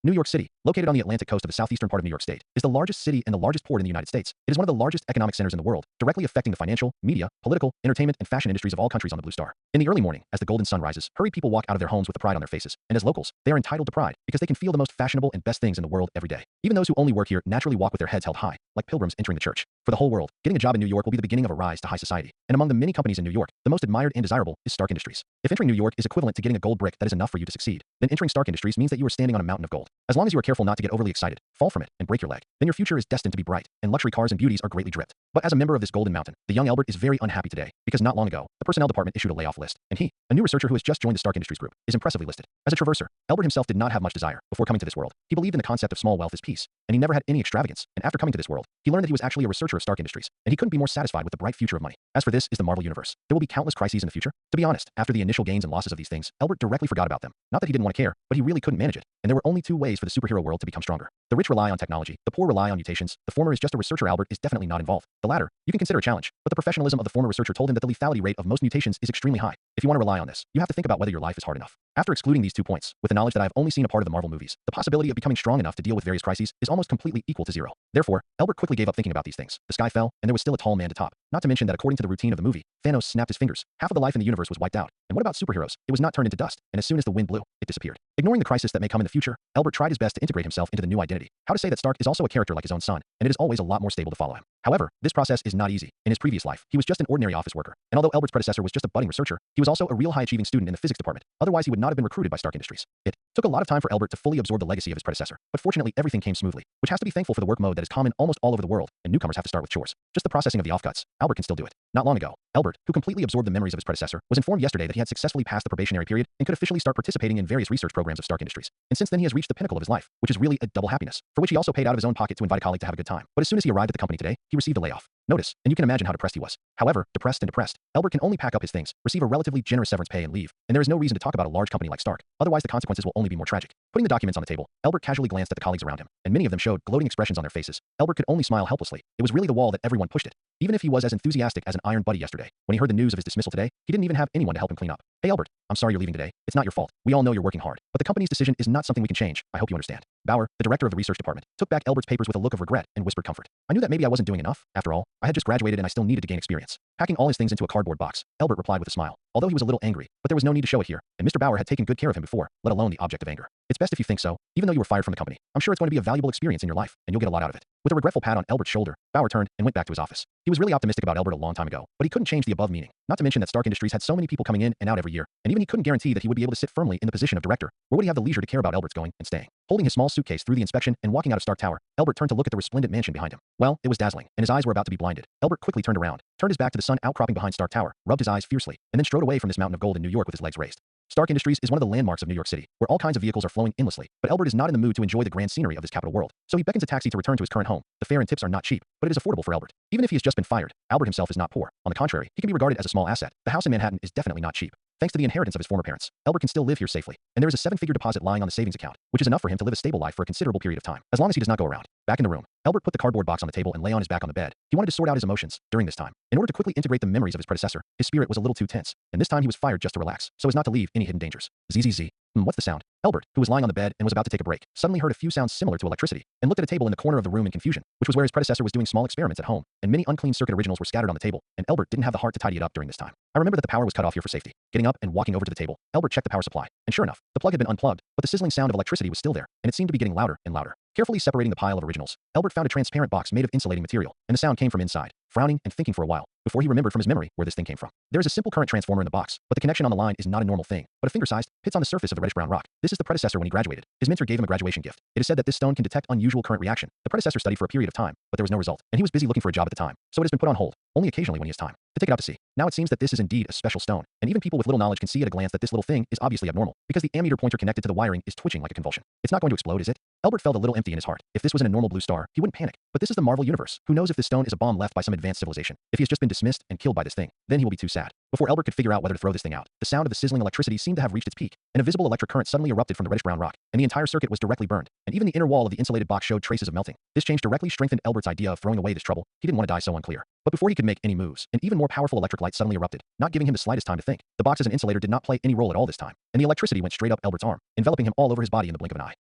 New York City, located on the Atlantic coast of the southeastern part of New York State, is the largest city and the largest port in the United States. It is one of the largest economic centers in the world, directly affecting the financial, media, political, entertainment, and fashion industries of all countries on the Blue Star. In the early morning, as the golden sun rises, hurried people walk out of their homes with the pride on their faces, and as locals, they are entitled to pride because they can feel the most fashionable and best things in the world every day. Even those who only work here naturally walk with their heads held high, like pilgrims entering the church. For the whole world, getting a job in New York will be the beginning of a rise to high society. And among the many companies in New York, the most admired and desirable is Stark Industries. If entering New York is equivalent to getting a gold brick that is enough for you to succeed, then entering Stark Industries means that you are standing on a mountain of gold. As long as you are careful not to get overly excited, fall from it, and break your leg, then your future is destined to be bright, and luxury cars and beauties are greatly dripped. But as a member of this golden mountain, the young Albert is very unhappy today, because not long ago, the personnel department issued a layoff list, and he, a new researcher who has just joined the Stark Industries group, is impressively listed. As a traverser, Albert himself did not have much desire before coming to this world. He believed in the concept of small wealth as peace, and he never had any extravagance, and after coming to this world, he learned that he was actually a researcher of Stark Industries, and he couldn't be more satisfied with the bright future of money. As for this is the Marvel Universe. There will be countless crises in the future. To be honest, after the initial gains and losses of these things, Albert directly forgot about them. Not that he didn't want to care, but he really couldn't manage it, and there were only two ways for the superhero world to become stronger. The rich rely on technology, the poor rely on mutations. The former is just a researcher. Albert is definitely not involved. The latter, you can consider a challenge, but the professionalism of the former researcher told him that the lethality rate of most mutations is extremely high. If you want to rely on this, you have to think about whether your life is hard enough. After excluding these 2 points, with the knowledge that I have only seen a part of the Marvel movies, the possibility of becoming strong enough to deal with various crises is almost completely equal to zero. Therefore, Albert quickly gave up thinking about these things. The sky fell, and there was still a tall man to top. Not to mention that according to the routine of the movie, Thanos snapped his fingers. Half of the life in the universe was wiped out. And what about superheroes? It was not turned into dust, and as soon as the wind blew, it disappeared. Ignoring the crisis that may come in the future, Albert tried his best to integrate himself into the new identity. How to say that Stark is also a character like his own son, and it is always a lot more stable to follow him. However, this process is not easy. In his previous life, he was just an ordinary office worker, and although Albert's predecessor was just a budding researcher, he was also a real high-achieving student in the physics department. Otherwise, he would not have been recruited by Stark Industries. It took a lot of time for Albert to fully absorb the legacy of his predecessor, but fortunately everything came smoothly, which has to be thankful for the work mode that is common almost all over the world, and newcomers have to start with chores. Just the processing of the offcuts. Albert can still do it. Not long ago, Albert, who completely absorbed the memories of his predecessor, was informed yesterday that he had successfully passed the probationary period and could officially start participating in various research programs of Stark Industries. And since then he has reached the pinnacle of his life, which is really a double happiness, for which he also paid out of his own pocket to invite a colleague to have a good time. But as soon as he arrived at the company today, he received a layoff. Notice, and you can imagine how depressed he was. However, depressed and depressed, Albert can only pack up his things, receive a relatively generous severance pay and leave, and there is no reason to talk about a large company like Stark. Otherwise the consequences will only be more tragic. Putting the documents on the table, Albert casually glanced at the colleagues around him, and many of them showed gloating expressions on their faces. Albert could only smile helplessly. It was really the wall that everyone pushed it. Even if he was as enthusiastic as an iron buddy yesterday, when he heard the news of his dismissal today, he didn't even have anyone to help him clean up. Hey Albert, I'm sorry you're leaving today. It's not your fault. We all know you're working hard, but the company's decision is not something we can change. I hope you understand. Bauer, the director of the research department, took back Albert's papers with a look of regret and whispered comfort. I knew that maybe I wasn't doing enough. After all, I had just graduated and I still needed to gain experience. Packing all his things into a cardboard box, Albert replied with a smile, although he was a little angry, but there was no need to show it here, and Mr. Bauer had taken good care of him before, let alone the object of anger. It's best if you think so, even though you were fired from the company. I'm sure it's going to be a valuable experience in your life, and you'll get a lot out of it. With a regretful pat on Albert's shoulder, Bauer turned and went back to his office. He was really optimistic about Albert a long time ago, but he couldn't change the above meaning. Not to mention that Stark Industries had so many people coming in and out every year, and even he couldn't guarantee that he would be able to sit firmly in the position of director. Where would he have the leisure to care about Albert's going and staying? Holding his small suitcase through the inspection and walking out of Stark Tower, Albert turned to look at the resplendent mansion behind him. Well, it was dazzling, and his eyes were about to be blinded. Albert quickly turned around, turned his back to the sun outcropping behind Stark Tower, rubbed his eyes fiercely, and then strode away from this mountain of gold in New York with his legs raised. Stark Industries is one of the landmarks of New York City, where all kinds of vehicles are flowing endlessly, but Albert is not in the mood to enjoy the grand scenery of this capital world. So he beckons a taxi to return to his current home. The fare and tips are not cheap, but it is affordable for Albert. Even if he has just been fired, Albert himself is not poor. On the contrary, he can be regarded as a small asset. The house in Manhattan is definitely not cheap. Thanks to the inheritance of his former parents, Albert can still live here safely, and there is a 7-figure deposit lying on the savings account, which is enough for him to live a stable life for a considerable period of time, as long as he does not go around. Back in the room, Albert put the cardboard box on the table and lay on his back on the bed. He wanted to sort out his emotions during this time. In order to quickly integrate the memories of his predecessor, his spirit was a little too tense, and this time he was fired just to relax, so as not to leave any hidden dangers. ZZZ. What's the sound? Albert, who was lying on the bed and was about to take a break, suddenly heard a few sounds similar to electricity, and looked at a table in the corner of the room in confusion, which was where his predecessor was doing small experiments at home, and many unclean circuit originals were scattered on the table, and Albert didn't have the heart to tidy it up during this time. I remember that the power was cut off here for safety. Getting up and walking over to the table, Albert checked the power supply, and sure enough, the plug had been unplugged, but the sizzling sound of electricity was still there, and it seemed to be getting louder and louder. Carefully separating the pile of originals, Albert found a transparent box made of insulating material, and the sound came from inside. Frowning and thinking for a while, before he remembered from his memory where this thing came from. There is a simple current transformer in the box, but the connection on the line is not a normal thing, but a finger-sized, pits on the surface of the reddish-brown rock. This is the predecessor when he graduated. His mentor gave him a graduation gift. It is said that this stone can detect unusual current reaction. The predecessor studied for a period of time, but there was no result, and he was busy looking for a job at the time, so it has been put on hold, only occasionally when he has time to take it out to sea. Now it seems that this is indeed a special stone, and even people with little knowledge can see at a glance that this little thing is obviously abnormal, because the ammeter pointer connected to the wiring is twitching like a convulsion. It's not going to explode, is it? Albert felt a little empty in his heart. If this was in a normal blue star, he wouldn't panic. But this is the Marvel Universe. Who knows if this stone is a bomb left by some advanced civilization? If he has just been dismissed and killed by this thing, then he will be too sad. Before Albert could figure out whether to throw this thing out, the sound of the sizzling electricity seemed to have reached its peak, and a visible electric current suddenly erupted from the reddish-brown rock, and the entire circuit was directly burned, and even the inner wall of the insulated box showed traces of melting. This change directly strengthened Albert's idea of throwing away this trouble. He didn't want to die so unclear. But before he could make any moves, an even more powerful electric light suddenly erupted, not giving him the slightest time to think. The box as an insulator did not play any role at all this time, and the electricity went straight up Albert's arm, enveloping him all over his body in the blink of an eye.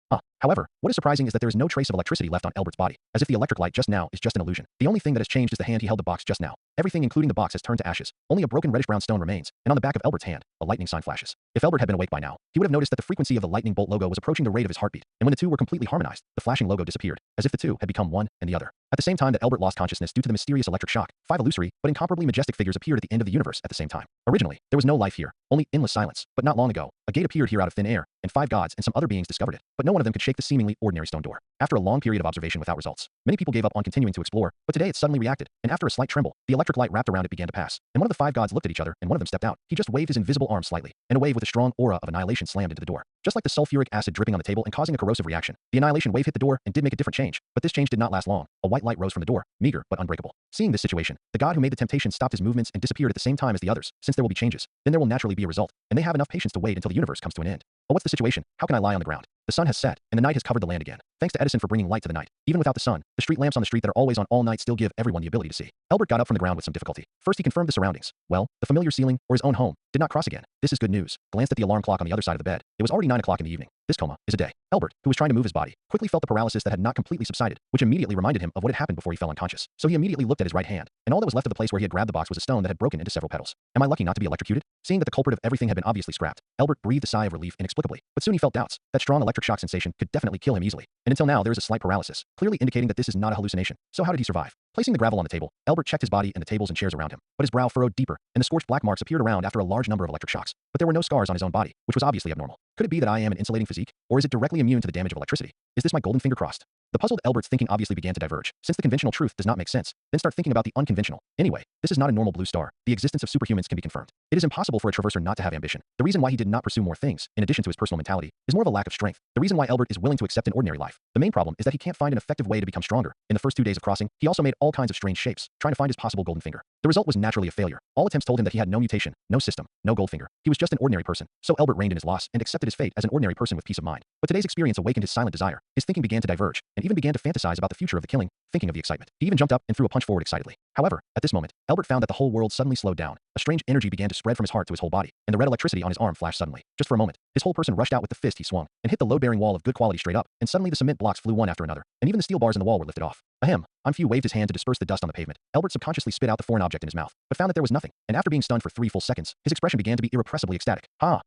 However, what is surprising is that there is no trace of electricity left on Albert's body, as if the electric light just now is just an illusion. The only thing that has changed is the hand he held the box just now. Everything, including the box, has turned to ashes. Only a broken reddish-brown stone remains, and on the back of Albert's hand, a lightning sign flashes. If Albert had been awake by now, he would have noticed that the frequency of the lightning bolt logo was approaching the rate of his heartbeat, and when the two were completely harmonized, the flashing logo disappeared, as if the two had become one and the other. At the same time that Albert lost consciousness due to the mysterious electric shock, 5 illusory but incomparably majestic figures appeared at the end of the universe at the same time. Originally, there was no life here, only endless silence, but not long ago, a gate appeared here out of thin air, and 5 gods and some other beings discovered it, but no one of them could shake the seemingly ordinary stone door. After a long period of observation without results, many people gave up on continuing to explore, but today it suddenly reacted, and after a slight tremble, the electric light wrapped around it began to pass, and one of the 5 gods looked at each other, and one of them stepped out. He just waved his invisible arm slightly, and a wave with a strong aura of annihilation slammed into the door. Just like the sulfuric acid dripping on the table and causing a corrosive reaction, the annihilation wave hit the door and did make a different change, but this change did not last long. A white light rose from the door, meager but unbreakable. Seeing this situation, the god who made the temptation stopped his movements and disappeared at the same time as the others. Since there will be changes, then there will naturally be a result, and they have enough patience to wait until the universe comes to an end. Oh, what's the situation? How can I lie on the ground? The sun has set, and the night has covered the land again. Thanks to Edison for bringing light to the night. Even without the sun, the street lamps on the street that are always on all night still give everyone the ability to see. Albert got up from the ground with some difficulty. First he confirmed the surroundings. Well, the familiar ceiling, or his own home, did not cross again. This is good news. Glanced at the alarm clock on the other side of the bed. It was already 9 o'clock in the evening. This coma is a day. Albert, who was trying to move his body, quickly felt the paralysis that had not completely subsided, which immediately reminded him of what had happened before he fell unconscious. So he immediately looked at his right hand, and all that was left of the place where he had grabbed the box was a stone that had broken into several petals. Am I lucky not to be electrocuted? Seeing that the culprit of everything had been obviously scrapped, Albert breathed a sigh of relief inexplicably, but soon he felt doubts. That strong electric shock sensation could definitely kill him easily, and until now there is a slight paralysis, clearly indicating that this is not a hallucination. So how did he survive? Placing the gravel on the table, Albert checked his body and the tables and chairs around him, but his brow furrowed deeper, and the scorched black marks appeared around after a large number of electric shocks. But there were no scars on his own body, which was obviously abnormal. Could it be that I am an insulating physique, or is it directly immune to the damage of electricity? Is this my golden finger crossed? The puzzled Albert's thinking obviously began to diverge. Since the conventional truth does not make sense, then start thinking about the unconventional. Anyway, this is not a normal blue star. The existence of superhumans can be confirmed. It is impossible for a traverser not to have ambition. The reason why he did not pursue more things, in addition to his personal mentality, is more of a lack of strength. The reason why Albert is willing to accept an ordinary life. The main problem is that he can't find an effective way to become stronger. In the first 2 days of crossing, he also made all kinds of strange shapes, trying to find his possible golden finger. The result was naturally a failure. All attempts told him that he had no mutation, no system, no gold finger. He was just an ordinary person. So Albert reigned in his loss and accepted his fate as an ordinary person with peace of mind. But today's experience awakened his silent desire. His thinking began to diverge, and even began to fantasize about the future of the killing, thinking of the excitement. He even jumped up and threw a punch forward excitedly. However, at this moment, Albert found that the whole world suddenly slowed down. A strange energy began to spread from his heart to his whole body, and the red electricity on his arm flashed suddenly. Just for a moment, his whole person rushed out with the fist he swung, and hit the load-bearing wall of good quality straight up, and suddenly the cement blocks flew one after another, and even the steel bars in the wall were lifted off. Ahem. Few waved his hand to disperse the dust on the pavement. Albert subconsciously spit out the foreign object in his mouth, but found that there was nothing, and after being stunned for 3 full seconds, his expression began to be irrepressibly ecstatic. I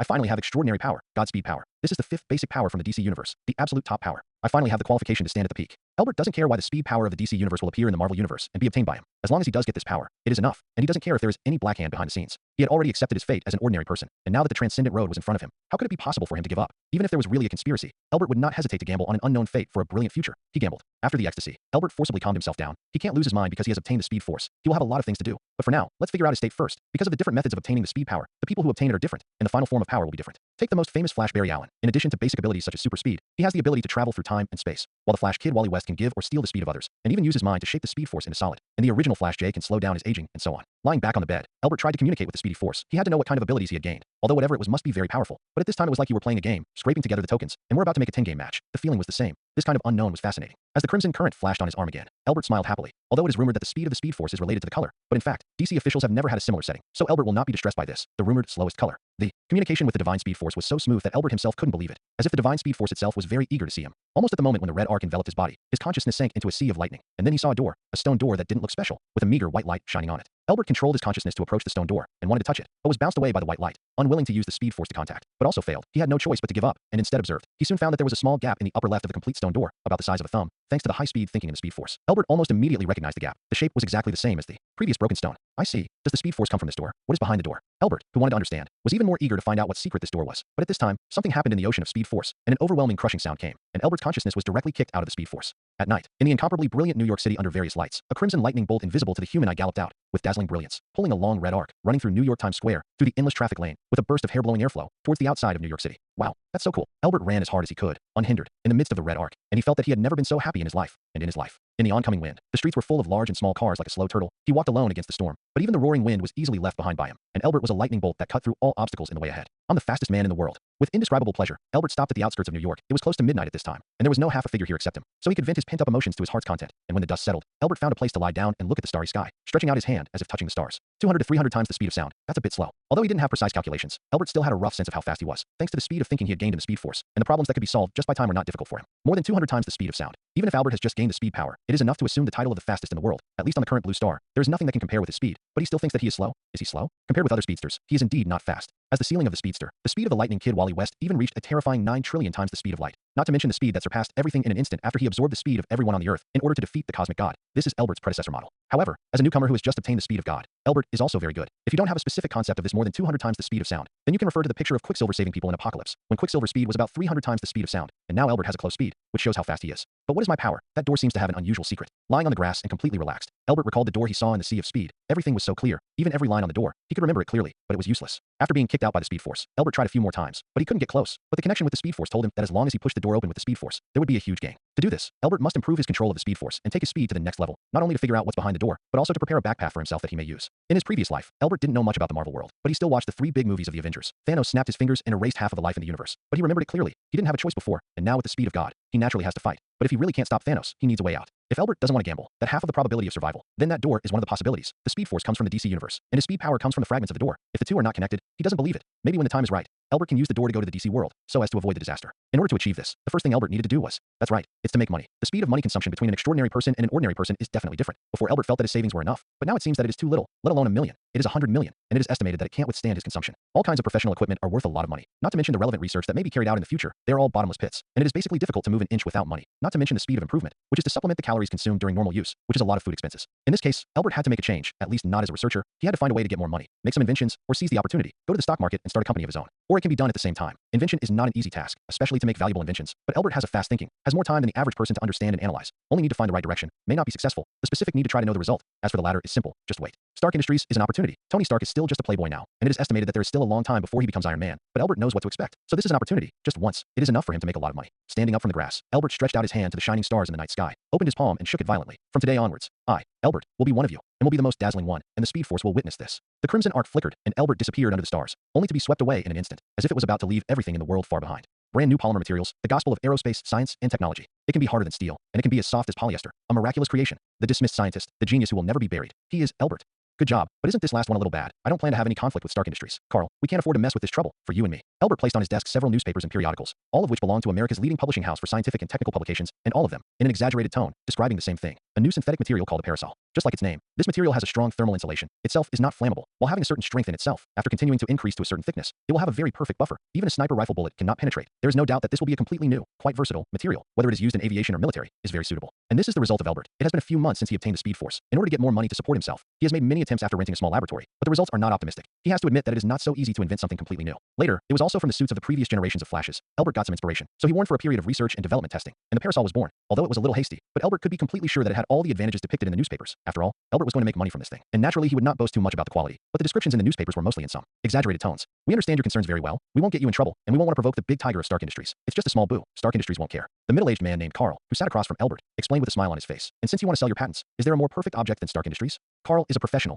finally have extraordinary power, Godspeed power. This is the 5th basic power from the DC universe, the absolute top power. I finally have the qualification to stand at the peak. Albert doesn't care why the speed power of the DC universe will appear in the Marvel universe and be obtained by him. As long as he does get this power, it is enough, and he doesn't care if there is any black hand behind the scenes. He had already accepted his fate as an ordinary person, and now that the transcendent road was in front of him, how could it be possible for him to give up? Even if there was really a conspiracy, Albert would not hesitate to gamble on an unknown fate for a brilliant future. He gambled. After the ecstasy, Albert forcibly calmed himself down. He can't lose his mind because he has obtained the speed force. He will have a lot of things to do. But for now, let's figure out his state first. Because of the different methods of obtaining the speed power, the people who obtain it are different, and the final form of power will be different. Take the most famous Flash Barry Allen. In addition to basic abilities such as super speed, he has the ability to travel through time and space, while the Flash Kid Wally West can give or steal the speed of others, and even use his mind to shape the speed force into solid. And the original Flash J can slow down his aging, and so on. Lying back on the bed, Albert tried to communicate with the speedy force. He had to know what kind of abilities he had gained, although whatever it was must be very powerful. But at this time it was like you were playing a game, scraping together the tokens, and we're about to make a 10-game match. The feeling was the same. This kind of unknown was fascinating. As the crimson current flashed on his arm again, Albert smiled happily, although it is rumored that the speed of the speed force is related to the color. But in fact, DC officials have never had a similar setting, so Albert will not be distressed by this, the rumored slowest color. The communication with the divine speed force was so smooth that Albert himself couldn't believe it, as if the divine speed force itself was very eager to see him. Almost at the moment when the red arc enveloped his body, his consciousness sank into a sea of lightning, and then he saw a door, a stone door that didn't look special, with a meager white light shining on it. Albert controlled his consciousness to approach the stone door, and wanted to touch it, but was bounced away by the white light, unwilling to use the speed force to contact, but also failed. He had no choice but to give up, and instead observed. He soon found that there was a small gap in the upper left of the complete stone door, about the size of a thumb, thanks to the high-speed thinking in the speed force. Albert almost immediately recognized the gap. The shape was exactly the same as the previous broken stone. I see. Does the speed force come from this door? What is behind the door? Albert, who wanted to understand, was even more eager to find out what secret this door was. But at this time, something happened in the ocean of speed force, and an overwhelming crushing sound came, and Albert's consciousness was directly kicked out of the speed force. At night, in the incomparably brilliant New York City under various lights, a crimson lightning bolt invisible to the human eye galloped out, with dazzling brilliance, pulling a long red arc, running through New York Times Square, through the endless traffic lane, with a burst of hair-blowing airflow, towards the outside of New York City. Wow, that's so cool. Albert ran as hard as he could, unhindered, in the midst of the red arc, and he felt that he had never been so happy in his life, and in his life. In the oncoming wind, the streets were full of large and small cars like a slow turtle. He walked alone against the storm, but even the roaring wind was easily left behind by him, and Albert was a lightning bolt that cut through all obstacles in the way ahead. I'm the fastest man in the world. With indescribable pleasure, Albert stopped at the outskirts of New York. It was close to midnight at this time, and there was no half a figure here except him, so he could vent his pent-up emotions to his heart's content. And when the dust settled, Albert found a place to lie down and look at the starry sky, stretching out his hand as if touching the stars. 200 to 300 times the speed of sound. That's a bit slow. Although he didn't have precise calculations, Albert still had a rough sense of how fast he was, thanks to the speed of of thinking he had gained in the speed force, and the problems that could be solved just by time were not difficult for him. More than 200 times the speed of sound. Even if Albert has just gained the speed power, it is enough to assume the title of the fastest in the world, at least on the current blue star. There is nothing that can compare with his speed, but he still thinks that he is slow. Is he slow? Compared with other speedsters, he is indeed not fast. As the ceiling of the speedster, the speed of the lightning kid Wally West even reached a terrifying 9 trillion times the speed of light. Not to mention the speed that surpassed everything in an instant after he absorbed the speed of everyone on the earth in order to defeat the cosmic god. This is Albert's predecessor model. However, as a newcomer who has just obtained the speed of God, Albert is also very good. If you don't have a specific concept of this more than 200 times the speed of sound, then you can refer to the picture of Quicksilver saving people in Apocalypse, when Quicksilver's speed was about 300 times the speed of sound, and now Albert has a close speed, which shows how fast he is. But what is my power? That door seems to have an unusual secret. Lying on the grass and completely relaxed, Albert recalled the door he saw in the Sea of Speed. Everything was so clear, even every line on the door. He could remember it clearly, but it was useless. After being kicked out by the Speed Force, Albert tried a few more times, but he couldn't get close. But the connection with the Speed Force told him that as long as he pushed the door open with the Speed Force, there would be a huge gain. To do this, Albert must improve his control of the Speed Force and take his speed to the next level, not only to figure out what's behind the door, but also to prepare a backpath for himself that he may use. In his previous life, Albert didn't know much about the Marvel world, but he still watched the 3 big movies of the Avengers. Thanos snapped his fingers and erased half of a life in the universe, but he remembered it clearly. He didn't have a choice before, and now with the speed of God, he naturally has to fight. But if he really can't stop Thanos, he needs a way out. If Albert doesn't want to gamble that half of the probability of survival, then that door is one of the possibilities. The Speed Force comes from the DC universe, and his speed power comes from the fragments of the door. If the two are not connected, he doesn't believe it. Maybe when the time is right, Albert can use the door to go to the DC world, so as to avoid the disaster. In order to achieve this, the first thing Albert needed to do was, that's right, it's to make money. The speed of money consumption between an extraordinary person and an ordinary person is definitely different. Before Albert felt that his savings were enough, but now it seems that it is too little, let alone a million. It is 100 million, and it is estimated that it can't withstand his consumption. All kinds of professional equipment are worth a lot of money, not to mention the relevant research that may be carried out in the future. They are all bottomless pits, and it is basically difficult to move an inch without money, not to mention the speed of improvement, which is to supplement the calories consumed during normal use, which is a lot of food expenses. In this case, Albert had to make a change, at least not as a researcher. He had to find a way to get more money, make some inventions, or seize the opportunity, go to the stock market and start a company of his own. Or it can be done at the same time. Invention is not an easy task, especially to make valuable inventions, but Albert has a fast thinking, has more time than the average person to understand and analyze, only need to find the right direction, may not be successful, the specific need to try to know the result. As for the latter is simple, just wait. Stark Industries is an opportunity. Tony Stark is still just a playboy now, and it is estimated that there is still a long time before he becomes Iron Man, but Albert knows what to expect. So this is an opportunity, just once. It is enough for him to make a lot of money. Standing up from the grass, Albert stretched out his hand to the shining stars in the night sky, opened his palm and shook it violently. From today onwards, I, Albert, will be one of you, and will be the most dazzling one, and the Speed Force will witness this. The crimson arc flickered, and Albert disappeared under the stars, only to be swept away in an instant, as if it was about to leave everything in the world far behind. Brand new polymer materials, the gospel of aerospace, science, and technology. It can be harder than steel, and it can be as soft as polyester. A miraculous creation. The dismissed scientist, the genius who will never be buried. He is Albert. Good job, but isn't this last one a little bad? I don't plan to have any conflict with Stark Industries. Carl, we can't afford to mess with this trouble, for you and me. Albert placed on his desk several newspapers and periodicals, all of which belong to America's leading publishing house for scientific and technical publications, and all of them, in an exaggerated tone, describing the same thing. A new synthetic material called a parasol. Just like its name, this material has a strong thermal insulation. Itself is not flammable, while having a certain strength in itself. After continuing to increase to a certain thickness, it will have a very perfect buffer. Even a sniper rifle bullet cannot penetrate. There is no doubt that this will be a completely new, quite versatile, material, whether it is used in aviation or military, is very suitable. And this is the result of Albert. It has been a few months since he obtained the Speed Force. In order to get more money to support himself, he has made many attempts after renting a small laboratory, but the results are not optimistic. He has to admit that it is not so easy to invent something completely new. Later, it was also from the suits of the previous generations of flashes. Albert got some inspiration, so he warned for a period of research and development testing, and the parasol was born. Although it was a little hasty, but Albert could be completely sure that it had all the advantages depicted in the newspapers. After all, Albert was going to make money from this thing, and naturally he would not boast too much about the quality, but the descriptions in the newspapers were mostly in some exaggerated tones. We understand your concerns very well. We won't get you in trouble, and we won't want to provoke the big tiger of Stark Industries. It's just a small boo. Stark Industries won't care. The middle-aged man named Carl, who sat across from Albert, explained with a smile on his face. And since you want to sell your patents, is there a more perfect object than Stark Industries? Carl is a professional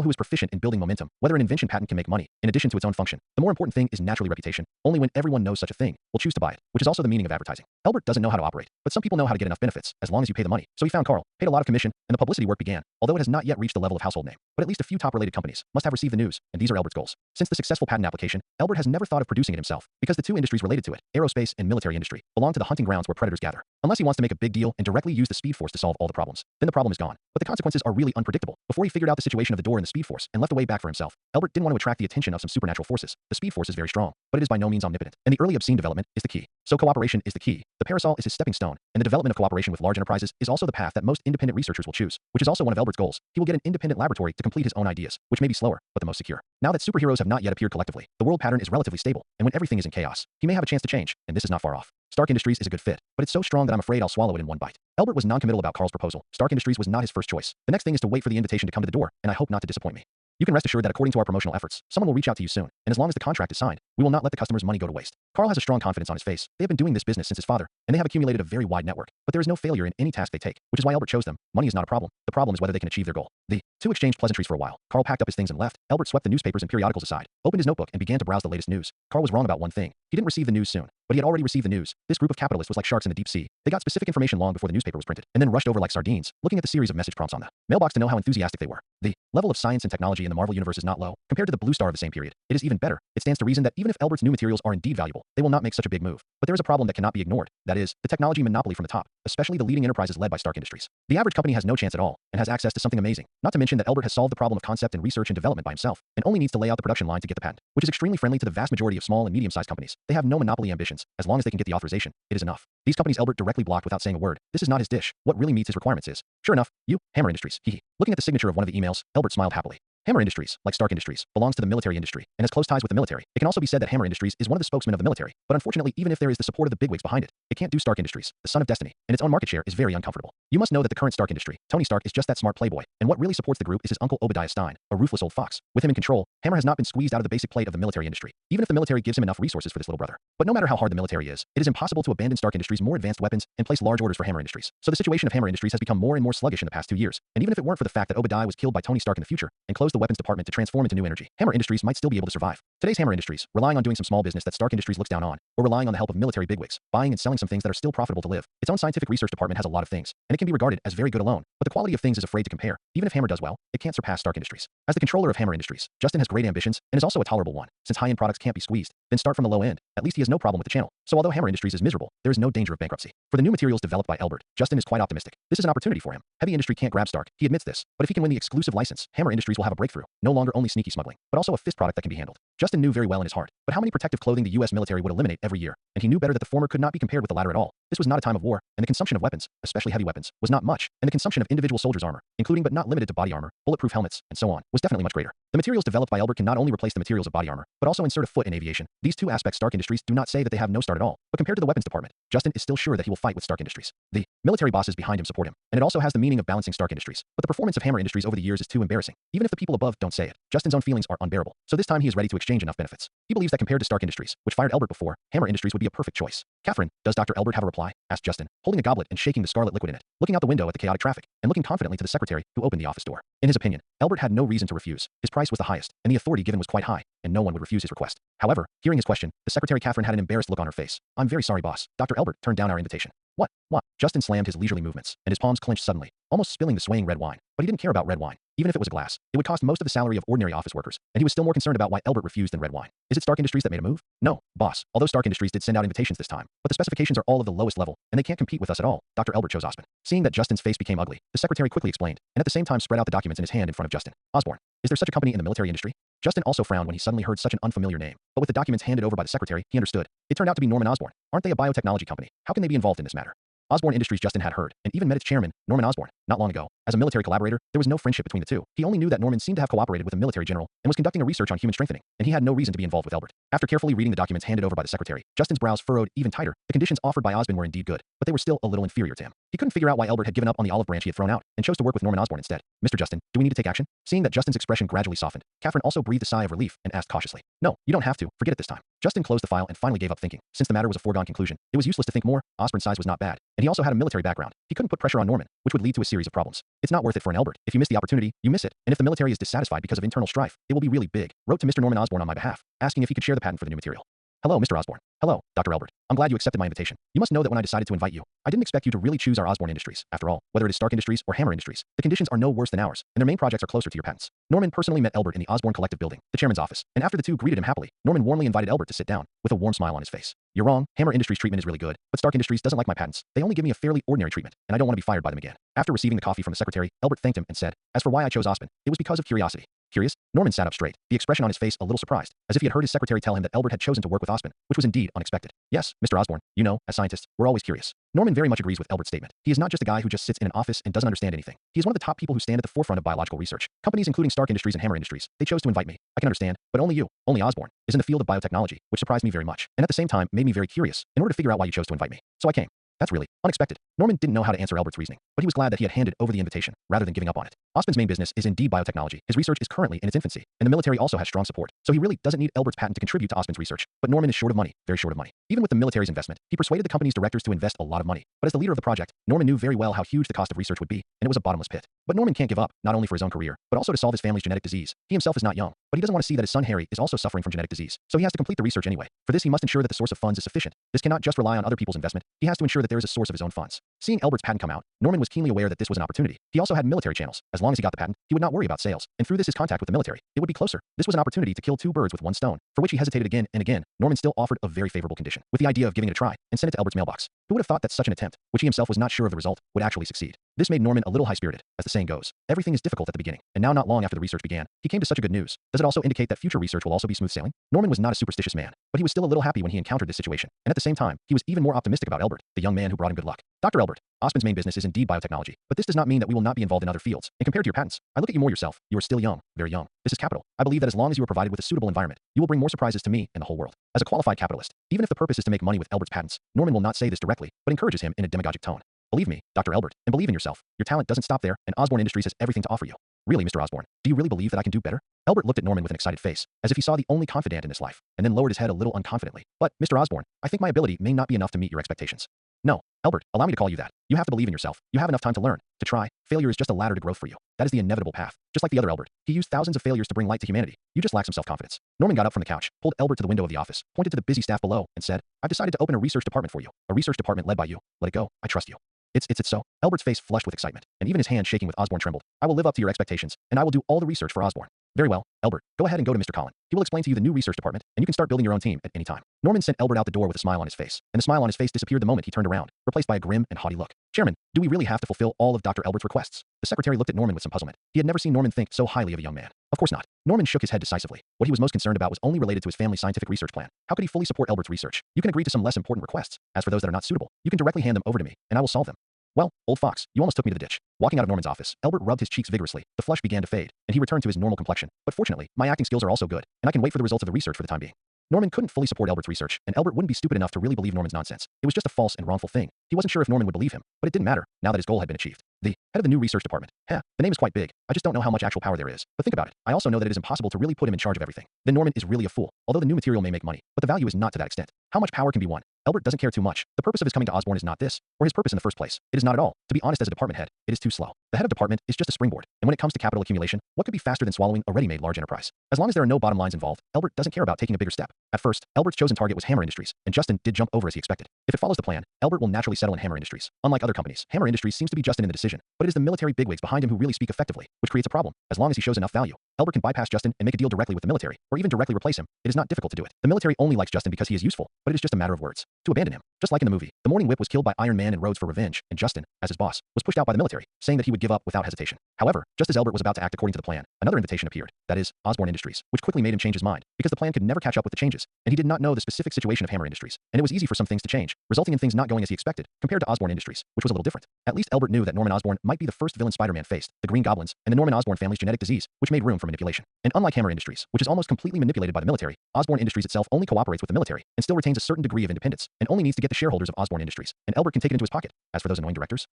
who is proficient in building momentum. Whether an invention patent can make money, in addition to its own function, the more important thing is naturally reputation. Only when everyone knows such a thing will choose to buy it, which is also the meaning of advertising. Albert doesn't know how to operate, but some people know how to get enough benefits, as long as you pay the money. So he found Carl, paid a lot of commission, and the publicity work began, although it has not yet reached the level of household name. But at least a few top-related companies must have received the news, and these are Albert's goals. Since the successful patent application, Albert has never thought of producing it himself, because the two industries related to it, aerospace and military industry, belong to the hunting grounds where predators gather. Unless he wants to make a big deal and directly use the Speed Force to solve all the problems, then the problem is gone. But the consequences are really unpredictable. Before he figured out the situation of the door and the Speed Force and left a way back for himself, Albert didn't want to attract the attention of some supernatural forces. The Speed Force is very strong, but it is by no means omnipotent, and the early obscene development is the key. So cooperation is the key. The parasol is his stepping stone, and the development of cooperation with large enterprises is also the path that most independent researchers will choose, which is also one of Albert's goals. He will get an independent laboratory to complete his own ideas, which may be slower, but the most secure. Now that superheroes have not yet appeared collectively, the world pattern is relatively stable, and when everything is in chaos, he may have a chance to change, and this is not far off. Stark Industries is a good fit, but it's so strong that I'm afraid I'll swallow it in one bite. Albert was non-committal about Carl's proposal. Stark Industries was not his first choice. The next thing is to wait for the invitation to come to the door, and I hope not to disappoint me. You can rest assured that according to our promotional efforts, someone will reach out to you soon, and as long as the contract is signed, we will not let the customer's money go to waste. Carl has a strong confidence on his face. They have been doing this business since his father, and they have accumulated a very wide network, but there is no failure in any task they take, which is why Albert chose them. Money is not a problem. The problem is whether they can achieve their goal. The two exchanged pleasantries for a while. Carl packed up his things and left. Albert swept the newspapers and periodicals aside, opened his notebook, and began to browse the latest news. Carl was wrong about one thing. He didn't receive the news soon, but he had already received the news. This group of capitalists was like sharks in the deep sea. They got specific information long before the newspaper was printed, and then rushed over like sardines, looking at the series of message prompts on the mailbox to know how enthusiastic they were. The level of science and technology in the Marvel universe is not low. Compared to the Blue Star of the same period, it is even better. It stands to reason that even if Elbert's new materials are indeed valuable, they will not make such a big move. But there is a problem that cannot be ignored. That is, the technology monopoly from the top, especially the leading enterprises led by Stark Industries. The average company has no chance at all, and has access to something amazing. Not to mention that Elbert has solved the problem of concept and research and development by himself, and only needs to lay out the production line to get the patent, which is extremely friendly to the vast majority of small and medium-sized companies. They have no monopoly ambitions. As long as they can get the authorization, it is enough. These companies Elbert directly blocked without saying a word. This is not his dish. What really meets his requirements is, sure enough, you, Hammer Industries, hee hee. Looking at the signature of one of the emails, Elbert smiled happily. Hammer Industries, like Stark Industries, belongs to the military industry and has close ties with the military. It can also be said that Hammer Industries is one of the spokesmen of the military, but unfortunately, even if there is the support of the bigwigs behind it, it can't do Stark Industries, the son of destiny, and its own market share is very uncomfortable. You must know that the current Stark Industry, Tony Stark, is just that smart playboy, and what really supports the group is his uncle Obadiah Stein, a ruthless old fox. With him in control, Hammer has not been squeezed out of the basic plate of the military industry, even if the military gives him enough resources for this little brother. But no matter how hard the military is, it is impossible to abandon Stark Industries' more advanced weapons and place large orders for Hammer Industries. So the situation of Hammer Industries has become more and more sluggish in the past 2 years, and even if it weren't for the fact that Obadiah was killed by Tony Stark in the future and closed the weapons department to transform into new energy, Hammer Industries might still be able to survive. Today's Hammer Industries, relying on doing some small business that Stark Industries looks down on, or relying on the help of military bigwigs, buying and selling some things that are still profitable to live. Its own scientific research department has a lot of things, and it can be regarded as very good alone, but the quality of things is afraid to compare. Even if Hammer does well, it can't surpass Stark Industries. As the controller of Hammer Industries, Justin has great ambitions and is also a tolerable one. Since high-end products can't be squeezed, then start from the low end. At least he has no problem with the channel. So although Hammer Industries is miserable, there is no danger of bankruptcy. For the new materials developed by Elbert, Justin is quite optimistic. This is an opportunity for him. Heavy industry can't grab Stark. He admits this, but if he can win the exclusive license, Hammer Industries will have a breakthrough. No longer only sneaky smuggling, but also a fist product that can be handled. Justin knew very well in his heart, but how many protective clothing the US military would eliminate every year, and he knew better that the former could not be compared with the latter at all. This was not a time of war, and the consumption of weapons, especially heavy weapons, was not much, and the consumption of individual soldiers' armor, including but not limited to body armor, bulletproof helmets, and so on, was definitely much greater. The materials developed by Elbert can not only replace the materials of body armor, but also insert a foot in aviation. These two aspects Stark Industries do not say that they have no start at all, but compared to the weapons department, Justin is still sure that he will fight with Stark Industries. The military bosses behind him support him, and it also has the meaning of balancing Stark Industries. But the performance of Hammer Industries over the years is too embarrassing. Even if the people above don't say it, Justin's own feelings are unbearable. So this time he is ready to exchange enough benefits. He believes that compared to Stark Industries, which fired Elbert before, Hammer Industries would be a perfect choice. Catherine, does Dr. Elbert have a reply? Asked Justin, holding a goblet and shaking the scarlet liquid in it, looking out the window at the chaotic traffic, and looking confidently to the secretary, who opened the office door. In his opinion, Elbert had no reason to refuse. His price was the highest, and the authority given was quite high, and no one would refuse his request. However, hearing his question, the secretary Catherine had an embarrassed look on her face. I'm very sorry, boss. Dr. Elbert turned down our invitation. What? What? Justin slammed his leisurely movements, and his palms clenched suddenly, almost spilling the swaying red wine. But he didn't care about red wine. Even if it was a glass, it would cost most of the salary of ordinary office workers, and he was still more concerned about why Elbert refused than red wine. Is it Stark Industries that made a move? No, boss. Although Stark Industries did send out invitations this time, but the specifications are all of the lowest level, and they can't compete with us at all. Dr. Elbert chose Osborne. Seeing that Justin's face became ugly, the secretary quickly explained, and at the same time spread out the documents in his hand in front of Justin. Osborne. Is there such a company in the military industry? Justin also frowned when he suddenly heard such an unfamiliar name, but with the documents handed over by the secretary, he understood. It turned out to be Norman Osborne. Aren't they a biotechnology company? How can they be involved in this matter? Osborne Industries Justin had heard, and even met its chairman, Norman Osborne, not long ago. As a military collaborator, there was no friendship between the two. He only knew that Norman seemed to have cooperated with a military general and was conducting a research on human strengthening, and he had no reason to be involved with Elbert. After carefully reading the documents handed over by the secretary, Justin's brows furrowed even tighter. The conditions offered by Osborne were indeed good, but they were still a little inferior to him. He couldn't figure out why Elbert had given up on the olive branch he had thrown out, and chose to work with Norman Osborne instead. Mr. Justin, do we need to take action? Seeing that Justin's expression gradually softened, Catherine also breathed a sigh of relief and asked cautiously. No, you don't have to. Forget it this time. Justin closed the file and finally gave up thinking. Since the matter was a foregone conclusion, it was useless to think more. Osborne's size was not bad, and he also had a military background. He couldn't put pressure on Norman, which would lead to a series of problems. It's not worth it for an Elbert. If you miss the opportunity, you miss it. And if the military is dissatisfied because of internal strife, it will be really big. Wrote to Mr. Norman Osborne on my behalf, asking if he could share the patent for the new material. Hello, Mr. Osborne. Hello, Dr. Elbert. I'm glad you accepted my invitation. You must know that when I decided to invite you, I didn't expect you to really choose our Osborne Industries. After all, whether it is Stark Industries or Hammer Industries, the conditions are no worse than ours, and their main projects are closer to your patents. Norman personally met Elbert in the Osborne Collective building, the chairman's office, and after the two greeted him happily, Norman warmly invited Elbert to sit down, with a warm smile on his face. You're wrong. Hammer Industries treatment is really good, but Stark Industries doesn't like my patents. They only give me a fairly ordinary treatment, and I don't want to be fired by them again. After receiving the coffee from the secretary, Elbert thanked him and said, as for why I chose Osborne, it was because of curiosity. Curious? Norman sat up straight, the expression on his face a little surprised, as if he had heard his secretary tell him that Elbert had chosen to work with Osborne, which was indeed unexpected. Yes, Mr. Osborne, you know, as scientists, we're always curious. Norman very much agrees with Elbert's statement. He is not just a guy who just sits in an office and doesn't understand anything. He is one of the top people who stand at the forefront of biological research. Companies including Stark Industries and Hammer Industries, they chose to invite me. I can understand, but only you, only Osborne, is in the field of biotechnology, which surprised me very much, and at the same time made me very curious, in order to figure out why you chose to invite me. So I came. That's really unexpected. Norman didn't know how to answer Elbert's reasoning, but he was glad that he had handed over the invitation, rather than giving up on it. Osborne's main business is indeed biotechnology. His research is currently in its infancy, and the military also has strong support, so he really doesn't need Elbert's patent to contribute to Osborne's research. But Norman is short of money, very short of money. Even with the military's investment, he persuaded the company's directors to invest a lot of money. But as the leader of the project, Norman knew very well how huge the cost of research would be, and it was a bottomless pit. But Norman can't give up, not only for his own career, but also to solve his family's genetic disease. He himself is not young, but he doesn't want to see that his son Harry is also suffering from genetic disease, so he has to complete the research anyway. For this, he must ensure that the source of funds is sufficient. This cannot just rely on other people's investment. He has to ensure that there is a source of his own funds. Seeing Albert's patent come out, Norman was keenly aware that this was an opportunity. He also had military channels. As long as he got the patent, he would not worry about sales, and through this his contact with the military, it would be closer. This was an opportunity to kill two birds with one stone, for which he hesitated again and again. Norman still offered a very favorable condition, with the idea of giving it a try, and sent it to Albert's mailbox. Who would have thought that such an attempt, which he himself was not sure of the result, would actually succeed? This made Norman a little high-spirited. As the saying goes, everything is difficult at the beginning, and now not long after the research began, he came to such a good news. Does it also indicate that future research will also be smooth sailing? Norman was not a superstitious man, but he was still a little happy when he encountered this situation, and at the same time, he was even more optimistic about Albert, the young man who brought him good luck. Dr. Albert, Osmond's main business is indeed biotechnology, but this does not mean that we will not be involved in other fields. And compared to your patents, I look at you more yourself. You are still young, very young. This is capital. I believe that as long as you are provided with a suitable environment, you will bring more surprises to me and the whole world. As a qualified capitalist, even if the purpose is to make money with Albert's patents, Norman will not say this directly, but encourages him in a demagogic tone. Believe me, Dr. Albert, and believe in yourself. Your talent doesn't stop there, and Osborne Industries has everything to offer you. Really, Mr. Osborne, do you really believe that I can do better? Albert looked at Norman with an excited face, as if he saw the only confidant in this life, and then lowered his head a little unconfidently. But, Mr. Osborne, I think my ability may not be enough to meet your expectations. No, Albert, allow me to call you that. You have to believe in yourself. You have enough time to learn, to try. Failure is just a ladder to growth for you. That is the inevitable path. Just like the other Albert, he used thousands of failures to bring light to humanity. You just lack some self-confidence. Norman got up from the couch, pulled Albert to the window of the office, pointed to the busy staff below, and said, I've decided to open a research department for you. A research department led by you. Let it go. I trust you. It's so. Albert's face flushed with excitement, and even his hand shaking with Osborne trembled. I will live up to your expectations, and I will do all the research for Osborne. Very well, Albert, go ahead and go to Mr. Collin. He will explain to you the new research department, and you can start building your own team at any time. Norman sent Albert out the door with a smile on his face, and the smile on his face disappeared the moment he turned around, replaced by a grim and haughty look. Chairman, do we really have to fulfill all of Dr. Albert's requests? The secretary looked at Norman with some puzzlement. He had never seen Norman think so highly of a young man. Of course not. Norman shook his head decisively. What he was most concerned about was only related to his family's scientific research plan. How could he fully support Albert's research? You can agree to some less important requests. As for those that are not suitable, you can directly hand them over to me, and I will solve them. Well, old fox, you almost took me to the ditch. Walking out of Norman's office, Albert rubbed his cheeks vigorously. The flush began to fade, and he returned to his normal complexion. But fortunately, my acting skills are also good, and I can wait for the results of the research for the time being. Norman couldn't fully support Albert's research, and Albert wouldn't be stupid enough to really believe Norman's nonsense. It was just a false and wrongful thing. He wasn't sure if Norman would believe him, but it didn't matter, now that his goal had been achieved. The head of the new research department. The name is quite big. I just don't know how much actual power there is. But think about it. I also know that it is impossible to really put him in charge of everything. Then Norman is really a fool, although the new material may make money, but the value is not to that extent. How much power can be won? Albert doesn't care too much. The purpose of his coming to Osborne is not this, or his purpose in the first place. It is not at all. To be honest, as a department head, it is too slow. The head of department is just a springboard, and when it comes to capital accumulation, what could be faster than swallowing a ready-made large enterprise? As long as there are no bottom lines involved, Albert doesn't care about taking a bigger step. At first, Albert's chosen target was Hammer Industries, and Justin did jump over as he expected. If it follows the plan, Albert will naturally settle in Hammer Industries. Unlike other companies, Hammer Industries seems to be Justin in the decision, but it is the military bigwigs behind him who really speak effectively, which creates a problem. As long as he shows enough value, Albert can bypass Justin and make a deal directly with the military, or even directly replace him. It is not difficult to do it. The military only likes Justin because he is useful, but it is just a matter of words. To abandon him, just like in the movie, the Morning Whip was killed by Iron Man and Rhodes for revenge, and Justin, as his boss, was pushed out by the military, saying that he would give up without hesitation. However, just as Albert was about to act according to the plan, another invitation appeared, that is, Osborne Industries, which quickly made him change his mind, because the plan could never catch up with the changes, and he did not know the specific situation of Hammer Industries, and it was easy for some things to change, resulting in things not going as he expected, compared to Osborne Industries, which was a little different. At least Albert knew that Norman Osborn might be the first villain Spider-Man faced, the Green Goblins, and the Norman Osborn family's genetic disease, which made room for manipulation. And unlike Hammer Industries, which is almost completely manipulated by the military, Osborne Industries itself only cooperates with the military, and still retains a certain degree of independence, and only needs to get the shareholders of Osborne Industries, and Albert can take it into his pocket. As for those annoying directors,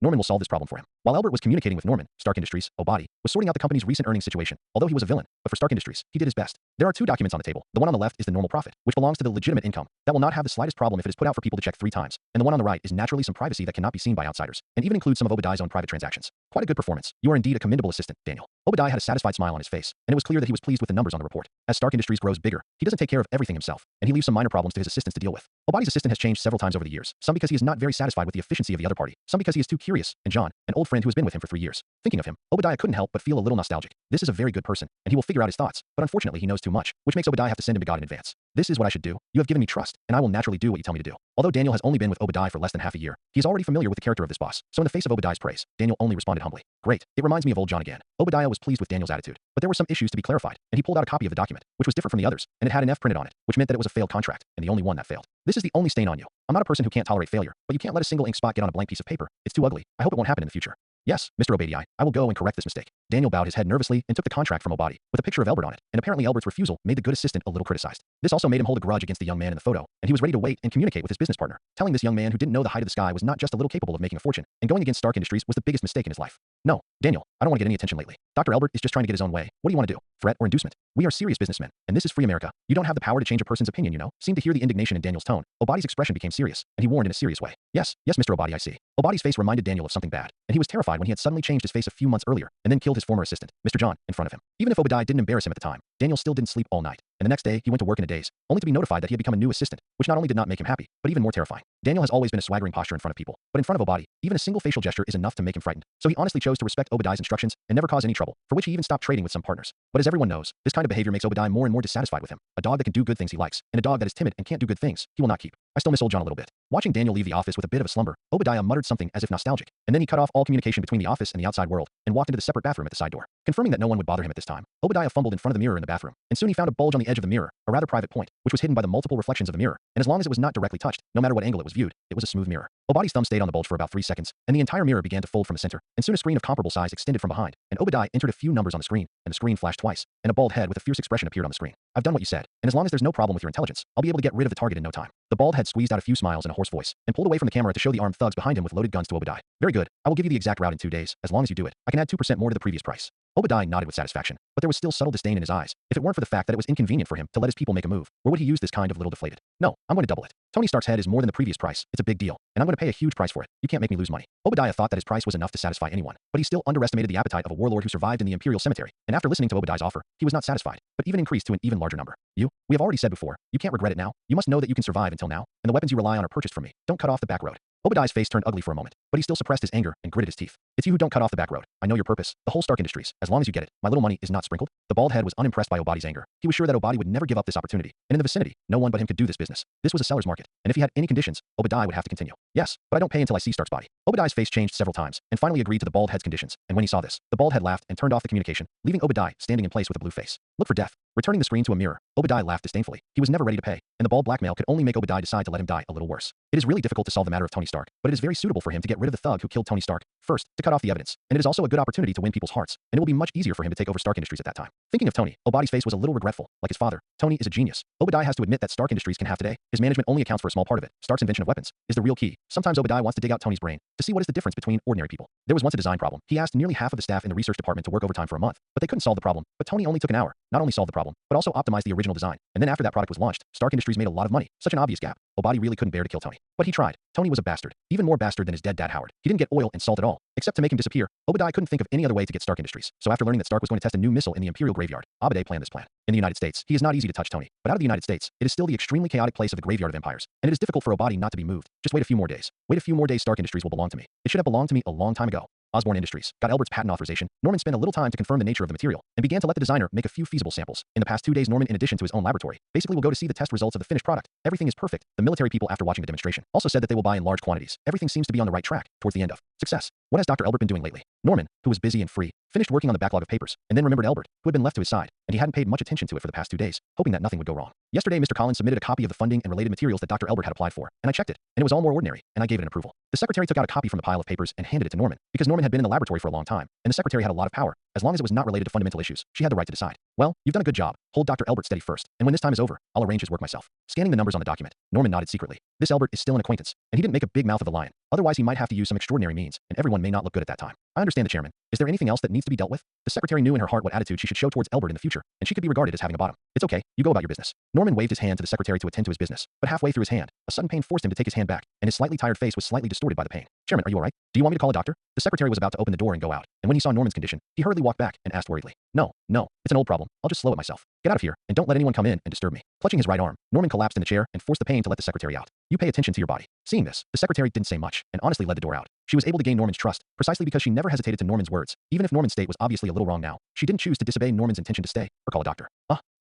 Norman will solve this problem for him. While Albert was communicating with Norman, Stark Industries, Obadi, was sorting out the company's recent earnings situation, although he was a villain, but for Stark Industries, he did his best. There are two documents on the table. The one on the left is the normal profit, which belongs to the legitimate income, that will not have the slightest problem if it is put out for people to check 3 times, and the one on the right is naturally some privacy that cannot be seen by outsiders, and even includes some of Obadiah's own private transactions. Quite a good performance. You are indeed a commendable assistant, Daniel. Obadiah had a satisfied smile on his face, and it was clear that he was pleased with the numbers on the report. As Stark Industries grows bigger, he doesn't take care of everything himself, and he leaves some minor problems to his assistants to deal with. Obadiah's assistant has changed several times over the years, some because he is not very satisfied with the efficiency of the other party, some because he is too curious, and John, an old friend who has been with him for 3 years. Thinking of him, Obadiah couldn't help but feel a little nostalgic. This is a very good person, and he will figure out his thoughts, but unfortunately he knows too much, which makes Obadiah have to send him to God in advance. This is what I should do. You have given me trust, and I will naturally do what you tell me to do. Although Daniel has only been with Obadiah for less than half a year, he is already familiar with the character of this boss, so in the face of Obadiah's praise, Daniel only responded humbly. Great. It reminds me of old John again. Obadiah was pleased with Daniel's attitude, but there were some issues to be clarified, and he pulled out a copy of the document, which was different from the others, and it had an F printed on it, which meant that it was a failed contract, and the only one that failed. This is the only stain on you. I'm not a person who can't tolerate failure, but you can't let a single ink spot get on a blank piece of paper. It's too ugly. I hope it won't happen in the future. Yes, Mr. Obadiah, I will go and correct this mistake. Daniel bowed his head nervously and took the contract from Obadi, with a picture of Albert on it, and apparently Albert's refusal made the good assistant a little criticized. This also made him hold a grudge against the young man in the photo, and he was ready to wait and communicate with his business partner, telling this young man who didn't know the height of the sky was not just a little capable of making a fortune, and going against Stark Industries was the biggest mistake in his life. No, Daniel, I don't want to get any attention lately. Dr. Albert is just trying to get his own way. What do you want to do? Threat or inducement? We are serious businessmen, and this is free America. You don't have the power to change a person's opinion, you know? Seemed to hear the indignation in Daniel's tone. Obadi's expression became serious, and he warned in a serious way. Yes, yes, Mr. Obadi, I see. Obadi's face reminded Daniel of something bad, and he was terrified when he had suddenly changed his face a few months earlier, and then killed his former assistant, Mr. John, in front of him. Even if Obadiah didn't embarrass him at the time, Daniel still didn't sleep all night. And the next day, he went to work in a daze, only to be notified that he had become a new assistant, which not only did not make him happy, but even more terrifying. Daniel has always been a swaggering posture in front of people, but in front of Obadi, even a single facial gesture is enough to make him frightened. So he honestly chose to respect Obadiah's instructions and never cause any trouble, for which he even stopped trading with some partners. But as everyone knows, this kind of behavior makes Obadiah more and more dissatisfied with him. A dog that can do good things he likes, and a dog that is timid and can't do good things, he will not keep. I still miss old John a little bit. Watching Daniel leave the office with a bit of a slumber, Obadiah muttered something as if nostalgic, and then he cut off all communication between the office and the outside world, and walked into the separate bathroom at the side door. Confirming that no one would bother him at this time, Obadiah fumbled in front of the mirror in the bathroom, and soon he found a bulge on the edge of the mirror, a rather private point, which was hidden by the multiple reflections of the mirror, and as long as it was not directly touched, no matter what angle it was viewed, it was a smooth mirror. Obadiah's thumb stayed on the bulge for about 3 seconds, and the entire mirror began to fold from the center, and soon a screen of comparable size extended from behind, and Obadiah entered a few numbers on the screen, and the screen flashed twice, and a bald head with a fierce expression appeared on the screen. I've done what you said, and as long as there's no problem with your intelligence, I'll be able to get rid of the target in no time. The bald head squeezed out a few smiles in a hoarse voice, and pulled away from the camera to show the armed thugs behind him with loaded guns to Obadiah. Very good, I will give you the exact route in 2 days, as long as you do it. I can add 2% more to the previous price. Obadiah nodded with satisfaction, but there was still subtle disdain in his eyes, if it weren't for the fact that it was inconvenient for him to let his people make a move. Where would he use this kind of little deflated? No, I'm going to double it. Tony Stark's head is more than the previous price. It's a big deal, and I'm going to pay a huge price for it. You can't make me lose money. Obadiah thought that his price was enough to satisfy anyone, but he still underestimated the appetite of a warlord who survived in the Imperial Cemetery, and after listening to Obadiah's offer, he was not satisfied, but even increased to an even larger number. We have already said before, you can't regret it now. You must know that you can survive until now, and the weapons you rely on are purchased from me. Don't cut off the back road. Obadiah's face turned ugly for a moment, but he still suppressed his anger and gritted his teeth. It's you who don't cut off the back road. I know your purpose. The whole Stark Industries. As long as you get it, my little money is not sprinkled. The bald head was unimpressed by Obadiah's anger. He was sure that Obadi would never give up this opportunity, and in the vicinity, no one but him could do this business. This was a seller's market, and if he had any conditions, Obadiah would have to continue. Yes, but I don't pay until I see Stark's body. Obadiah's face changed several times, and finally agreed to the bald head's conditions, and when he saw this, the bald head laughed and turned off the communication, leaving Obadiah standing in place with a blue face. Look for death. Returning the screen to a mirror, Obadiah laughed disdainfully. He was never ready to pay, and the bald blackmail could only make Obadiah decide to let him die a little worse. It is really difficult to solve the matter of Tony Stark, but it is very suitable for him to get rid of the thug who killed Tony Stark. First, to cut off the evidence, and it is also a good opportunity to win people's hearts, and it will be much easier for him to take over Stark Industries at that time. Thinking of Tony, Obadiah's face was a little regretful. Like his father, Tony is a genius. Obadiah has to admit that Stark Industries can have today. His management only accounts for a small part of it. Stark's invention of weapons is the real key. Sometimes Obadiah wants to dig out Tony's brain to see what is the difference between ordinary people. There was once a design problem. He asked nearly half of the staff in the research department to work overtime for a month, but they couldn't solve the problem. But Tony only took an hour. Not only solved the problem, but also optimized the original design. And then after that product was launched, Stark Industries made a lot of money. Such an obvious gap. Obadiah really couldn't bear to kill Tony. But he tried. Tony was a bastard. Even more bastard than his dead dad Howard. He didn't get oil and salt at all, except to make him disappear. Obadiah couldn't think of any other way to get Stark Industries. So after learning that Stark was going to test a new missile in the Imperial graveyard, Obadiah planned this plan. In the United States, he is not easy to touch Tony. But out of the United States, it is still the extremely chaotic place of the graveyard of empires. And it is difficult for Obadiah not to be moved. Just wait a few more days. Wait a few more days, Stark Industries will belong to me. It should have belonged to me a long time ago. Osborne Industries got Albert's patent authorization. Norman spent a little time to confirm the nature of the material and began to let the designer make a few feasible samples. In the past 2 days, Norman, in addition to his own laboratory, basically will go to see the test results of the finished product. Everything is perfect. The military people, after watching the demonstration, also said that they will buy in large quantities. Everything seems to be on the right track towards the end of success. What has Dr. Albert been doing lately? Norman, who was busy and free, finished working on the backlog of papers, and then remembered Albert, who had been left to his side, and he hadn't paid much attention to it for the past 2 days, hoping that nothing would go wrong. Yesterday, Mr. Collins submitted a copy of the funding and related materials that Dr. Albert had applied for, and I checked it, and it was all more ordinary, and I gave it an approval. The secretary took out a copy from the pile of papers and handed it to Norman, because Norman had been in the laboratory for a long time, and the secretary had a lot of power. As long as it was not related to fundamental issues, she had the right to decide. Well, you've done a good job. Hold Dr. Albert steady first, and when this time is over, I'll arrange his work myself. Scanning the numbers on the document, Norman nodded secretly. This Albert is still an acquaintance, and he didn't make a big mouth of the lion. Otherwise, he might have to use some extraordinary means, and everyone may not look good at that time. I understand the chairman. Is there anything else that needs to be dealt with? The secretary knew in her heart what attitude she should show towards Albert in the future, and she could be regarded as having a bottom. It's okay, you go about your business. Norman waved his hand to the secretary to attend to his business, but halfway through his hand, a sudden pain forced him to take his hand back, and his slightly tired face was slightly distorted by the pain. Chairman, are you all right? Do you want me to call a doctor? The secretary was about to open the door and go out, and when he saw Norman's condition, he hurriedly walked back and asked worriedly, No, it's an old problem. I'll just slow it myself. Get out of here, and don't let anyone come in and disturb me. Clutching his right arm, Norman collapsed in the chair and forced the pain to let the secretary out. You pay attention to your body. Seeing this, the secretary didn't say much, and honestly led the door out. She was able to gain Norman's trust, precisely because she never hesitated to Norman's words, even if Norman's state was obviously a little wrong now. She didn't choose to disobey Norman's intention to stay, or call a doctor.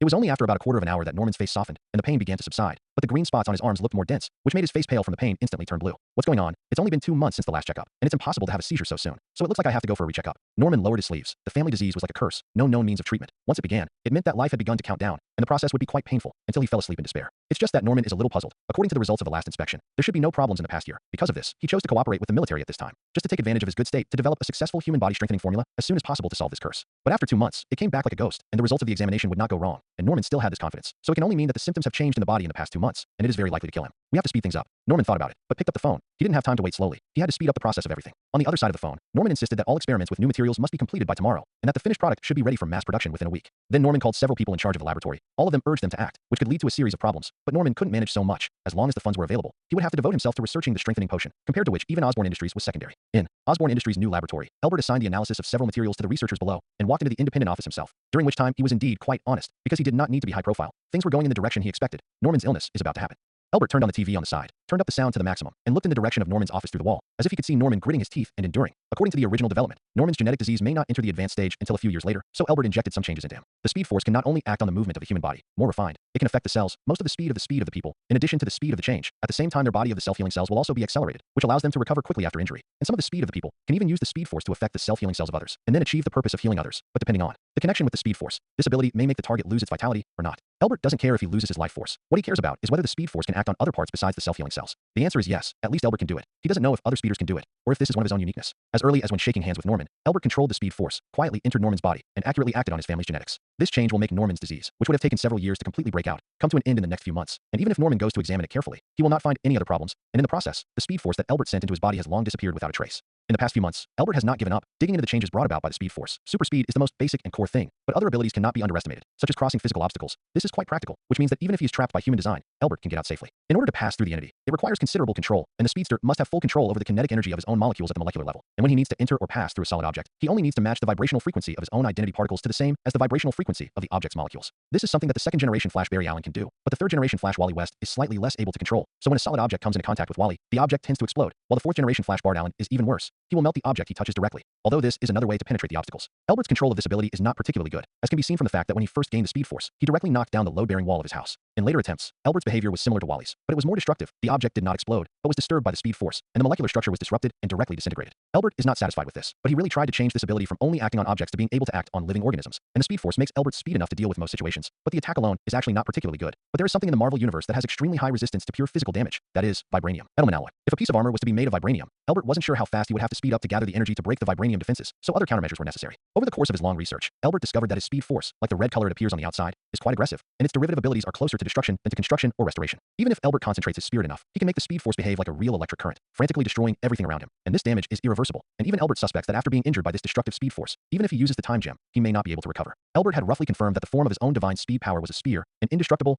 It was only after about a quarter of an hour that Norman's face softened, and the pain began to subside, but the green spots on his arms looked more dense, which made his face pale from the pain instantly turn blue. What's going on? It's only been 2 months since the last checkup, and it's impossible to have a seizure so soon, so it looks like I have to go for a recheckup. Norman lowered his sleeves. The family disease was like a curse, no known means of treatment. Once it began, it meant that life had begun to count down, and the process would be quite painful, until he fell asleep in despair. It's just that Norman is a little puzzled. According to the results of the last inspection, there should be no problems in the past year. Because of this, he chose to cooperate with the military at this time, just to take advantage of his good state to develop a successful human body strengthening formula as soon as possible to solve this curse. But after 2 months, it came back like a ghost, and the results of the examination would not go wrong, and Norman still had this confidence. So it can only mean that the symptoms have changed in the body in the past 2 months, and it is very likely to kill him. We have to speed things up. Norman thought about it, but picked up the phone. He didn't have time to wait slowly. He had to speed up the process of everything. On the other side of the phone, Norman insisted that all experiments with new materials must be completed by tomorrow, and that the finished product should be ready for mass production within a week. Then Norman called several people in charge of the laboratory. All of them urged them to act, which could lead to a series of problems. But Norman couldn't manage so much. As long as the funds were available, he would have to devote himself to researching the strengthening potion, compared to which even Osborne Industries was secondary. In Osborne Industries' new laboratory, Elbert assigned the analysis of several materials to the researchers below and walked into the independent office himself, during which time he was indeed quite honest, because he did not need to be high profile. Things were going in the direction he expected. Norman's illness is about to happen. Elbert turned on the TV on the side, turned up the sound to the maximum, and looked in the direction of Norman's office through the wall, as if he could see Norman gritting his teeth and enduring. According to the original development, Norman's genetic disease may not enter the advanced stage until a few years later, so Elbert injected some changes into him. The Speed Force can not only act on the movement of the human body, more refined, it can affect the cells, most of the speed of the people, in addition to the speed of the change. At the same time, their body of the self-healing cells will also be accelerated, which allows them to recover quickly after injury. And some of the speed of the people can even use the Speed Force to affect the self-healing cells of others, and then achieve the purpose of healing others. But depending on the connection with the Speed Force, this ability may make the target lose its vitality or not. Elbert doesn't care if he loses his life force. What he cares about is whether the Speed Force can act on other parts besides the self-healing cells. The answer is yes, at least Elbert can do it. He doesn't know if other speeders can do it, or if this is one of his own uniqueness. As early as when shaking hands with Norman, Elbert controlled the Speed Force, quietly entered Norman's body, and accurately acted on his family's genetics. This change will make Norman's disease, which would have taken several years to completely break out, come to an end in the next few months. And even if Norman goes to examine it carefully, he will not find any other problems, and in the process, the Speed Force that Elbert sent into his body has long disappeared without a trace. In the past few months, Elbert has not given up, digging into the changes brought about by the Speed Force. Super speed is the most basic and core thing, but other abilities cannot be underestimated, such as crossing physical obstacles. This is quite practical, which means that even if he is trapped by human design, Elbert can get out safely. In order to pass through the entity, it requires considerable control, and the speedster must have full control over the kinetic energy of his own molecules at the molecular level. And when he needs to enter or pass through a solid object, he only needs to match the vibrational frequency of his own identity particles to the same as the vibrational frequency of the object's molecules. This is something that the second generation Flash Barry Allen can do, but the third generation Flash Wally West is slightly less able to control. So when a solid object comes into contact with Wally, the object tends to explode, while the fourth generation Flash Bart Allen is even worse. He will melt the object he touches directly. Although this is another way to penetrate the obstacles, Elbert's control of this ability is not particularly good, as can be seen from the fact that when he first gained the Speed Force, he directly knocked down the load-bearing wall of his house. In later attempts, Elbert's behavior was similar to Wally's, but it was more destructive. The object did not explode, but was disturbed by the Speed Force, and the molecular structure was disrupted and directly disintegrated. Elbert is not satisfied with this, but he really tried to change this ability from only acting on objects to being able to act on living organisms, and the Speed Force makes Elbert speed enough to deal with most situations, but the attack alone is actually not particularly good. But there is something in the Marvel universe that has extremely high resistance to pure physical damage, that is, vibranium. Edelman alloy. If a piece of armor was to be made of vibranium, Elbert wasn't sure how fast he would have to speed up to gather the energy to break the vibranium defenses, so other countermeasures were necessary. Over the course of his long research, Elbert discovered that his Speed Force, like the red color it appears on the outside, is quite aggressive, and its derivative abilities are closer to destruction than to construction or restoration. Even if Elbert concentrates his spirit enough, he can make the Speed Force behave like a real electric current, frantically destroying everything around him, and this damage is irreversible. And even Elbert suspects that after being injured by this destructive Speed Force, even if he uses the time gem, he may not be able to recover. Elbert had roughly confirmed that the form of his own divine speed power was a spear, an indestructible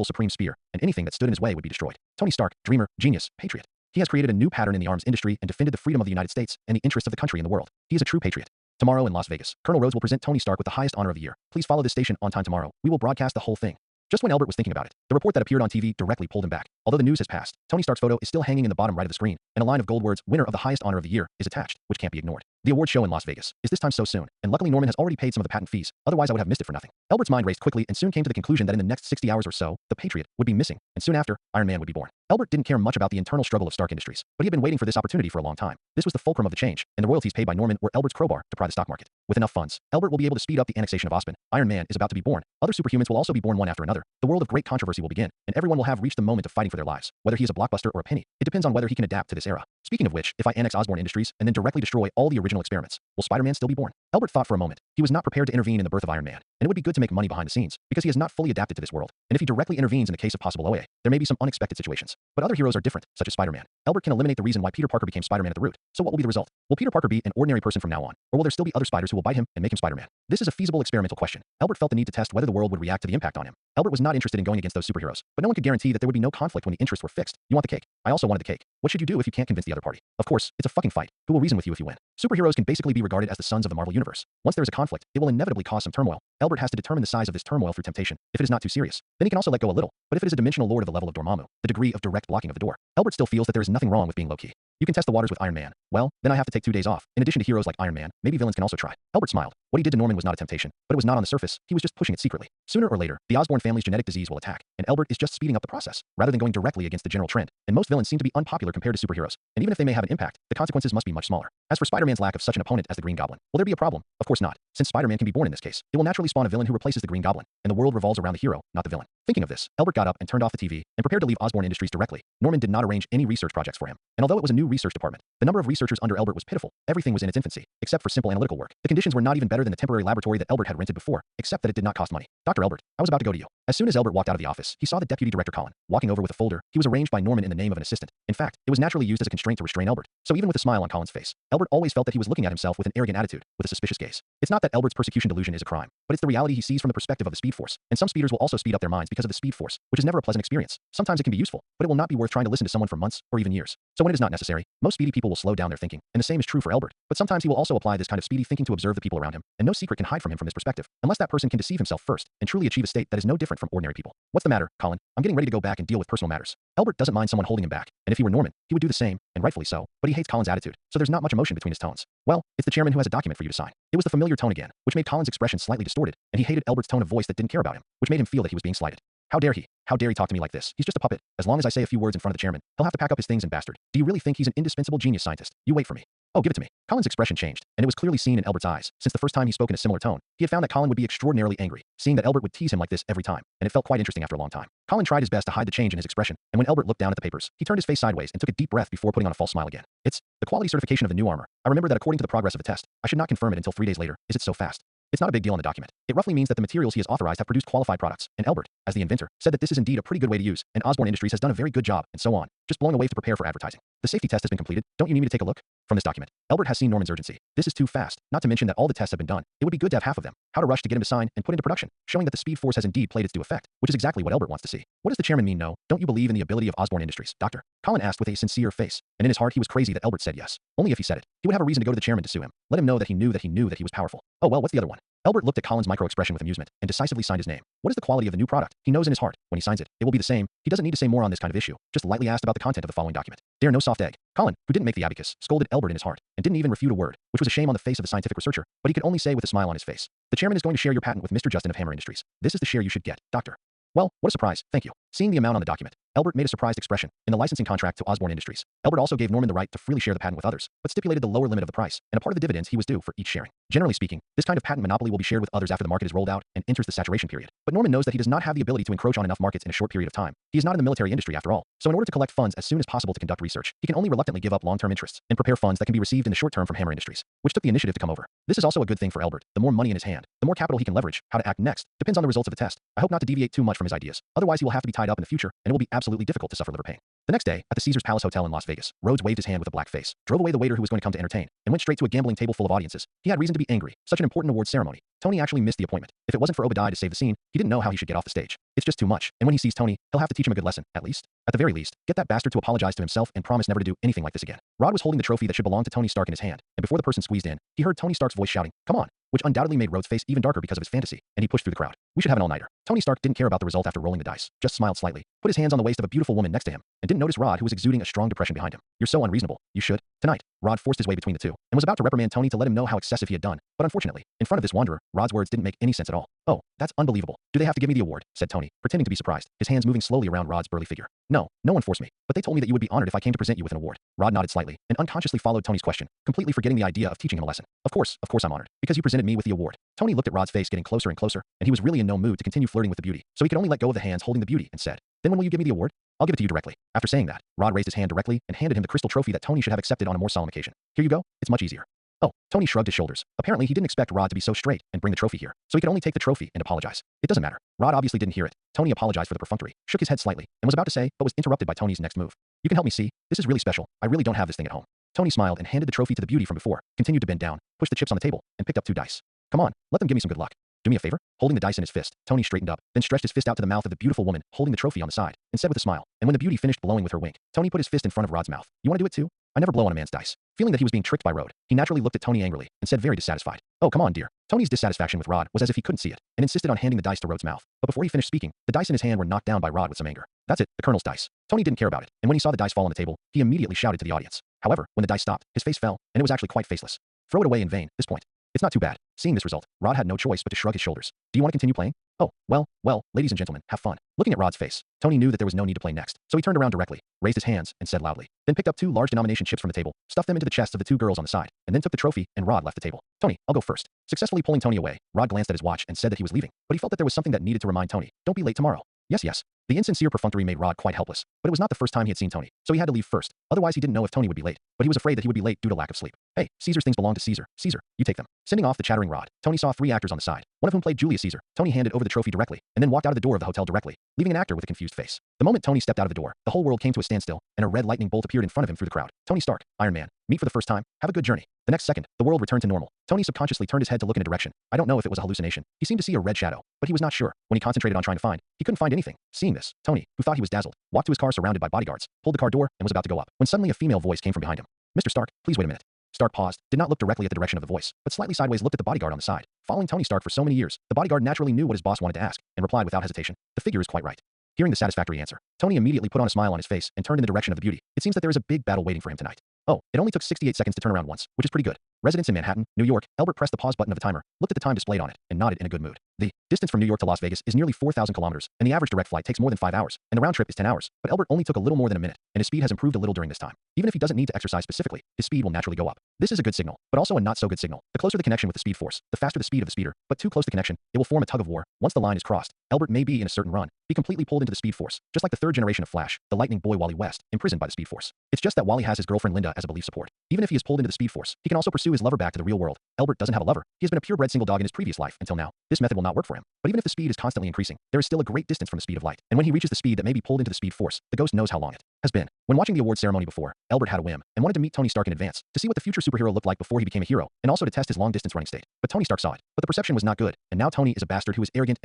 supreme spear, and anything that stood in his way would be destroyed. Tony Stark, dreamer, genius, patriot. He has created a new pattern in the arms industry and defended the freedom of the United States and the interests of the country and the world. He is a true patriot. Tomorrow in Las Vegas, Colonel Rhodes will present Tony Stark with the highest honor of the year. Please follow this station on time tomorrow. We will broadcast the whole thing. Just when Elbert was thinking about it, the report that appeared on TV directly pulled him back. Although the news has passed, Tony Stark's photo is still hanging in the bottom right of the screen, and a line of gold words, winner of the highest honor of the year, is attached, which can't be ignored. The award show in Las Vegas is this time so soon, and luckily Norman has already paid some of the patent fees, otherwise I would have missed it for nothing. Elbert's mind raced quickly and soon came to the conclusion that in the next 60 hours or so, the Patriot would be missing, and soon after, Iron Man would be born. Elbert didn't care much about the internal struggle of Stark Industries, but he had been waiting for this opportunity for a long time. This was the fulcrum of the change, and the royalties paid by Norman were Elbert's crowbar to pry the stock market. With enough funds, Elbert will be able to speed up the annexation of Ospen. Iron Man is about to be born. Other superhumans will also be born one after another. The world of great controversy will begin, and everyone will have reached the moment of fighting for their lives. Whether he is a blockbuster or a penny, it depends on whether he can adapt to this era. Speaking of which, if I annex Osborne Industries and then directly destroy all the original experiments, will Spider-Man still be born? Elbert thought for a moment. He was not prepared to intervene in the birth of Iron Man, and it would be good to make money behind the scenes, because he has not fully adapted to this world. And if he directly intervenes in the case of possible OA, there may be some unexpected situations. But other heroes are different, such as Spider-Man. Elbert can eliminate the reason why Peter Parker became Spider-Man at the root. So what will be the result? Will Peter Parker be an ordinary person from now on, or will there still be other spiders who will bite him and make him Spider-Man? This is a feasible experimental question. Elbert felt the need to test whether the world would react to the impact on him. Elbert was not interested in going against those superheroes, but no one could guarantee that there would be no conflict when the interests were fixed. You want the cake? I also wanted the cake. What should you do if you can't convince the other party? Of course, it's a fucking fight. Who will reason with you if you win? Superheroes can basically be regarded as the sons of the Marvel Universe. Once there is a conflict, it will inevitably cause some turmoil. Elbert has to determine the size of this turmoil through temptation. If it is not too serious, then he can also let go a little. But if it is a dimensional lord of the level of Dormammu, the degree of direct blocking of the door, Elbert still feels that there is nothing wrong with being low-key. You can test the waters with Iron Man. Well, then I have to take 2 days off. In addition to heroes like Iron Man, maybe villains can also try. Elbert smiled. What he did to Norman was not a temptation, but it was not on the surface. He was just pushing it secretly. Sooner or later, the Osborn family's genetic disease will attack, and Elbert is just speeding up the process, rather than going directly against the general trend. And most villains seem to be unpopular compared to superheroes. And even if they may have an impact, the consequences must be much smaller. As for Spider-Man's lack of such an opponent as the Green Goblin, will there be a problem? Of course not. Since Spider-Man can be born in this case, it will naturally spawn a villain who replaces the Green Goblin, and the world revolves around the hero, not the villain. Thinking of this, Albert got up and turned off the TV and prepared to leave Osborn Industries directly. Norman did not arrange any research projects for him, and although it was a new research department, the number of researchers under Albert was pitiful. Everything was in its infancy, except for simple analytical work. The conditions were not even better than the temporary laboratory that Albert had rented before, except that it did not cost money. Dr. Albert, I was about to go to you. As soon as Albert walked out of the office, he saw the deputy director Colin walking over with a folder. He was arranged by Norman in the name of an assistant. In fact, it was naturally used as a constraint to restrain Albert. So even with a smile on Colin's face, Albert always felt that he was looking at himself with an arrogant attitude, with a suspicious gaze. It's not that Albert's persecution delusion is a crime, but it's the reality he sees from the perspective of the Speed Force. And some speeders will also speed up their minds because of the Speed Force, which is never a pleasant experience. Sometimes it can be useful, but it will not be worth trying to listen to someone for months or even years. So when it is not necessary, most speedy people will slow down their thinking, and the same is true for Albert. But sometimes he will also apply this kind of speedy thinking to observe the people around him, and no secret can hide from him from his perspective, unless that person can deceive himself first and truly achieve a state that is no different from ordinary people. What's the matter, Colin? I'm getting ready to go back and deal with personal matters. Albert doesn't mind someone holding him back, and if he were Norman, he would do the same, and rightfully so, but he hates Colin's attitude, so there's not much emotion between his tones. Well, it's the chairman who has a document for you to sign. It was the familiar tone again, which made Colin's expression slightly distorted, and he hated Albert's tone of voice that didn't care about him, which made him feel that he was being slighted. How dare he? How dare he talk to me like this? He's just a puppet. As long as I say a few words in front of the chairman, he'll have to pack up his things and bastard. Do you really think he's an indispensable genius scientist? You wait for me. Oh, give it to me. Colin's expression changed, and it was clearly seen in Albert's eyes. Since the first time he spoke in a similar tone, he had found that Colin would be extraordinarily angry, seeing that Albert would tease him like this every time, and it felt quite interesting after a long time. Colin tried his best to hide the change in his expression, and when Albert looked down at the papers, he turned his face sideways and took a deep breath before putting on a false smile again. It's the quality certification of the new armor. I remember that according to the progress of the test, I should not confirm it until 3 days later. Is it so fast? It's not a big deal in the document. It roughly means that the materials he has authorized have produced qualified products, and Albert, as the inventor, said that this is indeed a pretty good way to use, and Osborn Industries has done a very good job, and so on. Just blowing away to prepare for advertising. The safety test has been completed. Don't you need me to take a look? From this document, Albert has seen Norman's urgency. This is too fast, not to mention that all the tests have been done. It would be good to have half of them. How to rush to get him to sign and put into production, showing that the Speed Force has indeed played its due effect, which is exactly what Albert wants to see. What does the chairman mean? No, don't you believe in the ability of Osborn Industries, doctor? Colin asked with a sincere face, and in his heart he was crazy that Albert said yes. Only if he said it, he would have a reason to go to the chairman to sue him. Let him know that he knew that he was powerful. Oh well, what's the other one? Albert looked at Colin's micro-expression with amusement and decisively signed his name. What is the quality of the new product? He knows in his heart, when he signs it, it will be the same. He doesn't need to say more on this kind of issue, just lightly asked about the content of the following document. Dare no soft egg. Colin, who didn't make the abacus, scolded Albert in his heart, and didn't even refute a word, which was a shame on the face of the scientific researcher, but he could only say with a smile on his face. The chairman is going to share your patent with Mr. Justin of Hammer Industries. This is the share you should get, doctor. Well, what a surprise, thank you. Seeing the amount on the document, Albert made a surprised expression. In the licensing contract to Osborn Industries, Albert also gave Norman the right to freely share the patent with others, but stipulated the lower limit of the price, and a part of the dividends he was due for each sharing. Generally speaking, this kind of patent monopoly will be shared with others after the market is rolled out and enters the saturation period. But Norman knows that he does not have the ability to encroach on enough markets in a short period of time. He is not in the military industry after all, so in order to collect funds as soon as possible to conduct research, he can only reluctantly give up long-term interests and prepare funds that can be received in the short term from Hammer Industries, which took the initiative to come over. This is also a good thing for Albert. The more money in his hand, the more capital he can leverage. How to act next depends on the results of the test. I hope not to deviate too much from his ideas, otherwise he will have to be tied up in the future, and it will be absolutely difficult to suffer liver pain. The next day, at the Caesars Palace Hotel in Las Vegas, Rhodes waved his hand with a black face, drove away the waiter who was going to come to entertain, and went straight to a gambling table full of audiences. He had reason to be angry. Such an important award ceremony. Tony actually missed the appointment. If it wasn't for Obadiah to save the scene, he didn't know how he should get off the stage. It's just too much, and when he sees Tony, he'll have to teach him a good lesson, at least. At the very least, get that bastard to apologize to himself and promise never to do anything like this again. Rod was holding the trophy that should belong to Tony Stark in his hand, and before the person squeezed in, he heard Tony Stark's voice shouting, "Come on," which undoubtedly made Rhodes' face even darker because of his fantasy, and he pushed through the crowd. We should have an all-nighter. Tony Stark didn't care about the result after rolling the dice, just smiled slightly, put his hands on the waist of a beautiful woman next to him, and didn't notice Rod, who was exuding a strong depression behind him. You're so unreasonable. You should. Tonight, Rod forced his way between the two, and was about to reprimand Tony to let him know how excessive he had done, but unfortunately, in front of this wanderer, Rod's words didn't make any sense at all. Oh, that's unbelievable. Do they have to give me the award? Said Tony, pretending to be surprised, his hands moving slowly around Rod's burly figure. No, no one forced me, but they told me that you would be honored if I came to present you with an award. Rod nodded slightly, and unconsciously followed Tony's question, completely forgetting the idea of teaching him a lesson. Of course I'm honored, because you presented me with the award. Tony looked at Rod's face getting closer and closer, and he was really in no mood to continue flirting with the beauty, so he could only let go of the hands holding the beauty and said, "Then when will you give me the award?" "I'll give it to you directly." After saying that, Rod raised his hand directly and handed him the crystal trophy that Tony should have accepted on a more solemn occasion. "Here you go, it's much easier." Oh, Tony shrugged his shoulders. Apparently he didn't expect Rod to be so straight and bring the trophy here, so he could only take the trophy and apologize. It doesn't matter. Rod obviously didn't hear it. Tony apologized for the perfunctory, shook his head slightly, and was about to say, but was interrupted by Tony's next move. "You can help me see. This is really special. I really don't have this thing at home." Tony smiled and handed the trophy to the beauty from before, continued to bend down, pushed the chips on the table, and picked up 2 dice. "Come on, let them give me some good luck. Do me a favor?" Holding the dice in his fist, Tony straightened up, then stretched his fist out to the mouth of the beautiful woman holding the trophy on the side, and said with a smile. And when the beauty finished blowing with her wink, Tony put his fist in front of Rod's mouth. "You want to do it too?" "I never blow on a man's dice." Feeling that he was being tricked by Rod, he naturally looked at Tony angrily and said very dissatisfied, "Oh, come on, dear." Tony's dissatisfaction with Rod was as if he couldn't see it, and insisted on handing the dice to Rod's mouth. But before he finished speaking, the dice in his hand were knocked down by Rod with some anger. "That's it, the Colonel's dice." Tony didn't care about it, and when he saw the dice fall on the table, he immediately shouted to the audience. However, when the dice stopped, his face fell, and it was actually quite faceless. Throw it away in vain, this point. It's not too bad. Seeing this result, Rod had no choice but to shrug his shoulders. "Do you want to continue playing?" Well, ladies and gentlemen, have fun. Looking at Rod's face, Tony knew that there was no need to play next, so he turned around directly, raised his hands, and said loudly, then picked up two large denomination chips from the table, stuffed them into the chests of the two girls on the side, and then took the trophy, and Rod left the table. Tony, I'll go first. Successfully pulling Tony away, Rod glanced at his watch and said that he was leaving, but he felt that there was something that needed to remind Tony, don't be late tomorrow. Yes. The insincere perfunctory made Rod quite helpless, but it was not the first time he had seen Tony, so he had to leave first. Otherwise, he didn't know if Tony would be late, but he was afraid that he would be late due to lack of sleep. Hey, Caesar's things belong to Caesar. Caesar, you take them. Sending off the chattering Rod, Tony saw three actors on the side, one of whom played Julius Caesar. Tony handed over the trophy directly, and then walked out of the door of the hotel directly, leaving an actor with a confused face. The moment Tony stepped out of the door, the whole world came to a standstill, and a red lightning bolt appeared in front of him through the crowd. Tony Stark, Iron Man, meet for the first time. Have a good journey. The next second, the world returned to normal. Tony subconsciously turned his head to look in a direction. I don't know if it was a hallucination. He seemed to see a red shadow, but he was not sure. When he concentrated on trying to find, he couldn't find anything. Seeing this, Tony, who thought he was dazzled, walked to his car surrounded by bodyguards, pulled the car door, and was about to go up, when suddenly a female voice came from behind him. Mr. Stark, please wait a minute. Stark paused, did not look directly at the direction of the voice, but slightly sideways looked at the bodyguard on the side. Following Tony Stark for so many years, the bodyguard naturally knew what his boss wanted to ask, and replied without hesitation, the figure is quite right. Hearing the satisfactory answer, Tony immediately put on a smile on his face and turned in the direction of the beauty. It seems that there is a big battle waiting for him tonight. Oh, it only took 68 seconds to turn around once, which is pretty good. Residents in Manhattan, New York, Albert pressed the pause button of the timer, looked at the time displayed on it, and nodded in a good mood. The distance from New York to Las Vegas is nearly 4,000 kilometers, and the average direct flight takes more than 5 hours, and the round trip is 10 hours. But Albert only took a little more than a minute, and his speed has improved a little during this time. Even if he doesn't need to exercise specifically, his speed will naturally go up. This is a good signal, but also a not so good signal. The closer the connection with the speed force, the faster the speed of the speeder, but too close the connection, it will form a tug of war. Once the line is crossed, Albert may be in a certain run, be completely pulled into the speed force, just like the third generation of Flash, the lightning boy Wally West, imprisoned by the speed force. It's just that Wally has his girlfriend Linda as a belief support. Even if he is pulled into the speed force, he can also pursue his lover back to the real world. Albert doesn't have a lover. He has been a purebred single dog in his previous life until now. This method will not work for him. But even if the speed is constantly increasing, there is still a great distance from the speed of light. And when he reaches the speed that may be pulled into the speed force, the ghost knows how long it has been. When watching the award ceremony before, Albert had a whim and wanted to meet Tony Stark in advance to see what the future superhero looked like before he became a hero, and also to test his long-distance running state. But Tony Stark saw it. But the perception was not good, and now Tony is a bastard who is arrogant.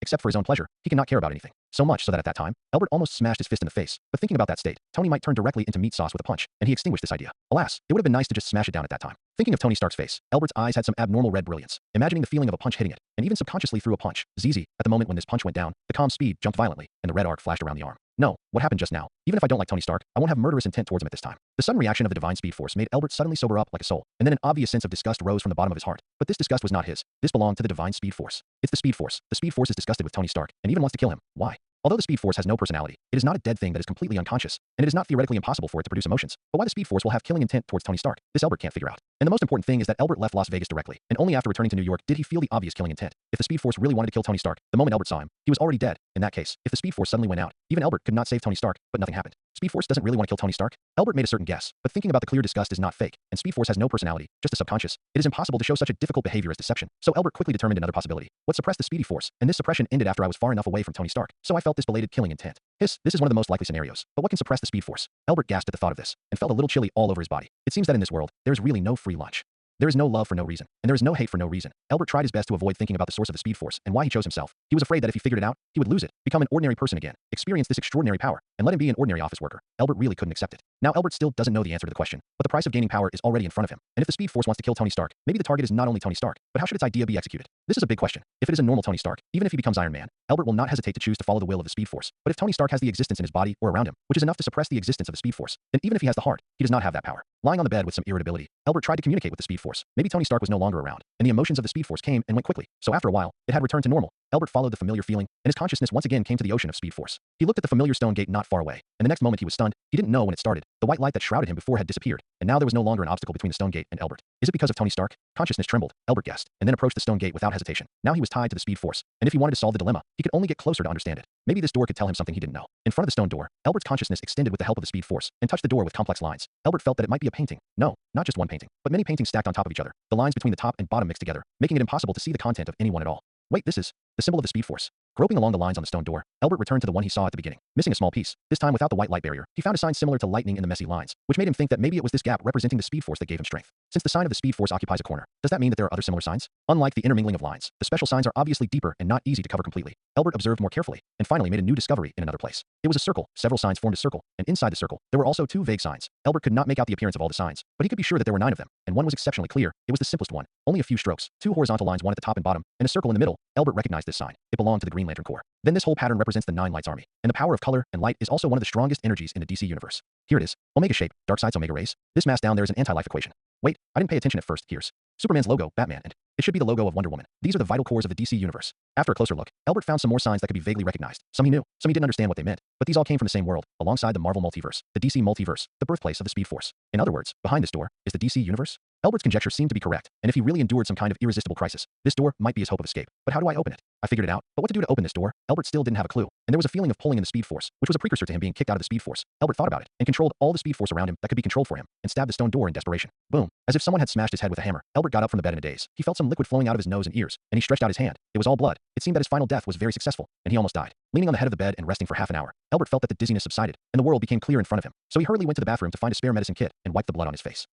Except for his own pleasure, he cannot care about anything. So much so that at that time, Albert almost smashed his fist in the face. But thinking about that state, Tony might turn directly into meat sauce with a punch, and he extinguished this idea. Alas, it would have been nice to just smash it down at that time. Thinking of Tony Stark's face, Albert's eyes had some abnormal red brilliance, imagining the feeling of a punch hitting it, and even subconsciously threw a punch. ZZ, at the moment when this punch went down, the calm speed jumped violently, and the red arc flashed around the arm. No, what happened just now? Even if I don't like Tony Stark, I won't have murderous intent towards him at this time. The sudden reaction of the divine speed force made Albert suddenly sober up like a soul, and then an obvious sense of disgust rose from the bottom of his heart. But this disgust was not his. This belonged to the divine speed force. It's the speed force. The speed force is disgusted with Tony Stark, and even wants to kill him. Why? Although the speed force has no personality, it is not a dead thing that is completely unconscious, and it is not theoretically impossible for it to produce emotions. But why the speed force will have killing intent towards Tony Stark, this Albert can't figure out. And the most important thing is that Albert left Las Vegas directly, and only after returning to New York did he feel the obvious killing intent. If the speed force really wanted to kill Tony Stark, the moment Albert saw him, he was already dead. In that case, if the speed force suddenly went out, even Albert could not save Tony Stark, but nothing happened. Speed force doesn't really want to kill Tony Stark. Albert made a certain guess, but thinking about the clear disgust is not fake, and speed force has no personality, just a subconscious. It is impossible to show such a difficult behavior as deception. So Albert quickly determined another possibility. What suppressed the speedy force, and this suppression ended after I was far enough away from Tony Stark, so I felt this belated killing intent. This is one of the most likely scenarios. But what can suppress the speed force? Albert gasped at the thought of this, and felt a little chilly all over his body. It seems that in this world, there is really no free lunch. There is no love for no reason, and there is no hate for no reason. Albert tried his best to avoid thinking about the source of the speed force and why he chose himself. He was afraid that if he figured it out, he would lose it, become an ordinary person again, experience this extraordinary power, and let him be an ordinary office worker. Albert really couldn't accept it. Now Albert still doesn't know the answer to the question, but the price of gaining power is already in front of him. And if the speed force wants to kill Tony Stark, maybe the target is not only Tony Stark, but how should its idea be executed? This is a big question. If it is a normal Tony Stark, even if he becomes Iron Man, Albert will not hesitate to choose to follow the will of the speed force. But if Tony Stark has the existence in his body or around him, which is enough to suppress the existence of the speed force, then even if he has the heart, he does not have that power. Lying on the bed with some irritability, Albert tried to communicate with the speed force. Maybe Tony Stark was no longer around, and the emotions of the speed force came and went quickly. So after a while, it had returned to normal. Albert followed the familiar feeling, and his consciousness once again came to the ocean of speed force. He looked at the familiar stone gate not far away, and the next moment he was stunned. He didn't know when it started. The white light that shrouded him before had disappeared, and now there was no longer an obstacle between the stone gate and Albert. Is it because of Tony Stark? Consciousness trembled. Albert guessed, and then approached the stone gate without hesitation. Now he was tied to the speed force, and if he wanted to solve the dilemma, he could only get closer to understand it. Maybe this door could tell him something he didn't know. In front of the stone door, Albert's consciousness extended with the help of the speed force, and touched the door with complex lines. Albert felt that it might be a painting. No, not just one painting, but many paintings stacked on top of each other. The lines between the top and bottom mixed together, making it impossible to see the content of any one at all. Wait, this is the symbol of the speed force. Groping along the lines on the stone door, Albert returned to the one he saw at the beginning, missing a small piece. This time without the white light barrier, he found a sign similar to lightning in the messy lines, which made him think that maybe it was this gap representing the speed force that gave him strength. Since the sign of the speed force occupies a corner, does that mean that there are other similar signs? Unlike the intermingling of lines, the special signs are obviously deeper and not easy to cover completely. Albert observed more carefully, and finally made a new discovery in another place. It was a circle. Several signs formed a circle, and inside the circle, there were also two vague signs. Albert could not make out the appearance of all the signs, but he could be sure that there were 9 of them, and one was exceptionally clear. It was the simplest one. Only a few strokes, 2 horizontal lines, one at the top and bottom, and a circle in the middle. Albert recognized this sign. It belonged to the Green Lantern Corps. Then this whole pattern represents the 9 Lights Army, and the power of color and light is also one of the strongest energies in the DC universe. Here it is. Omega shape, Darkseid's Omega rays. This mass down there is an anti-life equation. Wait, I didn't pay attention at first. Here's Superman's logo, Batman, and It should be the logo of Wonder Woman. These are the vital cores of the DC universe. After a closer look, Albert found some more signs that could be vaguely recognized. Some he knew, some he didn't understand what they meant, but these all came from the same world, alongside the Marvel multiverse, the DC multiverse, the birthplace of the Speed Force. In other words, behind this door is the DC universe. Albert's conjecture seemed to be correct, and if he really endured some kind of irresistible crisis, this door might be his hope of escape. But how do I open it? I figured it out, but what to do to open this door? Albert still didn't have a clue, and there was a feeling of pulling in the Speed Force, which was a precursor to him being kicked out of the Speed Force. Albert thought about it, and controlled all the Speed Force around him that could be controlled for him, and stabbed the stone door in desperation. Boom. As if someone had smashed his head with a hammer, Albert got up from the bed in a daze. He felt some liquid flowing out of his nose and ears, and he stretched out his hand. It was all blood. It seemed that his final death was very successful, and he almost died. Leaning on the head of the bed and resting for half an hour, Albert felt that the dizziness subsided, and the world became clear in front of him. So he hurriedly went to the bathroom to find a spare medicine kit and wiped the blood on his face.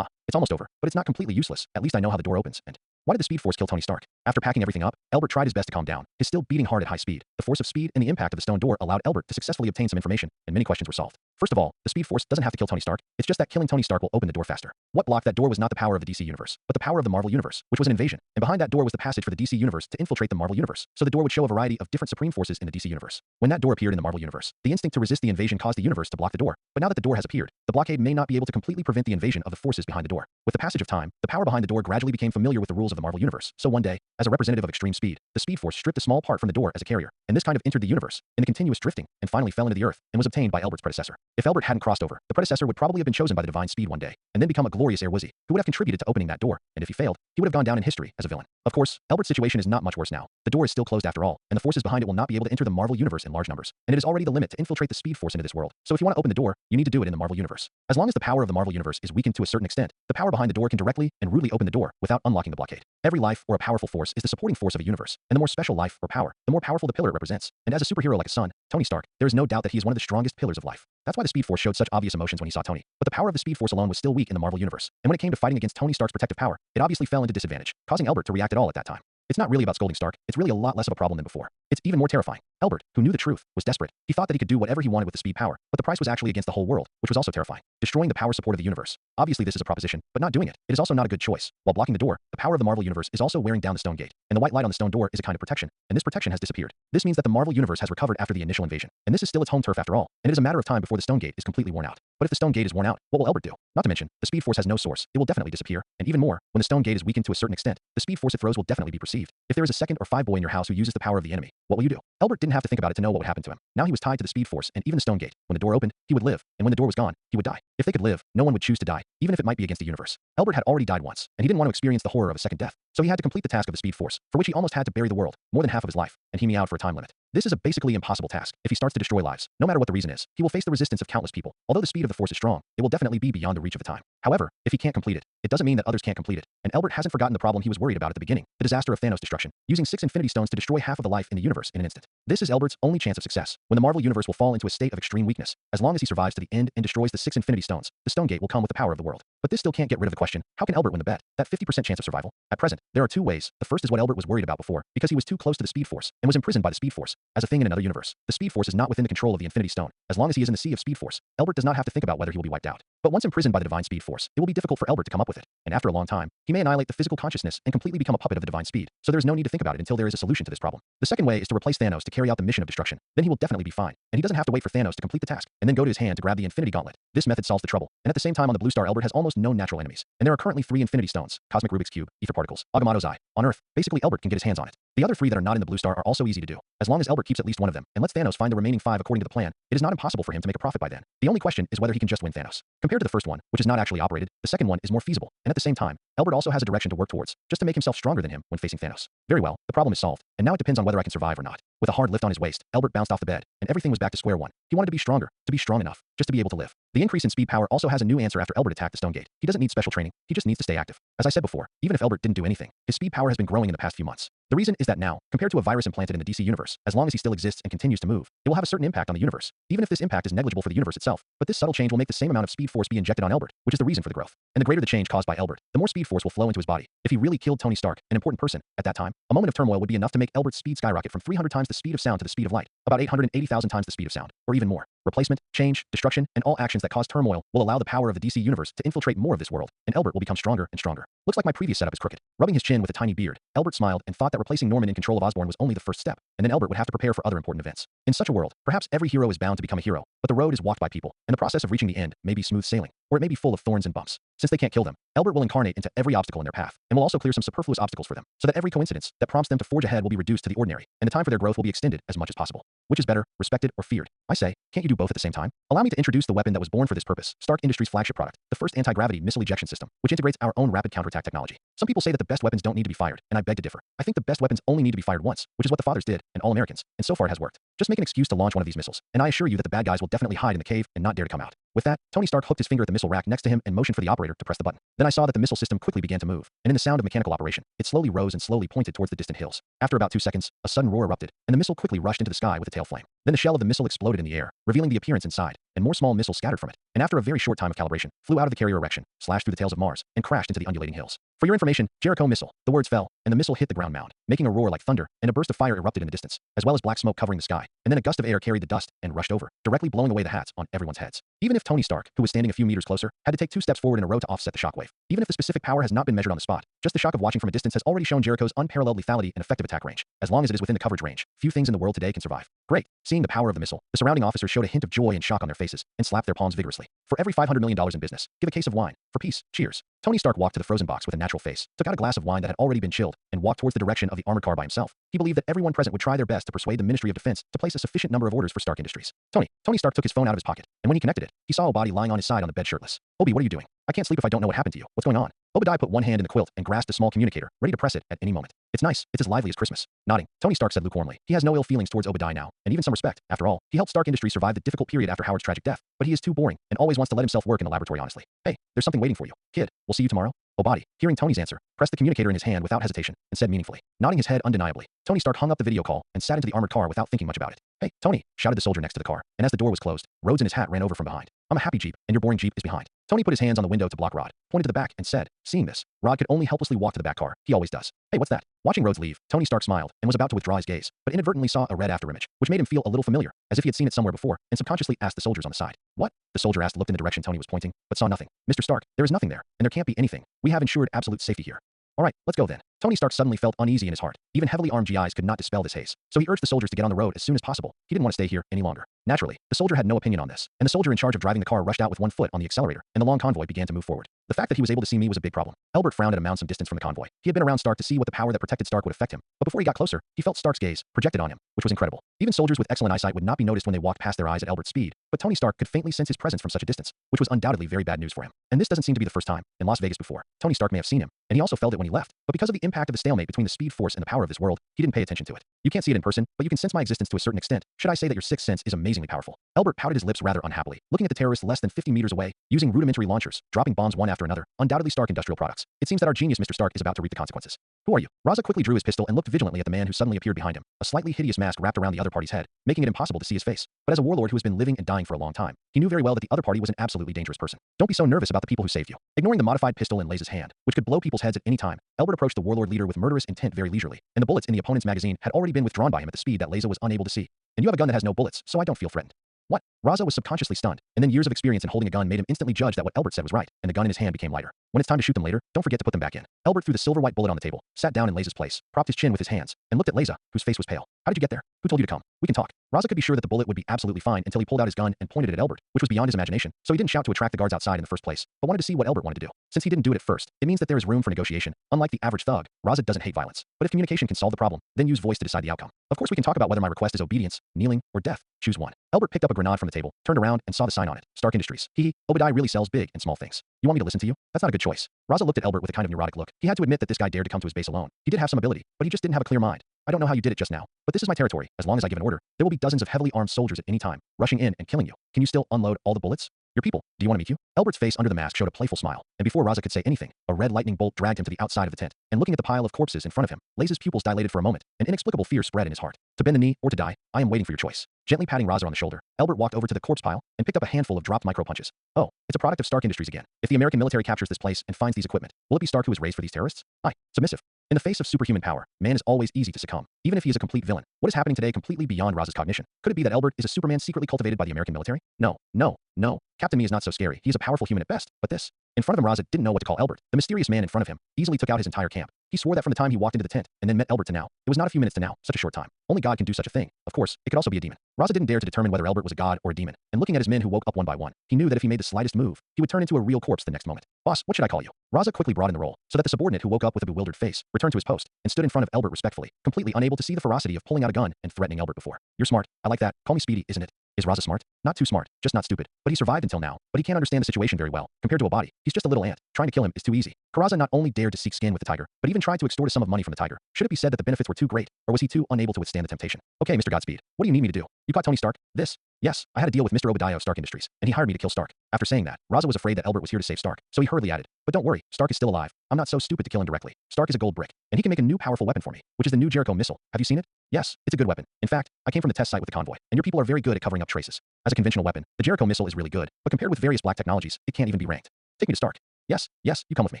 It's almost over, but it's not completely useless. At least I know how the door opens. And why did the Speed Force kill Tony Stark? After packing everything up, Albert tried his best to calm down, his still beating heart at high speed. The force of speed and the impact of the stone door allowed Albert to successfully obtain some information, and many questions were solved. First of all, the Speed Force doesn't have to kill Tony Stark. It's just that killing Tony Stark will open the door faster. What blocked that door was not the power of the DC universe, but the power of the Marvel universe, which was an invasion. And behind that door was the passage for the DC universe to infiltrate the Marvel universe. So the door would show a variety of different supreme forces in the DC universe. When that door appeared in the Marvel universe, the instinct to resist the invasion caused the universe to block the door. But now that the door has appeared, the blockade may not be able to completely prevent the invasion of the forces behind the door. With the passage of time, the power behind the door gradually became familiar with the rules of the Marvel universe. So one day, as a representative of extreme speed, the Speed Force stripped a small part from the door as a carrier, and this kind of entered the universe in a continuous drifting, and finally fell into the earth, and was obtained by Albert's predecessor. If Albert hadn't crossed over, the predecessor would probably have been chosen by the divine speed one day, and then become a glorious heir Wizzy, who would have contributed to opening that door, and if he failed, he would have gone down in history as a villain. Of course, Albert's situation is not much worse now. The door is still closed after all, and the forces behind it will not be able to enter the Marvel universe in large numbers, and it is already the limit to infiltrate the Speed Force into this world. So if you want to open the door, you need to do it in the Marvel universe. As long as the power of the Marvel universe is weakened to a certain extent, the power behind the door can directly and rudely open the door without unlocking the blockade. Every life or a powerful force is the supporting force of a universe, and the more special life or power, the more powerful the pillar it represents. And as a superhero like a son, Tony Stark, there is no doubt that he is one of the strongest pillars of life. That's why the Speed Force showed such obvious emotions when he saw Tony. But the power of the Speed Force alone was still weak in the Marvel universe, and when it came to fighting against Tony Stark's protective power, it obviously fell into disadvantage, causing Albert to react at all at that time. It's not really about scolding Stark, it's really a lot less of a problem than before. It's even more terrifying. Albert, who knew the truth, was desperate. He thought that he could do whatever he wanted with the speed power, but the price was actually against the whole world, which was also terrifying. Destroying the power support of the universe. Obviously this is a proposition, but not doing it. It is also not a good choice. While blocking the door, the power of the Marvel universe is also wearing down the stone gate, and the white light on the stone door is a kind of protection, and this protection has disappeared. This means that the Marvel universe has recovered after the initial invasion, and this is still its home turf after all, and it is a matter of time before the stone gate is completely worn out. But if the stone gate is worn out, what will Albert do? Not to mention, the Speed Force has no source. It will definitely disappear, and even more, when the stone gate is weakened to a certain extent, the Speed Force it throws will definitely be perceived. If there is a second or five boy in your house who uses the power of the enemy, what will you do? Albert didn't have to think about it to know what would happen to him. Now he was tied to the Speed Force and even the stone gate. When the door opened, he would live, and when the door was gone, he would die. If they could live, no one would choose to die, even if it might be against the universe. Albert had already died once, and he didn't want to experience the horror of a second death, so he had to complete the task of the Speed Force, for which he almost had to bury the world, more than half of his life, and he meowed for a time limit. This is a basically impossible task. If he starts to destroy lives, no matter what the reason is, he will face the resistance of countless people. Although the speed of the Force is strong, it will definitely be beyond the reach of the time. However, if he can't complete it, it doesn't mean that others can't complete it, and Albert hasn't forgotten the problem he was worried about at the beginning, the disaster of Thanos' destruction, using 6 Infinity Stones to destroy half of the life in the universe in an instant. This is Albert's only chance of success, when the Marvel universe will fall into a state of extreme weakness. As long as he survives to the end and destroys the 6 Infinity Stones, the Stone Gate will come with the power of the world. But this still can't get rid of the question, how can Albert win the bet? That 50% chance of survival? At present, there are two ways. The first is what Albert was worried about before, because he was too close to the Speed Force, and was imprisoned by the Speed Force, as a thing in another universe. The Speed Force is not within the control of the Infinity Stone. As long as he is in the sea of Speed Force, Albert does not have to think about whether he will be wiped out. But once imprisoned by the Divine Speed Force, it will be difficult for Albert to come up with it, and after a long time, he may annihilate the physical consciousness and completely become a puppet of the Divine Speed, so there is no need to think about it until there is a solution to this problem. The second way is to replace Thanos to carry out the mission of destruction. Then he will definitely be fine, and he doesn't have to wait for Thanos to complete the task, and then go to his hand to grab the Infinity Gauntlet. This method solves the trouble, and at the same time on the Blue Star Albert has almost no natural enemies, and there are currently 3 Infinity Stones, Cosmic Rubik's Cube, Ether Particles, Agamotto's Eye. On Earth, basically Albert can get his hands on it. The other 3 that are not in the Blue Star are also easy to do. As long as Albert keeps at least one of them, and lets Thanos find the remaining 5 according to the plan, it is not impossible for him to make a profit by then. The only question is whether he can just win Thanos. Compared to the first one, which is not actually operated, the second one is more feasible, and at the same time, Albert also has a direction to work towards, just to make himself stronger than him when facing Thanos. Very well, the problem is solved, and now it depends on whether I can survive or not. With a hard lift on his waist, Albert bounced off the bed, and everything was back to square one. He wanted to be stronger, to be strong enough, just to be able to live. The increase in speed power also has a new answer after Albert attacked the Stone Gate. He doesn't need special training, he just needs to stay active. As I said before, even if Albert didn't do anything, his speed power has been growing in the past few months. The reason is that now, compared to a virus implanted in the DC universe, as long as he still exists and continues to move, it will have a certain impact on the universe, even if this impact is negligible for the universe itself. But this subtle change will make the same amount of speed force be injected on Albert, which is the reason for the growth. And the greater the change caused by Albert, the more speed force will flow into his body. If he really killed Tony Stark, an important person, at that time, a moment of turmoil would be enough to make Albert's speed skyrocket from 300 times the speed of sound to the speed of light, about 880,000 times the speed of sound, or even more. Replacement, change, destruction, and all actions that cause turmoil will allow the power of the DC universe to infiltrate more of this world, and Elbert will become stronger and stronger. Looks like my previous setup is crooked. Rubbing his chin with a tiny beard, Elbert smiled and thought that replacing Norman in control of Osborn was only the first step, and then Elbert would have to prepare for other important events. In such a world, perhaps every hero is bound to become a hero, but the road is walked by people, and the process of reaching the end may be smooth sailing, or it may be full of thorns and bumps. Since they can't kill them, Elbert will incarnate into every obstacle in their path, and will also clear some superfluous obstacles for them, so that every coincidence that prompts them to forge ahead will be reduced to the ordinary, and the time for their growth will be extended as much as possible. Which is better, respected or feared? I say, can't you do both at the same time? Allow me to introduce the weapon that was born for this purpose, Stark Industries' flagship product, the first anti-gravity missile ejection system, which integrates our own rapid counterattack technology. Some people say that the best weapons don't need to be fired, and I beg to differ. I think the best weapons only need to be fired once, which is what the fathers did, and all Americans, and so far it has worked. Just make an excuse to launch one of these missiles, and I assure you that the bad guys will definitely hide in the cave and not dare to come out. With that, Tony Stark hooked his finger at the missile rack next to him and motioned for the operator to press the button. Then I saw that the missile system quickly began to move, and in the sound of mechanical operation, it slowly rose and slowly pointed towards the distant hills. After about 2 seconds, a sudden roar erupted, and the missile quickly rushed into the sky with a tail flame. Then the shell of the missile exploded in the air, revealing the appearance inside, and more small missiles scattered from it, and after a very short time of calibration, flew out of the carrier erection, slashed through the tails of Mars, and crashed into the undulating hills. For your information, Jericho missile. The words fell, and the missile hit the ground mound, making a roar like thunder, and a burst of fire erupted in the distance, as well as black smoke covering the sky, and then a gust of air carried the dust and rushed over, directly blowing away the hats on everyone's heads. Even if Tony Stark, who was standing a few meters closer, had to take 2 steps forward in a row to offset the shockwave. Even if the specific power has not been measured on the spot, just the shock of watching from a distance has already shown Jericho's unparalleled lethality and effective attack range. As long as it is within the coverage range, few things in the world today can survive. Great. Seeing the power of the missile, the surrounding officers showed a hint of joy and shock on their faces, and slapped their palms vigorously. For every $500 million in business, give a case of wine. For peace, cheers. Tony Stark walked to the frozen box with a natural face, took out a glass of wine that had already been chilled, and walked towards the direction of the armored car by himself. He believed that everyone present would try their best to persuade the Ministry of Defense to place a sufficient number of orders for Stark Industries. Tony Stark took his phone out of his pocket, and when he connected it, he saw Obadi lying on his side on the bed shirtless. Obi, what are you doing? I can't sleep if I don't know what happened to you. What's going on? Obadiah put one hand in the quilt and grasped a small communicator, ready to press it at any moment. It's nice. It's as lively as Christmas. Nodding, Tony Stark said lukewarmly. He has no ill feelings towards Obadiah now, and even some respect. After all, he helped Stark Industries survive the difficult period after Howard's tragic death, but he is too boring and always wants to let himself work in the laboratory honestly. Hey, there's something waiting for you. Kid, we'll see you tomorrow. Obadi, hearing Tony's answer, pressed the communicator in his hand without hesitation, and said meaningfully, nodding his head undeniably. Tony Stark hung up the video call and sat into the armored car without thinking much about it. Hey, Tony, shouted the soldier next to the car, and as the door was closed, Rhodes in his hat ran over from behind. I'm a happy Jeep, and your boring Jeep is behind. Tony put his hands on the window to block Rod, pointed to the back, and said, seeing this, Rod could only helplessly walk to the back car. He always does. Hey, what's that? Watching Rhodes leave, Tony Stark smiled and was about to withdraw his gaze, but inadvertently saw a red afterimage, which made him feel a little familiar, as if he had seen it somewhere before, and subconsciously asked the soldiers on the side. What? The soldier asked, looked in the direction Tony was pointing, but saw nothing. Mr. Stark, there is nothing there, and there can't be anything. We have ensured absolute safety here. All right, let's go then. Tony Stark suddenly felt uneasy in his heart. Even heavily armed GIs could not dispel this haze, so he urged the soldiers to get on the road as soon as possible. He didn't want to stay here any longer. Naturally, the soldier had no opinion on this, and the soldier in charge of driving the car rushed out with one foot on the accelerator, and the long convoy began to move forward. The fact that he was able to see me was a big problem. Elbert frowned at a mound some distance from the convoy. He had been around Stark to see what the power that protected Stark would affect him, but before he got closer, he felt Stark's gaze projected on him, which was incredible. Even soldiers with excellent eyesight would not be noticed when they walked past their eyes at Elbert's speed, but Tony Stark could faintly sense his presence from such a distance, which was undoubtedly very bad news for him. And this doesn't seem to be the first time. In Las Vegas before, Tony Stark may have seen him, and he also felt it when he left, but because of the impact of the stalemate between the speed force and the power of this world, he didn't pay attention to it. You can't see it in person, but you can sense my existence to a certain extent. Should I say that your sixth sense is amazingly powerful? Elbert pouted his lips rather unhappily, looking at the terrorists less than 50 meters away, using rudimentary launchers, dropping bombs one after another, undoubtedly Stark industrial products. It seems that our genius Mr. Stark is about to reap the consequences. Who are you? Raza quickly drew his pistol and looked vigilantly at the man who suddenly appeared behind him. A slightly hideous mask wrapped around the other party's head, making it impossible to see his face. But as a warlord who has been living and dying for a long time, he knew very well that the other party was an absolutely dangerous person. Don't be so nervous about the people who saved you. Ignoring the modified pistol in Laza's hand, which could blow people's heads at any time, Elbert approached the warlord leader with murderous intent very leisurely, and the bullets in the opponent's magazine had already been withdrawn by him at the speed that Laza was unable to see. And you have a gun that has no bullets, so I don't feel threatened. What? Raza was subconsciously stunned, and then years of experience in holding a gun made him instantly judge that what Elbert said was right, and the gun in his hand became lighter. When it's time to shoot them later, don't forget to put them back in. Elbert threw the silver-white bullet on the table, sat down in Laza's place, propped his chin with his hands, and looked at Laza, whose face was pale. How did you get there? Who told you to come? We can talk. Raza could be sure that the bullet would be absolutely fine until he pulled out his gun and pointed it at Elbert, which was beyond his imagination, so he didn't shout to attract the guards outside in the first place, but wanted to see what Elbert wanted to do. Since he didn't do it at first, it means that there is room for negotiation. Unlike the average thug, Raza doesn't hate violence. But if communication can solve the problem, then use voice to decide the outcome. Of course we can talk about whether my request is obedience, kneeling, or death. Choose one. Elbert picked up a grenade from the table, turned around, and saw the sign on it. Stark Industries. Obadiah really sells big and small things. You want me to listen to you? That's not a good choice. Raza looked at Elbert with a kind of neurotic look. He had to admit that this guy dared to come to his base alone. He did have some ability, but he just didn't have a clear mind. I don't know how you did it just now, but this is my territory. As long as I give an order, there will be dozens of heavily armed soldiers at any time, rushing in and killing you. Can you still unload all the bullets? Your people, do you want to meet you? Elbert's face under the mask showed a playful smile, and before Raza could say anything, a red lightning bolt dragged him to the outside of the tent, and looking at the pile of corpses in front of him, Laza's pupils dilated for a moment, an inexplicable fear spread in his heart. To bend the knee or to die, I am waiting for your choice. Gently patting Raza on the shoulder, Elbert walked over to the corpse pile and picked up a handful of dropped micro-punches. Oh, it's a product of Stark Industries again. If the American military captures this place and finds these equipment, will it be Stark who is raised for these terrorists? Aye, submissive. In the face of superhuman power, man is always easy to succumb, even if he is a complete villain. What is happening today completely beyond Raz's cognition? Could it be that Elbert is a Superman secretly cultivated by the American military? No, no, no. Captain Me is not so scary. He is a powerful human at best, but this. In front of him, Raza didn't know what to call Elbert. The mysterious man in front of him easily took out his entire camp. He swore that from the time he walked into the tent and then met Elbert to now. It was not a few minutes to now, such a short time. Only God can do such a thing. Of course, it could also be a demon. Raza didn't dare to determine whether Elbert was a god or a demon, and looking at his men who woke up one by one, he knew that if he made the slightest move, he would turn into a real corpse the next moment. Boss, what should I call you? Raza quickly brought in the role, so that the subordinate who woke up with a bewildered face returned to his post and stood in front of Elbert respectfully, completely unable to see the ferocity of pulling out a gun and threatening Elbert before. You're smart. I like that. Call me Speedy, isn't it? Is Raza smart? Not too smart, just not stupid. But he survived until now, but he can't understand the situation very well. Compared to a body, he's just a little ant. Trying to kill him is too easy. Karaza not only dared to seek skin with the tiger, but even tried to extort a sum of money from the tiger. Should it be said that the benefits were too great, or was he too unable to withstand the temptation? Okay, Mr. Godspeed, what do you need me to do? You caught Tony Stark? This? Yes, I had a deal with Mr. Obadiah of Stark Industries, and he hired me to kill Stark. After saying that, Raza was afraid that Elbert was here to save Stark, so he hurriedly added, but don't worry, Stark is still alive. I'm not so stupid to kill him directly. Stark is a gold brick, and he can make a new powerful weapon for me, which is the new Jericho missile. Have you seen it? Yes, it's a good weapon. In fact, I came from the test site with the convoy, and your people are very good at covering up traces. As a conventional weapon, the Jericho missile is really good, but compared with various black technologies, it can't even be ranked. Take me to Stark. Yes, yes, you come with me.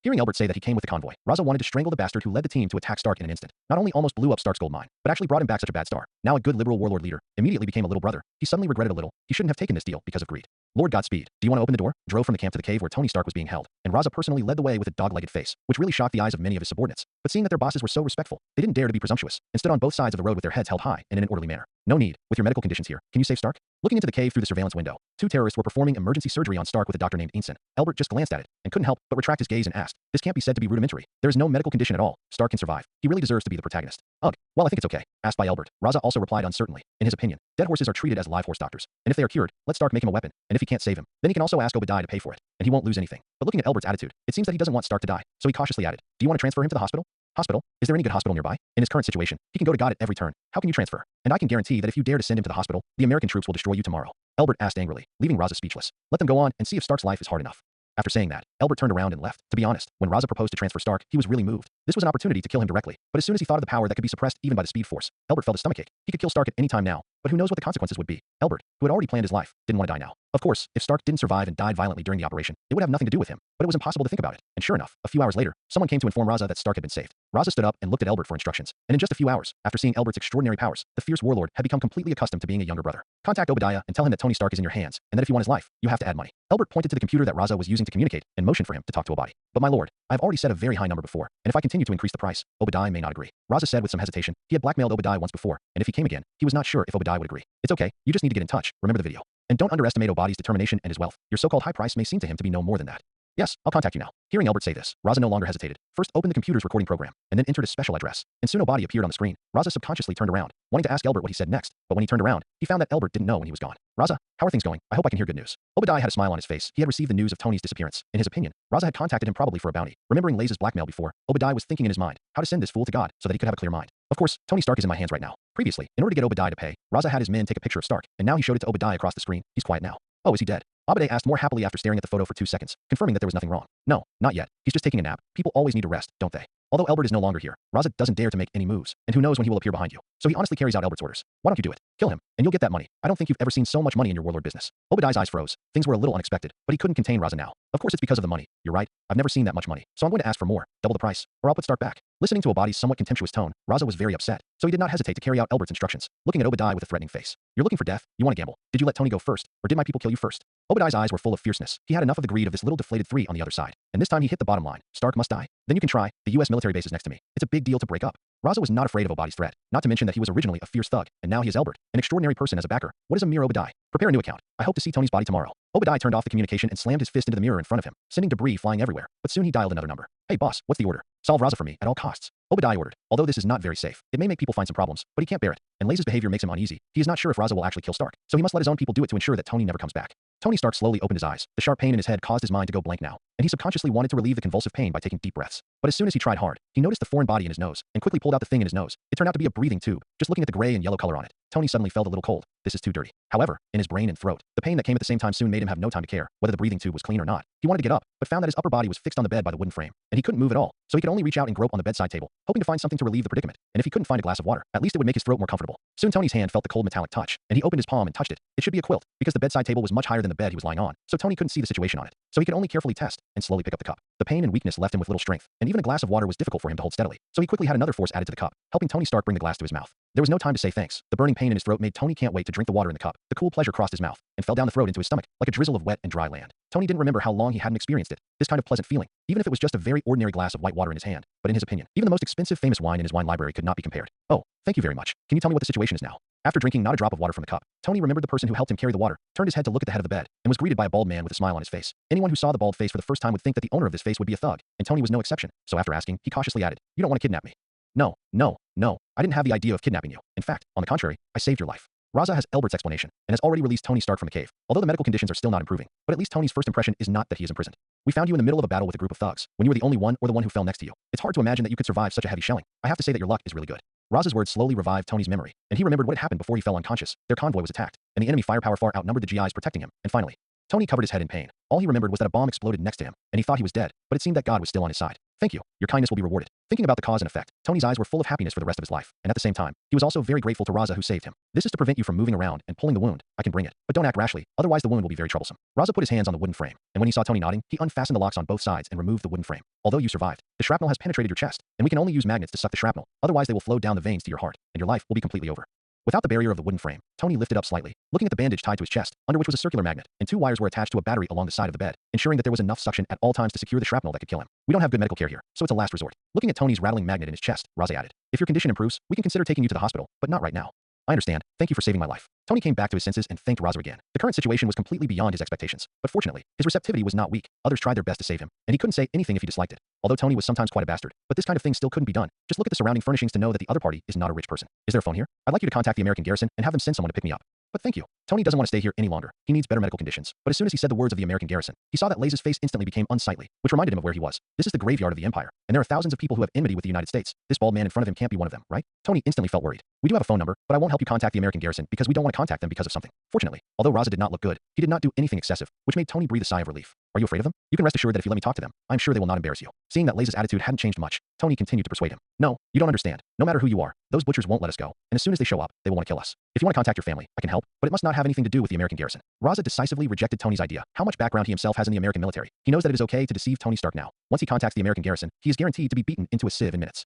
Hearing Elbert say that he came with the convoy, Raza wanted to strangle the bastard who led the team to attack Stark in an instant. Not only almost blew up Stark's gold mine, but actually brought him back such a bad star. Now a good liberal warlord leader immediately became a little brother. He suddenly regretted a little. He shouldn't have taken this deal because of greed. Lord Godspeed, do you want to open the door? Drove from the camp to the cave where Tony Stark was being held, and Raza personally led the way with a dog-legged face, which really shocked the eyes of many of his subordinates. But seeing that their bosses were so respectful, they didn't dare to be presumptuous, and stood on both sides of the road with their heads held high and in an orderly manner. No need. With your medical conditions here, can you save Stark? Looking into the cave through the surveillance window, two terrorists were performing emergency surgery on Stark with a doctor named Ainson. Elbert just glanced at it and couldn't help but retract his gaze and asked, "This can't be said to be rudimentary. There is no medical condition at all. Stark can survive. He really deserves to be the protagonist." Ugh. Well, I think it's okay. Asked by Elbert, Raza also replied uncertainly. In his opinion, dead horses are treated as live horse doctors, and if they are cured, let Stark make him a weapon, and if he can't save him, then he can also ask Obadiah to pay for it, and he won't lose anything. But looking at Elbert's attitude, it seems that he doesn't want Stark to die, so he cautiously added, "Do you want to transfer him to the hospital?" Hospital? Is there any good hospital nearby? In his current situation, he can go to God at every turn. How can you transfer? And I can guarantee that if you dare to send him to the hospital, the American troops will destroy you tomorrow. Elbert asked angrily, leaving Raza speechless. Let them go on and see if Stark's life is hard enough. After saying that, Elbert turned around and left. To be honest, when Raza proposed to transfer Stark, he was really moved. This was an opportunity to kill him directly, but as soon as he thought of the power that could be suppressed even by the speed force, Elbert felt a stomachache. He could kill Stark at any time now, but who knows what the consequences would be. Elbert, who had already planned his life, didn't want to die now. Of course, if Stark didn't survive and died violently during the operation, it would have nothing to do with him, but it was impossible to think about it. And sure enough, a few hours later, someone came to inform Raza that Stark had been saved. Raza stood up and looked at Elbert for instructions, and in just a few hours, after seeing Elbert's extraordinary powers, the fierce warlord had become completely accustomed to being a younger brother. Contact Obadiah and tell him that Tony Stark is in your hands, and that if you want his life, you have to add money. Elbert pointed to the computer that Raza was using to communicate, and motioned for him to talk to Obadiah. But my lord, I've already said a very high number before, and if I continue to increase the price, Obadiah may not agree. Raza said with some hesitation. He had blackmailed Obadiah once before, and if he came again, he was not sure if Obadiah would agree. It's okay, you just need to get in touch, remember the video. And don't underestimate Obadiah's determination and his wealth. Your so-called high price may seem to him to be no more than that. Yes, I'll contact you now. Hearing Elbert say this, Raza no longer hesitated. First opened the computer's recording program, and then entered a special address. And soon Obadiah appeared on the screen. Raza subconsciously turned around, wanting to ask Elbert what he said next, but when he turned around, he found that Elbert didn't know when he was gone. Raza, how are things going? I hope I can hear good news. Obadiah had a smile on his face. He had received the news of Tony's disappearance. In his opinion, Raza had contacted him probably for a bounty. Remembering Laze's blackmail before, Obadiah was thinking in his mind how to send this fool to God so that he could have a clear mind. Of course, Tony Stark is in my hands right now. Previously, in order to get Obadiah to pay, Raza had his men take a picture of Stark, and now he showed it to Obadiah across the screen. He's quiet now. Oh, is he dead? Obadiah asked more happily after staring at the photo for 2 seconds, confirming that there was nothing wrong. No, not yet. He's just taking a nap. People always need to rest, don't they? Although Elbert is no longer here, Raza doesn't dare to make any moves, and who knows when he will appear behind you. So he honestly carries out Elbert's orders. Why don't you do it? Kill him, and you'll get that money. I don't think you've ever seen so much money in your warlord business. Obadiah's eyes froze. Things were a little unexpected, but he couldn't contain Raza now. Of course it's because of the money. You're right. I've never seen that much money, so I'm going to ask for more. Double the price, or I'll put Stark back. Listening to Obadiah's somewhat contemptuous tone, Raza was very upset, so he did not hesitate to carry out Elbert's instructions, looking at Obadiah with a threatening face. You're looking for death? You want to gamble? Did you let Tony go first, or did my people kill you first? Obadiah's eyes were full of fierceness. He had enough of the greed of this little deflated 3 on the other side, and this time he hit the bottom line. Stark must die. Then you can try. The US military base is next to me. It's a big deal to break up. Raza was not afraid of Obadiah's threat, not to mention that he was originally a fierce thug, and now he is Elbert, an extraordinary person as a backer. What is a mere Obadiah? Prepare a new account. I hope to see Tony's body tomorrow. Obadiah turned off the communication and slammed his fist into the mirror in front of him, sending debris flying everywhere, but soon he dialed another number. Hey boss, what's the order? Solve Raza for me, at all costs. Obadiah ordered. Although this is not very safe, it may make people find some problems, but he can't bear it, and Laze's behavior makes him uneasy. He is not sure if Raza will actually kill Stark, so he must let his own people do it to ensure that Tony never comes back. Tony Stark slowly opened his eyes. The sharp pain in his head caused his mind to go blank now, and he subconsciously wanted to relieve the convulsive pain by taking deep breaths. But as soon as he tried hard, he noticed the foreign body in his nose, and quickly pulled out the thing in his nose. It turned out to be a breathing tube. Just looking at the gray and yellow color on it, Tony suddenly felt a little cold. This is too dirty. However, in his brain and throat, the pain that came at the same time soon made him have no time to care whether the breathing tube was clean or not. He wanted to get up, but found that his upper body was fixed on the bed by the wooden frame, and he couldn't move at all, so he could only reach out and grope on the bedside table, hoping to find something to relieve the predicament. And if he couldn't find a glass of water, at least it would make his throat more comfortable. Soon Tony's hand felt the cold metallic touch, and he opened his palm and touched it. It should be a quilt, because the bedside table was much higher than the bed he was lying on, so Tony couldn't see the situation on it. so he could only carefully test and slowly pick up the cup. The pain and weakness left him with little strength, and even a glass of water was difficult for him to hold steadily, so he quickly had another force added to the cup, helping Tony Stark bring the glass to his mouth. There was no time to say thanks. The burning pain in his throat made Tony can't wait to drink the water in the cup. The cool pleasure crossed his mouth and fell down the throat into his stomach like a drizzle of wet and dry land. Tony didn't remember how long he hadn't experienced it, this kind of pleasant feeling, even if it was just a very ordinary glass of white water in his hand. But in his opinion, even the most expensive famous wine in his wine library could not be compared. Oh, thank you very much. Can you tell me what the situation is now? After drinking not a drop of water from the cup, Tony remembered the person who helped him carry the water, turned his head to look at the head of the bed, and was greeted by a bald man with a smile on his face. Anyone who saw the bald face for the first time would think that the owner of this face would be a thug, and Tony was no exception. So after asking, he cautiously added, "You don't want to kidnap me?" No, no, no, I didn't have the idea of kidnapping you. In fact, on the contrary, I saved your life. Raza has Elbert's explanation, and has already released Tony Stark from the cave, although the medical conditions are still not improving. But at least Tony's first impression is not that he is imprisoned. We found you in the middle of a battle with a group of thugs, when you were the only one or the one who fell next to you. It's hard to imagine that you could survive such a heavy shelling. I have to say that your luck is really good. Raza's words slowly revived Tony's memory, and he remembered what had happened before he fell unconscious. Their convoy was attacked, and the enemy firepower far outnumbered the GIs protecting him, and finally, Tony covered his head in pain. All he remembered was that a bomb exploded next to him, and he thought he was dead, but it seemed that God was still on his side. Thank you. Your kindness will be rewarded. Thinking about the cause and effect, Tony's eyes were full of happiness for the rest of his life, and at the same time, he was also very grateful to Raza who saved him. This is to prevent you from moving around and pulling the wound. I can bring it, but don't act rashly, otherwise the wound will be very troublesome. Raza put his hands on the wooden frame, and when he saw Tony nodding, he unfastened the locks on both sides and removed the wooden frame. Although you survived, the shrapnel has penetrated your chest, and we can only use magnets to suck the shrapnel, otherwise they will flow down the veins to your heart, and your life will be completely over. Without the barrier of the wooden frame, Tony lifted up slightly, looking at the bandage tied to his chest, under which was a circular magnet, and two wires were attached to a battery along the side of the bed, ensuring that there was enough suction at all times to secure the shrapnel that could kill him. We don't have good medical care here, so it's a last resort. Looking at Tony's rattling magnet in his chest, Raza added, "If your condition improves, we can consider taking you to the hospital, but not right now." "I understand. Thank you for saving my life." Tony came back to his senses and thanked Raza again. The current situation was completely beyond his expectations, but fortunately, his receptivity was not weak. Others tried their best to save him, and he couldn't say anything if he disliked it. Although Tony was sometimes quite a bastard, but this kind of thing still couldn't be done. Just look at the surrounding furnishings to know that the other party is not a rich person. "Is there a phone here? I'd like you to contact the American garrison and have them send someone to pick me up." "But thank you." Tony doesn't want to stay here any longer. He needs better medical conditions. But as soon as he said the words of the American garrison, he saw that Laze's face instantly became unsightly, which reminded him of where he was. This is the graveyard of the Empire, and there are thousands of people who have enmity with the United States. This bald man in front of him can't be one of them, right? Tony instantly felt worried. "We do have a phone number, but I won't help you contact the American garrison because we don't want to contact them because of something." Fortunately, although Raza did not look good, he did not do anything excessive, which made Tony breathe a sigh of relief. "Are you afraid of them? You can rest assured that if you let me talk to them, I'm sure they will not embarrass you." Seeing that Laze's attitude hadn't changed much, Tony continued to persuade him. "No, you don't understand. No matter who you are, those butchers won't let us go, and as soon as they show up, they will want to kill us. If you want to contact your family, I can help, but it must not have anything to do with the American garrison." Raza decisively rejected Tony's idea. How much background he himself has in the American military. He knows that it is okay to deceive Tony Stark now. Once he contacts the American garrison, he is guaranteed to be beaten into a sieve in minutes.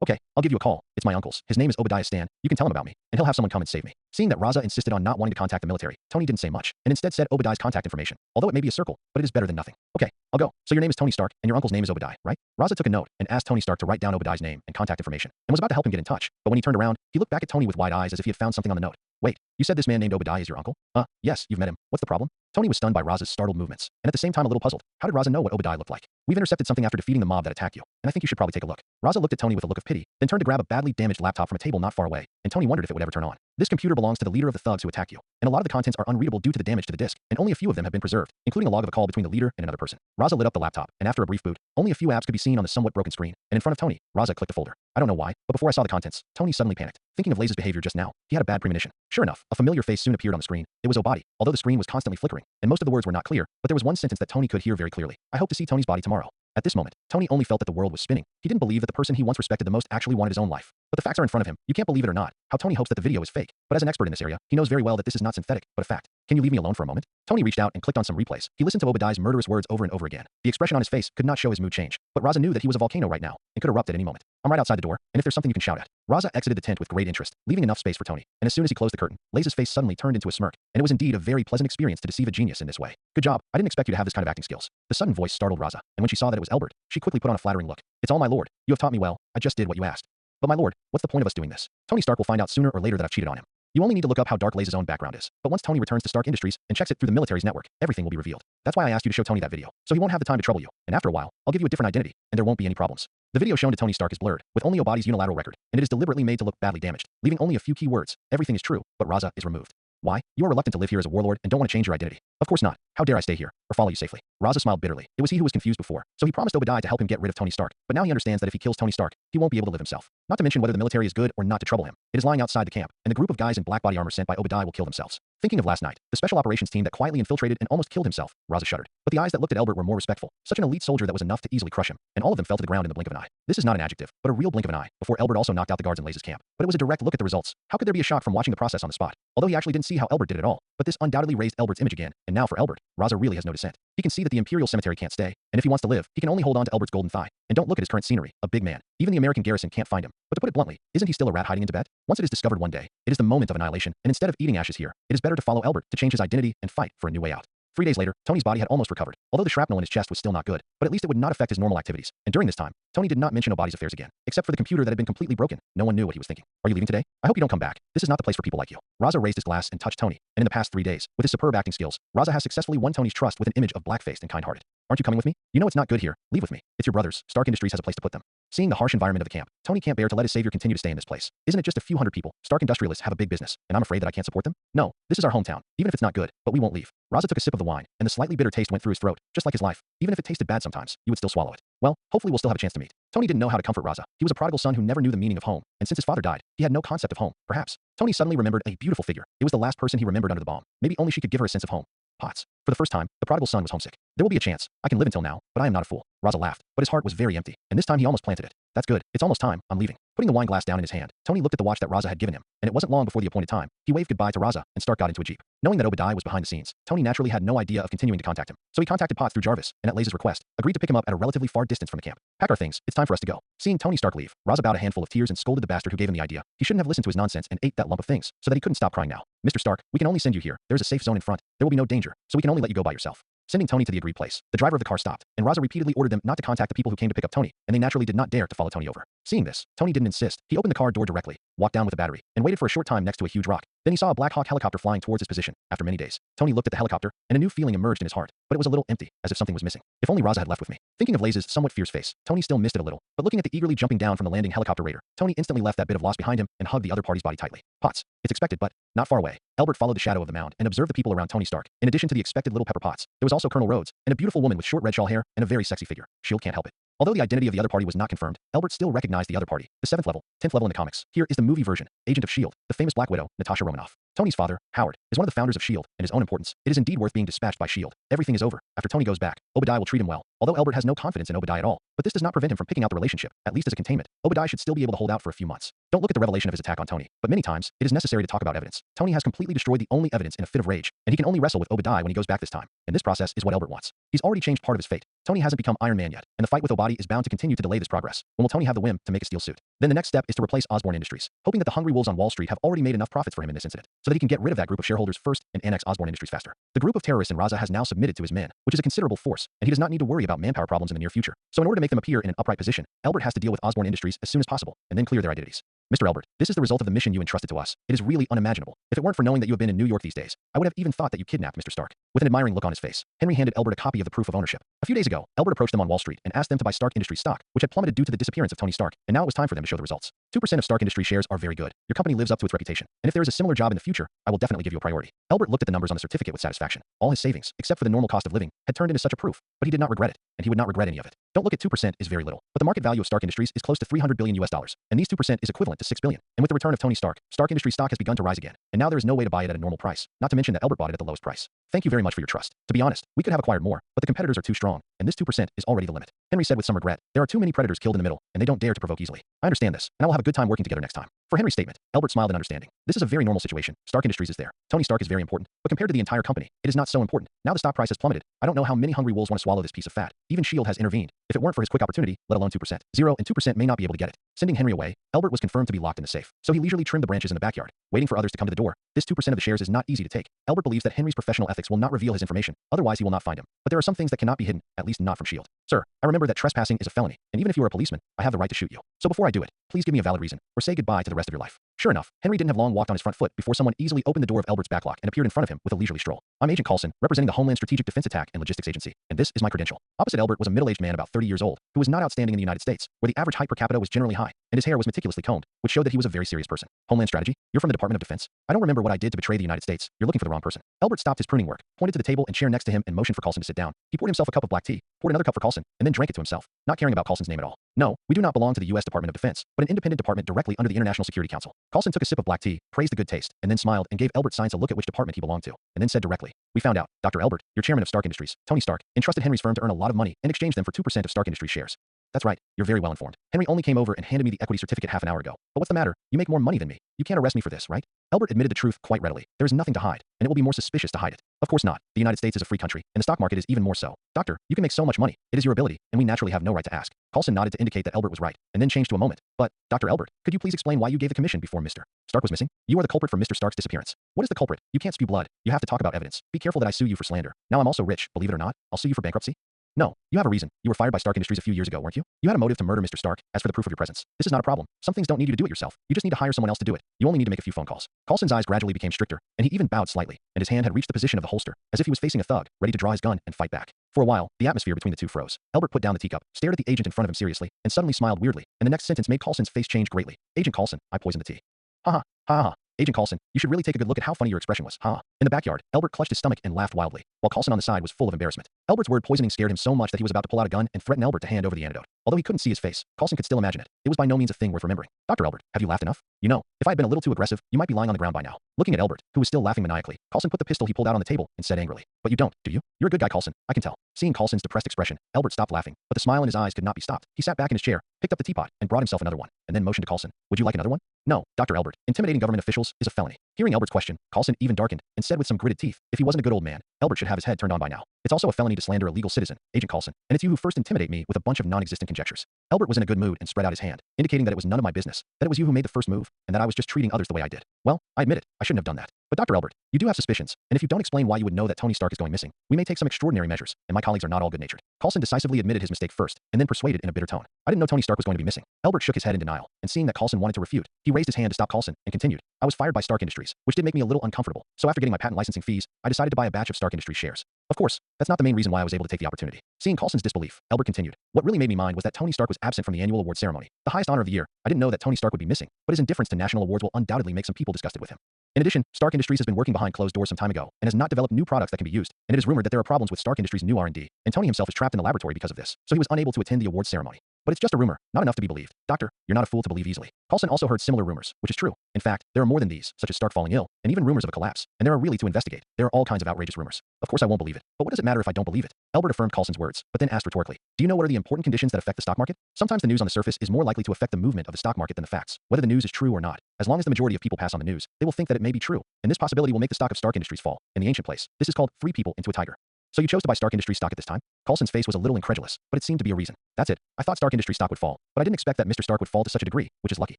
Okay, I'll give you a call. It's my uncle's. His name is Obadiah Stan. You can tell him about me, and he'll have someone come and save me." Seeing that Raza insisted on not wanting to contact the military, Tony didn't say much, and instead said Obadiah's contact information. Although it may be a circle, but it is better than nothing. "Okay, I'll go. So your name is Tony Stark, and your uncle's name is Obadiah, right?" Raza took a note and asked Tony Stark to write down Obadiah's name and contact information, and was about to help him get in touch, but when he turned around, he looked back at Tony with wide eyes as if he had found something on the note. "Wait, you said this man named Obadiah is your uncle?" Yes, you've met him. What's the problem?" Tony was stunned by Raza's startled movements, and at the same time a little puzzled. How did Raza know what Obadiah looked like? "We've intercepted something after defeating the mob that attacked you, and I think you should probably take a look." Raza looked at Tony with a look of pity, then turned to grab a badly damaged laptop from a table not far away, and Tony wondered if it would ever turn on. "This computer belongs to the leader of the thugs who attack you, and a lot of the contents are unreadable due to the damage to the disk, and only a few of them have been preserved, including a log of a call between the leader and another person." Raza lit up the laptop, and after a brief boot, only a few apps could be seen on the somewhat broken screen, and in front of Tony, Raza clicked the folder. I don't know why, but before I saw the contents, Tony suddenly panicked. Thinking of Laze's behavior just now, he had a bad premonition. Sure enough, a familiar face soon appeared on the screen. It was Obadi, although the screen was constantly flickering, and most of the words were not clear, but there was one sentence that Tony could hear very clearly. "I hope to see Tony's body tomorrow." At this moment, Tony only felt that the world was spinning. He didn't believe that the person he once respected the most actually wanted his own life. But the facts are in front of him. You can't believe it or not. How Tony hopes that the video is fake. But as an expert in this area, he knows very well that this is not synthetic, but a fact. "Can you leave me alone for a moment?" Tony reached out and clicked on some replays. He listened to Obadiah's murderous words over and over again. The expression on his face could not show his mood change, but Raza knew that he was a volcano right now and could erupt at any moment. "I'm right outside the door, and if there's something you can shout at." Raza exited the tent with great interest, leaving enough space for Tony, and as soon as he closed the curtain, Laze's face suddenly turned into a smirk, and it was indeed a very pleasant experience to deceive a genius in this way. "Good job. I didn't expect you to have this kind of acting skills." The sudden voice startled Raza, and when she saw that it was Elbert, she quickly put on a flattering look. "It's all my lord. You have taught me well. I just did what you asked." "But my lord, what's the point of us doing this? Tony Stark will find out sooner or later that I've cheated on him." "You only need to look up how dark Laze's own background is, but once Tony returns to Stark Industries and checks it through the military's network, everything will be revealed. That's why I asked you to show Tony that video, so he won't have the time to trouble you, and after a while, I'll give you a different identity, and there won't be any problems." The video shown to Tony Stark is blurred, with only Obadi's unilateral record, and it is deliberately made to look badly damaged, leaving only a few key words. Everything is true, but Raza is removed. "Why? You are reluctant to live here as a warlord and don't want to change your identity." "Of course not. How dare I stay here or follow you safely?" Raza smiled bitterly. It was he who was confused before, so he promised Obadiah to help him get rid of Tony Stark, but now he understands that if he kills Tony Stark, he won't be able to live himself. Not to mention whether the military is good or not to trouble him. It is lying outside the camp, and the group of guys in black body armor sent by Obadiah will kill themselves. Thinking of last night, the special operations team that quietly infiltrated and almost killed himself, Raza shuddered. But the eyes that looked at Elbert were more respectful. Such an elite soldier that was enough to easily crush him, and all of them fell to the ground in the blink of an eye. This is not an adjective, but a real blink of an eye, before Elbert also knocked out the guards in Laze's camp. But it was a direct look at the results. How could there be a shock from watching the process on the spot? Although he actually didn't see how Elbert did it at all, but this undoubtedly raised Elbert's image again, and now for Elbert, Raza really has no dissent. He can see that the Imperial Cemetery can't stay, and if he wants to live, he can only hold on to Elbert's golden thigh. And don't look at his current scenery, a big man. Even the American garrison can't find him. But to put it bluntly, isn't he still a rat hiding in Tibet? Once it is discovered one day, it is the moment of annihilation, and instead of eating ashes here, it is better to follow Elbert to change his identity and fight for a new way out. 3 days later, Tony's body had almost recovered, although the shrapnel in his chest was still not good, but at least it would not affect his normal activities. And during this time, Tony did not mention Obadi's affairs again, except for the computer that had been completely broken. No one knew what he was thinking. Are you leaving today? I hope you don't come back. This is not the place for people like you. Raza raised his glass and touched Tony, and in the past 3 days, with his superb acting skills, Raza has successfully won Tony's trust with an image of black-faced and kind-hearted. Aren't you coming with me? You know it's not good here. Leave with me. It's your brothers. Stark Industries has a place to put them. Seeing the harsh environment of the camp, Tony can't bear to let his savior continue to stay in this place. Isn't it just a few hundred people? Stark Industrialists have a big business, and I'm afraid that I can't support them? No, this is our hometown, even if it's not good, but we won't leave. Raza took a sip of the wine, and the slightly bitter taste went through his throat, just like his life. Even if it tasted bad sometimes, you would still swallow it. Well, hopefully we'll still have a chance to meet. Tony didn't know how to comfort Raza. He was a prodigal son who never knew the meaning of home, and since his father died, he had no concept of home. Perhaps. Tony suddenly remembered a beautiful figure. It was the last person he remembered under the bomb. Maybe only she could give her a sense of home. Potts. For the first time, the prodigal son was homesick. There will be a chance. I can live until now, but I am not a fool. Raza laughed, but his heart was very empty, and this time he almost planted it. That's good. It's almost time. I'm leaving. Putting the wine glass down in his hand, Tony looked at the watch that Raza had given him, and it wasn't long before the appointed time. He waved goodbye to Raza, and Stark got into a jeep. Knowing that Obadiah was behind the scenes, Tony naturally had no idea of continuing to contact him. So he contacted Potts through Jarvis, and at Laze's request, agreed to pick him up at a relatively far distance from the camp. Pack our things. It's time for us to go. Seeing Tony Stark leave, Raza bowed a handful of tears and scolded the bastard who gave him the idea. He shouldn't have listened to his nonsense and ate that lump of things, so that he couldn't stop crying now. Mr. Stark, we can only send you here. There's a safe zone in front. There will be no danger, so we can only let you go by yourself. Sending Tony to the agreed place, the driver of the car stopped, and Raza repeatedly ordered them not to contact the people who came to pick up Tony, and they naturally did not dare to follow Tony over. Seeing this, Tony didn't insist. He opened the car door directly, walked down with a battery, and waited for a short time next to a huge rock. Then he saw a Black Hawk helicopter flying towards his position. After many days, Tony looked at the helicopter, and a new feeling emerged in his heart, but it was a little empty, as if something was missing. If only Raza had left with me. Thinking of Laze's somewhat fierce face, Tony still missed it a little, but looking at the eagerly jumping down from the landing helicopter raider, Tony instantly left that bit of loss behind him and hugged the other party's body tightly. Potts. It's expected, but not far away. Elbert followed the shadow of the mound and observed the people around Tony Stark. In addition to the expected little Pepper Potts, there was also Colonel Rhodes, and a beautiful woman with short red shawl hair and a very sexy figure. Shield can't help it. Although the identity of the other party was not confirmed, Elbert still recognized the other party, the 7th level, 10th level in the comics. Here is the movie version, Agent of S.H.I.E.L.D., the famous Black Widow, Natasha Romanoff. Tony's father, Howard, is one of the founders of S.H.I.E.L.D., and his own importance. It is indeed worth being dispatched by S.H.I.E.L.D. Everything is over. After Tony goes back, Obadiah will treat him well, although Elbert has no confidence in Obadiah at all. But this does not prevent him from picking out the relationship, at least as a containment. Obadiah should still be able to hold out for a few months. Don't look at the revelation of his attack on Tony, but many times, it is necessary to talk about evidence. Tony has completely destroyed the only evidence in a fit of rage, and he can only wrestle with Obadiah when he goes back this time. And this process is what Elbert wants. He's already changed part of his fate. Tony hasn't become Iron Man yet, and the fight with Obadi is bound to continue to delay this progress. When will Tony have the whim to make a steel suit? Then the next step is to replace Osborne Industries, hoping that the hungry wolves on Wall Street have already made enough profits for him in this incident, so that he can get rid of that group of shareholders first and annex Osborne Industries faster. The group of terrorists in Raza has now submitted to his men, which is a considerable force, and he does not need to worry about manpower problems in the near future. So in order to make them appear in an upright position, Elbert has to deal with Osborne Industries as soon as possible, and then clear their identities. Mr. Elbert, this is the result of the mission you entrusted to us. It is really unimaginable. If it weren't for knowing that you have been in New York these days, I would have even thought that you kidnapped Mr. Stark. With an admiring look on his face, Henry handed Elbert a copy of the proof of ownership. A few days ago, Elbert approached them on Wall Street and asked them to buy Stark Industries stock, which had plummeted due to the disappearance of Tony Stark, and now it was time for them to show the results. 2% of Stark Industries shares are very good. Your company lives up to its reputation, and if there is a similar job in the future, I will definitely give you a priority. Elbert looked at the numbers on the certificate with satisfaction. All his savings, except for the normal cost of living, had turned into such a proof, but he did not regret it, and he would not regret any of it. Don't look at 2% is very little, but the market value of Stark Industries is close to $300 billion US, and these 2% is equivalent to $6 billion. And with the return of Tony Stark, Stark Industries stock has begun to rise again, and now there is no way to buy it at a normal price, not to mention that Elbert bought it at the lowest price. Thank you very much for your trust. To be honest, we could have acquired more, but the competitors are too strong, and this 2% is already the limit. Henry said with some regret, there are too many predators killed in the middle, and they don't dare to provoke easily. I understand this, and I will have a good time working together next time. For Henry's statement, Elbert smiled in understanding. This is a very normal situation. Stark Industries is there. Tony Stark is very important, but compared to the entire company, it is not so important. Now the stock price has plummeted. I don't know how many hungry wolves want to swallow this piece of fat. Even S.H.I.E.L.D. has intervened. If it weren't for his quick opportunity, let alone 2%. 0 and 2% may not be able to get it. Sending Henry away, Elbert was confirmed to be locked in the safe, so he leisurely trimmed the branches in the backyard, waiting for others to come to the door. This 2% of the shares is not easy to take. Elbert believes that Henry's professional ethics will not reveal his information, otherwise he will not find him. But there are some things that cannot be hidden, at least not from S.H.I.E.L.D. Sir, I remember that trespassing is a felony, and even if you are a policeman, I have the right to shoot you. So before I do it, please give me a valid reason, or say goodbye to the rest of your life. Sure enough, Henry didn't have long walked on his front foot before someone easily opened the door of Elbert's backlock and appeared in front of him with a leisurely stroll. I'm Agent Coulson, representing the Homeland Strategic Defense Attack and Logistics Agency, and this is my credential. Opposite Elbert was a middle-aged man about 30 years old, who was not outstanding in the United States, where the average height per capita was generally high. and his hair was meticulously combed, which showed that he was a very serious person. Homeland Strategy? You're from the Department of Defense? I don't remember what I did to betray the United States. You're looking for the wrong person. Albert stopped his pruning work, pointed to the table and chair next to him, and motioned for Carlson to sit down. He poured himself a cup of black tea, poured another cup for Carlson, and then drank it to himself, not caring about Carlson's name at all. No, we do not belong to the U.S. Department of Defense, but an independent department directly under the International Security Council. Carlson took a sip of black tea, praised the good taste, and then smiled and gave Albert signs to look at which department he belonged to, and then said directly, "We found out, Dr. Albert, you're chairman of Stark Industries. Tony Stark entrusted Henry's firm to earn a lot of money and exchange them for 2% of Stark Industries shares." "That's right, you're very well informed. Henry only came over and handed me the equity certificate half an hour ago. But what's the matter? You make more money than me. You can't arrest me for this, right?" Albert admitted the truth quite readily. There is nothing to hide, and it will be more suspicious to hide it. Of course not. The United States is a free country, and the stock market is even more so. "Doctor, you can make so much money. It is your ability, and we naturally have no right to ask." Carlson nodded to indicate that Albert was right, and then changed to a moment. "But, Dr. Albert, could you please explain why you gave the commission before Mr. Stark was missing? You are the culprit for Mr. Stark's disappearance." "What is the culprit? You can't spew blood. You have to talk about evidence. Be careful that I sue you for slander. Now I'm also rich, believe it or not. I'll sue you for bankruptcy." "No, you have a reason. You were fired by Stark Industries a few years ago, weren't you? You had a motive to murder Mr. Stark. As for the proof of your presence, this is not a problem. Some things don't need you to do it yourself. You just need to hire someone else to do it. You only need to make a few phone calls." Carlson's eyes gradually became stricter, and he even bowed slightly, and his hand had reached the position of the holster, as if he was facing a thug, ready to draw his gun and fight back. For a while, the atmosphere between the two froze. Albert put down the teacup, stared at the agent in front of him seriously, and suddenly smiled weirdly, and the next sentence made Carlson's face change greatly. "Agent Carlson, I poisoned the tea." "Ha ha, ha ha. Agent Carlson, you should really take a good look at how funny your expression was. Ha." In the backyard, Albert clutched his stomach and laughed wildly, while Carlson on the side was full of embarrassment. Albert's word poisoning scared him so much that he was about to pull out a gun and threaten Albert to hand over the antidote. Although he couldn't see his face, Carlson could still imagine it. It was by no means a thing worth remembering. "Dr. Albert, have you laughed enough? You know, if I had been a little too aggressive, you might be lying on the ground by now." Looking at Albert, who was still laughing maniacally, Carlson put the pistol he pulled out on the table and said angrily, "But you don't, do you? You're a good guy, Carlson. I can tell." Seeing Carlson's depressed expression, Albert stopped laughing, but the smile in his eyes could not be stopped. He sat back in his chair, picked up the teapot, and brought himself another one, and then motioned to Carlson. "Would you like another one?" "No, Dr. Albert. Intimidating government officials is a felony." Hearing Albert's question, Carlson even darkened and said with some gritted teeth, "If he wasn't a good old man, Albert should have his head turned on by now. It's also a felony to slander a legal citizen, Agent Carlson, and it's you who first intimidate me with a bunch of non-existent conjectures." Albert was in a good mood and spread out his hand, indicating that it was none of my business, that it was you who made the first move, and that I was just treating others the way I did. "Well, I admit it, I shouldn't have done that. But Dr. Albert, you do have suspicions, and if you don't explain why you would know that Tony Stark is going missing, we may take some extraordinary measures, and my colleagues are not all good-natured." Carlson decisively admitted his mistake first, and then persuaded in a bitter tone, "I didn't know Tony Stark was going to be missing." Albert shook his head in denial, and seeing that Carlson wanted to refute, he raised his hand to stop Carlson and continued, "I was fired by Stark Industries, which did make me a little uncomfortable, so after getting my patent licensing fees, I decided to buy a batch of Stark Industries shares. Of course, that's not the main reason why I was able to take the opportunity." Seeing Carlson's disbelief, Albert continued, "What really made me mind was that Tony Stark was absent from the annual award ceremony, the highest honor of the year. I didn't know that Tony Stark would be missing, but his indifference to national awards will undoubtedly make some people disgusted with him. In addition, Stark Industries has been working behind closed doors some time ago and has not developed new products that can be used, and it is rumored that there are problems with Stark Industries' new R&D, and Tony himself is trapped in the laboratory because of this, so he was unable to attend the awards ceremony. But it's just a rumor, not enough to be believed. Doctor, you're not a fool to believe easily." Carlson also heard similar rumors, which is true. In fact, there are more than these, such as Stark falling ill, and even rumors of a collapse, and there are really to investigate. There are all kinds of outrageous rumors. Of course I won't believe it, but what does it matter if I don't believe it? Albert affirmed Carlson's words, but then asked rhetorically, "Do you know what are the important conditions that affect the stock market?" Sometimes the news on the surface is more likely to affect the movement of the stock market than the facts, whether the news is true or not. As long as the majority of people pass on the news, they will think that it may be true, and this possibility will make the stock of Stark Industries fall. In the ancient place, this is called three people into a tiger. "So you chose to buy Stark Industries stock at this time?" Carlson's face was a little incredulous, but it seemed to be a reason. "That's it. I thought Stark Industries stock would fall, but I didn't expect that Mr. Stark would fall to such a degree, which is lucky,"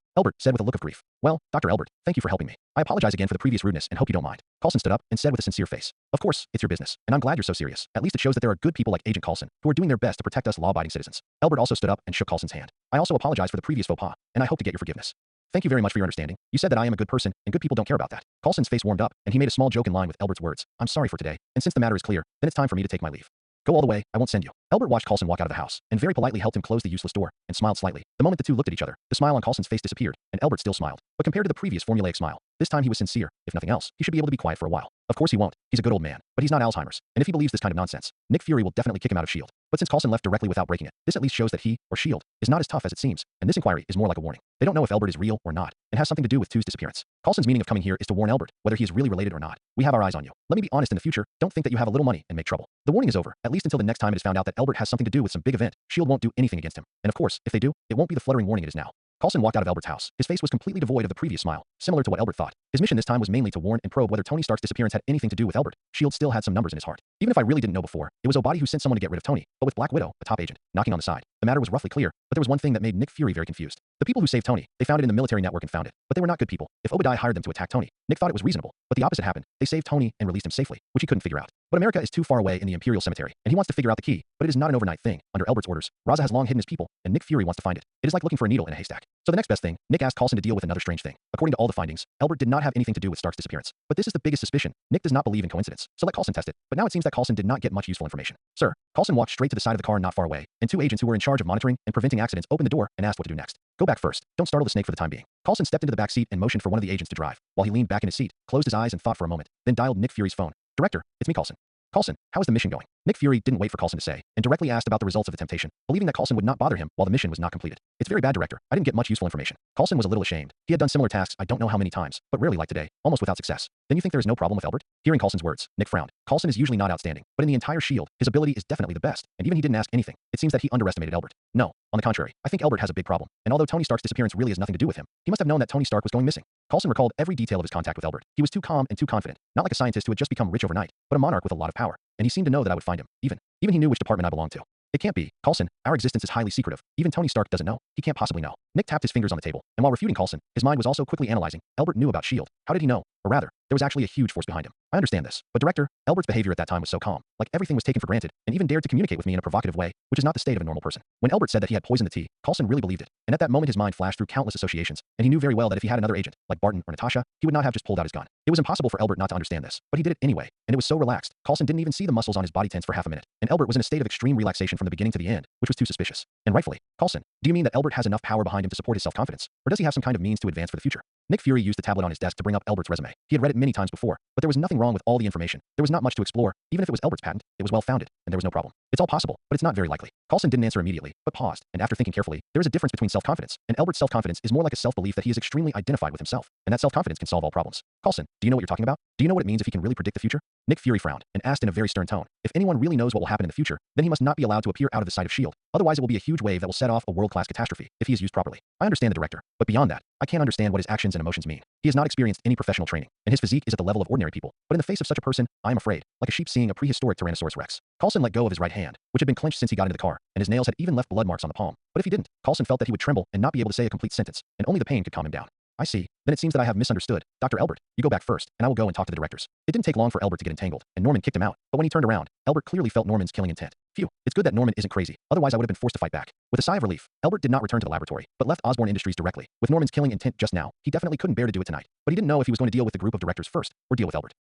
Albert said with a look of grief. "Well, Dr. Albert, thank you for helping me. I apologize again for the previous rudeness and hope you don't mind." Carlson stood up and said with a sincere face, "Of course, it's your business, and I'm glad you're so serious. At least it shows that there are good people like Agent Carlson who are doing their best to protect us law-abiding citizens." Albert also stood up and shook Carlson's hand. "I also apologize for the previous faux pas, and I hope to get your forgiveness. Thank you very much for your understanding. You said that I am a good person, and good people don't care about that." Carlson's face warmed up, and he made a small joke in line with Albert's words. "I'm sorry for today, and since the matter is clear, then it's time for me to take my leave. Go all the way, I won't send you." Albert watched Carlson walk out of the house, and very politely helped him close the useless door, and smiled slightly. The moment the two looked at each other, the smile on Carlson's face disappeared, and Albert still smiled. But compared to the previous formulaic smile, this time he was sincere. If nothing else, he should be able to be quiet for a while. Of course he won't. He's a good old man, but he's not Alzheimer's, and if he believes this kind of nonsense, Nick Fury will definitely kick him out of S.H.I.E.L.D. But since Carlson left directly without breaking it, this at least shows that he, or S.H.I.E.L.D., is not as tough as it seems, and this inquiry is more like a warning. They don't know if Albert is real or not, and has something to do with Tu's disappearance. Carlson's meaning of coming here is to warn Albert, whether he is really related or not. "We have our eyes on you. Let me be honest in the future, don't think that you have a little money and make trouble." The warning is over, at least until the next time it is found out that Albert has something to do with some big event. S.H.I.E.L.D. won't do anything against him, and of course, if they do, it won't be the fluttering warning it is now. Carlson walked out of Albert's house. His face was completely devoid of the previous smile, similar to what Albert thought. His mission this time was mainly to warn and probe whether Tony Stark's disappearance had anything to do with Albert. S.H.I.E.L.D. still had some numbers in his heart. Even if I really didn't know before, it was Obadi who sent someone to get rid of Tony, but with Black Widow, a top agent, knocking on the side. The matter was roughly clear, but there was one thing that made Nick Fury very confused. The people who saved Tony, they found it in the military network and found it, but they were not good people. If Obadiah hired them to attack Tony, Nick thought it was reasonable, but the opposite happened. They saved Tony and released him safely, which he couldn't figure out. But America is too far away in the Imperial Cemetery, and he wants to figure out the key, but it is not an overnight thing. Under Elbert's orders, Raza has long hidden his people, and Nick Fury wants to find it. It is like looking for a needle in a haystack. So the next best thing, Nick asked Coulson to deal with another strange thing. According to all the findings, Elbert did not have anything to do with Stark's disappearance. But this is the biggest suspicion. Nick does not believe in coincidence, so let Coulson test it. But now it seems that Coulson did not get much useful information. Sir, Coulson walked straight to the side of the car not far away, and two agents who were in charge of monitoring and preventing accidents opened the door and asked what to do next. Go back first. Don't startle the snake for the time being. Coulson stepped into the back seat and motioned for one of the agents to drive, while he leaned back in his seat, closed his eyes and thought for a moment, then dialed Nick Fury's phone. Director, it's me, Coulson. Coulson, how is the mission going? Nick Fury didn't wait for Coulson to say, and directly asked about the results of the temptation, believing that Coulson would not bother him while the mission was not completed. It's very bad, Director. I didn't get much useful information. Coulson was a little ashamed. He had done similar tasks I don't know how many times, but rarely like today, almost without success. Then you think there is no problem with Elbert? Hearing Coulson's words, Nick frowned. Coulson is usually not outstanding, but in the entire shield, his ability is definitely the best, and even he didn't ask anything. It seems that he underestimated Elbert. No, on the contrary, I think Elbert has a big problem, and although Tony Stark's disappearance really has nothing to do with him, he must have known that Tony Stark was going missing. Coulson recalled every detail of his contact with Elbert. He was too calm and too confident, not like a scientist who had just become rich overnight, but a monarch with a lot of power, and he seemed to know that I would find him, even he knew which department I belonged to. It can't be. Coulson, our existence is highly secretive. Even Tony Stark doesn't know. He can't possibly know. Nick tapped his fingers on the table, and while refuting Coulson, his mind was also quickly analyzing. Elbert knew about S.H.I.E.L.D. How did he know? Or rather, there was actually a huge force behind him. I understand this, but Director, Elbert's behavior at that time was so calm, like everything was taken for granted, and even dared to communicate with me in a provocative way, which is not the state of a normal person. When Elbert said that he had poisoned the tea, Coulson really believed it, and at that moment his mind flashed through countless associations, and he knew very well that if he had another agent, like Barton or Natasha, he would not have just pulled out his gun. It was impossible for Elbert not to understand this, but he did it anyway, and it was so relaxed, Coulson didn't even see the muscles on his body tense for half a minute, and Elbert was in a state of extreme relaxation from the beginning to the end, which was too suspicious. And rightfully. Coulson, do you mean that Elbert has enough power behind him to support his self-confidence, or does he have some kind of means to advance for the future? Nick Fury used the tablet on his desk to bring up Elbert's resume. He had read it many times before, but there was nothing wrong with all the information. There was not much to explore. Even if it was Elbert's patent, it was well-founded, and there was no problem. It's all possible, but it's not very likely. Coulson didn't answer immediately, but paused, and after thinking carefully, there is a difference between self-confidence, and Elbert's self-confidence is more like a self-belief that he is extremely identified with himself, and that self-confidence can solve all problems. Coulson, do you know what you're talking about? Do you know what it means if he can really predict the future? Nick Fury frowned, and asked in a very stern tone, if anyone really knows what will happen in the future, then he must not be allowed to appear out of the sight of S.H.I.E.L.D. Otherwise it will be a huge wave that will set off a world-class catastrophe, if he is used properly. I understand the Director, but beyond that, I can't understand what his actions and emotions mean. He has not experienced any professional training, and his physique is at the level of ordinary people, but in the face of such a person, I am afraid, like a sheep seeing a prehistoric Tyrannosaurus Rex. Coulson let go of his right hand, which had been clenched since he got into the car, and his nails had even left blood marks on the palm. But if he didn't, Coulson felt that he would tremble and not be able to say a complete sentence, and only the pain could calm him down. I see. Then it seems that I have misunderstood. Dr. Elbert, you go back first, and I will go and talk to the directors. It didn't take long for Elbert to get entangled, and Norman kicked him out, but when he turned around, Elbert clearly felt Norman's killing intent. Phew, it's good that Norman isn't crazy, otherwise I would have been forced to fight back. With a sigh of relief, Elbert did not return to the laboratory, but left Osborn Industries directly. With Norman's killing intent just now, he definitely couldn't bear to do it tonight, but he didn't know if he was going to deal with the group of directors first, or deal with Elbert.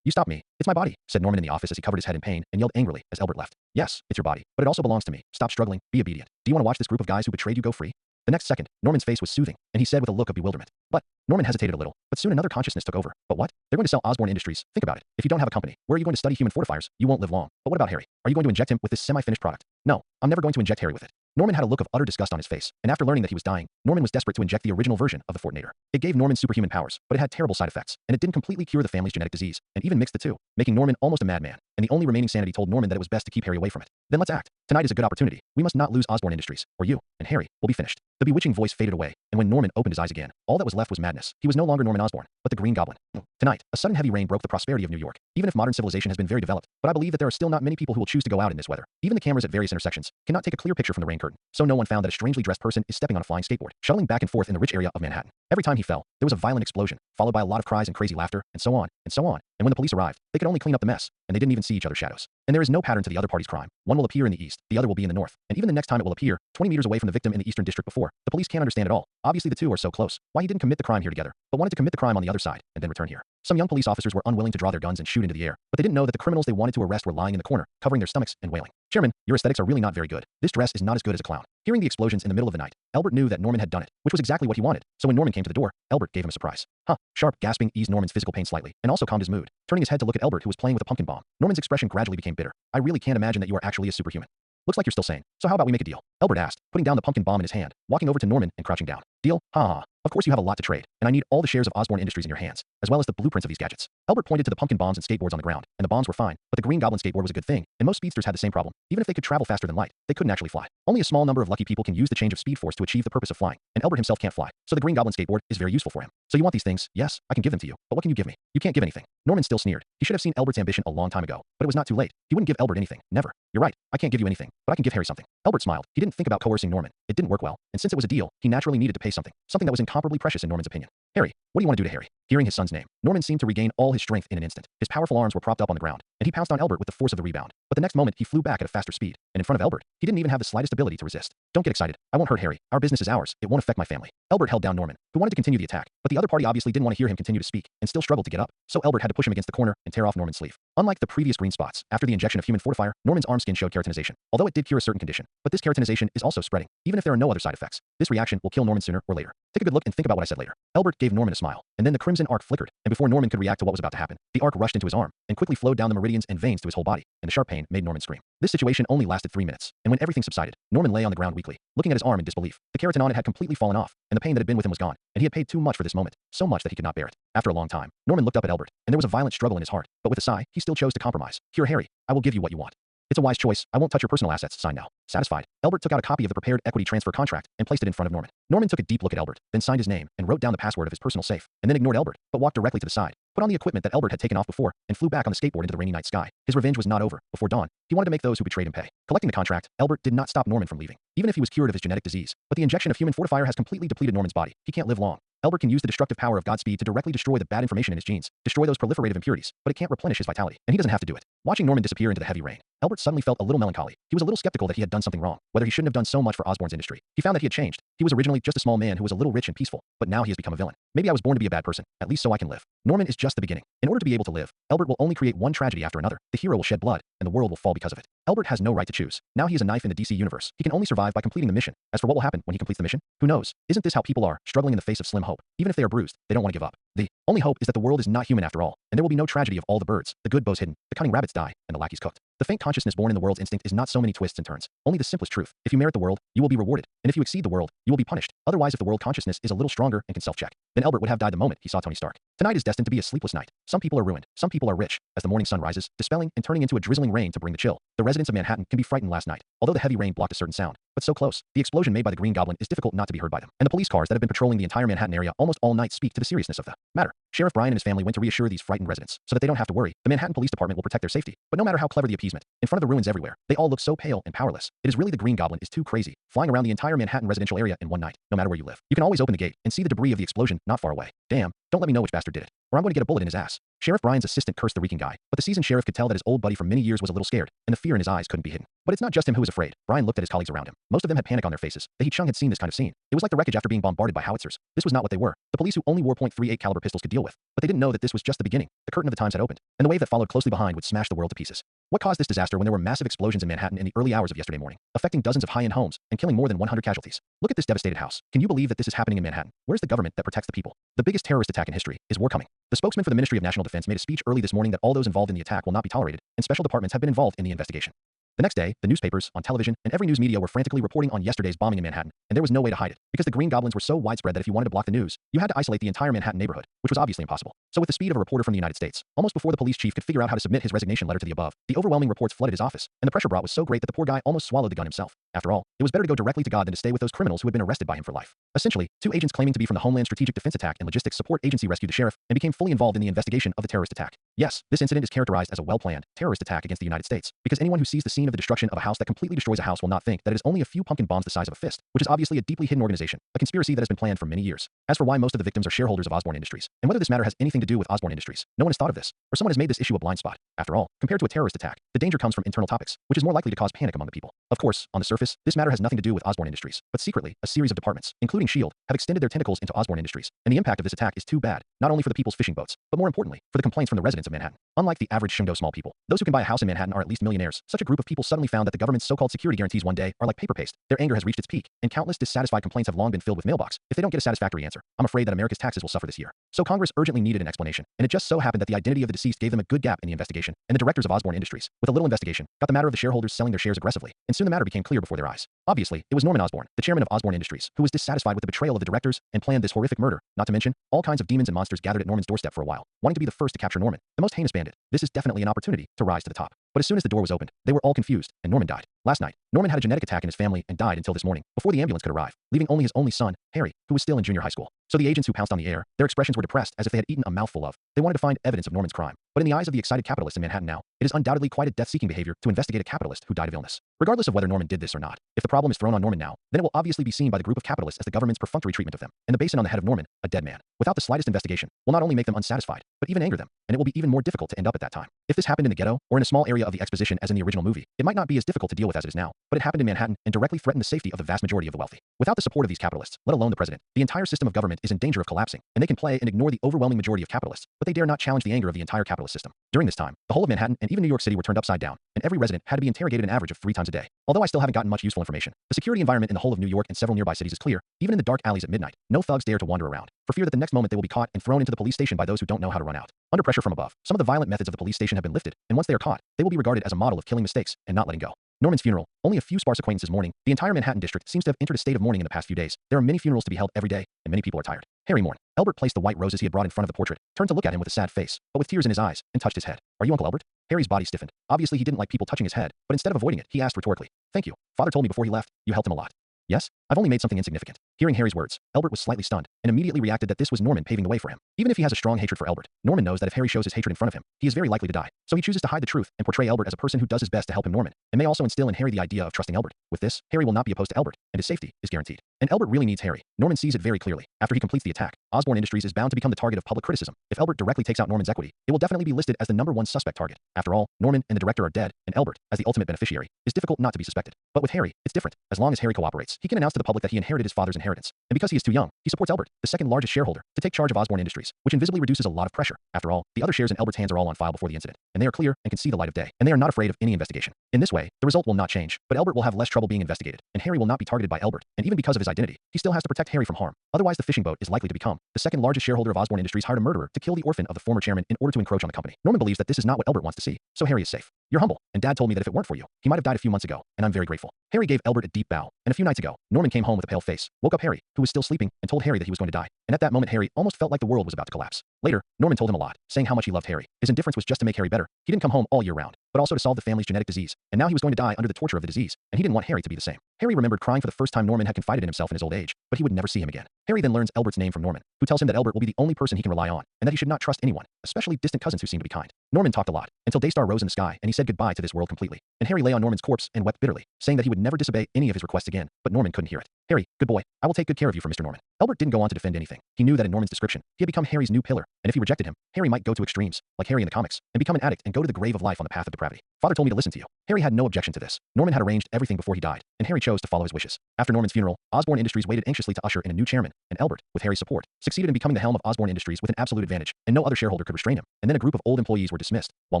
You stopped me. It's my body, said Norman in the office as he covered his head in pain and yelled angrily as Elbert left. Yes, it's your body, but it also belongs to me. Stop struggling, be obedient. Do you want to watch this group of guys who betrayed you go free? The next second, Norman's face was soothing, and he said with a look of bewilderment. But Norman hesitated a little, but soon another consciousness took over. But what? They're going to sell Osborn Industries. Think about it. If you don't have a company, where are you going to study human fortifiers? You won't live long. But what about Harry? Are you going to inject him with this semi-finished product? No, I'm never going to inject Harry with it. Norman had a look of utter disgust on his face, and after learning that he was dying, Norman was desperate to inject the original version of the Fortinator. It gave Norman superhuman powers, but it had terrible side effects, and it didn't completely cure the family's genetic disease, and even mixed the two, making Norman almost a madman, and the only remaining sanity told Norman that it was best to keep Harry away from it. Then let's act. Tonight is a good opportunity. We must not lose Osborn Industries, or you, and Harry, will be finished. The bewitching voice faded away, and when Norman opened his eyes again, all that was left was madness. He was no longer Norman Osborn, but the Green Goblin. Tonight, a sudden heavy rain broke the prosperity of New York, even if modern civilization has been very developed, but I believe that there are still not many people who will choose to go out in this weather. Even the cameras at various intersections cannot take a clear picture from the rain curtain, so no one found that a strangely dressed person is stepping on a flying skateboard, shuttling back and forth in the rich area of Manhattan. Every time he fell, there was a violent explosion, followed by a lot of cries and crazy laughter, and so on, and so on. And when the police arrived, they could only clean up the mess, and they didn't even see each other's shadows. And there is no pattern to the other party's crime. One will appear in the east, the other will be in the north, and even the next time it will appear, 20 meters away from the victim in the eastern district before. The police can't understand at all. Obviously the two are so close. Why he didn't commit the crime here together, but wanted to commit the crime on the other side, and then return here. Some young police officers were unwilling to draw their guns and shoot into the air, but they didn't know that the criminals they wanted to arrest were lying in the corner, covering their stomachs and wailing. Chairman, your aesthetics are really not very good. This dress is not as good as a clown. Hearing the explosions in the middle of the night, Elbert knew that Norman had done it, which was exactly what he wanted. So when Norman came to the door, Elbert gave him a surprise. Sharp gasping eased Norman's physical pain slightly, and also calmed his mood. Turning his head to look at Elbert, who was playing with a pumpkin bomb, Norman's expression gradually became bitter. I really can't imagine that you are actually a superhuman. Looks like you're still sane. So how about we make a deal? Elbert asked, putting down the pumpkin bomb in his hand, walking over to Norman and crouching down. Deal? Ha. Of course you have a lot to trade, and I need all the shares of Osborn Industries in your hands, as well as the blueprints of these gadgets. Elbert pointed to the pumpkin bombs and skateboards on the ground, and the bombs were fine, but the Green Goblin skateboard was a good thing, and most speedsters had the same problem. Even if they could travel faster than light, they couldn't actually fly. Only a small number of lucky people can use the change of speed force to achieve the purpose of flying, and Elbert himself can't fly, so the Green Goblin skateboard is very useful for him. So you want these things? Yes, I can give them to you, but what can you give me? You can't give anything. Norman still sneered. He should have seen Elbert's ambition a long time ago, but it was not too late. He wouldn't give Elbert anything. Never. You're right. I can't give you anything, but I can give Harry something. Elbert smiled. He didn't think about coercing Norman. It didn't work well, and since it was a deal, he naturally needed to pay something that was incomparably precious in Norman's opinion. Harry, What do you want to do to Harry? Hearing his son's name, Norman seemed to regain all his strength in an instant. His powerful arms were propped up on the ground, and he pounced on Albert with the force of the rebound. But the next moment, he flew back at a faster speed, and in front of Albert, he didn't even have the slightest ability to resist. Don't get excited. I won't hurt Harry. Our business is ours. It won't affect my family. Albert held down Norman, who wanted to continue the attack, but the other party obviously didn't want to hear him continue to speak, and still struggled to get up. So Albert had to push him against the corner and tear off Norman's sleeve. Unlike the previous green spots, after the injection of human fortifier, Norman's arm skin showed keratinization, although it did cure a certain condition. But this keratinization is also spreading, even if there are no other side effects. This reaction will kill Norman sooner or later. Take a good look and think about what I said later. Albert gave Norman a smile, and then the crimson arc flickered, and before Norman could react to what was about to happen, the arc rushed into his arm, and quickly flowed down the meridians and veins to his whole body, and the sharp pain made Norman scream. This situation only lasted 3 minutes, and when everything subsided, Norman lay on the ground weakly, looking at his arm in disbelief. The keratin on it had completely fallen off, and the pain that had been with him was gone, and he had paid too much for this moment, so much that he could not bear it. After a long time, Norman looked up at Albert, and there was a violent struggle in his heart, but with a sigh, he still chose to compromise. Here, Harry, I will give you what you want. It's a wise choice. I won't touch your personal assets. Sign now. Satisfied, Albert took out a copy of the prepared equity transfer contract and placed it in front of Norman. Norman took a deep look at Albert, then signed his name and wrote down the password of his personal safe, and then ignored Albert, but walked directly to the side, put on the equipment that Albert had taken off before, and flew back on the skateboard into the rainy night sky. His revenge was not over. Before dawn, he wanted to make those who betrayed him pay. Collecting the contract, Albert did not stop Norman from leaving, even if he was cured of his genetic disease. But the injection of human fortifier has completely depleted Norman's body. He can't live long. Albert can use the destructive power of Godspeed to directly destroy the bad information in his genes, destroy those proliferative impurities, but it can't replenish his vitality, and he doesn't have to do it. Watching Norman disappear into the heavy rain, Albert suddenly felt a little melancholy. He was a little skeptical that he had done something wrong, whether he shouldn't have done so much for Osborn's industry. He found that he had changed. He was originally just a small man who was a little rich and peaceful, but now he has become a villain. Maybe I was born to be a bad person, at least so I can live. Norman is just the beginning. In order to be able to live, Albert will only create one tragedy after another. The hero will shed blood, and the world will fall because of it. Albert has no right to choose. Now he is a knife in the DC universe. He can only survive by completing the mission. As for what will happen when he completes the mission, who knows? Isn't this how people are, struggling in the face of slim hope? Even if they are bruised, they don't want to give up. The only hope is that the world is not human after all, and there will be no tragedy of all the birds, the good bows hidden, the cunning rabbits die, and the lackeys cooked. The faint consciousness born in the world's instinct is not so many twists and turns, only the simplest truth. If you merit the world, you will be rewarded, and if you exceed the world, you will be punished. Otherwise, if the world consciousness is a little stronger and can self-check, then Albert would have died the moment he saw Tony Stark. Tonight is destined to be a sleepless night. Some people are ruined, some people are rich. As the morning sun rises, dispelling and turning into a drizzling rain to bring the chill, the residents of Manhattan can be frightened last night, although the heavy rain blocked a certain sound. But so close, the explosion made by the Green Goblin is difficult not to be heard by them. And the police cars that have been patrolling the entire Manhattan area almost all night speak to the seriousness of the matter. Sheriff Bryan and his family went to reassure these frightened residents, so that they don't have to worry. The Manhattan Police Department will protect their safety. But no matter how clever the appeasement, in front of the ruins everywhere, they all look so pale and powerless. It is really the Green Goblin is too crazy, flying around the entire Manhattan residential area in one night, no matter where you live. You can always open the gate and see the debris of the explosion not far away. Damn, don't let me know which bastard did it, or I'm going to get a bullet in his ass. Sheriff Bryan's assistant cursed the reeking guy, but the seasoned sheriff could tell that his old buddy from many years was a little scared, and the fear in his eyes couldn't be hidden. But it's not just him who was afraid. Bryan looked at his colleagues around him. Most of them had panic on their faces. The He-Chung had seen this kind of scene. It was like the wreckage after being bombarded by howitzers. This was not what they were. The police who only wore .38 caliber pistols could deal with, but they didn't know that this was just the beginning. The curtain of the times had opened, and the wave that followed closely behind would smash the world to pieces. What caused this disaster when there were massive explosions in Manhattan in the early hours of yesterday morning, affecting dozens of high-end homes and killing more than 100 casualties? Look at this devastated house. Can you believe that this is happening in Manhattan? Where's the government that protects the people? The biggest terrorist attack in history is war coming. The spokesman for the Ministry of National Defense made a speech early this morning that all those involved in the attack will not be tolerated, and special departments have been involved in the investigation. The next day, the newspapers, on television, and every news media were frantically reporting on yesterday's bombing in Manhattan, and there was no way to hide it, because the Green Goblins were so widespread that if you wanted to block the news, you had to isolate the entire Manhattan neighborhood, which was obviously impossible. So with the speed of a reporter from the United States, almost before the police chief could figure out how to submit his resignation letter to the above, the overwhelming reports flooded his office, and the pressure brought was so great that the poor guy almost swallowed the gun himself. After all, it was better to go directly to God than to stay with those criminals who had been arrested by him for life. Essentially, 2 agents claiming to be from the Homeland Strategic Defense Attack and Logistics Support Agency rescued the sheriff and became fully involved in the investigation of the terrorist attack. Yes, this incident is characterized as a well-planned terrorist attack against the United States, because anyone who sees the scene of the destruction of a house that completely destroys a house will not think that it is only a few pumpkin bombs the size of a fist, which is obviously a deeply hidden organization, a conspiracy that has been planned for many years. As for why most of the victims are shareholders of Osborn Industries, and whether this matter has anything to do with Osborn Industries, no one has thought of this, or someone has made this issue a blind spot. After all, compared to a terrorist attack, the danger comes from internal topics, which is more likely to cause panic among the people. Of course, on the surface, this matter has nothing to do with Osborn Industries, but secretly, a series of departments, including S.H.I.E.L.D., have extended their tentacles into Osborn Industries, and the impact of this attack is too bad, not only for the people's fishing boats, but more importantly, for the complaints from the residents of Manhattan. Unlike the average Shingo small people, those who can buy a house in Manhattan are at least millionaires. Such a group of people suddenly found that the government's so-called security guarantees one day are like paper paste. Their anger has reached its peak, and countless dissatisfied complaints have long been filled with mailbox. If they don't get a satisfactory answer, I'm afraid that America's taxes will suffer this year. So Congress urgently needed an explanation, and it just so happened that the identity of the deceased gave them a good gap in the investigation, and the directors of Osborn Industries, with a little investigation, got the matter of the shareholders selling their shares aggressively, and soon the matter became clear before their eyes. Obviously, it was Norman Osborn, the chairman of Osborn Industries, who was dissatisfied with the betrayal of the directors and planned this horrific murder. Not to mention, all kinds of demons and monsters gathered at Norman's doorstep for a while, wanting to be the first to capture Norman, the most heinous bandit. This is definitely an opportunity to rise to the top. But as soon as the door was opened, they were all confused, and Norman died. Last night, Norman had a genetic attack in his family and died until this morning, before the ambulance could arrive, leaving only his only son, Harry, who was still in junior high school. So the agents who pounced on the air, their expressions were depressed as if they had eaten a mouthful of. They wanted to find evidence of Norman's crime. But in the eyes of the excited capitalists in Manhattan now, it is undoubtedly quite a death-seeking behavior to investigate a capitalist who died of illness. Regardless of whether Norman did this or not, if the problem is thrown on Norman now, then it will obviously be seen by the group of capitalists as the government's perfunctory treatment of them, and the basin on the head of Norman, a dead man, without the slightest investigation, will not only make them unsatisfied, but even anger them, and it will be even more difficult to end up at that time. If this happened in the ghetto, or in a small area of the exposition as in the original movie, it might not be as difficult to deal with as it is now, but it happened in Manhattan and directly threatened the safety of the vast majority of the wealthy. Without the support of these capitalists, let alone the president, the entire system of government is in danger of collapsing, and they can play and ignore the overwhelming majority of capitalists, but they dare not challenge the anger of the entire capitalist system. During this time, the whole of Manhattan and even New York City were turned upside down, and every resident had to be interrogated an average of 3 times a day. Although I still haven't gotten much useful information, the security environment in the whole of New York and several nearby cities is clear. Even in the dark alleys at midnight, no thugs dare to wander around, for fear that the next moment they will be caught and thrown into the police station by those who don't know how to run out. Under pressure from above, some of the violent methods of the police station have been lifted, and once they are caught, they will be regarded as a model of killing mistakes and not letting go. Norman's funeral, only a few sparse acquaintances mourning, the entire Manhattan district seems to have entered a state of mourning in the past few days. There are many funerals to be held every day, and many people are tired. Harry mourned. Albert placed the white roses he had brought in front of the portrait, turned to look at him with a sad face, but with tears in his eyes, and touched his head. Are you Uncle Albert? Harry's body stiffened. Obviously he didn't like people touching his head, but instead of avoiding it, he asked rhetorically. Thank you. Father told me before he left, you helped him a lot. Yes? I've only made something insignificant. Hearing Harry's words, Albert was slightly stunned, and immediately reacted that this was Norman paving the way for him. Even if he has a strong hatred for Albert, Norman knows that if Harry shows his hatred in front of him, he is very likely to die. So he chooses to hide the truth and portray Albert as a person who does his best to help him Norman, and may also instill in Harry the idea of trusting Albert. With this, Harry will not be opposed to Albert, and his safety is guaranteed. And Albert really needs Harry. Norman sees it very clearly. After he completes the attack, Osborne Industries is bound to become the target of public criticism. If Albert directly takes out Norman's equity, it will definitely be listed as the #1 suspect target. After all, Norman and the director are dead, and Albert, as the ultimate beneficiary, is difficult not to be suspected. But with Harry, it's different. As long as Harry cooperates, he can announce to the public that he inherited his father's inheritance. And because he is too young, he supports Albert, the second largest shareholder, to take charge of Osborne Industries, which invisibly reduces a lot of pressure. After all, the other shares in Albert's hands are all on file before the incident, and they are clear and can see the light of day, and they are not afraid of any investigation. In this way, the result will not change, but Albert will have less trouble being investigated, and Harry will not be targeted by Albert, and even because of his identity, he still has to protect Harry from harm. Otherwise, the fishing boat is likely to become. The second largest shareholder of Osborne Industries hired a murderer to kill the orphan of the former chairman in order to encroach on the company. Norman believes that this is not what Albert wants to see, so Harry is safe. You're humble, and Dad told me that if it weren't for you, he might have died a few months ago, and I'm very grateful. Harry gave Albert a deep bow, and a few nights ago, Norman came home with a pale face, woke up Harry, who was still sleeping, and told Harry that he was going to die. And at that moment, Harry almost felt like the world was about to collapse. Later, Norman told him a lot, saying how much he loved Harry. His indifference was just to make Harry better. He didn't come home all year round, but also to solve the family's genetic disease, and now he was going to die under the torture of the disease, and he didn't want Harry to be the same. Harry remembered crying for the first time Norman had confided in himself in his old age, but he would never see him again. Harry then learns Albert's name from Norman, who tells him that Albert will be the only person he can rely on, and that he should not trust anyone, especially distant cousins who seem to be kind. Norman talked a lot, until Daystar rose in the sky, and he said goodbye to this world completely. And Harry lay on Norman's corpse and wept bitterly, saying that he would never disobey any of his requests again, but Norman couldn't hear it. Harry, good boy, I will take good care of you for Mr. Norman. Albert didn't go on to defend anything. He knew that in Norman's description, he had become Harry's new pillar, and if he rejected him, Harry might go to extremes, like Harry in the comics, and become an addict and go to the grave of life on the path of depravity. Father told me to listen to you. Harry had no objection to this. Norman had arranged everything before he died, and Harry chose to follow his wishes. After Norman's funeral, Osborne Industries waited anxiously to usher in a new chairman, and Albert, with Harry's support, succeeded in becoming the helm of Osborne Industries with an absolute advantage, and no other shareholder could restrain him. And then a group of old employees were dismissed, while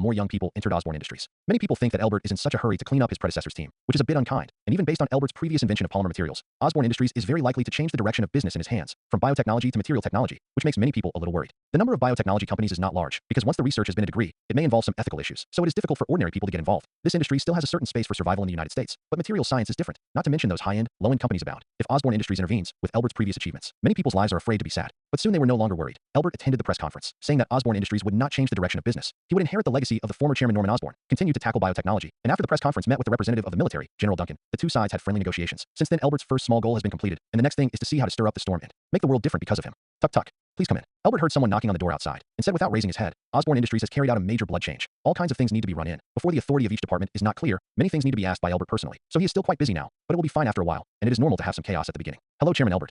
more young people entered Osborne Industries. Many people think that Albert is in such a hurry to clean up his predecessor's team, which is a bit unkind, and even based on Albert's previous invention of polymer materials, Osborne Industries is very likely to change the direction of business in his hands, from biotechnology to material technology, which makes many people a little worried. The number of biotechnology companies is not large, because once the research has been a degree, it may involve some ethical issues, so it is difficult for ordinary people to get involved. This industry still has a certain space for survival in the United States, but material science is different, not to mention those high-end, low-end companies abound. If Osborne Industries intervenes, with Albert's previous achievements, many people's lives are afraid to be sad. But soon they were no longer worried. Albert attended the press conference, saying that Osborne Industries would not change the direction of business. He would inherit the legacy of the former chairman Norman Osborne, continue to tackle biotechnology, and after the press conference met with the representative of the military, General Duncan, the two sides had friendly negotiations. Since then, Albert's first small goal has been completed, and the next thing is to see how to stir up the storm and make the world different because of him. Tuck tuck. Please come in. Albert heard someone knocking on the door outside, and said without raising his head, Osborne Industries has carried out a major blood change. All kinds of things need to be run in. Before the authority of each department is not clear, many things need to be asked by Albert personally. So he is still quite busy now, but it will be fine after a while, and it is normal to have some chaos at the beginning. Hello, Chairman Albert.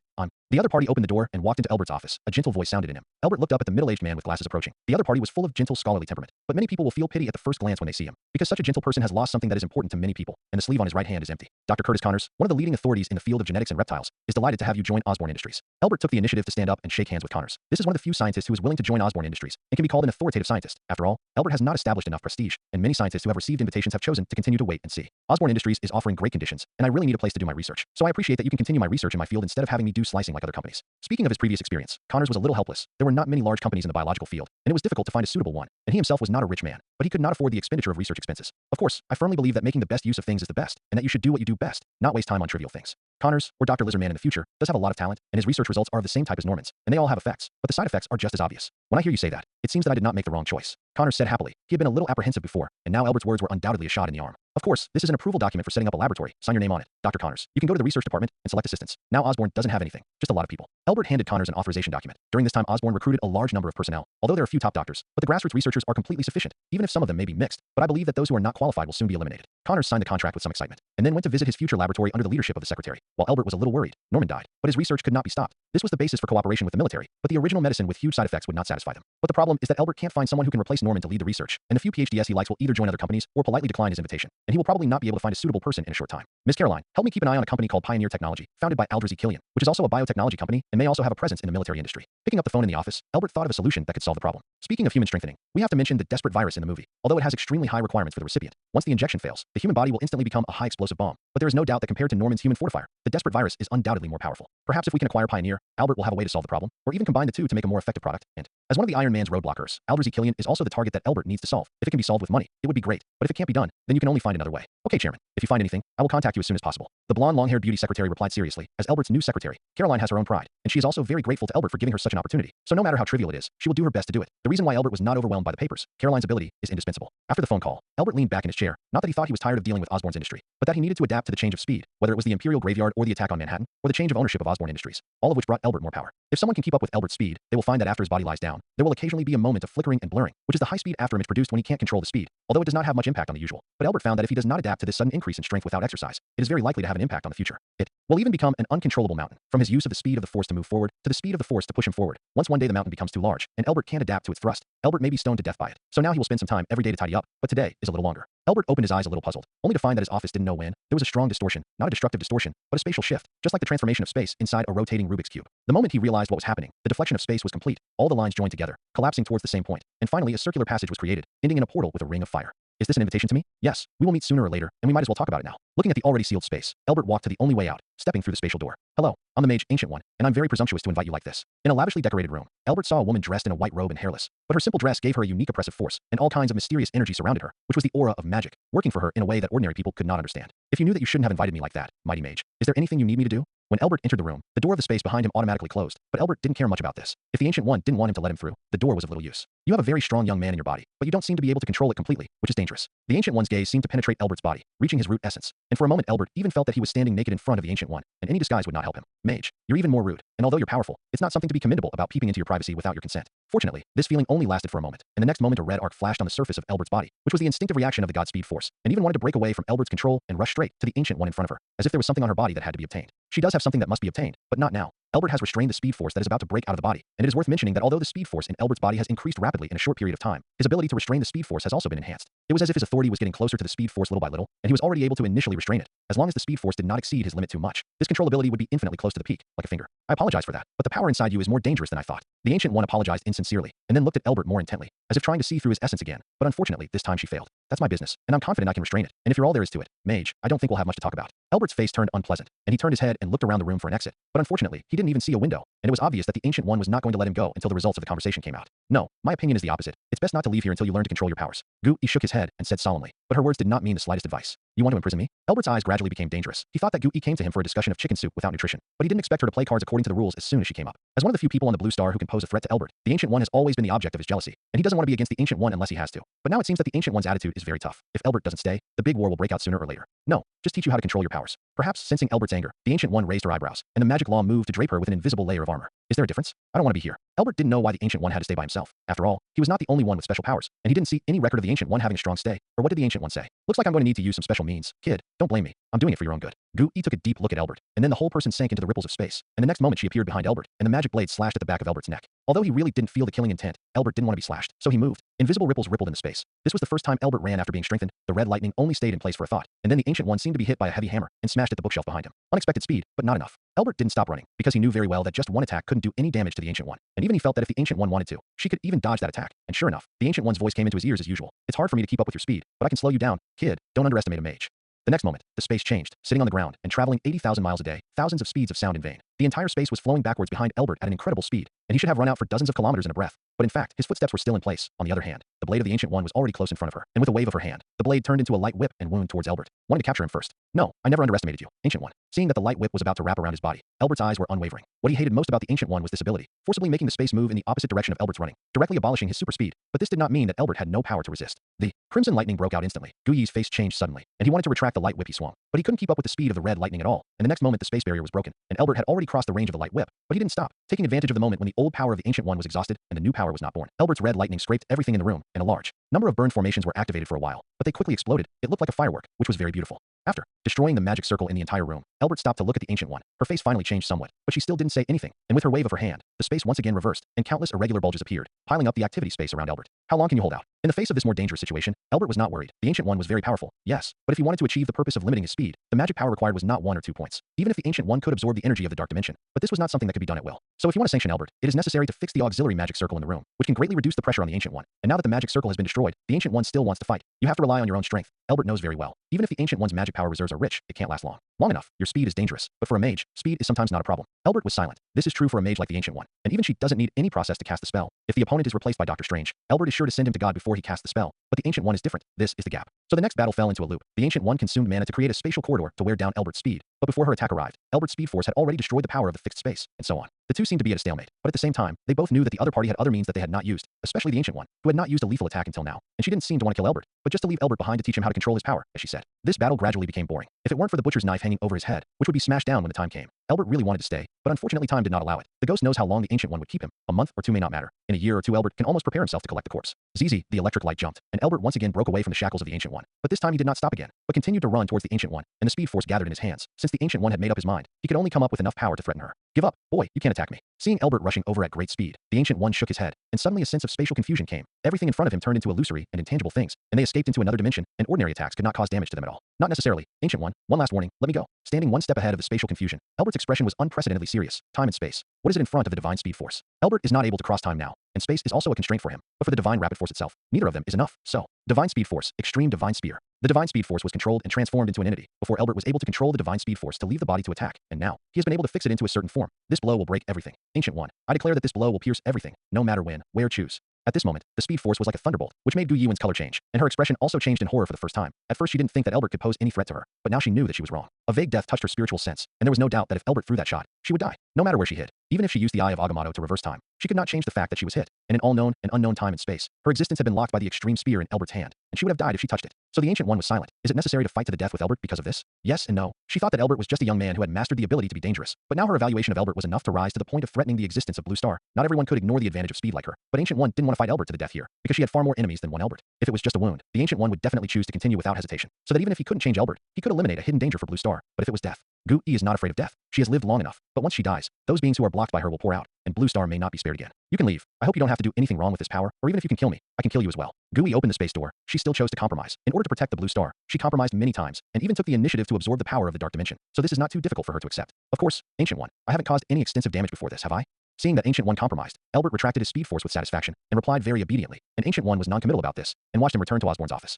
The other party opened the door and walked into Albert's office. A gentle voice sounded in him. Albert looked up at the middle-aged man with glasses approaching. The other party was full of gentle, scholarly temperament, but many people will feel pity at the first glance when they see him, because such a gentle person has lost something that is important to many people, and the sleeve on his right hand is empty. Dr. Curtis Connors, one of the leading authorities in the field of genetics and reptiles, is delighted to have you join Osborne Industries. Albert took the initiative to stand up and shake hands with Connors. This is one of the few scientists who is willing to join Osborne Industries and can be called an authoritative scientist. After all, Albert has not established enough prestige, and many scientists who have received invitations have chosen to continue to wait and see. Osborne Industries is offering great conditions, and I really need a place to do my research, so I appreciate that you can continue my research in my field instead of having me do slicing like other companies. Speaking of his previous experience, Connors was a little helpless. There were not many large companies in the biological field, and it was difficult to find a suitable one, and he himself was not a rich man, but he could not afford the expenditure of research expenses. Of course, I firmly believe that making the best use of things is the best, and that you should do what you do best, not waste time on trivial things. Connors, or Dr. Lizardman in the future, does have a lot of talent, and his research results are of the same type as Norman's, and they all have effects, but the side effects are just as obvious. When I hear you say that, it seems that I did not make the wrong choice. Connors said happily. He had been a little apprehensive before, and now Albert's words were undoubtedly a shot in the arm. Of course, this is an approval document for setting up a laboratory. Sign your name on it. Dr. Connors. You can go to the research department and select assistants. Now Osborn doesn't have anything, just a lot of people. Albert handed Connors an authorization document. During this time, Osborn recruited a large number of personnel, although there are few top doctors, but the grassroots researchers are completely sufficient, even if some of them may be mixed, but I believe that those who are not qualified will soon be eliminated. Connors signed the contract with some excitement, and then went to visit his future laboratory under the leadership of the secretary. While Albert was a little worried, Norman died, but his research could not be stopped. This was the basis for cooperation with the military, but the original medicine with huge side effects would not satisfy them. But the problem is that Albert can't find someone who can replace Norman to lead the research, and the few PhDs he likes will either join other companies or politely decline his invitation, and he will probably not be able to find a suitable person in a short time. Miss Caroline, help me keep an eye on a company called Pioneer Technology, founded by Aldrich Killian, which is also a biotechnology company and may also have a presence in the military industry. Picking up the phone in the office, Albert thought of a solution that could solve the problem. Speaking of human strengthening, we have to mention the desperate virus in the movie. Although it has extremely high requirements for the recipient, once the injection fails, the human body will instantly become a high explosive bomb. But there is no doubt that compared to Norman's human fortifier, the desperate virus is undoubtedly more powerful. Perhaps if we can acquire Pioneer, Albert will have a way to solve the problem, or even combine the two to make a more effective product. And as one of the Iron Man's roadblockers, Aldrich Killian is also the target that Albert needs to solve. If it can be solved with money, it would be great, but if it can't be done, then you can only find another way. Okay, Chairman, if you find anything, I will contact you as soon as possible. The blonde, long-haired beauty secretary replied seriously, as Albert's new secretary. Caroline has her own pride, and she is also very grateful to Albert for giving her such an opportunity. So no matter how trivial it is, she will do her best to do it. The reason why Albert was not overwhelmed by the papers, Caroline's ability, is indispensable. After the phone call, Albert leaned back in his chair, not that he thought he was tired of dealing with Osborn's industry, but that he needed to adapt to the change of speed, whether it was the Imperial Graveyard or the attack on Manhattan, or the change of ownership of Osborn Industries, all of which brought Albert more power. If someone can keep up with Albert's speed, they will find that after his body lies down, there will occasionally be a moment of flickering and blurring, which is the high-speed afterimage produced when he can't control the speed, although it does not have much impact on the usual. But Albert found that if he does not adapt to this sudden increase in strength without exercise, it is very likely to have an impact on the future. It will even become an uncontrollable mountain, from his use of the speed of the force to move forward, to the speed of the force to push him forward. Once one day the mountain becomes too large, and Albert can't adapt to its thrust, Albert may be stoned to death by it. So now he will spend some time every day to tidy up, but today is a little longer. Albert opened his eyes a little puzzled, only to find that his office didn't know when. There was a strong distortion, not a destructive distortion, but a spatial shift, just like the transformation of space inside a rotating Rubik's Cube. The moment he realized what was happening, the deflection of space was complete, all the lines joined together, collapsing towards the same point, and finally a circular passage was created, ending in a portal with a ring of fire. Is this an invitation to me? Yes, we will meet sooner or later, and we might as well talk about it now. Looking at the already sealed space, Albert walked to the only way out, stepping through the spatial door. Hello, I'm the mage, Ancient One, and I'm very presumptuous to invite you like this. In a lavishly decorated room, Albert saw a woman dressed in a white robe and hairless, but her simple dress gave her a unique oppressive force, and all kinds of mysterious energy surrounded her, which was the aura of magic, working for her in a way that ordinary people could not understand. If you knew that you shouldn't have invited me like that, mighty mage, is there anything you need me to do? When Albert entered the room, the door of the space behind him automatically closed, but Albert didn't care much about this. If the Ancient One didn't want him to let him through, the door was of little use. You have a very strong young man in your body, but you don't seem to be able to control it completely, which is dangerous. The Ancient One's gaze seemed to penetrate Albert's body, reaching his root essence, and for a moment Albert even felt that he was standing naked in front of the Ancient One, and any disguise would not help him. Mage, you're even more rude, and although you're powerful, it's not something to be commendable about peeping into your privacy without your consent. Fortunately, this feeling only lasted for a moment, and the next moment a red arc flashed on the surface of Albert's body, which was the instinctive reaction of the Godspeed force, and even wanted to break away from Albert's control and rush straight to the Ancient One in front of her, as if there was something on her body that had to be obtained. She does have something that must be obtained, but not now. Albert has restrained the speed force that is about to break out of the body, and it is worth mentioning that although the speed force in Albert's body has increased rapidly in a short period of time, his ability to restrain the speed force has also been enhanced. It was as if his authority was getting closer to the speed force little by little, and he was already able to initially restrain it, as long as the speed force did not exceed his limit too much. This controllability would be infinitely close to the peak, like a finger. I apologize for that, but the power inside you is more dangerous than I thought. The Ancient One apologized insincerely, and then looked at Albert more intently, as if trying to see through his essence again, but unfortunately this time she failed. That's my business, and I'm confident I can restrain it, and if you're all there is to it, mage, I don't think we'll have much to talk about. Albert's face turned unpleasant, and he turned his head and looked around the room for an exit, but unfortunately, he didn't even see a window, and it was obvious that the Ancient One was not going to let him go until the results of the conversation came out. No, my opinion is the opposite. It's best not to leave here until you learn to control your powers. Gu-Yi shook his head and said solemnly, but her words did not mean the slightest advice. You want to imprison me? Albert's eyes gradually became dangerous. He thought that Gu-Yi came to him for a discussion of chicken soup without nutrition, but he didn't expect her to play cards according to the rules as soon as she came up. As one of the few people on the Blue Star who can pose a threat to Albert, the Ancient One has always been the object of his jealousy, and he doesn't want to be against the Ancient One unless he has to. But now it seems that the Ancient One's attitude is very tough. If Albert doesn't stay, the big war will break out sooner or later. No, just teach you how to control your powers. Perhaps sensing Albert's anger, the Ancient One raised her eyebrows, and the magic law moved to drape her with an invisible layer of armor. Is there a difference? I don't want to be here. Albert didn't know why the Ancient One had to stay by himself. After all, he was not the only one with special powers, and he didn't see any record of the Ancient One having a strong stay. Or what did the Ancient One say? Looks like I'm going to need to use some special means. Kid, don't blame me. I'm doing it for your own good. Gu-Yi took a deep look at Albert, and then the whole person sank into the ripples of space, and the next moment she appeared behind Albert, and the magic blade slashed at the back of Albert's neck. Although he really didn't feel the killing intent, Albert didn't want to be slashed, so he moved. Invisible ripples rippled into space. This was the first time Albert ran after being strengthened. The red lightning only stayed in place for a thought, and then the Ancient One seemed to be hit by a heavy hammer and smashed at the bookshelf behind him. Unexpected speed, but not enough. Albert didn't stop running, because he knew very well that just one attack couldn't do any damage to the Ancient One, and even he felt that if the Ancient One wanted to, she could even dodge that attack, and sure enough, the Ancient One's voice came into his ears as usual. It's hard for me to keep up with your speed, but I can slow you down. Kid, don't underestimate a mage. The next moment, the space changed, sitting on the ground and traveling 80,000 miles a day, thousands of speeds of sound in vain. The entire space was flowing backwards behind Elbert at an incredible speed, and he should have run out for dozens of kilometers in a breath. But in fact, his footsteps were still in place. On the other hand, the blade of the Ancient One was already close in front of her, and with a wave of her hand, the blade turned into a light whip and wound towards Elbert, wanting to capture him first. No, I never underestimated you, Ancient One. Seeing that the light whip was about to wrap around his body, Elbert's eyes were unwavering. What he hated most about the Ancient One was this ability, forcibly making the space move in the opposite direction of Elbert's running, directly abolishing his super speed. But this did not mean that Elbert had no power to resist. The crimson lightning broke out instantly. Gu Yi's face changed suddenly, and he wanted to retract the light whip he swung. But he couldn't keep up with the speed of the red lightning at all, and the next moment the space barrier was broken, and Elbert had already crossed the range of the light whip. But he didn't stop, taking advantage of the moment when the old power of the Ancient One was exhausted and the new power was not born. Elbert's red lightning scraped everything in the room, and a large number of burned formations were activated for a while, but they quickly exploded. It looked like a firework, which was very beautiful. After destroying the magic circle in the entire room, Elbert stopped to look at the Ancient One. Her face finally changed somewhat, but she still didn't say anything, and with her wave of her hand, the space once again reversed, and countless irregular bulges appeared, piling up the activity space around Elbert. How long can you hold out? In the face of this more dangerous situation, Elbert was not worried. The Ancient One was very powerful, yes, but if he wanted to achieve the purpose of limiting his speed, the magic power required was not 1 or 2 points, even if the Ancient One could absorb the energy of the dark dimension. But this was not something that could be done at will. So if you want to sanction Elbert, it is necessary to fix the auxiliary magic circle in the room, which can greatly reduce the pressure on the Ancient One. And now that the magic circle has been destroyed, the Ancient One still wants to fight. You have to rely on your own strength. Elbert knows very well. Even if the Ancient One's magic power reserves are rich, it can't last long. Long enough, your speed is dangerous, but for a mage, speed is sometimes not a problem. Elbert was silent. This is true for a mage like the Ancient One, and even she doesn't need any process to cast the spell. If the opponent is replaced by Doctor Strange, Elbert is sure to send him to God before he casts the spell, but the Ancient One is different. This is the gap. So the next battle fell into a loop. The Ancient One consumed mana to create a spatial corridor to wear down Elbert's speed, but before her attack arrived, Elbert's speed force had already destroyed the power of the fixed space, and so on. The two seemed to be at a stalemate, but at the same time, they both knew that the other party had other means that they had not used, especially the Ancient One, who had not used a lethal attack until now, and she didn't seem to want to kill Elbert, but just to leave Elbert behind to teach him how to control his power, as she said. This battle gradually became boring. If it weren't for the butcher's knife hanging over his head, which would be smashed down when the time came, Elbert really wanted to stay, but unfortunately time did not allow it. The ghost knows how long the Ancient One would keep him. A month or 2 may not matter. In a year or 2 Elbert can almost prepare himself to collect the corpse. ZZ, the electric light jumped, and Elbert once again broke away from the shackles of the Ancient One. But this time he did not stop again, but continued to run towards the Ancient One, and the speed force gathered in his hands. Since the Ancient One had made up his mind, he could only come up with enough power to threaten her. Give up, boy, you can't attack me. Seeing Elbert rushing over at great speed, the Ancient One shook his head, and suddenly a sense of spatial confusion came. Everything in front of him turned into illusory and intangible things, and they escaped into another dimension, and ordinary attacks could not cause damage to them at all. Not necessarily. Ancient One, one last warning, let me go. Standing one step ahead of the spatial confusion, Elbert's expression was unprecedentedly serious. Time and space. What is it in front of the divine speed force? Elbert is not able to cross time now, and space is also a constraint for him, but for the divine rapid force itself, neither of them is enough. So, divine speed force, extreme divine spear. The divine speed force was controlled and transformed into an entity before Elbert was able to control the divine speed force to leave the body to attack, and now, he has been able to fix it into a certain form. This blow will break everything. Ancient One, I declare that this blow will pierce everything, no matter when, where, choose. At this moment, the speed force was like a thunderbolt, which made Gu Yuan's color change, and her expression also changed in horror for the first time. At first she didn't think that Elbert could pose any threat to her, but now she knew that she was wrong. A vague death touched her spiritual sense, and there was no doubt that if Elbert threw that shot, she would die, no matter where she hid. Even if she used the Eye of Agamotto to reverse time, she could not change the fact that she was hit, and in all known and unknown time and space, her existence had been locked by the extreme spear in Elbert's hand, and she would have died if she touched it. So the Ancient One was silent. Is it necessary to fight to the death with Elbert because of this? Yes and no. She thought that Elbert was just a young man who had mastered the ability to be dangerous, but now her evaluation of Elbert was enough to rise to the point of threatening the existence of Blue Star. Not everyone could ignore the advantage of speed like her, but Ancient One didn't want to fight Elbert to the death here, because she had far more enemies than one Elbert. If it was just a wound, the Ancient One would definitely choose to continue without hesitation, so that even if he couldn't change Elbert, he could eliminate a hidden danger for Blue Star. But if it was death, Gu Yi is not afraid of death. She has lived long enough, but once she dies, those beings who are blocked by her will pour out, and Blue Star may not be spared again. You can leave. I hope you don't have to do anything wrong with this power, or even if you can kill me, I can kill you as well. Gu Yi opened the space door. She still chose to compromise. In order to protect the Blue Star, she compromised many times, and even took the initiative to absorb the power of the dark dimension. So this is not too difficult for her to accept. Of course, Ancient One, I haven't caused any extensive damage before this, have I? Seeing that Ancient One compromised, Elbert retracted his speed force with satisfaction, and replied very obediently, and Ancient One was non-committal about this, and watched him return to Osborne's office.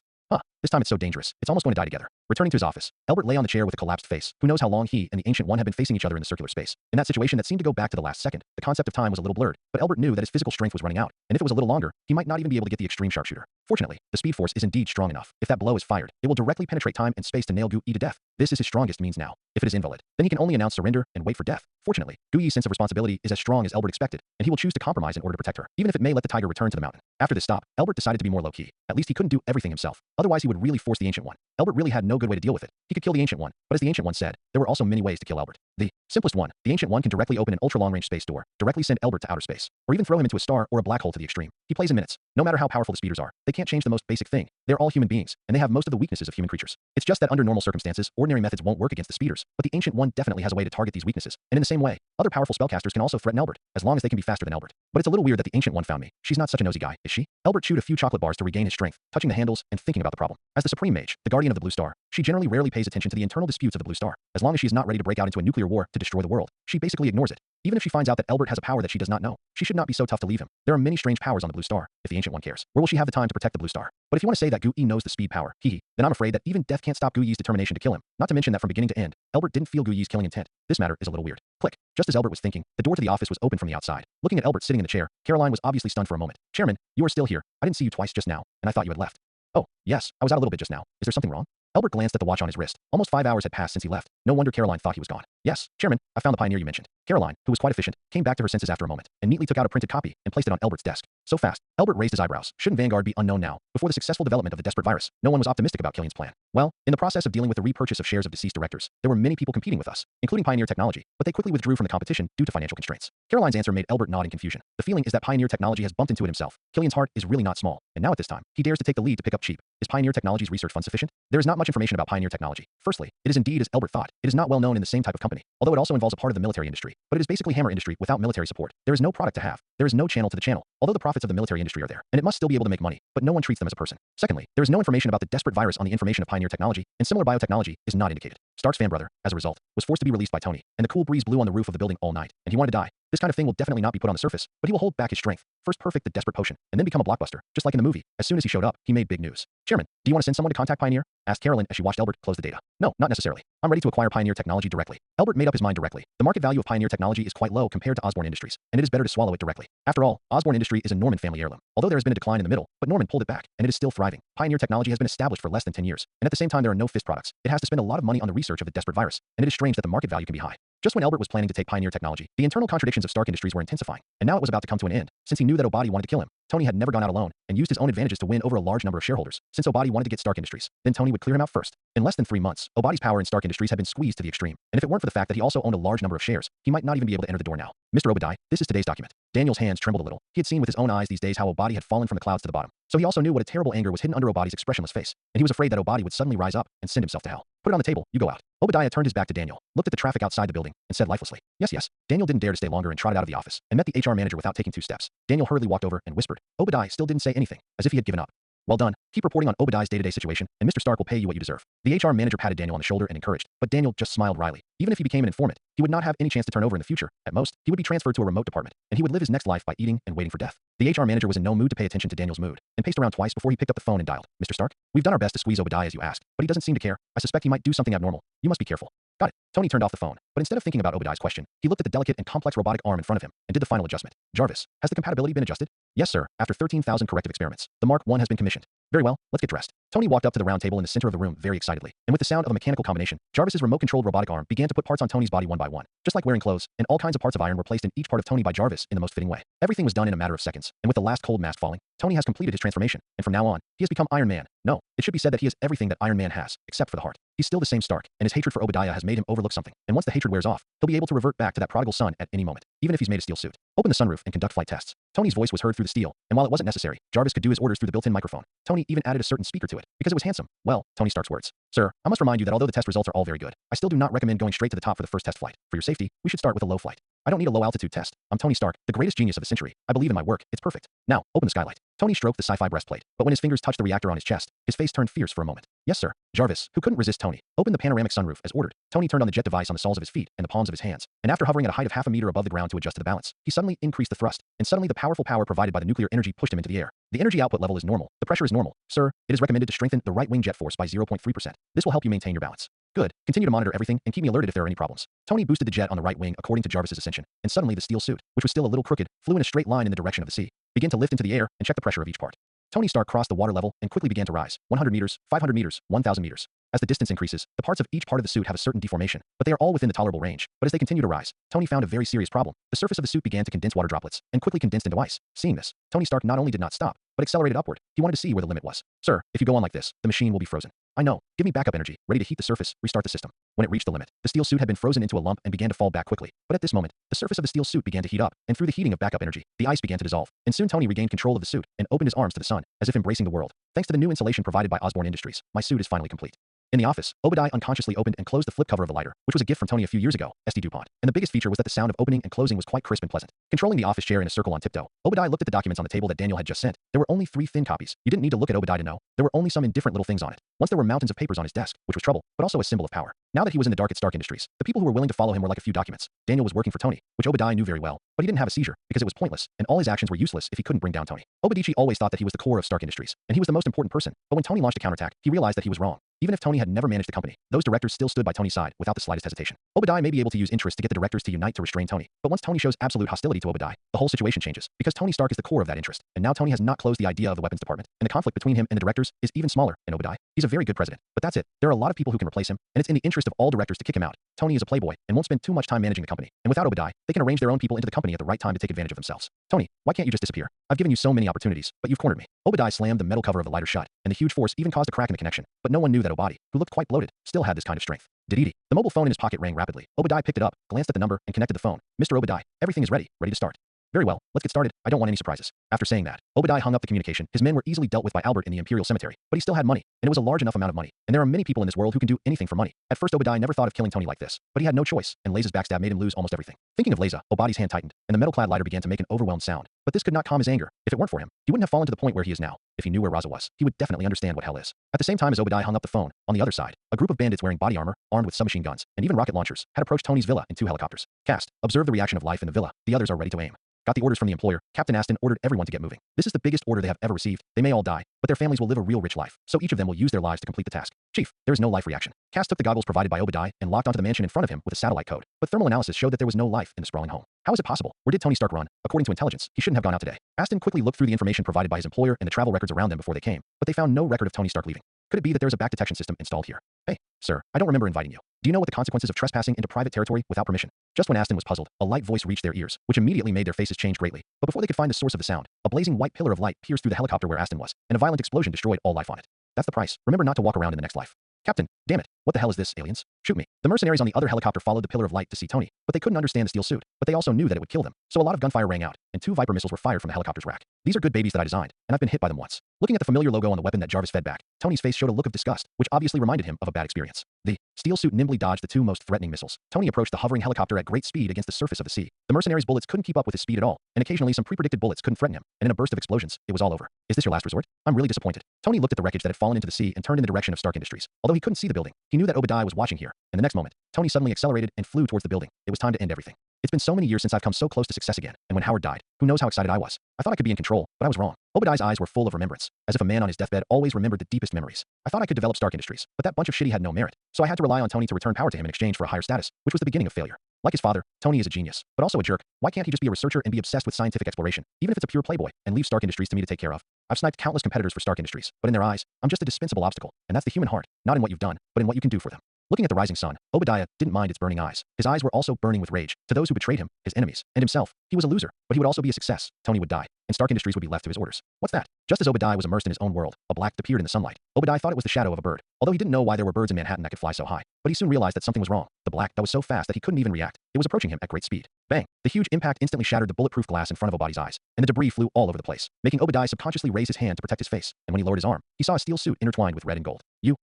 This time it's so dangerous, it's almost going to die together. Returning to his office, Elbert lay on the chair with a collapsed face. Who knows how long he and the Ancient One had been facing each other in the circular space. In that situation that seemed to go back to the last second, the concept of time was a little blurred, but Elbert knew that his physical strength was running out, and if it was a little longer, he might not even be able to get the extreme sharpshooter. Fortunately, the speed force is indeed strong enough. If that blow is fired, it will directly penetrate time and space to nail Gu Yi to death. This is his strongest means now. If it is invalid, then he can only announce surrender and wait for death. Fortunately, Gu Yi's sense of responsibility is as strong as Elbert expected, and he will choose to compromise in order to protect her, even if it may let the tiger return to the mountain. After this stop, Elbert decided to be more low-key. At least he couldn't do everything himself. Otherwise he would really force the Ancient One. Elbert really had no good way to deal with it. He could kill the Ancient One, but as the Ancient One said, there were also many ways to kill Elbert. The simplest one, the Ancient One can directly open an ultra-long-range space door, directly send Elbert to outer space, or even throw him into a star or a black hole to the extreme. He plays in minutes. No matter how powerful the speeders are, they can't change the most basic thing. They're all human beings, and they have most of the weaknesses of human creatures. It's just that under normal circumstances, ordinary methods won't work against the speeders, but the Ancient One definitely has a way to target these weaknesses. And in the same way, other powerful spellcasters can also threaten Elbert, as long as they can be faster than Elbert. But it's a little weird that the Ancient One found me. She's not such a nosy guy, is she? Elbert chewed a few chocolate bars to regain his strength, touching the handles and thinking about the problem. As the Supreme Mage, the Guardian of the Blue Star, she generally rarely pays attention to the internal disputes of the Blue Star. As long as she is not ready to break out into a nuclear war to destroy the world, she basically ignores it. Even if she finds out that Elbert has a power that she does not know, she should not be so tough to leave him. There are many strange powers on the Blue Star, if the Ancient One cares. Where will she have the time to protect the Blue Star? But if you want to say that Gu Yi knows the speed power, then I'm afraid that even death can't stop Gu Yi's determination to kill him. Not to mention that from beginning to end, Elbert didn't feel Gu Yi's killing intent. This matter is a little weird. Click. Just as Elbert was thinking, the door to the office was opened from the outside. Looking at Elbert sitting in the chair, Caroline was obviously stunned for a moment. Chairman, you are still here. I didn't see you twice just now, and I thought you had left. Oh, yes, I was out a little bit just now. Is there something wrong? Elbert glanced at the watch on his wrist. Almost 5 hours had passed since he left. No wonder Caroline thought he was gone. Yes, Chairman, I found the pioneer you mentioned. Caroline, who was quite efficient, came back to her senses after a moment and neatly took out a printed copy and placed it on Elbert's desk. So fast. Elbert raised his eyebrows. Shouldn't Vanguard be unknown now? Before the successful development of the desperate virus, no one was optimistic about Killian's plan. Well, in the process of dealing with the repurchase of shares of deceased directors, there were many people competing with us, including Pioneer Technology, but they quickly withdrew from the competition due to financial constraints. Caroline's answer made Elbert nod in confusion. The feeling is that Pioneer Technology has bumped into it himself. Killian's heart is really not small, and now at this time, he dares to take the lead to pick up cheap. Is Pioneer Technology's research fund sufficient? There is not much information about Pioneer Technology. Firstly, it is indeed as Elbert thought. It is not well known in the same type of company, although it also involves a part of the military industry, but it is basically hammer industry without military support. There is no product to have. There is no channel to the channel, although the profits of the military industry are there, and it must still be able to make money, but no one treats them as a person. Secondly, there is no information about the desperate virus on the information of Pioneer Technology, and similar biotechnology is not indicated. Stark's fan brother, as a result, was forced to be released by Tony, and the cool breeze blew on the roof of the building all night, and he wanted to die. This kind of thing will definitely not be put on the surface, but he will hold back his strength. First perfect the desperate potion, and then become a blockbuster, just like in the movie. As soon as he showed up, he made big news. Chairman, do you want to send someone to contact Pioneer? Asked Carolyn as she watched Elbert close the data. No, not necessarily. I'm ready to acquire Pioneer Technology directly. Elbert made up his mind directly. The market value of Pioneer Technology is quite low compared to Osborne Industries, and it is better to swallow it directly. After all, Osborne Industry is a Norman family heirloom. Although there has been a decline in the middle, but Norman pulled it back, and it is still thriving. Pioneer Technology has been established for less than 10 years, and at the same time there are no fist products. It has to spend a lot of money on the research of the desperate virus, and it is strange that the market value can be high. Just when Elbert was planning to take Pioneer Technology, the internal contradictions of Stark Industries were intensifying, and now it was about to come to an end. Since he knew that Obadi wanted to kill him, Tony had never gone out alone and used his own advantages to win over a large number of shareholders. Since Obadi wanted to get Stark Industries, then Tony would clear him out first. In less than 3 months, Obadi's power in Stark Industries had been squeezed to the extreme, and if it weren't for the fact that he also owned a large number of shares, he might not even be able to enter the door now. Mr. Obadi, this is today's document. Daniel's hands trembled a little. He had seen with his own eyes these days how Obadi had fallen from the clouds to the bottom. So he also knew what a terrible anger was hidden under Obadi's expressionless face, and he was afraid that Obadi would suddenly rise up and send himself to hell. Put it on the table, you go out. Obadiah turned his back to Daniel, looked at the traffic outside the building, and said lifelessly, yes, yes. Daniel didn't dare to stay longer and trotted out of the office, and met the HR manager without taking 2 steps. Daniel hurriedly walked over and whispered. Obadiah still didn't say anything, as if he had given up. Well done. Keep reporting on Obadiah's day-to-day situation, and Mr. Stark will pay you what you deserve. The HR manager patted Daniel on the shoulder and encouraged, but Daniel just smiled wryly. Even if he became an informant, he would not have any chance to turn over in the future. At most, he would be transferred to a remote department, and he would live his next life by eating and waiting for death. The HR manager was in no mood to pay attention to Daniel's mood, and paced around twice before he picked up the phone and dialed. Mr. Stark, we've done our best to squeeze Obadiah as you asked, but he doesn't seem to care. I suspect he might do something abnormal. You must be careful. Got it. Tony turned off the phone, but instead of thinking about Obadiah's question, he looked at the delicate and complex robotic arm in front of him and did the final adjustment. Jarvis, has the compatibility been adjusted? Yes, sir. After 13,000 corrective experiments, the Mark I has been commissioned. Very well, let's get dressed. Tony walked up to the round table in the center of the room very excitedly, and with the sound of a mechanical combination, Jarvis's remote-controlled robotic arm began to put parts on Tony's body one by one. Just like wearing clothes, and all kinds of parts of iron were placed in each part of Tony by Jarvis in the most fitting way. Everything was done in a matter of seconds, and with the last cold mask falling, Tony has completed his transformation, and from now on, he has become Iron Man. No, it should be said that he has everything that Iron Man has, except for the heart. He's still the same Stark, and his hatred for Obadiah has made him overlook something, and once the hatred wears off, he'll be able to revert back to that prodigal son at any moment, even if he's made a steel suit. Open the sunroof and conduct flight tests. Tony's voice was heard through the steel, and while it wasn't necessary, Jarvis could do his orders through the built-in microphone. Tony even added a certain speaker to it, because it was handsome. Well, Tony Stark's words. Sir, I must remind you that although the test results are all very good, I still do not recommend going straight to the top for the first test flight. For your safety, we should start with a low flight. I don't need a low-altitude test. I'm Tony Stark, the greatest genius of the century. I believe in my work. It's perfect. Now, open the skylight. Tony stroked the sci-fi breastplate, but when his fingers touched the reactor on his chest, his face turned fierce for a moment. Yes, sir. Jarvis, who couldn't resist Tony, opened the panoramic sunroof as ordered. Tony turned on the jet device on the soles of his feet and the palms of his hands, and after hovering at a height of half a meter above the ground to adjust to the balance, he suddenly increased the thrust, and suddenly the powerful power provided by the nuclear energy pushed him into the air. The energy output level is normal. The pressure is normal. Sir, it is recommended to strengthen the right wing jet force by 0.3%. This will help you maintain your balance. Good. Continue to monitor everything and keep me alerted if there are any problems. Tony boosted the jet on the right wing according to Jarvis's ascension, and suddenly the steel suit, which was still a little crooked, flew in a straight line in the direction of the sea, began to lift into the air and check the pressure of each part. Tony Stark crossed the water level and quickly began to rise. 100 meters, 500 meters, 1,000 meters. As the distance increases, the parts of each part of the suit have a certain deformation, but they are all within the tolerable range. But as they continue to rise, Tony found a very serious problem. The surface of the suit began to condense water droplets, and quickly condensed into ice. Seeing this, Tony Stark not only did not stop, but accelerated upward. He wanted to see where the limit was. Sir, if you go on like this, the machine will be frozen. I know. Give me backup energy, ready to heat the surface, restart the system. When it reached the limit, the steel suit had been frozen into a lump and began to fall back quickly. But at this moment, the surface of the steel suit began to heat up, and through the heating of backup energy, the ice began to dissolve. And soon Tony regained control of the suit and opened his arms to the sun, as if embracing the world. Thanks to the new insulation provided by Osborne Industries, my suit is finally complete. In the office, Obadiah unconsciously opened and closed the flip cover of the lighter, which was a gift from Tony a few years ago, SD DuPont. And the biggest feature was that the sound of opening and closing was quite crisp and pleasant. Controlling the office chair in a circle on tiptoe, Obadiah looked at the documents on the table that Daniel had just sent. There were only 3 thin copies. You didn't need to look at Obadiah to know. There were only some indifferent little things on it. Once there were mountains of papers on his desk, which was trouble, but also a symbol of power. Now that he was in the dark at Stark Industries, the people who were willing to follow him were like a few documents. Daniel was working for Tony, which Obadiah knew very well, but he didn't have a seizure, because it was pointless, and all his actions were useless if he couldn't bring down Tony. Obadiah always thought that he was the core of Stark Industries, and he was the most important person, but when Tony launched a counterattack, he realized that he was wrong. Even if Tony had never managed the company, those directors still stood by Tony's side without the slightest hesitation. Obadiah may be able to use interest to get the directors to unite to restrain Tony, but once Tony shows absolute hostility to Obadiah, the whole situation changes, because Tony Stark is the core of that interest, and now Tony has not closed the idea of the weapons department, and the conflict between him and the directors is even smaller in Obadiah. He's a very good president, but that's it. There are a lot of people who can replace him, and it's in the interest of all directors to kick him out. Tony is a playboy and won't spend too much time managing the company, and without Obadiah, they can arrange their own people into the company at the right time to take advantage of themselves. Tony, why can't you just disappear? I've given you so many opportunities, but you've cornered me. Obadiah slammed the metal cover of the lighter shut, and the huge force even caused a crack in the connection, but no one knew that Obadiah, who looked quite bloated, still had this kind of strength. Dididi. The mobile phone in his pocket rang rapidly. Obadiah picked it up, glanced at the number, and connected the phone. Mr. Obadiah, everything is ready to start. Very well, let's get started. I don't want any surprises. After saying that, Obadiah hung up the communication. His men were easily dealt with by Albert in the Imperial Cemetery, but he still had money, and it was a large enough amount of money. And there are many people in this world who can do anything for money. At first, Obadiah never thought of killing Tony like this, but he had no choice, and Laza's backstab made him lose almost everything. Thinking of Laza, Obadiah's hand tightened, and the metal-clad lighter began to make an overwhelmed sound. But this could not calm his anger. If it weren't for him, he wouldn't have fallen to the point where he is now. If he knew where Raza was, he would definitely understand what hell is. At the same time as Obadiah hung up the phone, on the other side, a group of bandits wearing body armor, armed with submachine guns, and even rocket launchers, had approached Tony's villa in 2 helicopters. Cast, observe the reaction of life in the villa. The others are ready to aim. Got the orders from the employer. Captain Aston ordered everyone to get moving. This is the biggest order they have ever received. They may all die, but their families will live a real rich life, so each of them will use their lives to complete the task. Chief, there is no life reaction. Cass took the goggles provided by Obadiah and locked onto the mansion in front of him with a satellite code, but thermal analysis showed that there was no life in the sprawling home. How is it possible? Where did Tony Stark run? According to intelligence, he shouldn't have gone out today. Aston quickly looked through the information provided by his employer and the travel records around them before they came, but they found no record of Tony Stark leaving. Could it be that there's a back detection system installed here? Hey, sir, I don't remember inviting you. Do you know what the consequences of trespassing into private territory without permission? Just when Aston was puzzled, a light voice reached their ears, which immediately made their faces change greatly. But before they could find the source of the sound, a blazing white pillar of light pierced through the helicopter where Aston was, and a violent explosion destroyed all life on it. That's the price. Remember not to walk around in the next life. Captain, damn it, what the hell is this, aliens? Shoot me. The mercenaries on the other helicopter followed the pillar of light to see Tony, but they couldn't understand the steel suit, but they also knew that it would kill them. So a lot of gunfire rang out, and 2 Viper missiles were fired from the helicopter's rack. These are good babies that I designed, and I've been hit by them once. Looking at the familiar logo on the weapon that Jarvis fed back, Tony's face showed a look of disgust, which obviously reminded him of a bad experience. The steel suit nimbly dodged the 2 most threatening missiles. Tony approached the hovering helicopter at great speed against the surface of the sea. The mercenaries' bullets couldn't keep up with his speed at all, and occasionally some pre-predicted bullets couldn't threaten him, and in a burst of explosions, it was all over. Is this your last resort? I'm really disappointed. Tony looked at the wreckage that had fallen into the sea and turned in the direction of Stark Industries. Although he couldn't see the building, he knew that Obadiah was watching here, and the next moment, Tony suddenly accelerated and flew towards the building. It was time to end everything. It's been so many years since I've come so close to success again, and when Howard died, who knows how excited I was. I thought I could be in control, but I was wrong. Obadiah's eyes were full of remembrance, as if a man on his deathbed always remembered the deepest memories. I thought I could develop Stark Industries, but that bunch of shitty had no merit, so I had to rely on Tony to return power to him in exchange for a higher status, which was the beginning of failure. Like his father, Tony is a genius, but also a jerk. Why can't he just be a researcher and be obsessed with scientific exploration, even if it's a pure playboy, and leave Stark Industries to me to take care of? I've sniped countless competitors for Stark Industries, but in their eyes, I'm just a dispensable obstacle, and that's the human heart, not in what you've done, but in what you can do for them. Looking at the rising sun, Obadiah didn't mind its burning eyes. His eyes were also burning with rage. To those who betrayed him, his enemies, and himself, he was a loser, but he would also be a success. Tony would die, and Stark Industries would be left to his orders. What's that? Just as Obadiah was immersed in his own world, a black appeared in the sunlight. Obadiah thought it was the shadow of a bird, although he didn't know why there were birds in Manhattan that could fly so high. But he soon realized that something was wrong. The black that was so fast that he couldn't even react. It was approaching him at great speed. Bang! The huge impact instantly shattered the bulletproof glass in front of Obadiah's eyes, and the debris flew all over the place, making Obadiah subconsciously raise his hand to protect his face. And when he lowered his arm, he saw a steel suit intertwined with red and gold.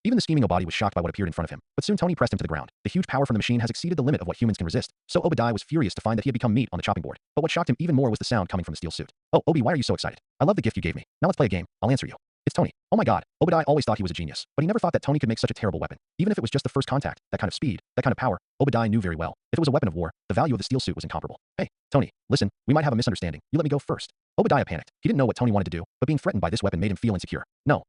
Even the scheming Obadiah was shocked by what appeared in front of him. But soon Tony pressed him to the ground. The huge power from the machine has exceeded the limit of what humans can resist. So Obadiah was furious to find that he had become meat on the chopping board. But what shocked him even more was the sound coming from the steel suit. Oh, Obi, why are you so excited? I love the gift you gave me. Now let's play a game. I'll answer you. It's Tony. Oh my god. Obadiah always thought he was a genius, but he never thought that Tony could make such a terrible weapon. Even if it was just the first contact, that kind of speed, that kind of power, Obadiah knew very well. If it was a weapon of war, the value of the steel suit was incomparable. Hey, Tony, listen, we might have a misunderstanding. You let me go first. Obadiah panicked. He didn't know what Tony wanted to do, but being threatened by this weapon made him feel insecure. No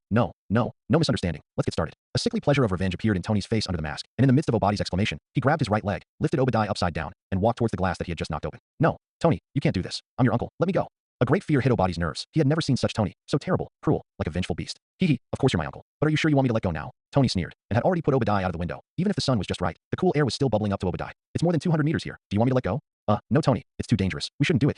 misunderstanding. Let's get started. A sickly pleasure of revenge appeared in Tony's face under the mask, and in the midst of Obadiah's exclamation, he grabbed his right leg, lifted Obadiah upside down, and walked towards the glass that he had just knocked open. No, Tony, you can't do this. I'm your uncle. Let me go. A great fear hit Obadiah's nerves. He had never seen such Tony. So terrible, cruel, like a vengeful beast. Hee, of course you're my uncle. But are you sure you want me to let go now? Tony sneered, and had already put Obadiah out of the window. Even if the sun was just right, the cool air was still bubbling up to Obadiah. It's more than 200 meters here. Do you want me to let go? No Tony, it's too dangerous. We shouldn't do it.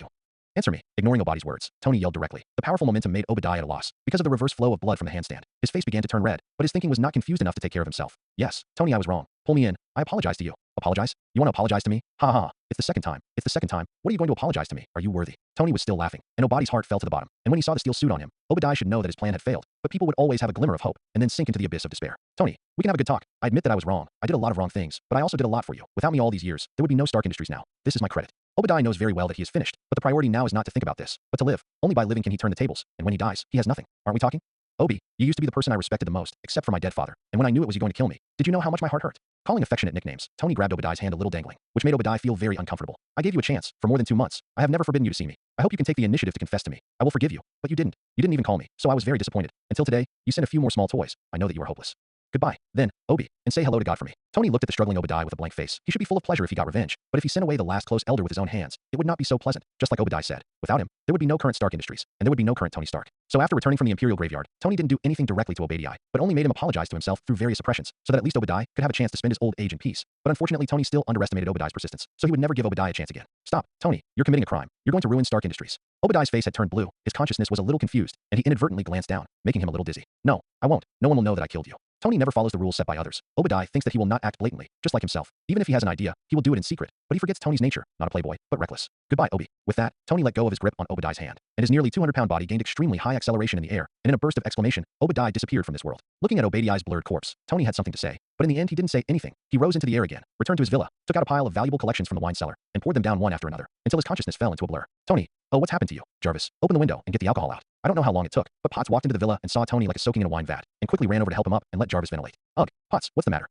Answer me. Ignoring Obadiah's words, Tony yelled directly. The powerful momentum made Obadiah at a loss. Because of the reverse flow of blood from the handstand, his face began to turn red, but his thinking was not confused enough to take care of himself. Yes, Tony, I was wrong. Pull me in. I apologize to you. Apologize? You want to apologize to me? Ha ha ha. It's the second time. It's the second time. What are you going to apologize to me? Are you worthy? Tony was still laughing, and Obadiah's heart fell to the bottom. And when he saw the steel suit on him, Obadiah should know that his plan had failed, but people would always have a glimmer of hope, and then sink into the abyss of despair. Tony, we can have a good talk. I admit that I was wrong. I did a lot of wrong things, but I also did a lot for you. Without me all these years, there would be no Stark Industries now. This is my credit. Obadiah knows very well that he is finished, but the priority now is not to think about this, but to live. Only by living can he turn the tables, and when he dies, he has nothing. Aren't we talking? Obi, you used to be the person I respected the most, except for my dead father, and when I knew it was you going to kill me, did you know how much my heart hurt? Calling affectionate nicknames, Tony grabbed Obadiah's hand a little dangling, which made Obadiah feel very uncomfortable. I gave you a chance, for more than 2 months. I have never forbidden you to see me. I hope you can take the initiative to confess to me. I will forgive you, but you didn't. You didn't even call me, so I was very disappointed. Until today, you sent a few more small toys. I know that you are hopeless. Goodbye, then, Obi, and say hello to God for me. Tony looked at the struggling Obadiah with a blank face. He should be full of pleasure if he got revenge, but if he sent away the last close elder with his own hands, it would not be so pleasant. Just like Obadiah said, without him, there would be no current Stark Industries, and there would be no current Tony Stark. So after returning from the Imperial graveyard, Tony didn't do anything directly to Obadiah, but only made him apologize to himself through various oppressions, so that at least Obadiah could have a chance to spend his old age in peace. But unfortunately, Tony still underestimated Obadiah's persistence, so he would never give Obadiah a chance again. Stop, Tony, you're committing a crime. You're going to ruin Stark Industries. Obadiah's face had turned blue, his consciousness was a little confused, and he inadvertently glanced down, making him a little dizzy. No, I won't. No one will know that I killed you. Tony never follows the rules set by others. Obadiah thinks that he will not act blatantly, just like himself. Even if he has an idea, he will do it in secret, but he forgets Tony's nature, not a playboy, but reckless. Goodbye, Obi. With that, Tony let go of his grip on Obadiah's hand, and his nearly 200-pound body gained extremely high acceleration in the air, and in a burst of exclamation, Obadiah disappeared from this world. Looking at Obadiah's blurred corpse, Tony had something to say, but in the end he didn't say anything. He rose into the air again, returned to his villa, took out a pile of valuable collections from the wine cellar, and poured them down one after another, until his consciousness fell into a blur. Tony, oh, what's happened to you? Jarvis, open the window and get the alcohol out. I don't know how long it took, but Potts walked into the villa and saw Tony like a soaking in a wine vat, and quickly ran over to help him up and let Jarvis ventilate. Ugh, Potts, what's the matter?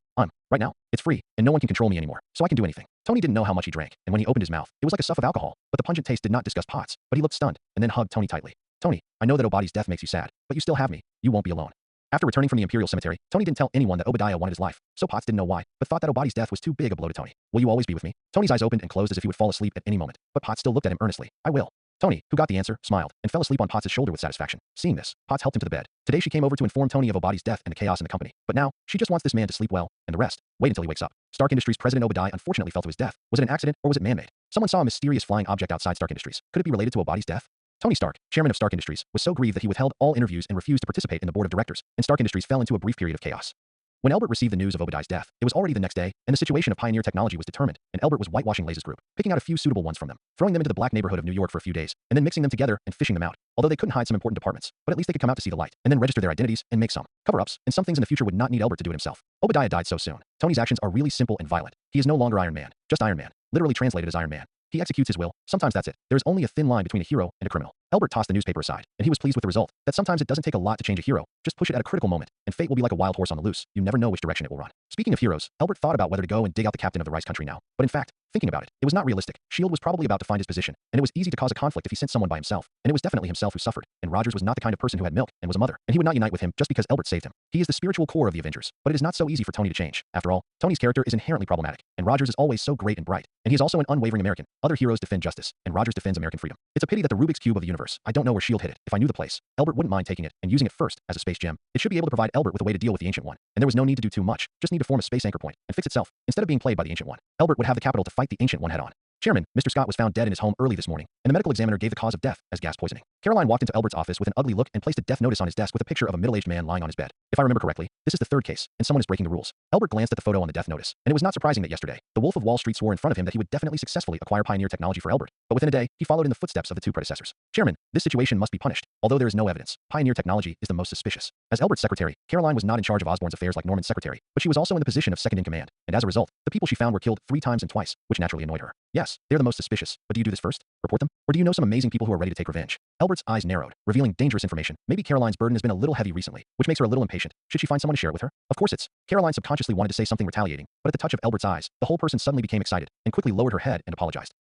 Right now, it's free, and no one can control me anymore, so I can do anything. Tony didn't know how much he drank, and when he opened his mouth, it was like a suff of alcohol, but the pungent taste did not disgust Potts, but he looked stunned, and then hugged Tony tightly. Tony, I know that Obadiah's death makes you sad, but you still have me. You won't be alone. After returning from the Imperial Cemetery, Tony didn't tell anyone that Obadiah wanted his life, so Potts didn't know why, but thought that Obadiah's death was too big a blow to Tony. Will you always be with me? Tony's eyes opened and closed as if he would fall asleep at any moment, but Potts still looked at him earnestly. I will. Tony, who got the answer, smiled, and fell asleep on Potts' shoulder with satisfaction. Seeing this, Potts helped him to the bed. Today she came over to inform Tony of Obadiah's death and the chaos in the company, but now, she just wants this man to sleep well, and the rest, wait until he wakes up. Stark Industries president Obadiah unfortunately fell to his death. Was it an accident, or was it man-made? Someone saw a mysterious flying object outside Stark Industries. Could it be related to Obadiah's death? Tony Stark, chairman of Stark Industries, was so grieved that he withheld all interviews and refused to participate in the board of directors, and Stark Industries fell into a brief period of chaos. When Albert received the news of Obadiah's death, it was already the next day, and the situation of Pioneer Technology was determined, and Albert was whitewashing Laze's group, picking out a few suitable ones from them, throwing them into the black neighborhood of New York for a few days, and then mixing them together and fishing them out, although they couldn't hide some important departments, but at least they could come out to see the light, and then register their identities and make some cover-ups, and some things in the future would not need Albert to do it himself. Obadiah died so soon. Tony's actions are really simple and violent. He is no longer Iron Man, just Iron Man, literally translated as Iron Man. He executes his will, sometimes that's it. There is only a thin line between a hero and a criminal. Albert tossed the newspaper aside, and he was pleased with the result, that sometimes it doesn't take a lot to change a hero, just push it at a critical moment, and fate will be like a wild horse on the loose, you never know which direction it will run. Speaking of heroes, Albert thought about whether to go and dig out the captain of the Rice Country now, but in fact, thinking about it, it was not realistic. S.H.I.E.L.D. was probably about to find his position, and it was easy to cause a conflict if he sent someone by himself, and it was definitely himself who suffered, and Rogers was not the kind of person who had milk and was a mother, and he would not unite with him just because Albert saved him. He is the spiritual core of the Avengers, but it is not so easy for Tony to change. After all, Tony's character is inherently problematic, and Rogers is always so great and bright, and he is also an unwavering American. Other heroes defend justice, and Rogers defends American freedom. It's a pity that the Rubik's Cube of the universe, I don't know where S.H.I.E.L.D. hid it. If I knew the place, Albert wouldn't mind taking it and using it first as a space gem. It should be able to provide Albert with a way to deal with the Ancient One, and there was no need to do too much, just need to form a space anchor point and fix itself, instead of being played by the Ancient One. Albert would have the capital to fight the Ancient One head-on. Chairman, Mr. Scott was found dead in his home early this morning, and the medical examiner gave the cause of death as gas poisoning. Caroline walked into Albert's office with an ugly look and placed a death notice on his desk with a picture of a middle-aged man lying on his bed. If I remember correctly, this is the third case, and someone is breaking the rules. Albert glanced at the photo on the death notice, and it was not surprising that yesterday, the Wolf of Wall Street swore in front of him that he would definitely successfully acquire Pioneer Technology for Albert. But within a day, he followed in the footsteps of the two predecessors. Chairman, this situation must be punished. Although there is no evidence, Pioneer Technology is the most suspicious. As Albert's secretary, Caroline was not in charge of Osborn's affairs like Norman's secretary, but she was also in the position of second in command, and as a result, the people she found were killed 3 times and twice, which naturally annoyed her. Yes, they're the most suspicious, but do you do this first? Report them? Or do you know some amazing people who are ready to take revenge? Albert's eyes narrowed, revealing dangerous information. Maybe Caroline's burden has been a little heavy recently, which makes her a little impatient. Should she find someone to share it with her? Of course it's. Caroline subconsciously wanted to say something retaliating, but at the touch of Albert's eyes, the whole person suddenly became excited, and quickly lowered her head and apologized.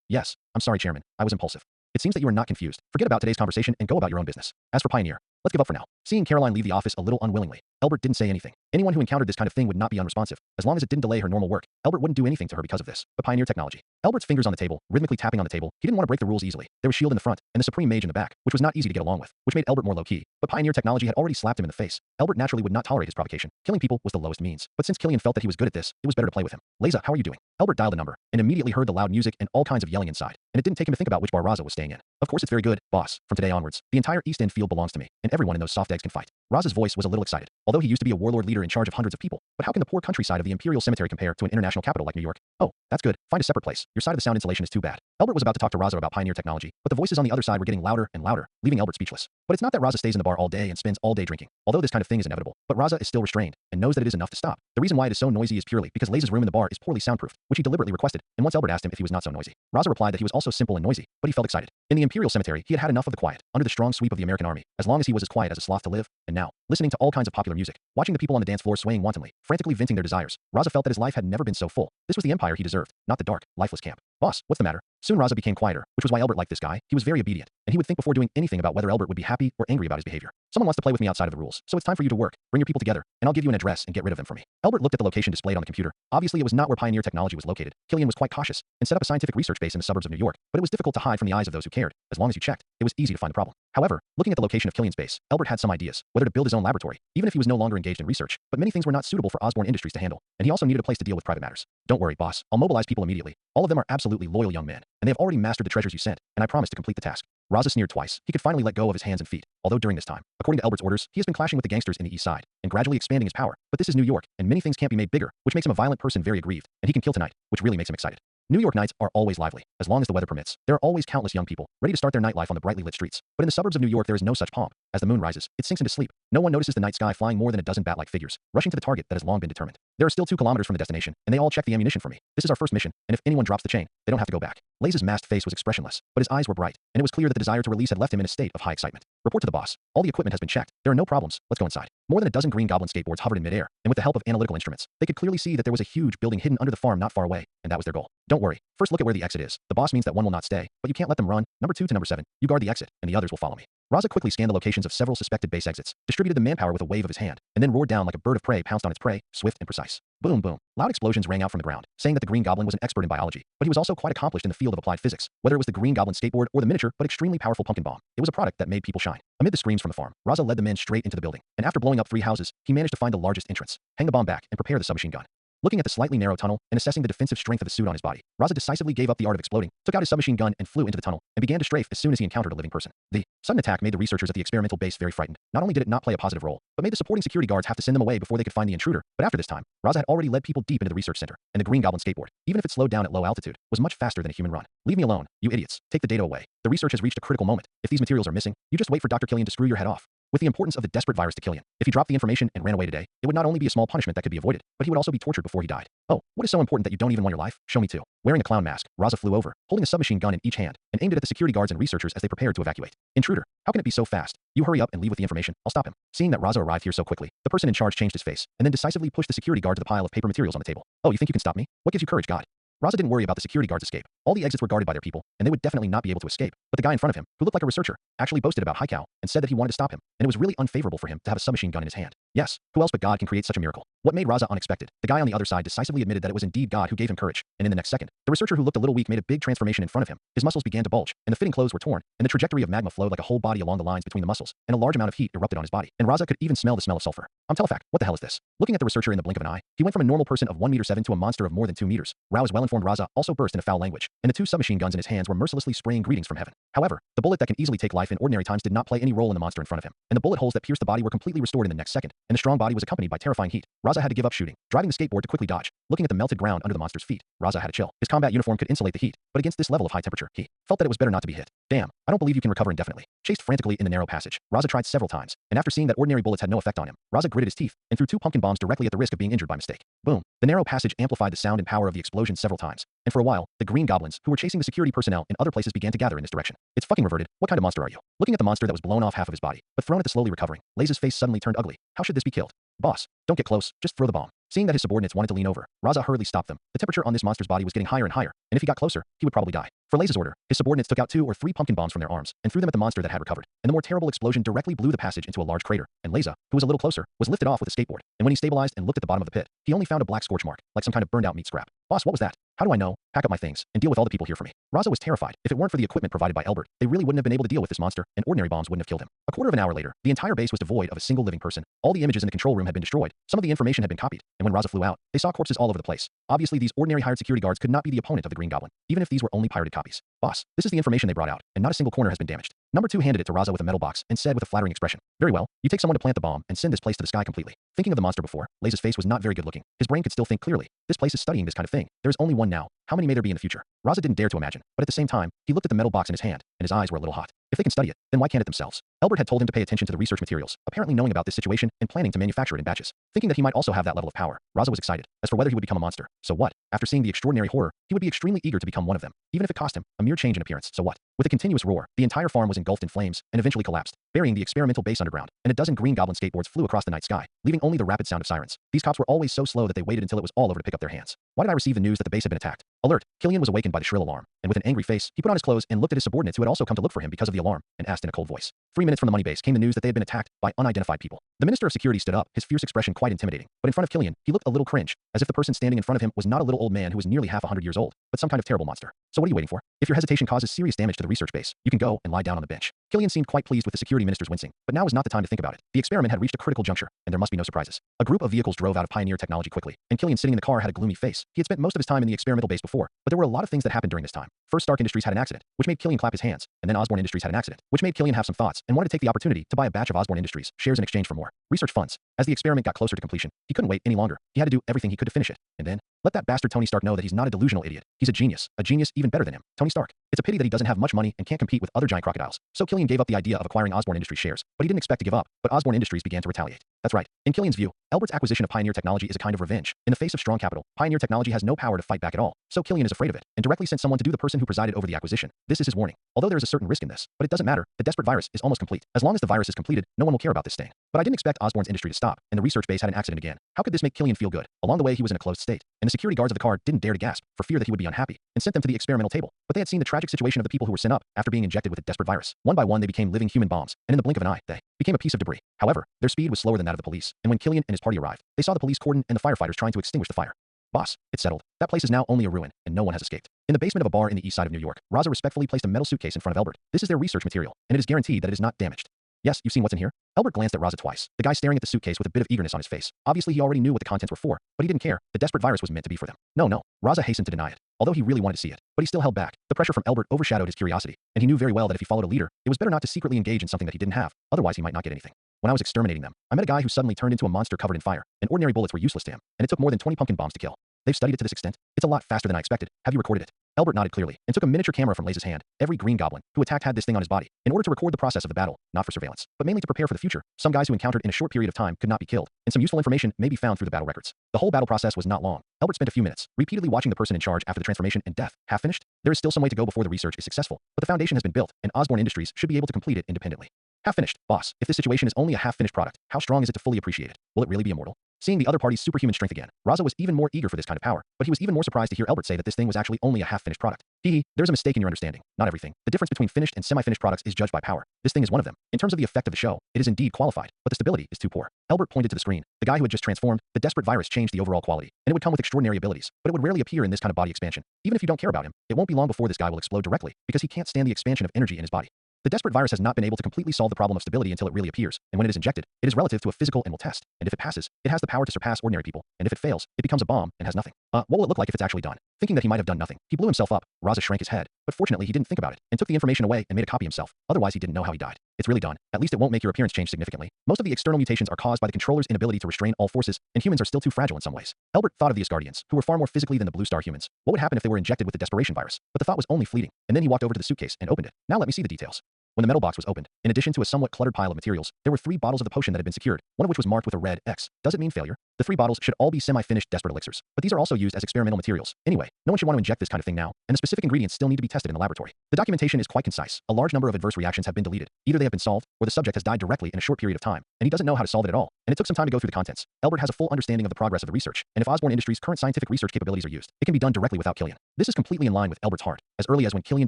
Yes, I'm sorry, Chairman, I was impulsive. It seems that you are not confused. Forget about today's conversation and go about your own business. As for Pioneer, let's give up for now. Seeing Caroline leave the office a little unwillingly, Albert didn't say anything. Anyone who encountered this kind of thing would not be unresponsive. As long as it didn't delay her normal work, Albert wouldn't do anything to her because of this. But Pioneer Technology. Albert's fingers on the table, rhythmically tapping on the table, he didn't want to break the rules easily. There was S.H.I.E.L.D. in the front, and the Supreme Mage in the back, which was not easy to get along with, which made Albert more low-key. But Pioneer Technology had already slapped him in the face. Albert naturally would not tolerate his provocation. Killing people was the lowest means. But since Killian felt that he was good at this, it was better to play with him. Leza, how are you doing? Albert dialed the number, and immediately heard the loud music and all kinds of yelling inside, and it didn't take him to think about which bar Raza was staying in. Of course it's very good, boss. From today onwards, the entire East End field belongs to me, and everyone in those soft eggs can fight. Raza's voice was a little excited, although he used to be a warlord leader in charge of hundreds of people. But how can the poor countryside of the Imperial Cemetery compare to an international capital like New York? Oh, that's good. Find a separate place. Your side of the sound insulation is too bad. Albert was about to talk to Raza about Pioneer Technology, but the voices on the other side were getting louder and louder, leaving Albert speechless. But it's not that Raza stays in the bar all day and spends all day drinking, although this kind of thing is inevitable. But Raza is still restrained, and knows that it is enough to stop. The reason why it is so noisy is purely because Laze's room in the bar is poorly soundproofed, which he deliberately requested, and once Albert asked him if he was not so noisy, Raza replied that he was also simple and noisy, but he felt excited. In the Imperial Cemetery, he had had enough of the quiet, under the strong sweep of the American army, as long as he was as quiet as a sloth to live, and now, listening to all kinds of popular music, watching the people on the dance floor swaying wantonly, frantically venting their desires, Raza felt that his life had never been so full. This was the empire he deserved, not the dark, lifeless camp. Boss, what's the matter? Soon Raza became quieter, which was why Albert liked this guy. He was very obedient, and he would think before doing anything about whether Albert would be happy or angry about his behavior. Someone wants to play with me outside of the rules, so it's time for you to work. Bring your people together, and I'll give you an address and get rid of them for me. Albert looked at the location displayed on the computer. Obviously, it was not where Pioneer Technology was located. Killian was quite cautious and set up a scientific research base in the suburbs of New York, but it was difficult to hide from the eyes of those who cared. As long as you checked, it was easy to find the problem. However, looking at the location of Killian's base, Albert had some ideas, whether to build his own laboratory, even if he was no longer engaged in research, but many things were not suitable for Osborne Industries to handle, and he also needed a place to deal with private matters. Don't worry, boss. I'll mobilize people immediately. All of them are absolutely loyal young men, and they have already mastered the treasures you sent, and I promise to complete the task. Raza sneered twice. He could finally let go of his hands and feet, although during this time, according to Albert's orders, he has been clashing with the gangsters in the East Side, and gradually expanding his power. But this is New York, and many things can't be made bigger, which makes him a violent person very aggrieved, and he can kill tonight, which really makes him excited. New York nights are always lively, as long as the weather permits. There are always countless young people, ready to start their nightlife on the brightly lit streets. But in the suburbs of New York there is no such pomp. As the moon rises, it sinks into sleep. No one notices the night sky flying more than a dozen bat-like figures, rushing to the target that has long been determined. There are still 2 kilometers from the destination, and they all check the ammunition for me. This is our first mission, and if anyone drops the chain, they don't have to go back. Laze's masked face was expressionless, but his eyes were bright, and it was clear that the desire to release had left him in a state of high excitement. Report to the boss. All the equipment has been checked. There are no problems. Let's go inside. More than a dozen Green Goblin skateboards hovered in midair, and with the help of analytical instruments, they could clearly see that there was a huge building hidden under the farm not far away, and that was their goal. Don't worry. First look at where the exit is. The boss means that one will not stay, but you can't let them run. Number 2 to number 7. You guard the exit, and the others will follow me. Raza quickly scanned the locations of several suspected base exits, distributed the manpower with a wave of his hand, and then roared down like a bird of prey pounced on its prey, swift and precise. Boom, boom. Loud explosions rang out from the ground, saying that the Green Goblin was an expert in biology, but he was also quite accomplished in the field of applied physics, whether it was the Green Goblin skateboard or the miniature but extremely powerful pumpkin bomb. It was a product that made people shine. Amid the screams from the farm, Raza led the men straight into the building, and after blowing up 3 houses, he managed to find the largest entrance, hang the bomb back, and prepare the submachine gun. Looking at the slightly narrow tunnel and assessing the defensive strength of the suit on his body, Raza decisively gave up the art of exploding, took out his submachine gun and flew into the tunnel, and began to strafe as soon as he encountered a living person. The sudden attack made the researchers at the experimental base very frightened. Not only did it not play a positive role, but made the supporting security guards have to send them away before they could find the intruder. But after this time, Raza had already led people deep into the research center, and the Green Goblin skateboard, even if it slowed down at low altitude, was much faster than a human run. Leave me alone, you idiots. Take the data away. The research has reached a critical moment. If these materials are missing, you just wait for Dr. Killian to screw your head off. With the importance of the desperate virus to Killian, if he dropped the information and ran away today, it would not only be a small punishment that could be avoided, but he would also be tortured before he died. Oh, what is so important that you don't even want your life? Show me too. Wearing a clown mask, Raza flew over, holding a submachine gun in each hand, and aimed it at the security guards and researchers as they prepared to evacuate. Intruder, how can it be so fast? You hurry up and leave with the information. I'll stop him. Seeing that Raza arrived here so quickly, the person in charge changed his face, and then decisively pushed the security guard to the pile of paper materials on the table. Oh, you think you can stop me? What gives you courage, God? Raza didn't worry about the security guard's escape. All the exits were guarded by their people, and they would definitely not be able to escape. But the guy in front of him, who looked like a researcher, actually boasted about Haikal and said that he wanted to stop him, and it was really unfavorable for him to have a submachine gun in his hand. Yes, who else but God can create such a miracle? What made Raza unexpected? The guy on the other side decisively admitted that it was indeed God who gave him courage, and in the next second, the researcher who looked a little weak made a big transformation in front of him. His muscles began to bulge, and the fitting clothes were torn, and the trajectory of magma flowed like a whole body along the lines between the muscles, and a large amount of heat erupted on his body, and Raza could even smell the smell of sulfur. Telefact, what the hell is this? Looking at the researcher in the blink of an eye, he went from a normal person of 1.7 meters to a monster of more than 2 meters. Rao's well-informed Raza also burst in a foul language, and the 2 submachine guns in his hands were mercilessly spraying greetings from heaven. However, the bullet that can easily take life in ordinary times did not play any role in the monster in front of him, and the bullet holes that pierced the body were completely restored in the next second, and the strong body was accompanied by terrifying heat. Raza had to give up shooting, driving the skateboard to quickly dodge. Looking at the melted ground under the monster's feet, Raza had a chill. His combat uniform could insulate the heat, but against this level of high temperature, he felt that it was better not to be hit. Damn, I don't believe you can recover indefinitely. Chased frantically in the narrow passage, Raza tried several times, and after seeing that ordinary bullets had no effect on him, Raza gritted his teeth and threw 2 pumpkin bombs directly at the risk of being injured by mistake. Boom. The narrow passage amplified the sound and power of the explosion several times, and for a while, the Green Goblins, who were chasing the security personnel in other places, began to gather in this direction. It's fucking reverted. What kind of monster are you? Looking at the monster that was blown off half of his body, but thrown at the slowly recovering, Laze's face suddenly turned ugly. How should this be killed? Boss, don't get close, just throw the bomb. Seeing that his subordinates wanted to lean over, Raza hurriedly stopped them. The temperature on this monster's body was getting higher and higher, and if he got closer, he would probably die. For Laze's order, his subordinates took out 2 or 3 pumpkin bombs from their arms and threw them at the monster that had recovered, and the more terrible explosion directly blew the passage into a large crater, and Laza, who was a little closer, was lifted off with a skateboard, and when he stabilized and looked at the bottom of the pit, he only found a black scorch mark, like some kind of burned out meat scrap. Boss, what was that? How do I know? Pack up my things, and deal with all the people here for me. Raza was terrified. If it weren't for the equipment provided by Elbert, they really wouldn't have been able to deal with this monster, and ordinary bombs wouldn't have killed him. A quarter of an hour later, the entire base was devoid of a single living person. All the images in the control room had been destroyed. Some of the information had been copied, and when Raza flew out, they saw corpses all over the place. Obviously, these ordinary hired security guards could not be the opponent of the Green Goblin, even if these were only pirated copies. Boss, this is the information they brought out, and not a single corner has been damaged. Number 2 handed it to Raza with a metal box and said with a flattering expression, very well, you take someone to plant the bomb and send this place to the sky completely. Thinking of the monster before, Laze's face was not very good looking. His brain could still think clearly. This place is studying this kind of thing. There is only one now. How many may there be in the future? Raza didn't dare to imagine, but at the same time, he looked at the metal box in his hand, and his eyes were a little hot. If they can study it, then why can't it themselves? Elbert had told him to pay attention to the research materials, apparently knowing about this situation and planning to manufacture it in batches. Thinking that he might also have that level of power, Raza was excited. As for whether he would become a monster, so what? After seeing the extraordinary horror, he would be extremely eager to become one of them, even if it cost him a mere change in appearance, so what? With a continuous roar, the entire farm was engulfed in flames and eventually collapsed. burying the experimental base underground, and a dozen green goblin skateboards flew across the night sky, leaving only the rapid sound of sirens. These cops were always so slow that they waited until it was all over to pick up their hands. Why did I receive the news that the base had been attacked? Alert! Killian was awakened by the shrill alarm, and with an angry face, he put on his clothes and looked at his subordinates who had also come to look for him because of the alarm, and asked in a cold voice. 3 minutes from the money base came the news that they had been attacked by unidentified people. The Minister of Security stood up, his fierce expression quite intimidating, but in front of Killian, he looked a little cringe, as if the person standing in front of him was not a little old man who was nearly half 100 years old, but some kind of terrible monster. So what are you waiting for? If your hesitation causes serious damage to the research base, you can go and lie down on the bench. Killian seemed quite pleased with the security minister's wincing, but now was not the time to think about it. The experiment had reached a critical juncture, and there must be no surprises. A group of vehicles drove out of Pioneer Technology quickly, and Killian sitting in the car had a gloomy face. He had spent most of his time in the experimental base before, but there were a lot of things that happened during this time. First, Stark Industries had an accident, which made Killian clap his hands, and then Osborne Industries had an accident, which made Killian have some thoughts and wanted to take the opportunity to buy a batch of Osborne Industries shares in exchange for more research funds. As the experiment got closer to completion, he couldn't wait any longer. He had to do everything he could to finish it. And then, let that bastard Tony Stark know that he's not a delusional idiot. He's a genius even better than him. Tony Stark. It's a pity that he doesn't have much money and can't compete with other giant crocodiles. So Killian gave up the idea of acquiring Osborne Industries shares, but he didn't expect to give up. But Osborne Industries began to retaliate. That's right. In Killian's view, Albert's acquisition of Pioneer Technology is a kind of revenge. In the face of strong capital, Pioneer Technology has no power to fight back at all. So Killian is afraid of it, and directly sent someone to do the person who presided over the acquisition. This is his warning. Although there is a certain risk in this, but it doesn't matter. The desperate virus is almost complete. As long as the virus is completed, no one will care about this thing. But I didn't expect Osborne's industry to stop, and the research base had an accident again. How could this make Killian feel good? Along the way, he was in a closed state, and the security guards of the car didn't dare to gasp for fear that he would be unhappy, and sent them to the experimental table. But they had seen the tragic situation of the people who were sent up after being injected with a desperate virus. One by one, they became living human bombs, and in the blink of an eye, they became a piece of debris. However, their speed was slower than that of the police, and when Killian and his party arrived, they saw the police cordon and the firefighters trying to extinguish the fire. Boss, it's settled. That place is now only a ruin, and no one has escaped. In the basement of a bar in the east side of New York, Raza respectfully placed a metal suitcase in front of Albert. This is their research material, and it is guaranteed that it is not damaged. Yes, you've seen what's in here? Albert glanced at Raza twice, the guy staring at the suitcase with a bit of eagerness on his face. Obviously, he already knew what the contents were for, but he didn't care. The desperate virus was meant to be for them. No. Raza hastened to deny it, although he really wanted to see it, but he still held back. The pressure from Albert overshadowed his curiosity, and he knew very well that if he followed a leader, it was better not to secretly engage in something that he didn't have, otherwise he might not get anything. When I was exterminating them, I met a guy who suddenly turned into a monster covered in fire, and ordinary bullets were useless to him, and it took more than 20 pumpkin bombs to kill. They've studied it to this extent. It's a lot faster than I expected. Have you recorded it? Albert nodded clearly, and took a miniature camera from Laze's hand. Every green goblin who attacked had this thing on his body, in order to record the process of the battle, not for surveillance, but mainly to prepare for the future. Some guys who encountered in a short period of time could not be killed, and some useful information may be found through the battle records. The whole battle process was not long. Albert spent a few minutes, repeatedly watching the person in charge after the transformation and death. Half finished? There is still some way to go before the research is successful, but the foundation has been built, and Osborne Industries should be able to complete it independently. Half finished. Boss, if this situation is only a half-finished product, how strong is it to fully appreciate it? Will it really be immortal? Seeing the other party's superhuman strength again, Raza was even more eager for this kind of power, but he was even more surprised to hear Albert say that this thing was actually only a half-finished product. There's a mistake in your understanding. Not everything. The difference between finished and semi-finished products is judged by power. This thing is one of them. In terms of the effect of the show, it is indeed qualified, but the stability is too poor. Albert pointed to the screen. The guy who had just transformed, the desperate virus changed the overall quality, and it would come with extraordinary abilities, but it would rarely appear in this kind of body expansion. Even if you don't care about him, it won't be long before this guy will explode directly, because he can't stand the expansion of energy in his body. The desperate virus has not been able to completely solve the problem of stability until it really appears, and when it is injected, it is relative to a physical and will test, and if it passes, it has the power to surpass ordinary people, and if it fails, it becomes a bomb and has nothing. What will it look like if it's actually done? Thinking that he might have done nothing, he blew himself up. Raza shrank his head, but fortunately he didn't think about it, and took the information away and made a copy himself, otherwise he didn't know how he died. It's really done. At least it won't make your appearance change significantly. Most of the external mutations are caused by the controller's inability to restrain all forces, and humans are still too fragile in some ways. Albert thought of the Asgardians, who were far more physically than the Blue Star humans. What would happen if they were injected with the desperation virus? But the thought was only fleeting, and then he walked over to the suitcase and opened it. Now let me see the details. When the metal box was opened, in addition to a somewhat cluttered pile of materials, there were 3 bottles of the potion that had been secured, one of which was marked with a red X. Does it mean failure? The 3 bottles should all be semi-finished desperate elixirs, but these are also used as experimental materials. Anyway, no one should want to inject this kind of thing now, and the specific ingredients still need to be tested in the laboratory. The documentation is quite concise. A large number of adverse reactions have been deleted. Either they have been solved, or the subject has died directly in a short period of time, and he doesn't know how to solve it at all, and it took some time to go through the contents. Albert has a full understanding of the progress of the research, and if Osborne Industries' current scientific research capabilities are used, it can be done directly without Killian. This is completely in line with Albert's heart. As early as when Killian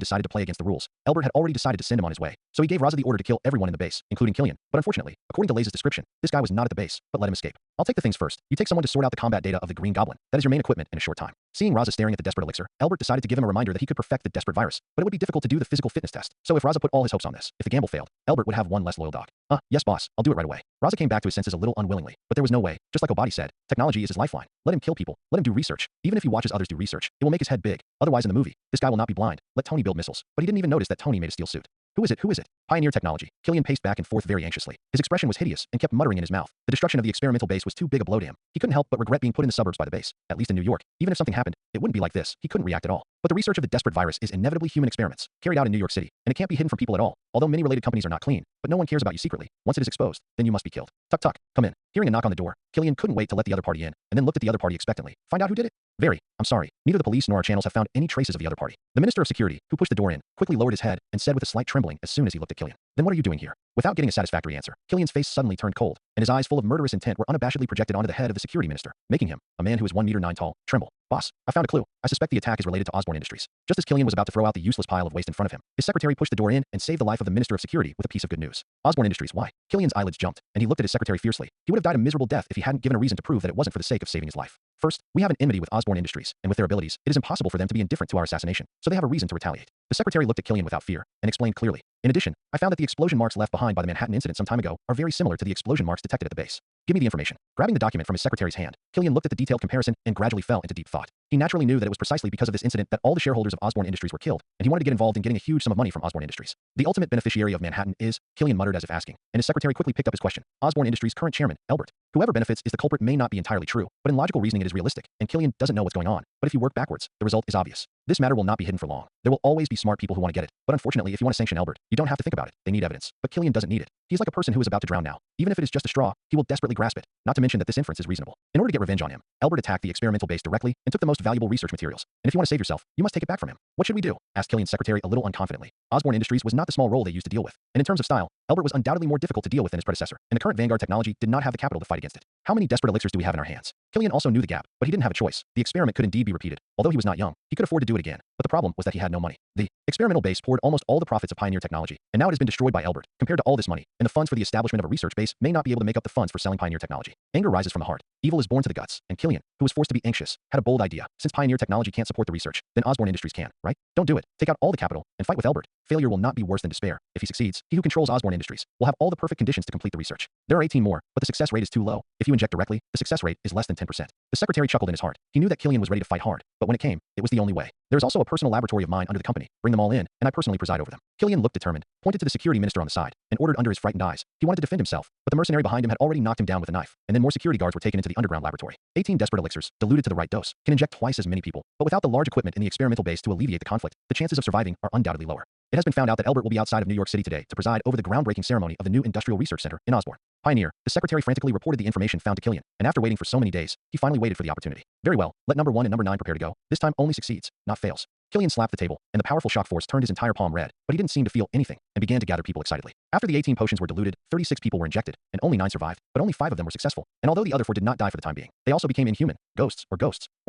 decided to play against the rules, Albert had already decided to send him on his way, so he gave Raza the order to kill everyone in the base, including Killian. But unfortunately, according to Laze's description, this guy was not at the base, but let him escape. I'll take the things first. You take someone to sort out the combat data of the Green Goblin. That is your main equipment in a short time. Seeing Raza staring at the desperate elixir, Albert decided to give him a reminder that he could perfect the desperate virus, but it would be difficult to do the physical fitness test. So if Raza put all his hopes on this, if the gamble failed, Albert would have one less loyal dog. Yes boss, I'll do it right away. Raza came back to his senses a little unwillingly, but there was no way. Just like Obadi said, technology is his lifeline. Let him kill people. Let him do research. Even if he watches others do research, it will make his head big. Otherwise in the movie, this guy will not be blind. Let Tony build missiles. But he didn't even notice that Tony made a steel suit. Who is it? Who is it? Pioneer Technology. Killian paced back and forth very anxiously. His expression was hideous and kept muttering in his mouth. The destruction of the experimental base was too big a blow to him. He couldn't help but regret being put in the suburbs by the base, at least in New York. Even if something happened, it wouldn't be like this. He couldn't react at all. But the research of the desperate virus is inevitably human experiments, carried out in New York City, and it can't be hidden from people at all. Although many related companies are not clean, but no one cares about you secretly. Once it is exposed, then you must be killed. Tuck tuck, come in. Hearing a knock on the door, Killian couldn't wait to let the other party in, and then looked at the other party expectantly. Find out who did it? I'm sorry. Neither the police nor our channels have found any traces of the other party. The Minister of Security, who pushed the door in, quickly lowered his head and said with a slight trembling as soon as he looked at Killian. Then what are you doing here? Without getting a satisfactory answer, Killian's face suddenly turned cold, and his eyes full of murderous intent were unabashedly projected onto the head of the security minister, making him, a man who is 1 meter 9 tall, tremble. Boss, I found a clue. I suspect the attack is related to Osborne Industries. Just as Killian was about to throw out the useless pile of waste in front of him, his secretary pushed the door in and saved the life of the Minister of Security with a piece of good news. Osborne Industries, why? Killian's eyelids jumped, and he looked at his secretary fiercely. He would have died a miserable death if he hadn't given a reason to prove that it wasn't for the sake of saving his life. First, we have an enmity with Osborne Industries, and with their abilities, it is impossible for them to be indifferent to our assassination, so they have a reason to retaliate. The secretary looked at Killian without fear, and explained clearly. In addition, I found that the explosion marks left behind by the Manhattan incident some time ago are very similar to the explosion marks detected at the base. Give me the information. Grabbing the document from his secretary's hand, Killian looked at the detailed comparison and gradually fell into deep thought. He naturally knew that it was precisely because of this incident that all the shareholders of Osborne Industries were killed, and he wanted to get involved in getting a huge sum of money from Osborne Industries. The ultimate beneficiary of Manhattan is, Killian muttered as if asking, and his secretary quickly picked up his question. Osborne Industries' current chairman, Elbert. Whoever benefits is the culprit may not be entirely true, but in logical reasoning it is realistic, and Killian doesn't know what's going on. But if you work backwards, the result is obvious. This matter will not be hidden for long. There will always be smart people who want to get it, but unfortunately if you want to sanction Elbert, you don't have to think about it. They need evidence. But Killian doesn't need it. He is like a person who is about to drown now. Even if it is just a straw, he will desperately grasp it. Not to mention that this inference is reasonable. In order to get revenge on him, Elbert attacked the experimental base directly and took the most valuable research materials. And if you want to save yourself, you must take it back from him. What should we do? Asked Killian's secretary a little unconfidently. Osborne Industries was not the small role they used to deal with. And in terms of style, Elbert was undoubtedly more difficult to deal with than his predecessor, and the current Vanguard technology did not have the capital to fight against it. How many desperate elixirs do we have in our hands? Killian also knew the gap, but he didn't have a choice. The experiment could indeed be repeated. Although he was not young, he could afford to do it again. But the problem was that he had no money. The experimental base poured almost all the profits of Pioneer technology, and now it has been destroyed by Elbert. Compared to all this money, and the funds for the establishment of a research base may not be able to make up the funds for selling Pioneer technology. Anger rises from the heart. Evil is born to the guts, and Killian, who was forced to be anxious, had a bold idea. Since Pioneer technology can't support the research, then Osborne Industries can, right? Don't do it. Take out all the capital and fight with Elbert. Failure will not be worse than despair. If he succeeds, he who controls Osborne Industries will have all the perfect conditions to complete the research. There are 18 more, but the success rate is too low. If you inject directly, the success rate is less than 10%. The secretary chuckled in his heart. He knew that Killian was ready to fight hard, but when it came, it was the only way. There is also a personal laboratory of mine under the company. Bring them all in, and I personally preside over them. Killian looked determined, pointed to the security minister on the side, and ordered under his frightened eyes. He wanted to defend himself, but the mercenary behind him had already knocked him down with a knife, and then more security guards were taken into the underground laboratory. 18 desperate elixirs, diluted to the right dose, can inject twice as many people, but without the large equipment in the experimental base to alleviate the conflict, the chances of surviving are undoubtedly lower. It has been found out that Elbert will be outside of New York City today to preside over the groundbreaking ceremony of the new Industrial Research Center in Osborne. Pioneer, the secretary frantically reported the information found to Killian, and after waiting for so many days, he finally waited for the opportunity. Very well, let number 1 and number 9 prepare to go. This time only succeeds, not fails. Killian slapped the table, and the powerful shock force turned his entire palm red, but he didn't seem to feel anything, and began to gather people excitedly. After the 18 potions were diluted, 36 people were injected, and only 9 survived, but only 5 of them were successful, and although the other 4 did not die for the time being, they also became inhuman, ghosts, where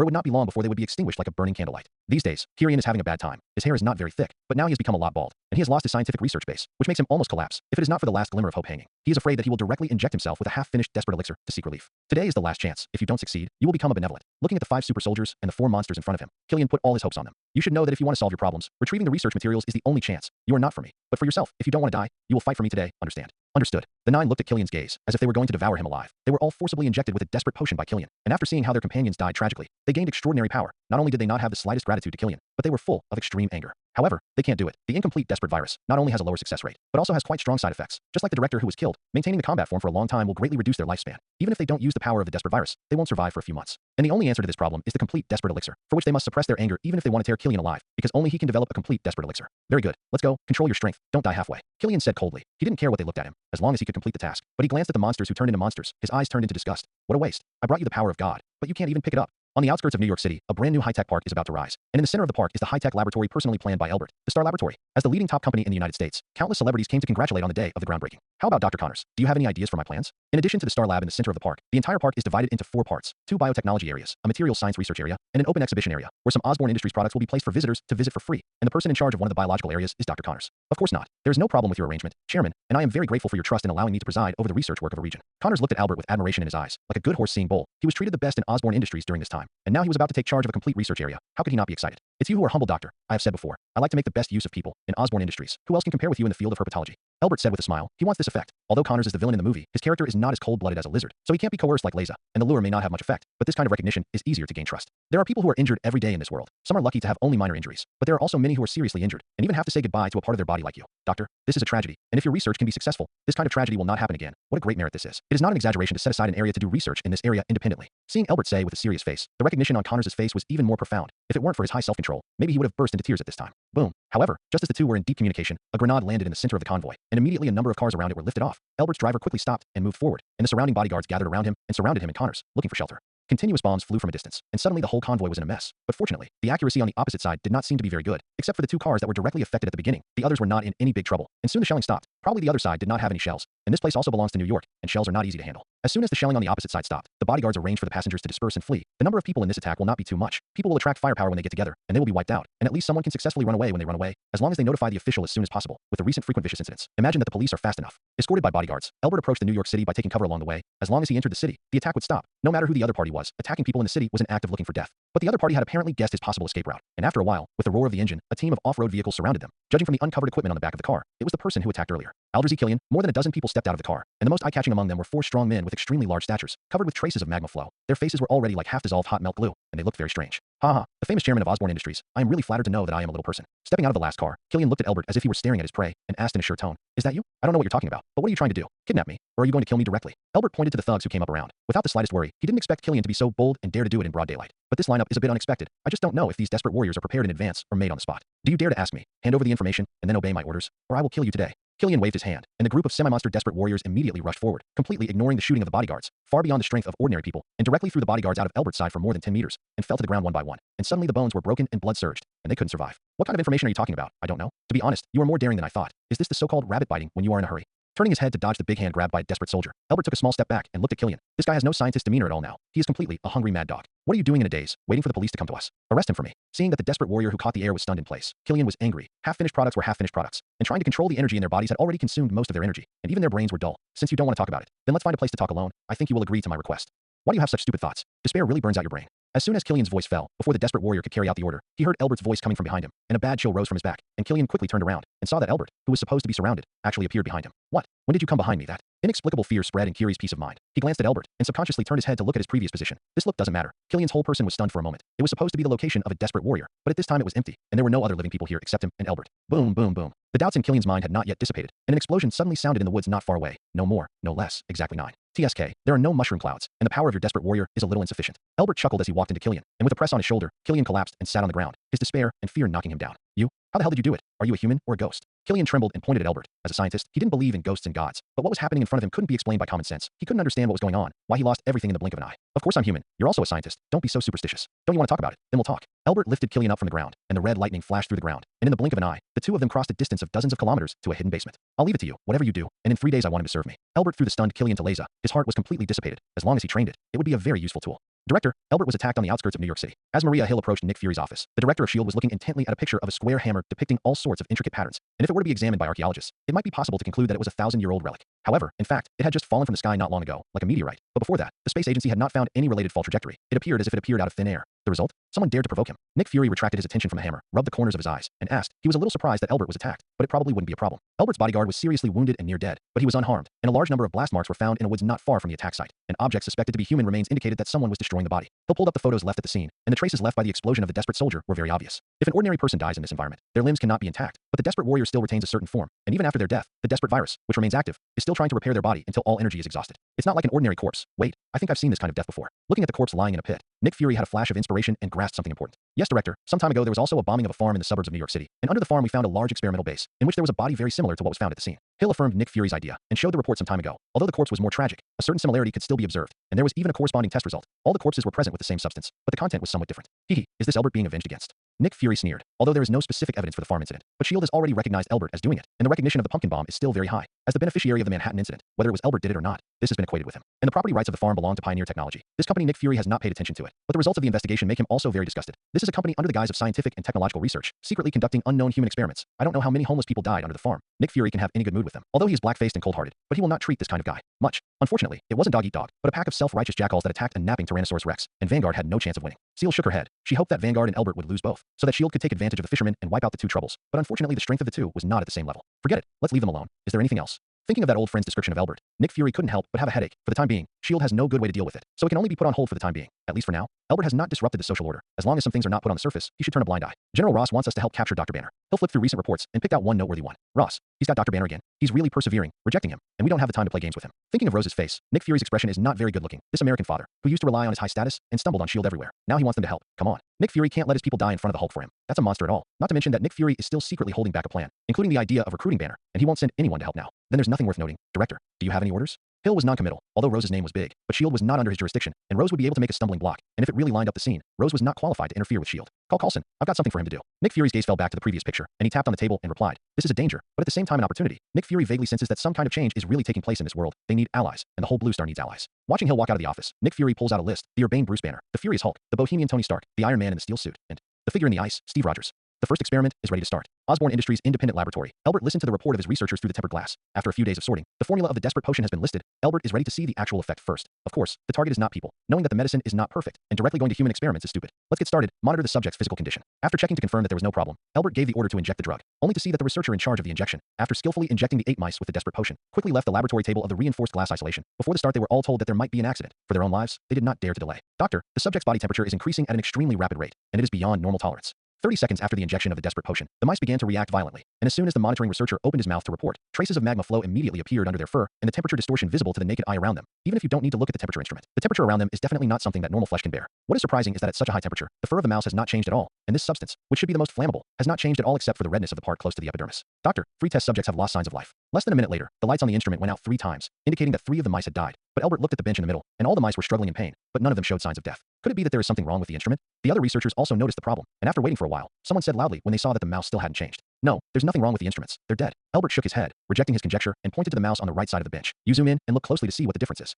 it would not be long before they would be extinguished like a burning candlelight. These days, Killian is having a bad time. His hair is not very thick, but now he has become a lot bald, and he has lost his scientific research base, which makes him almost collapse, if it is not for the last glimmer of hope hanging. He is afraid that he will directly inject himself with a half-finished desperate elixir to seek relief. Today is the last chance. If you don't succeed, you will become a benevolent. Looking at the 5 super soldiers and the 4 monsters in front of him, Killian put all his hopes on them. You should know that if you want to solve your problems, retrieving the research materials is the only chance. You are not for me, but for yourself. If you don't want to die, you will fight for me today, understand? Understood. The 9 looked at Killian's gaze, as if they were going to devour him alive. They were all forcibly injected with a desperate potion by Killian, and after seeing how their companions died tragically, they gained extraordinary power. Not only did they not have the slightest gratitude to Killian, but they were full of extreme anger. However, they can't do it. The incomplete desperate virus not only has a lower success rate, but also has quite strong side effects. Just like the director who was killed, maintaining the combat form for a long time will greatly reduce their lifespan. Even if they don't use the power of the desperate virus, they won't survive for a few months. And the only answer to this problem is the complete desperate elixir, for which they must suppress their anger even if they want to tear Killian alive, because only he can develop a complete desperate elixir. Very good. Let's go. Control your strength. Don't die halfway. Killian said coldly. He didn't care what they looked at him, as long as he could complete the task. But he glanced at the monsters who turned into monsters. His eyes turned into disgust. What a waste. I brought you the power of God, but you can't even pick it up. On the outskirts of New York City, a brand new high-tech park is about to rise, and in the center of the park is the high-tech laboratory personally planned by Elbert, the Star Laboratory. As the leading top company in the United States, countless celebrities came to congratulate on the day of the groundbreaking. How about Dr. Connors? Do you have any ideas for my plans? In addition to the Star Lab in the center of the park, the entire park is divided into 4 parts: 2 biotechnology areas, a materials science research area, and an open exhibition area, where some Osborne Industries products will be placed for visitors to visit for free, and the person in charge of one of the biological areas is Dr. Connors. Of course not. There is no problem with your arrangement, Chairman, and I am very grateful for your trust in allowing me to preside over the research work of a region. Connors looked at Albert with admiration in his eyes, like a good horse seeing bull. He was treated the best in Osborne Industries during this time, and now he was about to take charge of a complete research area. How could he not be excited? It's you who are humble, doctor. I have said before, I like to make the best use of people in Osborne Industries. Who else can compare with you in the field of herpetology? Albert said with a smile. He wants this effect. Although Connors is the villain in the movie, his character is not as cold-blooded as a lizard, so he can't be coerced like Leza, and the lure may not have much effect, but this kind of recognition is easier to gain trust. There are people who are injured every day in this world. Some are lucky to have only minor injuries, but there are also many who are seriously injured, and even have to say goodbye to a part of their body like you. Doctor, this is a tragedy, and if your research can be successful, this kind of tragedy will not happen again. What a great merit this is. It is not an exaggeration to set aside an area to do research in this area independently. Seeing Albert say with a serious face, the recognition on Connors' face was even more profound. If it weren't for his high self-control, maybe he would have burst into tears at this time. Boom. However, just as the two were in deep communication, a grenade landed in the center of the convoy, and immediately a number of cars around it were lifted off. Albert's driver quickly stopped and moved forward, and the surrounding bodyguards gathered around him and surrounded him and Connors, looking for shelter. Continuous bombs flew from a distance, and suddenly the whole convoy was in a mess. But fortunately, the accuracy on the opposite side did not seem to be very good, except for the 2 cars that were directly affected at the beginning. The others were not in any big trouble, and soon the shelling stopped, Probably the other side did not have any shells, and this place also belongs to New York, and shells are not easy to handle. As soon as the shelling on the opposite side stopped, the bodyguards arranged for the passengers to disperse and flee. The number of people in this attack will not be too much. People will attract firepower when they get together, and they will be wiped out, and at least someone can successfully run away when they run away, as long as they notify the official as soon as possible. With the recent frequent vicious incidents, imagine that the police are fast enough. Escorted by bodyguards, Albert approached the New York City by taking cover along the way. As long as he entered the city, the attack would stop. No matter who the other party was, attacking people in the city was an act of looking for death. But the other party had apparently guessed his possible escape route, and after a while, with the roar of the engine, a team of off-road vehicles surrounded them. Judging from the uncovered equipment on the back of the car, it was the person who attacked earlier. Aldersey Killian, more than a dozen people stepped out of the car, and the most eye-catching among them were four strong men with extremely large statures, covered with traces of magma flow. Their faces were already like half-dissolved hot melt glue, and they looked very strange. Ha, the famous chairman of Osborne Industries. I am really flattered to know that I am a little person. Stepping out of the last car, Killian looked at Albert as if he were staring at his prey, and asked in a sure tone, "Is that you? I don't know what you're talking about, but what are you trying to do? Kidnap me? Or are you going to kill me directly?" Albert pointed to the thugs who came up around. Without the slightest worry, he didn't expect Killian to be so bold and dare to do it in broad daylight. But this lineup is a bit unexpected. I just don't know if these desperate warriors are prepared in advance or made on the spot. Do you dare to ask me? Hand over the information, and then obey my orders, or I will kill you today. Killian waved his hand, and the group of semi-monster desperate warriors immediately rushed forward, completely ignoring the shooting of the bodyguards, far beyond the strength of ordinary people, and directly threw the bodyguards out of Albert's side for more than 10 meters, and fell to the ground one by one. And suddenly the bones were broken and blood surged, and they couldn't survive. What kind of information are you talking about? I don't know. To be honest, you are more daring than I thought. Is this the so-called rabbit biting when you are in a hurry? Turning his head to dodge the big hand grabbed by a desperate soldier, Albert took a small step back and looked at Killian. This guy has no scientist demeanor at all now. He is completely a hungry mad dog. What are you doing in a daze, waiting for the police to come to us? Arrest him for me. Seeing that the desperate warrior who caught the air was stunned in place, Killian was angry. Half-finished products were half-finished products, and trying to control the energy in their bodies had already consumed most of their energy, and even their brains were dull. Since you don't want to talk about it, then let's find a place to talk alone. I think you will agree to my request. Why do you have such stupid thoughts? Despair really burns out your brain. As soon as Killian's voice fell, before the desperate warrior could carry out the order, he heard Albert's voice coming from behind him, and a bad chill rose from his back, and Killian quickly turned around, and saw that Albert, who was supposed to be surrounded, actually appeared behind him. What? When did you come behind me? That inexplicable fear spread in Kiri's peace of mind. He glanced at Albert, and subconsciously turned his head to look at his previous position. This look doesn't matter. Killian's whole person was stunned for a moment. It was supposed to be the location of a desperate warrior, but at this time it was empty, and there were no other living people here except him and Albert. Boom, boom, boom. The doubts in Killian's mind had not yet dissipated, and an explosion suddenly sounded in the woods not far away. No more, no less, exactly 9. TSK, there are no mushroom clouds, and the power of your desperate warrior is a little insufficient. Albert chuckled as he walked into Killian, and with a press on his shoulder, Killian collapsed and sat on the ground, his despair and fear knocking him down. You? How the hell did you do it? Are you a human or a ghost? Killian trembled and pointed at Albert. As a scientist, he didn't believe in ghosts and gods, but what was happening in front of him couldn't be explained by common sense. He couldn't understand what was going on, why he lost everything in the blink of an eye. Of course I'm human. You're also a scientist. Don't be so superstitious. Don't you want to talk about it? Then we'll talk. Albert lifted Killian up from the ground, and the red lightning flashed through the ground, and in the blink of an eye, the two of them crossed a distance of dozens of kilometers to a hidden basement. I'll leave it to you, whatever you do, and in 3 days I want him to serve me. Albert threw the stunned Killian to Leza. His heart was completely dissipated. As long as he trained it, it would be a very useful tool. Director, Albert was attacked on the outskirts of New York City. As Maria Hill approached Nick Fury's office, the director of S.H.I.E.L.D. was looking intently at a picture of a square hammer depicting all sorts of intricate patterns, and if it were to be examined by archaeologists, it might be possible to conclude that it was a 1,000-year-old relic. However, in fact, it had just fallen from the sky not long ago, like a meteorite. But before that, the space agency had not found any related fall trajectory. It appeared as if it appeared out of thin air. The result? Someone dared to provoke him. Nick Fury retracted his attention from the hammer, rubbed the corners of his eyes, and asked. He was a little surprised that Albert was attacked, but it probably wouldn't be a problem. Albert's bodyguard was seriously wounded and near dead, but he was unharmed, and a large number of blast marks were found in a woods not far from the attack site. An object suspected to be human remains indicated that someone was destroying the body. Hill pulled up the photos left at the scene, and the traces left by the explosion of the desperate soldier were very obvious. If an ordinary person dies in this environment, their limbs cannot be intact, but the desperate warrior still retains a certain form, and even after their death, the desperate virus, which remains active, is still trying to repair their body until all energy is exhausted. It's not like an ordinary corpse. Wait, I think I've seen this kind of death before. Looking at the corpse lying in a pit, Nick Fury had a flash of inspiration and grasped something important. Yes, director, some time ago there was also a bombing of a farm in the suburbs of New York City, and under the farm we found a large experimental base, in which there was a body very similar to what was found at the scene. Hill affirmed Nick Fury's idea, and showed the report some time ago. Although the corpse was more tragic, a certain similarity could still be observed, and there was even a corresponding test result. All the corpses were present with the same substance, but the content was somewhat different. Hehe, is this Albert being avenged against? Nick Fury sneered, although there is no specific evidence for the farm incident, but S.H.I.E.L.D. has already recognized Albert as doing it, and the recognition of the pumpkin bomb is still very high. As the beneficiary of the Manhattan incident, whether it was Albert did it or not, this has been equated with him. And the property rights of the farm belong to Pioneer Technology. This company Nick Fury has not paid attention to it, but the results of the investigation make him also very disgusted. This is a company under the guise of scientific and technological research, secretly conducting unknown human experiments. I don't know how many homeless people died under the farm. Nick Fury can have any good mood with them, although he is black-faced and cold-hearted, but he will not treat this kind of guy much. Unfortunately, it wasn't dog eat dog, but a pack of self-righteous jackals that attacked a napping Tyrannosaurus Rex, and Vanguard had no chance of winning. Seal shook her head. She hoped that Vanguard and Albert would lose both, so that S.H.I.E.L.D. could take advantage of the fishermen and wipe out the two troubles, but unfortunately the strength of the two was not at the same level. Forget it. Let's leave them alone. Is there anything else? Thinking of that old friend's description of Albert, Nick Fury couldn't help but have a headache. For the time being, S.H.I.E.L.D. has no good way to deal with it, so it can only be put on hold for the time being. At least for now, Albert has not disrupted the social order. As long as some things are not put on the surface, he should turn a blind eye. General Ross wants us to help capture Dr. Banner. He'll flip through recent reports and picked out one noteworthy one. Ross, he's got Dr. Banner again. He's really persevering, rejecting him, and we don't have the time to play games with him. Thinking of Rose's face, Nick Fury's expression is not very good looking. This American father, who used to rely on his high status and stumbled on S.H.I.E.L.D. everywhere. Now he wants them to help. Come on. Nick Fury can't let his people die in front of the Hulk for him. That's a monster at all. Not to mention that Nick Fury is still secretly holding back a plan, including the idea of recruiting Banner, and he won't send anyone to help now. Then there's nothing worth noting. Director, do you have any orders? Hill was noncommittal, although Rose's name was big, but S.H.I.E.L.D. was not under his jurisdiction, and Rose would be able to make a stumbling block, and if it really lined up the scene, Rose was not qualified to interfere with S.H.I.E.L.D. Call Coulson, I've got something for him to do. Nick Fury's gaze fell back to the previous picture, and he tapped on the table and replied, this is a danger, but at the same time an opportunity. Nick Fury vaguely senses that some kind of change is really taking place in this world. They need allies, and the whole Blue Star needs allies. Watching Hill walk out of the office, Nick Fury pulls out a list, the urbane Bruce Banner, the furious Hulk, the bohemian Tony Stark, the Iron Man in the steel suit, and the figure in the ice, Steve Rogers. The first experiment is ready to start. Osborn Industries' independent laboratory. Elbert listened to the report of his researchers through the tempered glass. After a few days of sorting, the formula of the desperate potion has been listed. Elbert is ready to see the actual effect first. Of course, the target is not people. Knowing that the medicine is not perfect, and directly going to human experiments is stupid. Let's get started. Monitor the subject's physical condition. After checking to confirm that there was no problem, Elbert gave the order to inject the drug, only to see that the researcher in charge of the injection, after skillfully injecting the 8 mice with the desperate potion, quickly left the laboratory table of the reinforced glass isolation. Before the start, they were all told that there might be an accident. For their own lives, they did not dare to delay. Doctor, the subject's body temperature is increasing at an extremely rapid rate, and it is beyond normal tolerance. 30 seconds after the injection of the desperate potion, the mice began to react violently, and as soon as the monitoring researcher opened his mouth to report, traces of magma flow immediately appeared under their fur, and the temperature distortion visible to the naked eye around them. Even if you don't need to look at the temperature instrument, the temperature around them is definitely not something that normal flesh can bear. What is surprising is that at such a high temperature, the fur of the mouse has not changed at all, and this substance, which should be the most flammable, has not changed at all except for the redness of the part close to the epidermis. Doctor, 3 test subjects have lost signs of life. Less than a minute later, the lights on the instrument went out 3 times, indicating that 3 of the mice had died. But Elbert looked at the bench in the middle, and all the mice were struggling in pain, but none of them showed signs of death. Could it be that there is something wrong with the instrument? The other researchers also noticed the problem, and after waiting for a while, someone said loudly when they saw that the mouse still hadn't changed. No, there's nothing wrong with the instruments. They're dead. Elbert shook his head, rejecting his conjecture, and pointed to the mouse on the right side of the bench. You zoom in and look closely to see what the difference is.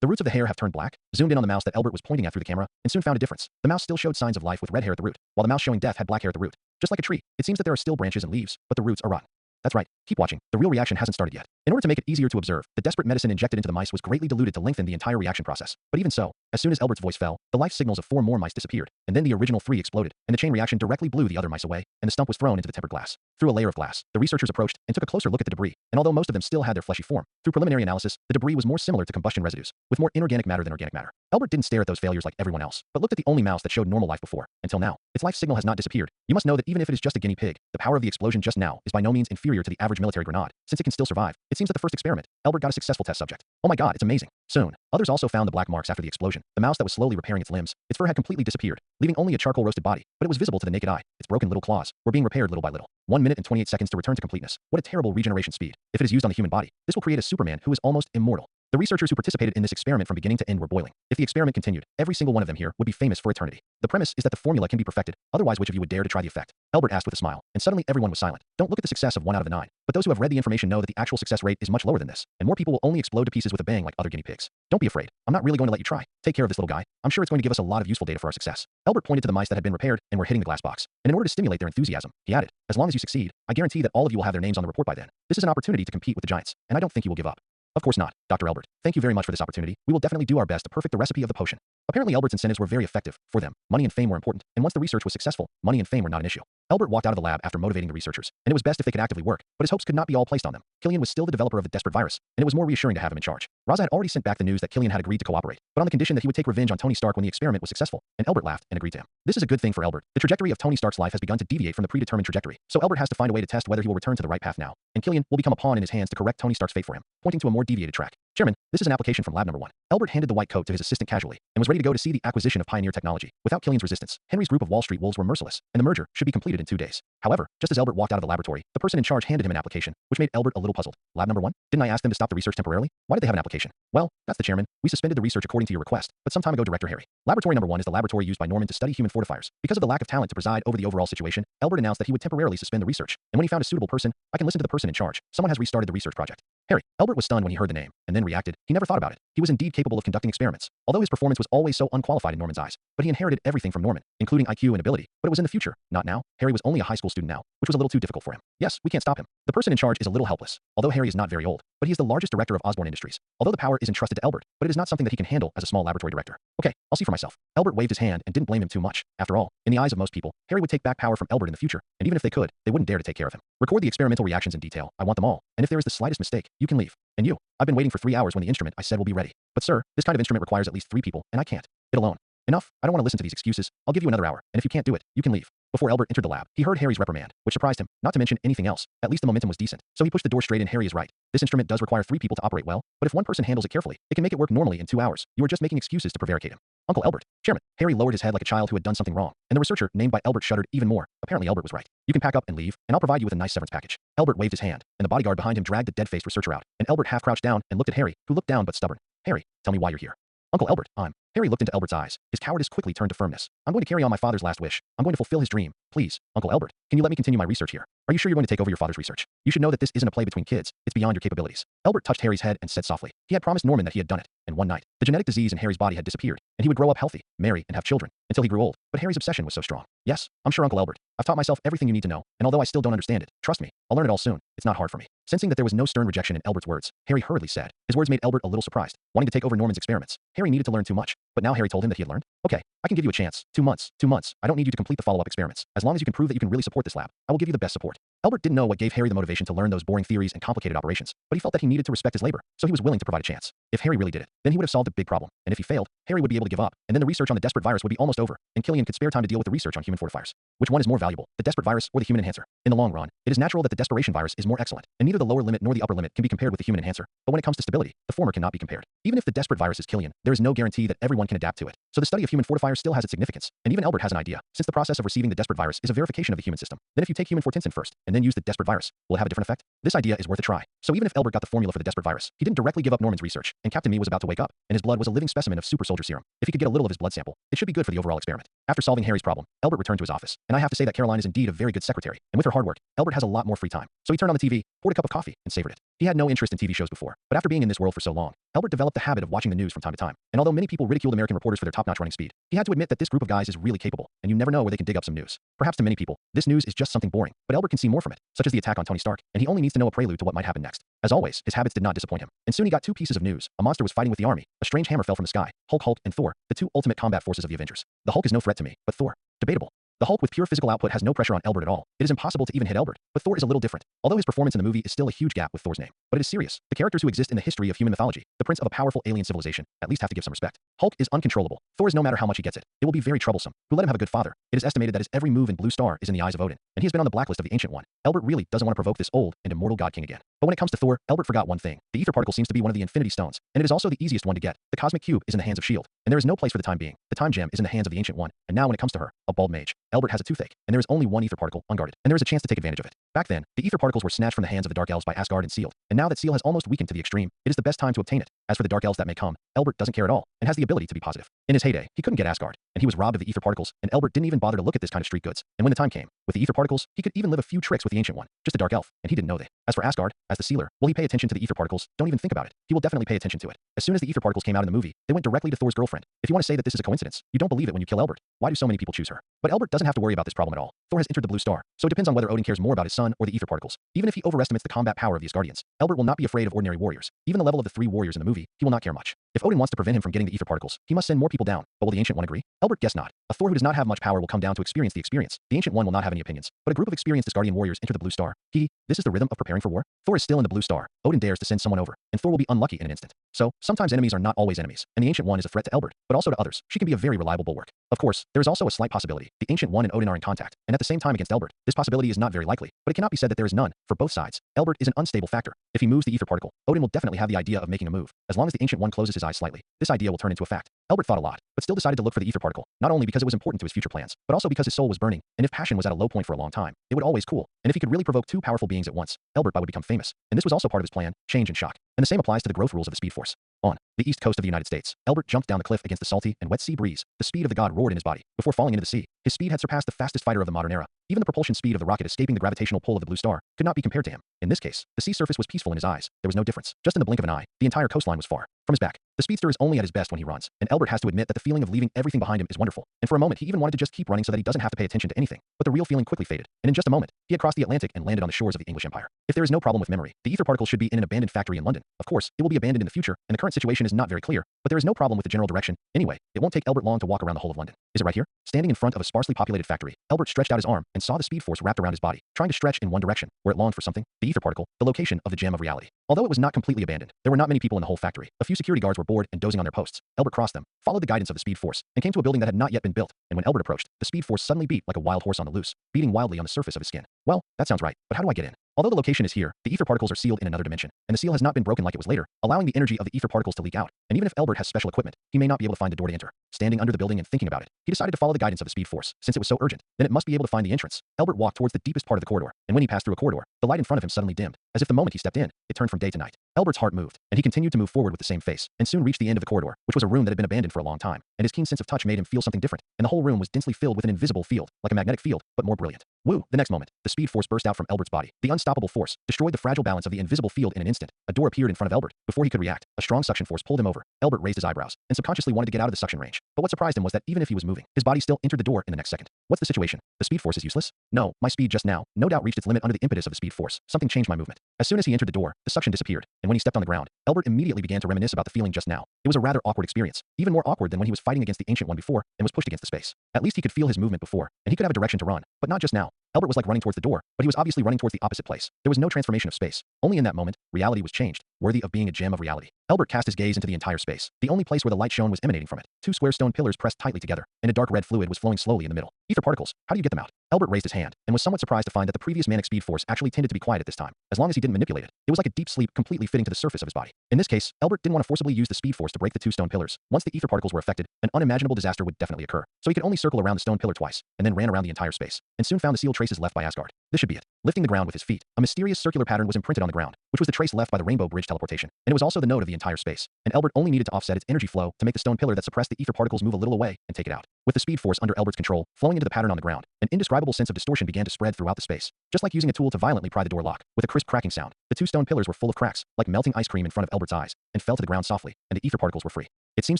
The roots of the hair have turned black. Zoomed in on the mouse that Elbert was pointing at through the camera, and soon found a difference. The mouse still showed signs of life with red hair at the root, while the mouse showing death had black hair at the root. Just like a tree, it seems that there are still branches and leaves, but the roots are rotten. That's right, keep watching. The real reaction hasn't started yet. In order to make it easier to observe, the desperate medicine injected into the mice was greatly diluted to lengthen the entire reaction process. But even so, as soon as Elbert's voice fell, the life signals of 4 more mice disappeared, and then the original 3 exploded, and the chain reaction directly blew the other mice away, and the stump was thrown into the tempered glass. Through a layer of glass, the researchers approached and took a closer look at the debris, and although most of them still had their fleshy form, through preliminary analysis, the debris was more similar to combustion residues, with more inorganic matter than organic matter. Elbert didn't stare at those failures like everyone else, but looked at the only mouse that showed normal life before, until now. Its life signal has not disappeared. You must know that even if it is just a guinea pig, the power of the explosion just now is by no means inferior to the average military grenade, since it can still survive. It seems that the first experiment, Elbert got a successful test subject. Oh my god, it's amazing. Soon, others also found the black marks after the explosion. The mouse that was slowly repairing its limbs, its fur had completely disappeared, leaving only a charcoal roasted body, but it was visible to the naked eye. Its broken little claws were being repaired little by little. 1 minute and 28 seconds to return to completeness. What a terrible regeneration speed. If it is used on the human body, this will create a Superman who is almost immortal. The researchers who participated in this experiment from beginning to end were boiling. If the experiment continued, every single one of them here would be famous for eternity. The premise is that the formula can be perfected, otherwise which of you would dare to try the effect? Elbert asked with a smile, and suddenly everyone was silent. Don't look at the success of 1 out of the 9, but those who have read the information know that the actual success rate is much lower than this, and more people will only explode to pieces with a bang like other guinea pigs. Don't be afraid. I'm not really going to let you try. Take care of this little guy. I'm sure it's going to give us a lot of useful data for our success. Elbert pointed to the mice that had been repaired and were hitting the glass box, and in order to stimulate their enthusiasm, he added, as long as you succeed, I guarantee that all of you will have their names on the report by then. This is an opportunity to compete with the giants, and I don't think you will give up. Of course not, Dr. Elbert. Thank you very much for this opportunity. We will definitely do our best to perfect the recipe of the potion. Apparently Elbert's incentives were very effective. For them, money and fame were important, and once the research was successful, money and fame were not an issue. Elbert walked out of the lab after motivating the researchers, and it was best if they could actively work, but his hopes could not be all placed on them. Killian was still the developer of the desperate virus, and it was more reassuring to have him in charge. Raza had already sent back the news that Killian had agreed to cooperate, but on the condition that he would take revenge on Tony Stark when the experiment was successful, and Elbert laughed and agreed to him. This is a good thing for Elbert. The trajectory of Tony Stark's life has begun to deviate from the predetermined trajectory, so Elbert has to find a way to test whether he will return to the right path now, and Killian will become a pawn in his hands to correct Tony Stark's fate for him, pointing to a more deviated track. Chairman, this is an application from lab number 1. Elbert handed the white coat to his assistant casually, and was ready to go to see the acquisition of Pioneer technology. Without Killian's resistance, Henry's group of Wall Street wolves were merciless, and the merger should be completed in 2 days. However, just as Elbert walked out of the laboratory, the person in charge handed him an application, which made Elbert a little puzzled. Lab number 1? Didn't I ask them to stop the research temporarily? Why did they have an application? Well, that's the chairman. We suspended the research according to your request, but some time ago Director Harry. Laboratory number 1 is the laboratory used by Norman to study human fortifiers. Because of the lack of talent to preside over the overall situation, Elbert announced that he would temporarily suspend the research, and when he found a suitable person, I can listen to the person in charge. Someone has restarted the research project. Harry. Elbert was stunned when he heard the name, and then reacted. He never thought about it. He was indeed capable of conducting experiments, although his performance was always so unqualified in Norman's eyes. But he inherited everything from Norman, including IQ and ability. But it was in the future, not now. Harry was only a high school student now, which was a little too difficult for him. Yes, we can't stop him. The person in charge is a little helpless, although Harry is not very old, but he is the largest director of Osborn Industries. Although the power is entrusted to Elbert, but it is not something that he can handle as a small laboratory director. Okay, I'll see for myself. Elbert waved his hand and didn't blame him too much. After all, in the eyes of most people, Harry would take back power from Elbert in the future, and even if they could, they wouldn't dare to take care of him. Record the experimental reactions in detail. I want them all, and if there is the slightest mistake, you can leave. And you. I've been waiting for 3 hours when the instrument I said will be ready. But sir, this kind of instrument requires at least 3 people, and I can't. It alone. Enough. I don't want to listen to these excuses. I'll give you another hour, and if you can't do it, you can leave. Before Elbert entered the lab, he heard Harry's reprimand, which surprised him, not to mention anything else. At least the momentum was decent, so he pushed the door straight in. Harry is right. This instrument does require 3 people to operate well, but if one person handles it carefully, it can make it work normally in 2 hours. You are just making excuses to prevaricate him. Uncle Elbert, Chairman. Harry lowered his head like a child who had done something wrong, and the researcher, named by Elbert, shuddered even more. Apparently Elbert was right. You can pack up and leave, and I'll provide you with a nice severance package. Elbert waved his hand, and the bodyguard behind him dragged the dead-faced researcher out, and Elbert half crouched down and looked at Harry, who looked down but stubborn. Harry, tell me why you're here. Uncle Elbert, Harry looked into Elbert's eyes. His cowardice quickly turned to firmness. I'm going to carry on my father's last wish. I'm going to fulfill his dream. Please, Uncle Elbert, can you let me continue my research here? Are you sure you're going to take over your father's research? You should know that this isn't a play between kids. It's beyond your capabilities. Elbert touched Harry's head and said softly. He had promised Norman that he had done it, and one night, the genetic disease in Harry's body had disappeared, and he would grow up healthy, marry, and have children, until he grew old. But Harry's obsession was so strong. Yes, I'm sure, Uncle Elbert. I've taught myself everything you need to know, and although I still don't understand it, trust me, I'll learn it all soon. It's not hard for me. Sensing that there was no stern rejection in Elbert's words, Harry hurriedly said. His words made Elbert a little surprised. Wanting to take over Norman's experiments, Harry needed to learn too much. But now Harry told him that he had learned. Okay, I can give you a chance. 2 months. 2 months. I don't need you to complete the follow-up experiments. As long as you can prove that you can really support this lab, I will give you the best support. Elbert didn't know what gave Harry the motivation to learn those boring theories and complicated operations, but he felt that he needed to respect his labor, so he was willing to provide a chance. If Harry really did it, then he would have solved a big problem, and if he failed, Harry would be able to give up, and then the research on the desperate virus would be almost over, and Killian could spare time to deal with the research on human fortifiers. Which one is more valuable, the desperate virus or the human enhancer? In the long run, it is natural that the desperation virus is more excellent, and neither the lower limit nor the upper limit can be compared with the human enhancer, but when it comes to stability, the former cannot be compared. Even if the desperate virus is Killian, there is no guarantee that everyone can adapt to it, so the study of human fortifiers still has its significance, and even Elbert has an idea, since the process of receiving the desperate virus is a verification of the human system. Then if you take human fortinsin first, and then use the desperate virus, will it have a different effect? This idea is worth a try. So even if Elbert got the formula for the desperate virus, he didn't directly give up Norman's research, and Captain Me was about to wake up, and his blood was a living specimen of super soldier serum. If he could get a little of his blood sample, it should be good for the overall experiment. After solving Harry's problem, Elbert returned to his office, and I have to say that Caroline is indeed a very good secretary, and with her hard work, Elbert has a lot more free time. So he turned on the TV, poured a cup of coffee, and savored it. He had no interest in TV shows before, but after being in this world for so long, Elbert developed the habit of watching the news from time to time. And although many people ridiculed American reporters for their top-notch running speed, he had to admit that this group of guys is really capable, and you never know where they can dig up some news. Perhaps to many people, this news is just something boring, but Elbert can see more from it, such as the attack on Tony Stark, and he only needs to know a prelude to what might happen next. As always, his habits did not disappoint him, and soon he got 2 pieces of news. A monster was fighting with the army, a strange hammer fell from the sky, Hulk, and Thor, the 2 ultimate combat forces of the Avengers. The Hulk is no threat to me, but Thor, debatable. The Hulk with pure physical output has no pressure on Elbert at all. It is impossible to even hit Elbert, but Thor is a little different. Although his performance in the movie is still a huge gap with Thor's name. But it is serious. The characters who exist in the history of human mythology, the prince of a powerful alien civilization, at least have to give some respect. Hulk is uncontrollable. Thor is no matter how much he gets it. It will be very troublesome. Who let him have a good father? It is estimated that his every move in Blue Star is in the eyes of Odin, and he has been on the blacklist of the Ancient One. Elbert really doesn't want to provoke this old and immortal God King again. But when it comes to Thor, Elbert forgot one thing. The ether particle seems to be one of the Infinity Stones, and it is also the easiest one to get. The cosmic cube is in the hands of S.H.I.E.L.D., and there is no place for the time being. The time gem is in the hands of the Ancient One, and now when it comes to her, a bald mage, Elbert has a toothache, and there is only one ether particle unguarded, and there is a chance to take advantage of it. Back then, the ether particles were snatched from the hands of the Dark Elves by Asgard and sealed, and now that seal has almost weakened to the extreme, it is the best time to obtain it. As for the Dark Elves that may come, Elbert doesn't care at all, and has the ability to be positive. In his heyday, he couldn't get Asgard, and he was robbed of the ether particles, and Elbert didn't even bother to look at this kind of street goods. And when the time came, with the ether particles, he could even live a few tricks with the Ancient One, just a Dark Elf, and he didn't know they. As for Asgard, as the sealer, will he pay attention to the ether particles? Don't even think about it. He will definitely pay attention to it. As soon as the ether particles came out in the movie, they went directly to Thor's girlfriend. If you want to say that this is a coincidence, you don't believe it when you kill Elbert. Why do so many people choose her? But Elbert doesn't have to worry about this problem at all. Thor has entered the Blue Star, so it depends on whether Odin cares more about his son or the ether particles. Even if he overestimates the combat power of the Asgardians, Elbert will not be afraid of ordinary warriors. Even the level of the 3 warriors in the movie, he will not care much. If Odin wants to prevent him from getting the ether particles, he must send more people down. But will the Ancient One agree? Elbert guessed not. A Thor who does not have much power will come down to experience the experience. The Ancient One will not have any opinions. But a group of experienced Asgardian warriors enter the Blue Star. This is the rhythm of preparing for war. Thor is still in the Blue Star. Odin dares to send someone over, and Thor will be unlucky in an instant. So, sometimes enemies are not always enemies, and the Ancient One is a threat to Elbert, but also to others. She can be a very reliable bulwark. Of course, there is also a slight possibility. The Ancient One and Odin are in contact, and at the same time against Elbert. This possibility is not very likely, but it cannot be said that there is none. For both sides, Elbert is an unstable factor. If he moves the ether particle, Odin will definitely have the idea of making a move. As long as the Ancient One closes his eyes slightly, this idea will turn into a fact. Elbert thought a lot, but still decided to look for the ether particle, not only because it was important to his future plans, but also because his soul was burning, and if passion was at a low point for a long time, it would always cool. And if he could really provoke 2 powerful beings at once, Elbert would become famous. And this was also part of his plan, change and shock. And the same applies to the growth rules of the Speed Force. On the east coast of the United States, Elbert jumped down the cliff against the salty and wet sea breeze. The speed of the god roared in his body. Before falling into the sea, his speed had surpassed the fastest fighter of the modern era. Even the propulsion speed of the rocket escaping the gravitational pull of the Blue Star could not be compared to him. In this case, the sea surface was peaceful in his eyes. There was no difference. Just in the blink of an eye, the entire coastline was far from his back. The speedster is only at his best when he runs, and Elbert has to admit that the feeling of leaving everything behind him is wonderful. And for a moment, he even wanted to just keep running so that he doesn't have to pay attention to anything. But the real feeling quickly faded, and in just a moment, he had crossed the Atlantic and landed on the shores of the English Empire. If there is no problem with memory, the ether particle should be in an abandoned factory in London. Of course, it will be abandoned in the future, and the current situation is not very clear, but there is no problem with the general direction. Anyway, it won't take Elbert long to walk around the whole of London. Is it right here? Standing in front of a sparsely populated factory, Elbert stretched out his arm and saw the speed force wrapped around his body, trying to stretch in one direction, where it longed for something. The ether particle, the location of the gem of reality. Although it was not completely abandoned, there were not many people in the whole factory. A few security guards were bored and dozing on their posts. Elbert crossed them, followed the guidance of the speed force, and came to a building that had not yet been built. And when Elbert approached, the speed force suddenly beat like a wild horse on the loose, beating wildly on the surface of his skin. Well, that sounds right, but how do I get in? Although the location is here, the ether particles are sealed in another dimension, and the seal has not been broken like it was later, allowing the energy of the ether particles to leak out. And even if Elbert has special equipment, he may not be able to find the door to enter. Standing under the building and thinking about it, he decided to follow the guidance of the speed force. Since it was so urgent, then it must be able to find the entrance. Elbert walked towards the deepest part of the corridor, and when he passed through a corridor, the light in front of him suddenly dimmed, as if the moment he stepped in, it turned from day to night. Elbert's heart moved, and he continued to move forward with the same face, and soon reached the end of the corridor, which was a room that had been abandoned for a long time, and his keen sense of touch made him feel something different, and the whole room was densely filled with an invisible field, like a magnetic field, but more brilliant. Woo! The next moment, the speed force burst out from Elbert's body. The unstoppable force destroyed the fragile balance of the invisible field in an instant. A door appeared in front of Elbert. Before he could react, a strong suction force pulled him over. Elbert raised his eyebrows, and subconsciously wanted to get out of the suction range. But what surprised him was that even if he was moving, his body still entered the door in the next second. What's the situation? The speed force is useless? No, my speed just now, no doubt reached its limit under the impetus of the speed force. Something changed my movement. As soon as he entered the door, the suction disappeared, and when he stepped on the ground, Elbert immediately began to reminisce about the feeling just now. It was a rather awkward experience, even more awkward than when he was fighting against the Ancient One before and was pushed against the space. At least he could feel his movement before, and he could have a direction to run, but not just now. Elbert was like running towards the door, but he was obviously running towards the opposite place. There was no transformation of space. Only in that moment, reality was changed, worthy of being a gem of reality. Elbert cast his gaze into the entire space. The only place where the light shone was emanating from it. Two square stone pillars pressed tightly together, and a dark red fluid was flowing slowly in the middle. Ether particles, how do you get them out? Elbert raised his hand, and was somewhat surprised to find that the previous manic speed force actually tended to be quiet at this time, as long as he didn't manipulate it. It was like a deep sleep completely fitting to the surface of his body. In this case, Elbert didn't want to forcibly use the speed force to break the two stone pillars. Once the ether particles were affected, an unimaginable disaster would definitely occur. So he could only circle around the stone pillar twice, and then ran around the entire space, and soon found the sealed traces left by Asgard. This should be it. Lifting the ground with his feet, a mysterious circular pattern was imprinted on the ground, which was the trace left by the Rainbow Bridge teleportation, and it was also the node of the entire space. And Elbert only needed to offset its energy flow to make the stone pillar that suppressed the ether particles move a little away and take it out. With the speed force under Elbert's control, flowing into the pattern on the ground, an indescribable sense of distortion began to spread throughout the space. Just like using a tool to violently pry the door lock. With a crisp cracking sound, the two stone pillars were full of cracks, like melting ice cream in front of Elbert's eyes, and fell to the ground softly, and the ether particles were free. It seems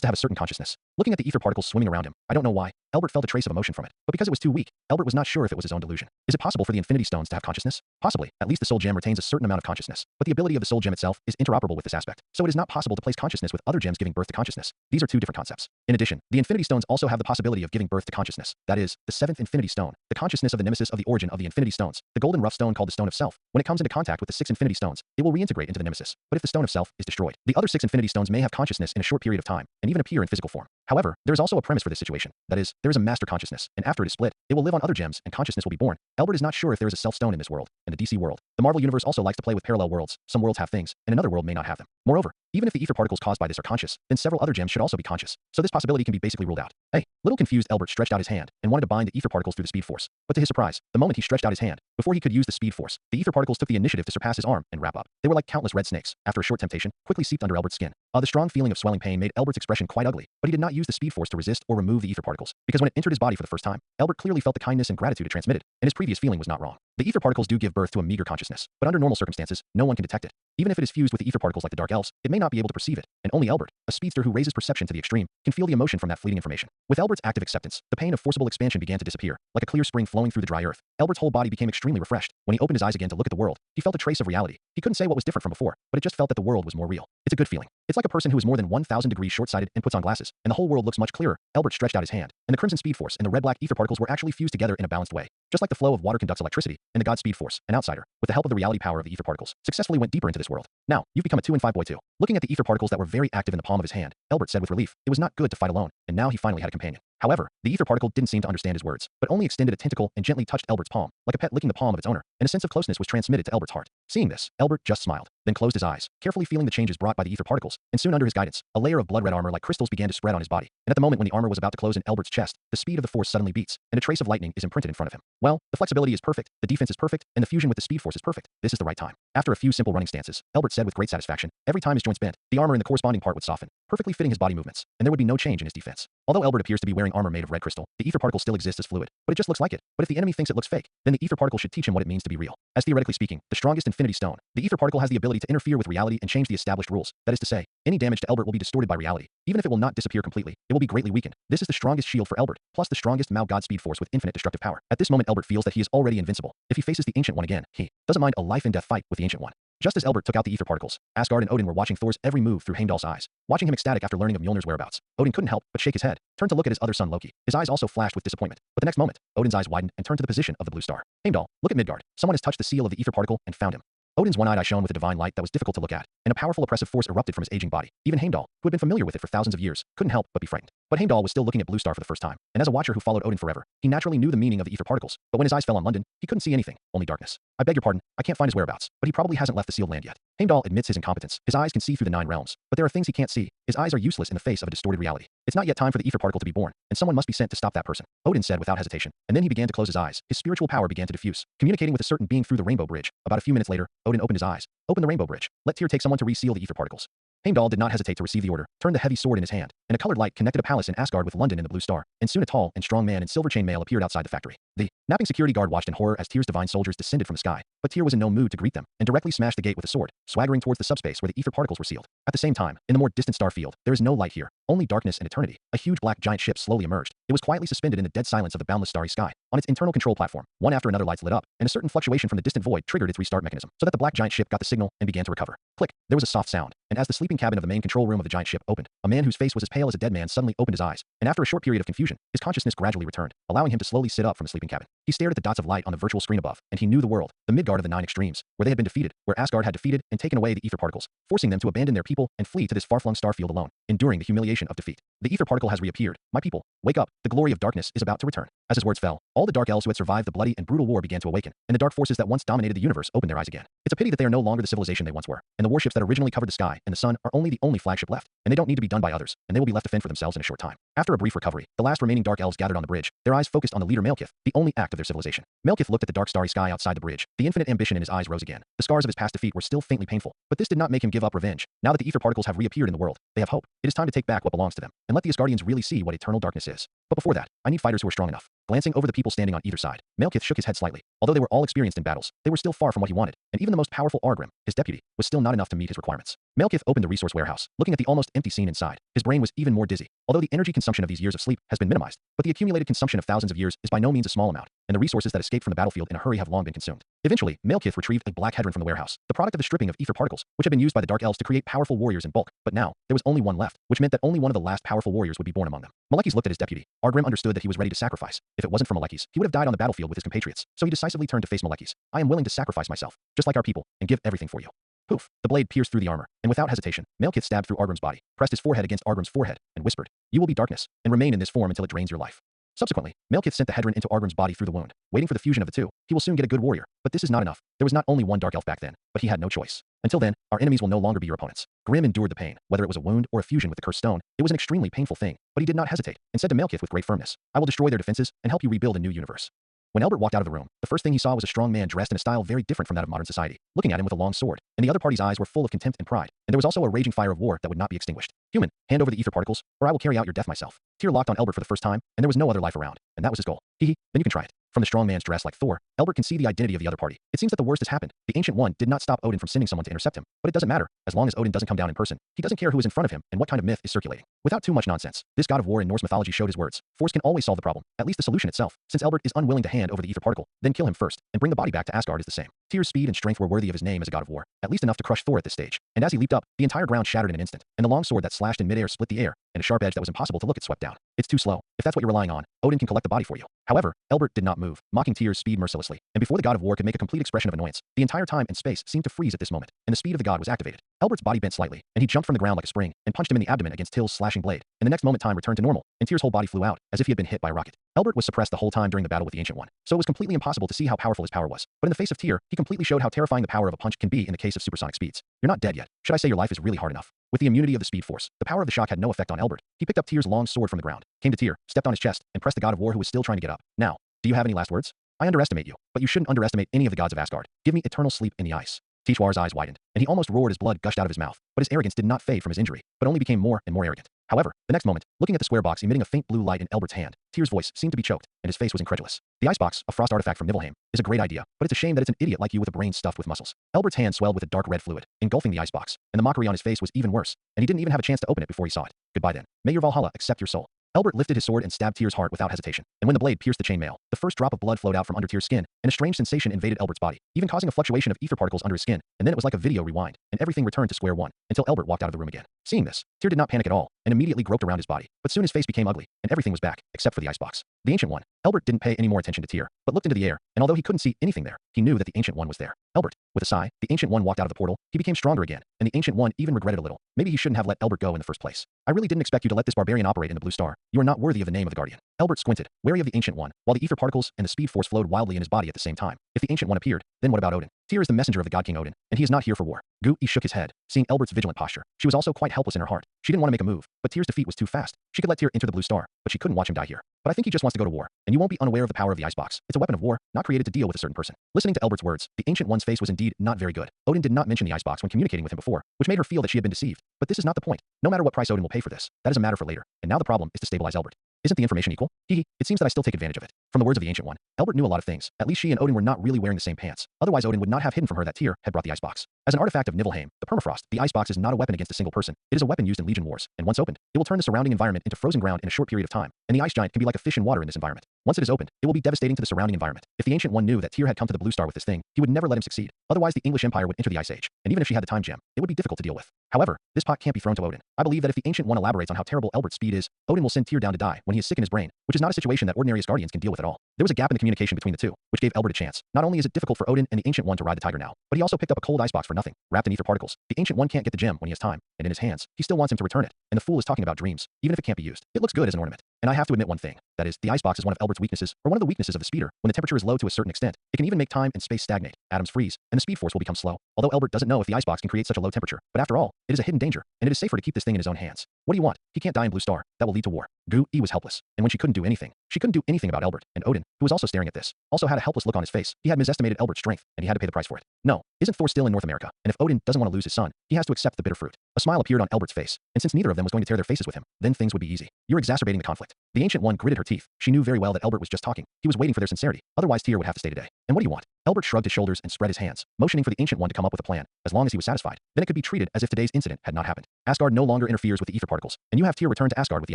to have a certain consciousness. Looking at the ether particles swimming around him, I don't know why, Elbert felt a trace of emotion from it. But because it was too weak, Elbert was not sure if it was his own delusion. Is it possible for the Infinity Stones to have consciousness? Possibly. At least the Soul Gem retains a certain amount of consciousness. But the ability of the Soul Gem itself is interoperable with this aspect. So it is not possible to place consciousness with other gems giving birth to consciousness. These are two different concepts. In addition, the Infinity Stones also have the possibility of giving birth to consciousness. That is, the seventh Infinity Stone, the consciousness of the nemesis of the origin of the Infinity Stones, the golden rough stone called the Stone of Self. When it comes into contact with the six Infinity Stones, it will reintegrate into the nemesis. But if the Stone of Self is destroyed, the other six Infinity Stones may have consciousness in a short period of time, and even appear in physical form. However, there is also a premise for this situation. That is, there is a master consciousness, and after it is split, it will live on other gems, and consciousness will be born. Elbert is not sure if there is a self-stone in this world, in the DC world. The Marvel Universe also likes to play with parallel worlds. Some worlds have things, and another world may not have them. Moreover, even if the ether particles caused by this are conscious, then several other gems should also be conscious. So this possibility can be basically ruled out. Hey, little confused, Elbert stretched out his hand, and wanted to bind the ether particles through the speed force. But to his surprise, the moment he stretched out his hand, before he could use the speed force, the ether particles took the initiative to surpass his arm and wrap up. They were like countless red snakes, after a short temptation, quickly seeped under Elbert's skin. The strong feeling of swelling pain made Elbert's expression quite ugly, but he did not use the speed force to resist or remove the ether particles, because when it entered his body for the first time, Elbert clearly felt the kindness and gratitude it transmitted, and his previous feeling was not wrong. The ether particles do give birth to a meager consciousness, but under normal circumstances, no one can detect it. Even if it is fused with the ether particles like the Dark Elves, it may not be able to perceive it, and only Elbert, a speedster who raises perception to the extreme, can feel the emotion from that fleeting information. With Elbert's active acceptance, the pain of forcible expansion began to disappear, like a clear spring flowing through the dry earth. Elbert's whole body became extremely refreshed. When he opened his eyes again to look at the world, he felt a trace of reality. He couldn't say what was different from before, but it just felt that the world was more real. It's a good feeling. It's like a person who is more than 1,000 degrees short-sighted and puts on glasses, and the whole world looks much clearer. Elbert stretched out his hand, and the crimson speed force and the red-black ether particles were actually fused together in a balanced way. Just like the flow of water conducts electricity, and the god speed force, an outsider, with the help of the reality power of the ether particles, successfully went deeper into this world. Now, you've become a 2 and 5 boy too. Looking at the ether particles that were very active in the palm of his hand, Elbert said with relief, it was not good to fight alone, and now he finally had a companion. However, the ether particle didn't seem to understand his words, but only extended a tentacle and gently touched Elbert's palm, like a pet licking the palm of its owner, and a sense of closeness was transmitted to Elbert's heart. Seeing this, Elbert just smiled, then closed his eyes, carefully feeling the changes brought by the ether particles, and soon under his guidance, a layer of blood-red armor like crystals began to spread on his body. And at the moment when the armor was about to close in Elbert's chest, the speed of the force suddenly beats, and a trace of lightning is imprinted in front of him. Well, the flexibility is perfect, the defense is perfect, and the fusion with the speed force is perfect. This is the right time. After a few simple running stances, Elbert said with great satisfaction, every time his joints bent, the armor in the corresponding part would soften, perfectly fitting his body movements, and there would be no change in his defense. Although Elbert appears to be wearing armor made of red crystal, the ether particle still exists as fluid, but it just looks like it. But if the enemy thinks it looks fake, then the ether particle should teach him what it means to be real. As theoretically speaking, the strongest Infinity Stone, the ether particle has the ability to interfere with reality and change the established rules. That is to say, any damage to Elbert will be distorted by reality. Even if it will not disappear completely, it will be greatly weakened. This is the strongest shield for Elbert, plus the strongest Mao God speed force with infinite destructive power. At this moment, Elbert feels that he is already invincible. If he faces the Ancient One again, he doesn't mind a life and death fight with the Ancient One. Just as Elbert took out the ether particles, Asgard and Odin were watching Thor's every move through Heimdall's eyes, watching him ecstatic after learning of Mjolnir's whereabouts. Odin couldn't help but shake his head, turned to look at his other son Loki. His eyes also flashed with disappointment. But the next moment, Odin's eyes widened and turned to the position of the blue star. Heimdall, look at Midgard. Someone has touched the seal of the ether particle and found him. Odin's one-eyed eye shone with a divine light that was difficult to look at, and a powerful oppressive force erupted from his aging body. Even Heimdall, who had been familiar with it for thousands of years, couldn't help but be frightened. But Heimdall was still looking at Blue Star for the first time, and as a watcher who followed Odin forever, he naturally knew the meaning of the ether particles, but when his eyes fell on London, he couldn't see anything, only darkness. I beg your pardon, I can't find his whereabouts, but he probably hasn't left the sealed land yet. Heimdall admits his incompetence. His eyes can see through the 9 realms, but there are things he can't see. His eyes are useless in the face of a distorted reality. It's not yet time for the ether particle to be born, and someone must be sent to stop that person, Odin said without hesitation, and then he began to close his eyes. His spiritual power began to diffuse, communicating with a certain being through the rainbow bridge. About a few minutes later, Odin opened his eyes. Open the rainbow bridge. Let Tyr take someone to reseal the ether particles. Heimdall did not hesitate to receive the order, turned the heavy sword in his hand, and a colored light connected a palace in Asgard with London in the Blue Star, and soon a tall and strong man in silver chainmail appeared outside the factory. The napping security guard watched in horror as Tyr's divine soldiers descended from the sky, but Tyr was in no mood to greet them, and directly smashed the gate with a sword, swaggering towards the subspace where the ether particles were sealed. At the same time, in the more distant star field, there is no light here, only darkness and eternity. A huge black giant ship slowly emerged. It was quietly suspended in the dead silence of the boundless starry sky. On its internal control platform, one after another lights lit up, and a certain fluctuation from the distant void triggered its restart mechanism, so that the black giant ship got the signal and began to recover. Click. There was a soft sound, and as the sleeping cabin of the main control room of the giant ship opened, a man whose face was as pale as a dead man suddenly opened his eyes, and after a short period of confusion, his consciousness gradually returned, allowing him to slowly sit up from the sleeping cabin. He stared at the dots of light on the virtual screen above, and he knew the world, the Midgard of the 9 extremes, where they had been defeated, where Asgard had defeated and taken away the ether particles, forcing them to abandon their people and flee to this far-flung star field alone, enduring the humiliation of defeat. The ether particle has reappeared. My people, wake up. The glory of darkness is about to return. As his words fell, all the dark elves who had survived the bloody and brutal war began to awaken, and the dark forces that once dominated the universe opened their eyes again. It's a pity that they are no longer the civilization they once were, and the warships that originally covered the sky and the sun are only the only flagship left, and they don't need to be done by others, and they will be left to fend for themselves in a short time. After a brief recovery, the last remaining dark elves gathered on the bridge, their eyes focused on the leader Malekith, the only act of their civilization. Malekith looked at the dark starry sky outside the bridge. The infinite ambition in his eyes rose again. The scars of his past defeat were still faintly painful, but this did not make him give up revenge. Now that the ether particles have reappeared in the world, they have hope. It is time to take back what belongs to them, and let the Asgardians really see what eternal darkness is. But before that, I need fighters who are strong enough. Glancing over the people standing on either side, Malekith shook his head slightly. Although they were all experienced in battles, they were still far from what he wanted, and even the most powerful Argrim, his deputy, was still not enough to meet his requirements. Malekith opened the resource warehouse, looking at the almost empty scene inside. His brain was even more dizzy. Although the energy consumption of these years of sleep has been minimized, but the accumulated consumption of thousands of years is by no means a small amount, and the resources that escaped from the battlefield in a hurry have long been consumed. Eventually, Malekith retrieved a black hedron from the warehouse, the product of the stripping of ether particles, which had been used by the dark elves to create powerful warriors in bulk, but now, there was only one left, which meant that only one of the last powerful warriors would be born among them. Malekith looked at his deputy. Argrim understood that he was ready to sacrifice. If it wasn't for Malekith, he would have died on the battlefield with his compatriots, so he decisively turned to face Malekith. I am willing to sacrifice myself, just like our people, and give everything for you. Poof! The blade pierced through the armor, and without hesitation, Malekith stabbed through Argrim's body, pressed his forehead against Argrim's forehead, and whispered, "You will be darkness, and remain in this form until it drains your life." Subsequently, Malekith sent the hedron into Argrim's body through the wound, waiting for the fusion of the two. He will soon get a good warrior, but this is not enough. There was not only one dark elf back then, but he had no choice. Until then, our enemies will no longer be your opponents. Grim endured the pain, whether it was a wound or a fusion with the cursed stone. It was an extremely painful thing, but he did not hesitate, and said to Malekith with great firmness, "I will destroy their defenses and help you rebuild a new universe." When Elbert walked out of the room, the first thing he saw was a strong man dressed in a style very different from that of modern society, looking at him with a long sword, and the other party's eyes were full of contempt and pride, and there was also a raging fire of war that would not be extinguished. "Human, hand over the ether particles, or I will carry out your death myself." Tyr locked on Elbert for the first time, and there was no other life around, and that was his goal. Then you can try it. From the strong man's dress like Thor, Elbert can see the identity of the other party. It seems that the worst has happened. The Ancient One did not stop Odin from sending someone to intercept him, but it doesn't matter. As long as Odin doesn't come down in person, he doesn't care who is in front of him and what kind of myth is circulating. Without too much nonsense, this god of war in Norse mythology showed his words. Force can always solve the problem, at least the solution itself. Since Elbert is unwilling to hand over the ether particle, then kill him first, and bring the body back to Asgard is the same. Tyr's speed and strength were worthy of his name as a god of war, at least enough to crush Thor at this stage. And as he leaped up, the entire ground shattered in an instant, and the long sword that slashed in midair split the air, and a sharp edge that was impossible to look at swept down. It's too slow. If that's what you're relying on, Odin can collect the body for you. However, Elbert did not move, mocking Tyr's speed mercilessly, and before the god of war could make a complete expression of annoyance, the entire time and space seemed to freeze at this moment, and the speed of the god was activated. Elbert's body bent slightly, and he jumped from the ground like a spring, and punched him in the abdomen against Tyr's slashing blade, and the next moment time returned to normal, and Tyr's whole body flew out, as if he had been hit by a rocket. Elbert was suppressed the whole time during the battle with the Ancient One, so it was completely impossible to see how powerful his power was, but in the face of Tyr, he completely showed how terrifying the power of a punch can be in the case of supersonic speeds. You're not dead yet. Should I say your life is really hard enough? With the immunity of the speed force, the power of the shock had no effect on Elbert. He picked up Tyr's long sword from the ground, came to Tyr, stepped on his chest, and pressed the god of war who was still trying to get up. "Now, do you have any last words? I underestimate you, but you shouldn't underestimate any of the gods of Asgard. Give me eternal sleep in the ice." Tishwar's eyes widened, and he almost roared as blood gushed out of his mouth, but his arrogance did not fade from his injury, but only became more and more arrogant. However, the next moment, looking at the square box emitting a faint blue light in Elbert's hand, Tyr's voice seemed to be choked, and his face was incredulous. "The icebox, a frost artifact from Nibelheim, is a great idea, but it's a shame that it's an idiot like you with a brain stuffed with muscles." Elbert's hand swelled with a dark red fluid, engulfing the icebox, and the mockery on his face was even worse, and he didn't even have a chance to open it before he saw it. "Goodbye then. May your Valhalla accept your soul." Elbert lifted his sword and stabbed Tyr's heart without hesitation, and when the blade pierced the chainmail, the first drop of blood flowed out from under Tyr's skin, and a strange sensation invaded Elbert's body, even causing a fluctuation of ether particles under his skin, and then it was like a video rewind, and everything returned to square one, until Elbert walked out of the room again. Seeing this, Tyr did not panic at all. and immediately groped around his body. But soon his face became ugly, and everything was back, except for the icebox. The Ancient One. Elbert didn't pay any more attention to Tyr, but looked into the air, and although he couldn't see anything there, he knew that the Ancient One was there. Elbert. With a sigh, the Ancient One walked out of the portal. He became stronger again, and the Ancient One even regretted a little. Maybe he shouldn't have let Elbert go in the first place. I really didn't expect you to let this barbarian operate in the Blue Star. You are not worthy of the name of the Guardian. Elbert squinted, wary of the Ancient One, while the ether particles and the speed force flowed wildly in his body at the same time. If the Ancient One appeared, then what about Odin? Tyr is the messenger of the god King Odin, and he is not here for war. Gu-E shook his head, seeing Elbert's vigilant posture. She was also quite helpless in her heart. She didn't want to make a move, but Tyr's defeat was too fast. She could let Tyr enter the Blue Star, but she couldn't watch him die here. But I think he just wants to go to war, and you won't be unaware of the power of the icebox. It's a weapon of war, not created to deal with a certain person. Listening to Elbert's words, the Ancient One's face was indeed not very good. Odin did not mention the icebox when communicating with him before, which made her feel that she had been deceived. But this is not the point. No matter what price Odin will pay for this, that is a matter for later. And now the problem is to stabilize Elbert. Isn't the information equal? It seems that I still take advantage of it. From the words of the Ancient One, Elbert knew a lot of things. At least she and Odin were not really wearing the same pants. Otherwise Odin would not have hidden from her that Tyr had brought the icebox. As an artifact of Niflheim, the permafrost, the icebox is not a weapon against a single person. It is a weapon used in Legion wars, and once opened, it will turn the surrounding environment into frozen ground in a short period of time, and the ice giant can be like a fish in water in this environment. Once it is opened, it will be devastating to the surrounding environment. If the Ancient One knew that Tyr had come to the Blue Star with this thing, he would never let him succeed. Otherwise the English Empire would enter the Ice Age, and even if she had the time gem, it would be difficult to deal with. However, this pot can't be thrown to Odin. I believe that if the Ancient One elaborates on how terrible Elbert's speed is, Odin will send Tyr down to die when he is sick in his brain, which is not a situation that ordinary Asgardians can deal with at all. There was a gap in the communication between the two, which gave Elbert a chance. Not only is it difficult for Odin and the Ancient One to ride the tiger now, but he also picked up a cold icebox for nothing, wrapped in ether particles. The Ancient One can't get the gem when he has time, and in his hands, he still wants him to return it. And the fool is talking about dreams, even if it can't be used. It looks good as an ornament. And I have to admit one thing, that is, the icebox is one of Elbert's weaknesses, or one of the weaknesses of the speeder. When the temperature is low to a certain extent, it can even make time and space stagnate, atoms freeze, and the speed force will become slow. Although Elbert doesn't know if the icebox can create such a low temperature, but after all, it is a hidden danger, and it is safer to keep this thing in his own hands. What do you want? He can't die in Blue Star. That will lead to war. Gu-E was helpless, and when she couldn't do anything, she couldn't do anything about Elbert, and Odin, who was also staring at this, also had a helpless look on his face. He had misestimated Elbert's strength, and he had to pay the price for it. No, isn't Thor still in North America? And if Odin doesn't want to lose his son, he has to accept the bitter fruit. A smile appeared on Elbert's face, and since neither of them was going to tear their faces with him, then things would be easy. You're exacerbating the conflict. The Ancient One gritted her teeth. She knew very well that Elbert was just talking. He was waiting for their sincerity. Otherwise Tyr would have to stay today. And what do you want? Elbert shrugged his shoulders and spread his hands, motioning for the Ancient One to come up with a plan. As long as he was satisfied, then it could be treated as if today's incident had not happened. Asgard no longer interferes with the ether particles, and you have Tyr return to Asgard with the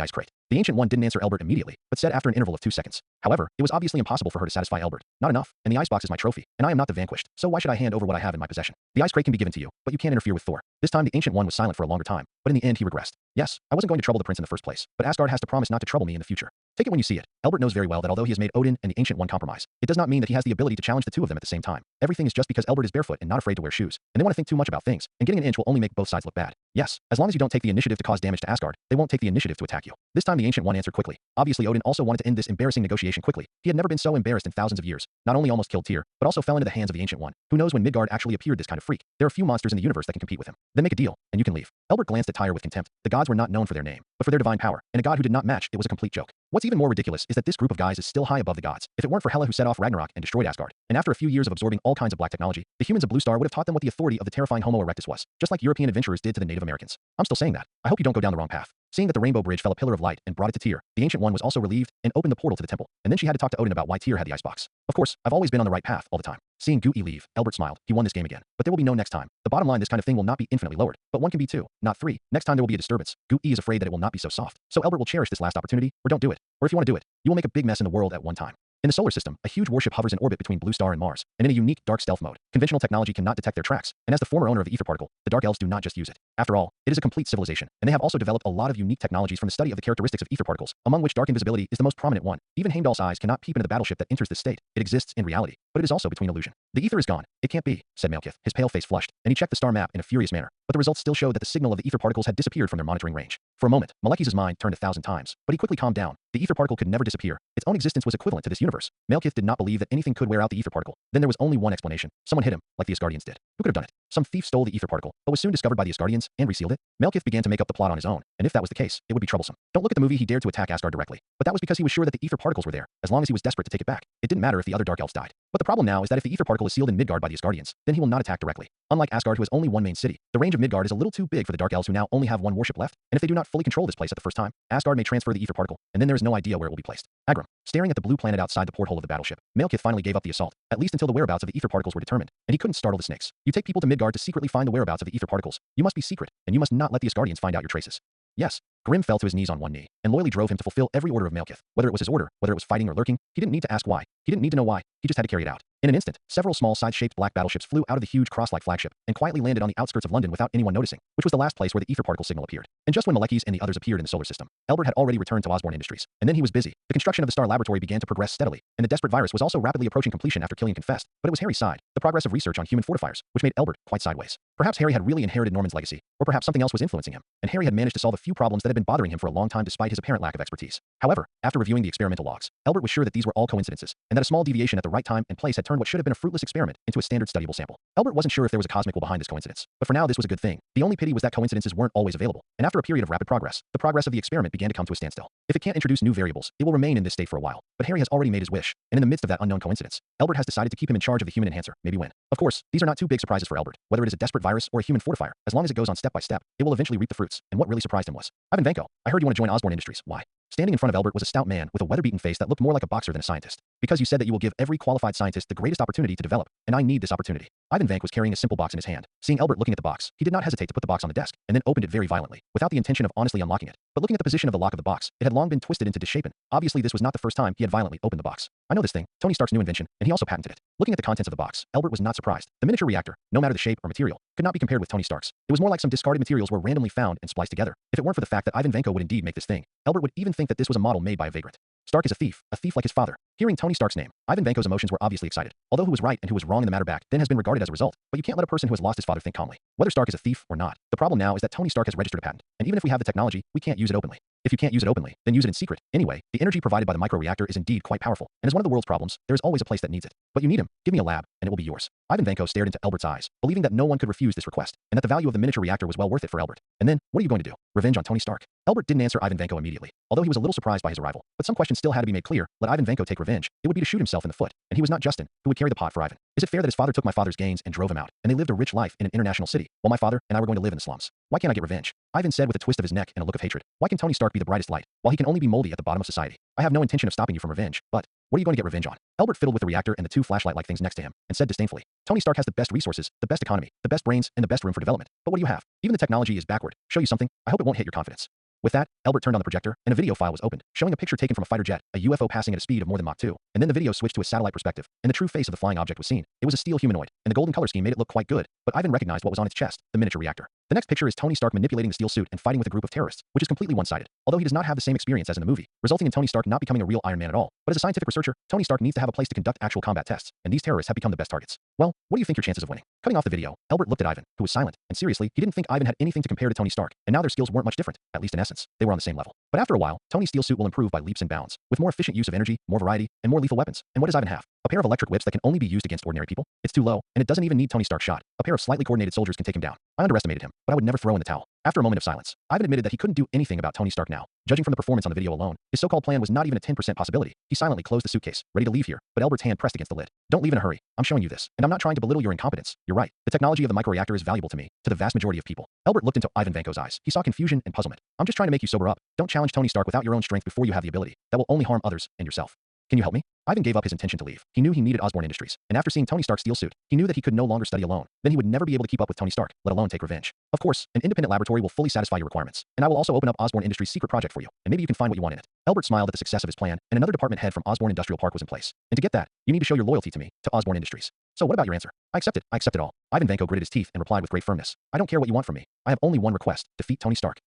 ice crate. The Ancient One didn't answer Elbert immediately, but said after an interval of 2 seconds. However, it was obviously impossible for her to satisfy Elbert. Not enough, and the icebox is my trophy, and I am not the vanquished, so why should I hand over what I have in my possession? The ice crate can be given to you, but you can't interfere with Thor. This time the Ancient One was silent for a longer time, but in the end he regressed. Yes, I wasn't going to trouble the prince in the first place, but Asgard has to promise not to trouble me in the future. Take it when you see it. Elbert knows very well that although he has made Odin and the Ancient One compromise, it does not mean that he has the ability to challenge the two of them at the same time. Everything is just because Elbert is barefoot and not afraid to wear shoes, and they want to think too much about things, and getting an inch will only make both sides look bad. Yes, as long as you don't take the initiative to cause damage to Asgard, they won't take the initiative to attack you. This time the Ancient One answered quickly. Obviously Odin also wanted to end this embarrassing negotiation quickly. He had never been so embarrassed in thousands of years. Not only almost killed Tyr, but also fell into the hands of the Ancient One. Who knows when Midgard actually appeared this kind of freak? There are few monsters in the universe that can compete with him. Then make a deal, and you can leave. Elbert glanced at Tyr with contempt. The gods were not known for their name, but for their divine power, and a god who did not match it was a complete joke. What's even more ridiculous is that this group of guys is still high above the gods. If it weren't for Hela who set off Ragnarok and destroyed Asgard, and after a few years of absorbing all kinds of black technology, the humans of Blue Star would have taught them what the authority of the terrifying Homo erectus was, just like European adventurers did to the Native Americans. I'm still saying that. I hope you don't go down the wrong path. Seeing that the rainbow bridge fell a pillar of light and brought it to Tyr, the Ancient One was also relieved and opened the portal to the temple, and then she had to talk to Odin about why Tyr had the icebox. Of course, I've always been on the right path all the time. Seeing Gu-E leave, Elbert smiled. He won this game again. But there will be no next time. The bottom line, this kind of thing will not be infinitely lowered, but one can be 2, not 3. Next time there will be a disturbance. Gu-E is afraid that it will not be so soft. So Elbert will cherish this last opportunity, or don't do it. Or if you want to do it, you will make a big mess in the world at one time. In the solar system, a huge warship hovers in orbit between Blue Star and Mars, and in a unique dark stealth mode. Conventional technology cannot detect their tracks, and as the former owner of the ether particle, the Dark Elves do not just use it. After all, it is a complete civilization, and they have also developed a lot of unique technologies from the study of the characteristics of ether particles, among which dark invisibility is the most prominent one. Even Heimdall's eyes cannot peep into the battleship that enters this state. It exists in reality, but it is also between illusion. The ether is gone. It can't be, said Malekith. His pale face flushed, and he checked the star map in a furious manner, but the results still showed that the signal of the ether particles had disappeared from their monitoring range. For a moment, Malekith's mind turned 1,000 times, but he quickly calmed down. The ether particle could never disappear. Its own existence was equivalent to this universe. Malekith did not believe that anything could wear out the ether particle. Then there was only one explanation. Someone hit him, like the Asgardians did. Who could have done it? Some thief stole the ether particle, but was soon discovered by the Asgardians and resealed it. Malekith began to make up the plot on his own, and if that was the case, it would be troublesome. Don't look at the movie. He dared to attack Asgard directly, but that was because he was sure that the ether particles were there, as long as he was desperate to take it back. It didn't matter if the other Dark Elves died. But the problem now is that if the ether particle is sealed in Midgard by the Asgardians, then he will not attack directly. Unlike Asgard, who has only one main city, the range of Midgard is a little too big for the Dark Elves who now only have one warship left, and if they do not fully control this place at the first time, Asgard may transfer the ether particle, and then there is no idea where it will be placed. Agram. Staring at the blue planet outside the porthole of the battleship, Malekith finally gave up the assault, at least until the whereabouts of the ether particles were determined, and he couldn't startle the snakes. You take people to Midgard to secretly find the whereabouts of the ether particles. You must be secret, and you must not let the Asgardians find out your traces. Yes. Grim fell to his knees on one knee, and loyally drove him to fulfill every order of Malekith. Whether it was his order, whether it was fighting or lurking, he didn't need to ask why. He didn't need to know why. He just had to carry it out. In an instant, several small side-shaped black battleships flew out of the huge cross-like flagship and quietly landed on the outskirts of London without anyone noticing, which was the last place where the ether particle signal appeared. And just when Malekis and the others appeared in the solar system, Albert had already returned to Osborne Industries. And then he was busy. The construction of the Star Laboratory began to progress steadily, and the desperate virus was also rapidly approaching completion after Killian confessed. But it was Harry's side, the progress of research on human fortifiers, which made Albert quite sideways. Perhaps Harry had really inherited Norman's legacy, or perhaps something else was influencing him, and Harry had managed to solve a few problems that had been bothering him for a long time despite his apparent lack of expertise. However, after reviewing the experimental logs, Albert was sure that these were all coincidences, and that a small deviation at the right time and place had turned what should have been a fruitless experiment into a standard studyable sample. Albert wasn't sure if there was a cosmic will behind this coincidence, but for now this was a good thing. The only pity was that coincidences weren't always available, and after a period of rapid progress, the progress of the experiment began to come to a standstill. If it can't introduce new variables, it will remain in this state for a while. But Harry has already made his wish, and in the midst of that unknown coincidence, Albert has decided to keep him in charge of the human enhancer, maybe when. Of course, these are not two big surprises for Albert, whether it is a desperate virus or a human fortifier. As long as it goes on step by step, it will eventually reap the fruits. And what really surprised him was, Ivan Vanko, I heard you want to join Osborne Industries. Why? Standing in front of Albert was a stout man with a weather-beaten face that looked more like a boxer than a scientist. Because you said that you will give every qualified scientist the greatest opportunity to develop, and I need this opportunity. Ivan Vank was carrying a simple box in his hand. Seeing Albert looking at the box, he did not hesitate to put the box on the desk, and then opened it very violently, without the intention of honestly unlocking it. But looking at the position of the lock of the box, it had long been twisted into disshapen. Obviously, this was not the first time he had violently opened the box. I know this thing, Tony Stark's new invention, and he also patented it. Looking at the contents of the box, Albert was not surprised. The miniature reactor, no matter the shape or material, could not be compared with Tony Stark's. It was more like some discarded materials were randomly found and spliced together. If it weren't for the fact that Ivan Vanko would indeed make this thing, Albert would even think that this was a model made by a vagrant. Stark is a thief like his father. Hearing Tony Stark's name, Ivan Vanko's emotions were obviously excited. Although who was right and who was wrong in the matter back then has been regarded as a result, but you can't let a person who has lost his father think calmly. Whether Stark is a thief or not, the problem now is that Tony Stark has registered a patent, and even if we have the technology, we can't use it openly. If you can't use it openly, then use it in secret. Anyway, the energy provided by the microreactor is indeed quite powerful, and as one of the world's problems, there is always a place that needs it. But you need him. Give me a lab, and it will be yours. Ivan Vanko stared into Albert's eyes, believing that no one could refuse this request, and that the value of the miniature reactor was well worth it for Albert. And then, what are you going to do? Revenge on Tony Stark? Albert didn't answer Ivan Vanko immediately, although he was a little surprised by his arrival. But some questions still had to be made clear. Let Ivan Vanko take revenge. It would be to shoot himself in the foot, and he was not Justin, who would carry the pot for Ivan. Is it fair that his father took my father's gains and drove him out, and they lived a rich life in an international city, while my father and I were going to live in the slums? Why can't I get revenge? Ivan said with a twist of his neck and a look of hatred. Why can Tony Stark be the brightest light, while he can only be moldy at the bottom of society? I have no intention of stopping you from revenge, but what are you going to get revenge on? Albert fiddled with the reactor and the two flashlight-like things next to him, and said disdainfully, Tony Stark has the best resources, the best economy, the best brains, and the best room for development. But what do you have? Even the technology is backward. Show you something? I hope it won't hit your confidence. With that, Albert turned on the projector, and a video file was opened, showing a picture taken from a fighter jet, a UFO passing at a speed of more than Mach 2. And then the video switched to a satellite perspective, and the true face of the flying object was seen. It was a steel humanoid, and the golden color scheme made it look quite good, but Ivan recognized what was on its chest, the miniature reactor. The next picture is Tony Stark manipulating the steel suit and fighting with a group of terrorists, which is completely one-sided, although he does not have the same experience as in the movie, resulting in Tony Stark not becoming a real Iron Man at all. But as a scientific researcher, Tony Stark needs to have a place to conduct actual combat tests, and these terrorists have become the best targets. Well, what do you think your chances of winning? Cutting off the video, Albert looked at Ivan, who was silent, and seriously, he didn't think Ivan had anything to compare to Tony Stark, and now their skills weren't much different, at least in essence. They were on the same level. But after a while, Tony's steel suit will improve by leaps and bounds, with more efficient use of energy, more variety, and more lethal weapons. And what does Ivan have? A pair of electric whips that can only be used against ordinary people? It's too low, and it doesn't even need Tony Stark's shot. A pair of slightly coordinated soldiers can take him down. I underestimated him, but I would never throw in the towel. After a moment of silence, Ivan admitted that he couldn't do anything about Tony Stark now. Judging from the performance on the video alone, his so-called plan was not even a 10% possibility. He silently closed the suitcase, ready to leave here, but Albert's hand pressed against the lid. Don't leave in a hurry. I'm showing you this, and I'm not trying to belittle your incompetence. You're right. The technology of the microreactor is valuable to me, to the vast majority of people. Albert looked into Ivan Vanko's eyes. He saw confusion and puzzlement. I'm just trying to make you sober up. Don't challenge Tony Stark without your own strength before you have the ability. That will only harm others and yourself. Can you help me? Ivan gave up his intention to leave. He knew he needed Osborne Industries, and after seeing Tony Stark's steel suit, he knew that he could no longer study alone. Then he would never be able to keep up with Tony Stark, let alone take revenge. Of course, an independent laboratory will fully satisfy your requirements, and I will also open up Osborne Industries' secret project for you, and maybe you can find what you want in it. Albert smiled at the success of his plan, and another department head from Osborne Industrial Park was in place. And to get that, you need to show your loyalty to me, to Osborne Industries. So what about your answer? I accept it. I accept it all. Ivan Vanko gritted his teeth and replied with great firmness. I don't care what you want from me. I have only one request: defeat Tony Stark.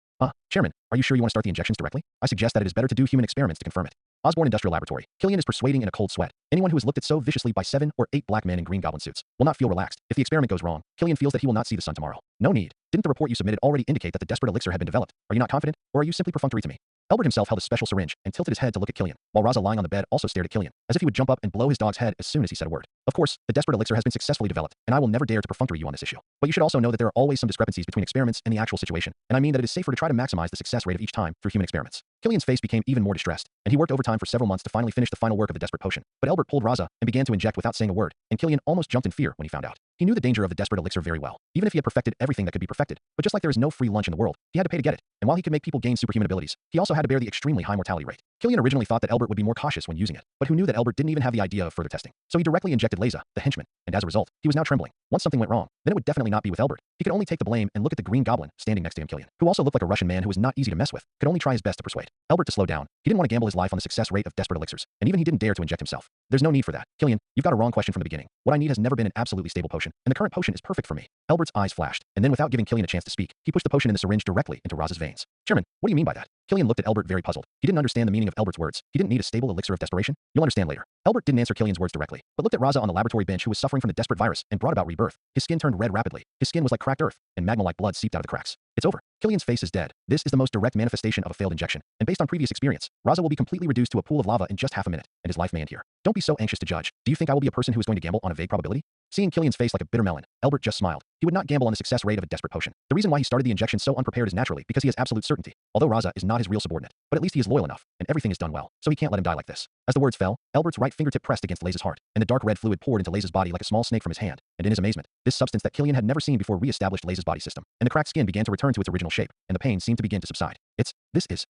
Chairman, are you sure you want to start the injections directly? I suggest that it is better to do human experiments to confirm it. Osborne Industrial Laboratory. Killian is persuading in a cold sweat. Anyone who is looked at so viciously by 7 or 8 black men in green goblin suits will not feel relaxed. If the experiment goes wrong, Killian feels that he will not see the sun tomorrow. No need. Didn't the report you submitted already indicate that the desperate elixir had been developed? Are you not confident, or are you simply perfunctory to me? Albert himself held a special syringe and tilted his head to look at Killian, while Raza lying on the bed also stared at Killian, as if he would jump up and blow his dog's head as soon as he said a word. Of course, the desperate elixir has been successfully developed, and I will never dare to perfunctory you on this issue. But you should also know that there are always some discrepancies between experiments and the actual situation, and I mean that it is safer to try to maximize the success rate of each time through human experiments. Killian's face became even more distressed, and he worked overtime for several months to finally finish the final work of the desperate potion. But Albert pulled Raza and began to inject without saying a word, and Killian almost jumped in fear when he found out. He knew the danger of the desperate elixir very well, even if he had perfected everything that could be perfected. But just like there is no free lunch in the world, he had to pay to get it. And while he could make people gain superhuman abilities, he also had to bear the extremely high mortality rate. Killian originally thought that Albert would be more cautious when using it, but who knew that Albert didn't even have the idea of further testing. So he directly injected Leza, the henchman, and as a result, he was now trembling. Once something went wrong, then it would definitely not be with Albert. He could only take the blame and look at the green goblin standing next to him. Killian, who also looked like a Russian man who was not easy to mess with, could only try his best to persuade Albert to slow down. He didn't want to gamble his life on the success rate of desperate elixirs, and even he didn't dare to inject himself. There's no need for that. Killian, you've got a wrong question from the beginning. What I need has never been an absolutely stable potion, and the current potion is perfect for me. Albert's eyes flashed, and then without giving Killian a chance to speak, he pushed the potion in the syringe directly into Roz's veins. Chairman, what do you mean by that? Killian looked at Albert very puzzled. He didn't understand the meaning of Albert's words. He didn't need a stable elixir of desperation. You'll understand later. Albert didn't answer Killian's words directly, but looked at Raza on the laboratory bench who was suffering from the desperate virus and brought about rebirth. His skin turned red rapidly. His skin was like cracked earth, and magma-like blood seeped out of the cracks. It's over. Killian's face is dead. This is the most direct manifestation of a failed injection, and based on previous experience, Raza will be completely reduced to a pool of lava in just half a minute, and his life may end here. Don't be so anxious to judge. Do you think I will be a person who is going to gamble on a vague probability? Seeing Killian's face like a bitter melon, Albert just smiled. He would not gamble on the success rate of a desperate potion. The reason why he started the injection so unprepared is naturally because he has absolute certainty. Although Raza is not his real subordinate, but at least he is loyal enough, and everything is done well, so he can't let him die like this. As the words fell, Albert's right fingertip pressed against Laze's heart, and the dark red fluid poured into Laze's body like a small snake from his hand. And in his amazement, this substance that Killian had never seen before re-established Laze's body system, and the cracked skin began to return to its original shape, and the pain seemed to begin to subside.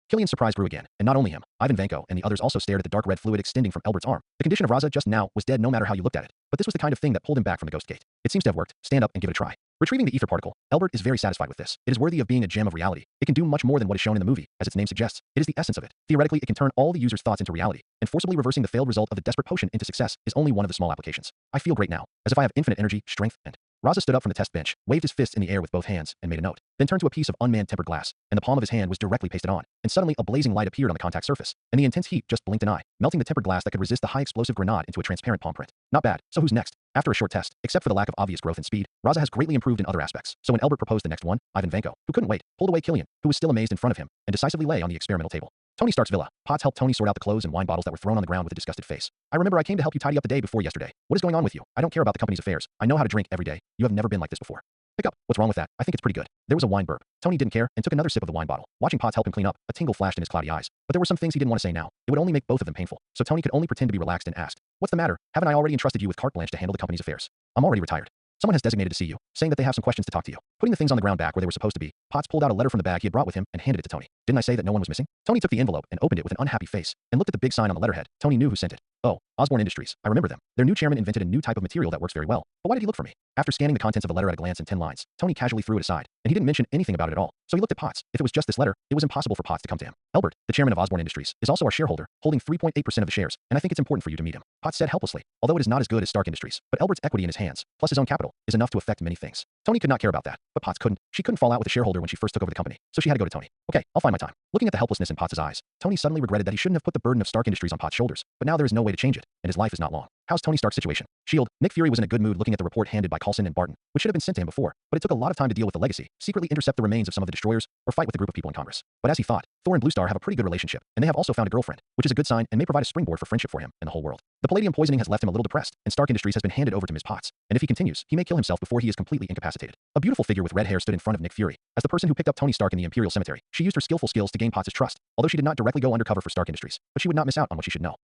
Killian's surprise grew again, and not only him, Ivan Vanko and the others also stared at the dark red fluid extending from Albert's arm. The condition of Raza just now was dead no matter how you looked at it, but this was the kind of thing that pulled him back from the ghost gate. It seems to have worked. Stand up and give it a try. Retrieving the ether particle, Albert is very satisfied with this. It is worthy of being a gem of reality. It can do much more than what is shown in the movie, as its name suggests. It is the essence of it. Theoretically, it can turn all the user's thoughts into reality, and forcibly reversing the failed result of the desperate potion into success is only one of the small applications. I feel great now, as if I have infinite energy, strength, and... Raza stood up from the test bench, waved his fists in the air with both hands, and made a note. Then turned to a piece of unmanned tempered glass, and the palm of his hand was directly pasted on, and suddenly a blazing light appeared on the contact surface, and the intense heat just blinked an eye, melting the tempered glass that could resist the high explosive grenade into a transparent palm print. Not bad. So who's next? After a short test, except for the lack of obvious growth and speed, Raza has greatly improved in other aspects. So when Albert proposed the next one, Ivan Vanko, who couldn't wait, pulled away Killian, who was still amazed in front of him, and decisively lay on the experimental table. Tony Stark's villa. Potts helped Tony sort out the clothes and wine bottles that were thrown on the ground with a disgusted face. I remember I came to help you tidy up the day before yesterday. What is going on with you? I don't care about the company's affairs. I know how to drink every day. You have never been like this before. Pick up. What's wrong with that? I think it's pretty good. There was a wine burp. Tony didn't care and took another sip of the wine bottle. Watching Potts help him clean up, a tingle flashed in his cloudy eyes. But there were some things he didn't want to say now. It would only make both of them painful. So Tony could only pretend to be relaxed and asked, "What's the matter? Haven't I already entrusted you with carte blanche to handle the company's affairs? I'm already retired. Someone has designated to see you, saying that they have some questions to talk to you." Putting the things on the ground back where they were supposed to be, Potts pulled out a letter from the bag he had brought with him and handed it to Tony. Didn't I say that no one was missing? Tony took the envelope and opened it with an unhappy face, and looked at the big sign on the letterhead. Tony knew who sent it. Oh, Osborne Industries. I remember them. Their new chairman invented a new type of material that works very well. But why did he look for me? After scanning the contents of the letter at a glance in 10 lines, Tony casually threw it aside, and he didn't mention anything about it at all. So he looked at Potts. If it was just this letter, it was impossible for Potts to come to him. Albert, the chairman of Osborne Industries, is also our shareholder, holding 3.8% of the shares, and I think it's important for you to meet him. Potts said helplessly, although it is not as good as Stark Industries, but Albert's equity in his hands, plus his own capital, is enough to affect many things. Tony could not care about that, but Potts couldn't. She couldn't fall out with a shareholder when she first took over the company, so she had to go to Tony. Okay, I'll find my time. Looking at the helplessness in Potts' eyes, Tony suddenly regretted that he shouldn't have put the burden of Stark Industries on Potts' shoulders, but now there is no way to change it, and his life is not long. How's Tony Stark's situation? Shield. Nick Fury was in a good mood looking at the report handed by Coulson and Barton, which should have been sent to him before, but it took a lot of time to deal with the legacy, secretly intercept the remains of some of the destroyers, or fight with a group of people in Congress. But as he thought, Thor and Blue Star have a pretty good relationship, and they have also found a girlfriend, which is a good sign and may provide a springboard for friendship for him and the whole world. The palladium poisoning has left him a little depressed, and Stark Industries has been handed over to Ms. Potts, and if he continues, he may kill himself before he is completely incapacitated. A beautiful figure with red hair stood in front of Nick Fury. As the person who picked up Tony Stark in the Imperial Cemetery, she used her skillful skills to gain Potts' trust, although she did not directly go undercover for Stark Industries, but she would not miss out on what she should know.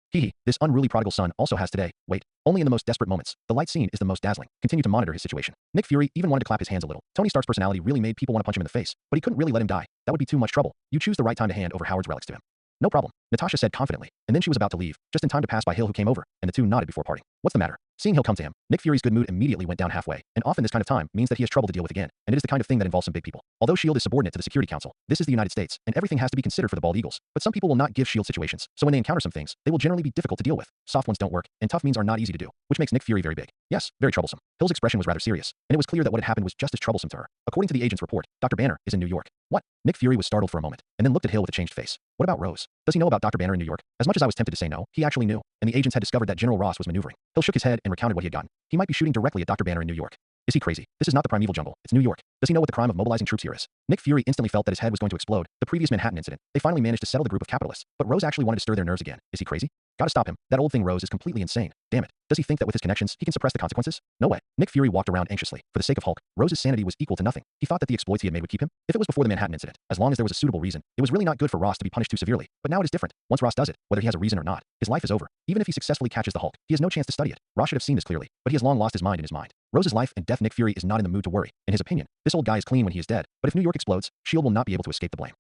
This unruly prodigal son also has today. Wait, only in the most desperate moments. The light scene is the most dazzling. Continue to monitor his situation. Nick Fury even wanted to clap his hands a little. Tony Stark's personality really made people want to punch him in the face, but he couldn't really let him die. That would be too much trouble. You choose the right time to hand over Howard's relics to him. No problem, Natasha said confidently, and then she was about to leave, just in time to pass by Hill, who came over, and the two nodded before parting. What's the matter? Seeing Hill come to him, Nick Fury's good mood immediately went down halfway, and often this kind of time means that he has trouble to deal with again, and it is the kind of thing that involves some big people. Although S.H.I.E.L.D. is subordinate to the Security Council, this is the United States, and everything has to be considered for the bald eagles. But some people will not give S.H.I.E.L.D. situations, so when they encounter some things, they will generally be difficult to deal with. Soft ones don't work, and tough means are not easy to do, which makes Nick Fury very big. Yes, very troublesome. Hill's expression was rather serious, and it was clear that what had happened was just as troublesome to her. According to the agent's report, Dr. Banner is in New York. What? Nick Fury was startled for a moment, and then looked at Hill with a changed face. What about Rose? Does he know about Dr. Banner in New York? As much as I was tempted to say no, he actually knew, and the agents had discovered that General Ross was maneuvering. Hill shook his head and recounted what he had gotten. He might be shooting directly at Dr. Banner in New York. Is he crazy? This is not the primeval jungle. It's New York. Does he know what the crime of mobilizing troops here is? Nick Fury instantly felt that his head was going to explode. The previous Manhattan incident. They finally managed to settle the group of capitalists, but Rose actually wanted to stir their nerves again. Is he crazy? Gotta stop him. That old thing Rose is completely insane. Damn it. Does he think that with his connections, he can suppress the consequences? No way. Nick Fury walked around anxiously. For the sake of Hulk, Rose's sanity was equal to nothing. He thought that the exploits he had made would keep him. If it was before the Manhattan incident, as long as there was a suitable reason, it was really not good for Ross to be punished too severely. But now it is different. Once Ross does it, whether he has a reason or not, his life is over. Even if he successfully catches the Hulk, he has no chance to study it. Ross should have seen this clearly, but he has long lost his mind in his mind. Rose's life and death. Nick Fury is not in the mood to worry. In his opinion, this old guy is clean when he is dead, but if New York explodes, S.H.I.E.L.D. will not be able to escape the blame.